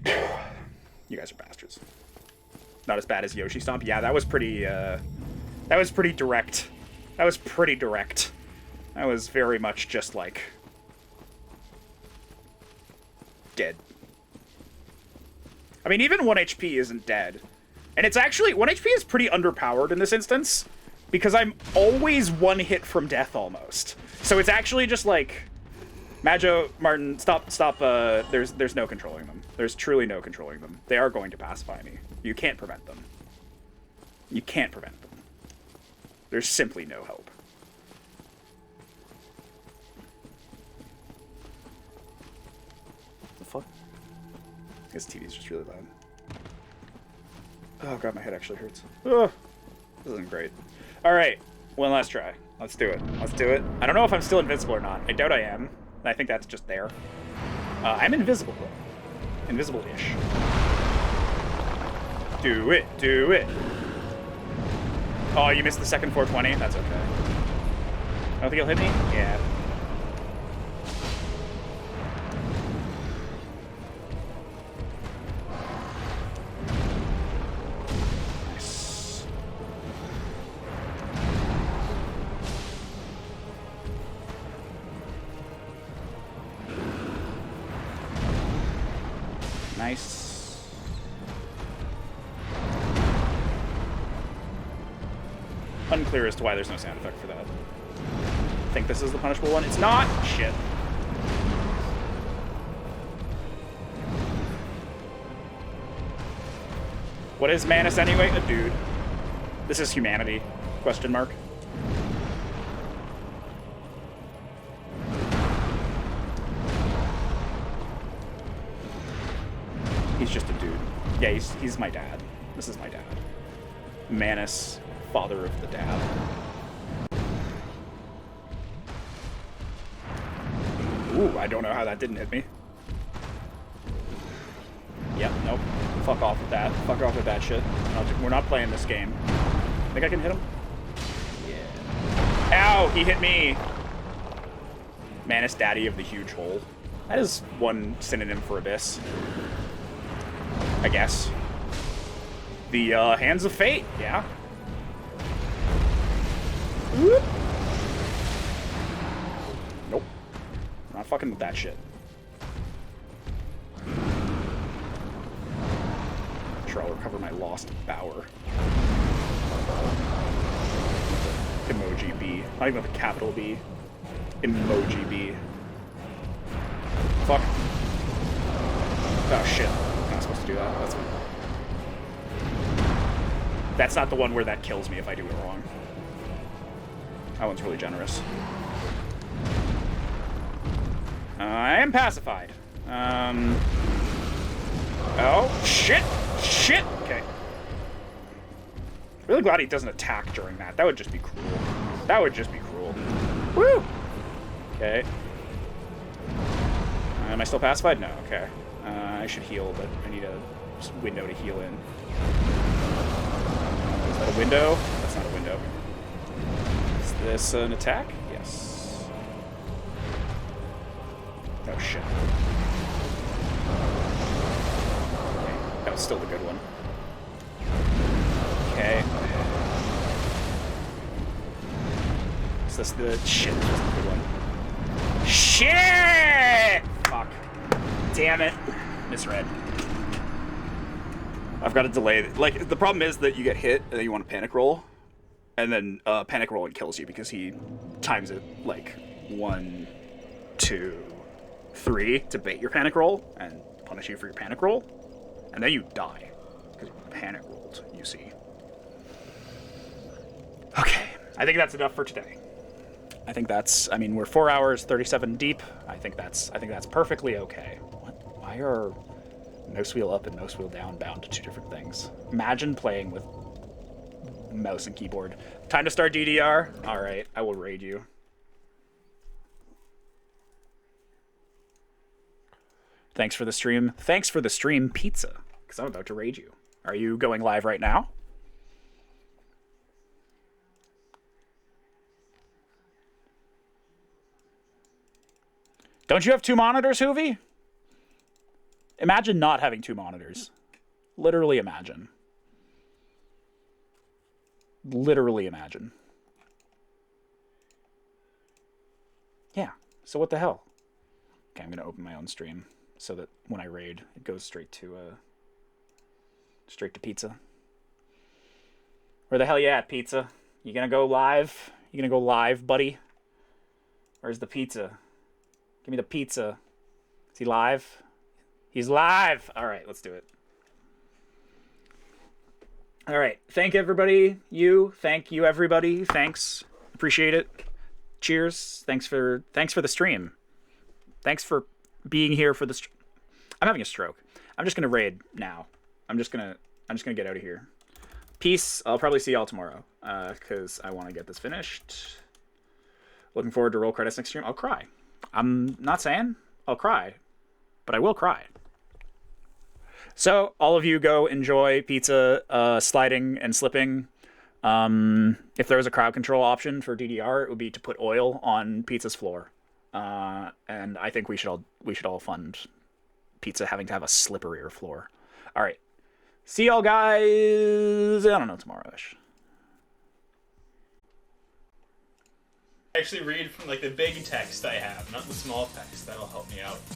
You guys are bastards. Not as bad as Yoshi Stomp. Yeah, that was pretty, that was pretty direct. That was pretty direct. That was very much just, like... dead. I mean, even 1 HP isn't dead. And it's actually... 1 HP is pretty underpowered in this instance. Because I'm always 1 hit from death, almost. So it's actually just, like... Majo, Martin, stop, there's no controlling them. There's truly no controlling them. They are going to pacify me. You can't prevent them. You can't prevent them. There's simply no hope. The fuck? This TV's just really loud. Oh god, my head actually hurts. Ugh. This isn't great. Alright, one last try. Let's do it. Let's do it. I don't know if I'm still invincible or not. I doubt I am. I think that's just there. I'm invisible, though. Invisible-ish. Do it. Do it. Oh, you missed the second 420? That's okay. I don't think he'll hit me? Yeah. Nice. Nice. Unclear as to why there's no sound effect for that. I think this is the punishable one. It's not! Shit. What is Manus anyway? A dude. This is humanity. Question mark. He's just a dude. Yeah, he's my dad. This is my dad. Manus, father of the dad. Ooh, I don't know how that didn't hit me. Yep, nope. Fuck off with that. Fuck off with that shit. We're not playing this game. Think I can hit him? Yeah. Ow, he hit me! Manus, daddy of the huge hole. That is one synonym for abyss. I guess. The hands of fate, yeah. Whoop. Nope. Not fucking with that shit. Sure, I'll recover my lost bower. Emoji B. Not even with a capital B. Emoji B. Fuck. Oh shit. I'm not supposed to do that. That's not the one where that kills me if I do it wrong. That one's really generous. I am pacified. Oh, shit! Shit! Okay. Really glad he doesn't attack during that. That would just be cruel. That would just be cruel. Woo! Okay. Am I still pacified? No, okay. I should heal, but I need a window to heal in. Is that a window? That's not a window. Is this an attack? Yes. Oh, shit. Okay, that was still the good one. Okay. Is this the... Shit, this was the good one. Shit! Fuck. Damn it. Misread. I've got to delay. Like, the problem is that you get hit and then you want to panic roll. And then panic rolling kills you because he times it like 1, 2, 3 to bait your panic roll and punish you for your panic roll. And then you die because you panic rolled, you see. Okay. I think that's enough for today. I think that's, I mean, we're 4 hours, 37 deep. I think that's perfectly okay. What? Why are mouse wheel up and mouse wheel down bound to two different things? Imagine playing with mouse and keyboard. Time to start DDR? All right, I will raid you. Thanks for the stream. Thanks for the stream, pizza, because I'm about to raid you. Are you going live right now? Don't you have 2 monitors, Hoovy? Imagine not having 2 monitors. Literally imagine. Literally imagine. Yeah, so what the hell? Okay, I'm going to open my own stream so that when I raid, it goes straight to pizza. Where the hell you at, pizza? You going to go live? You going to go live, buddy? Where's the pizza? Give me the pizza. Is he live? He's live! Alright, let's do it. Alright, thank everybody. Thank you everybody. Thanks. Appreciate it. Cheers. Thanks for the stream. Thanks for being here for the stream. I'm having a stroke. I'm just gonna raid now. I'm just gonna get out of here. Peace. I'll probably see y'all tomorrow. Cause I wanna get this finished. Looking forward to roll credits next stream. I'll cry. I'm not saying I'll cry, but I will cry. So all of you go enjoy pizza, sliding and slipping. If there was a crowd control option for DDR, it would be to put oil on pizza's floor. And I think we should all fund pizza having to have a slipperier floor. All right. See y'all guys. I don't know, tomorrow-ish. Actually read from like the big text I have, not the small text. That'll help me out.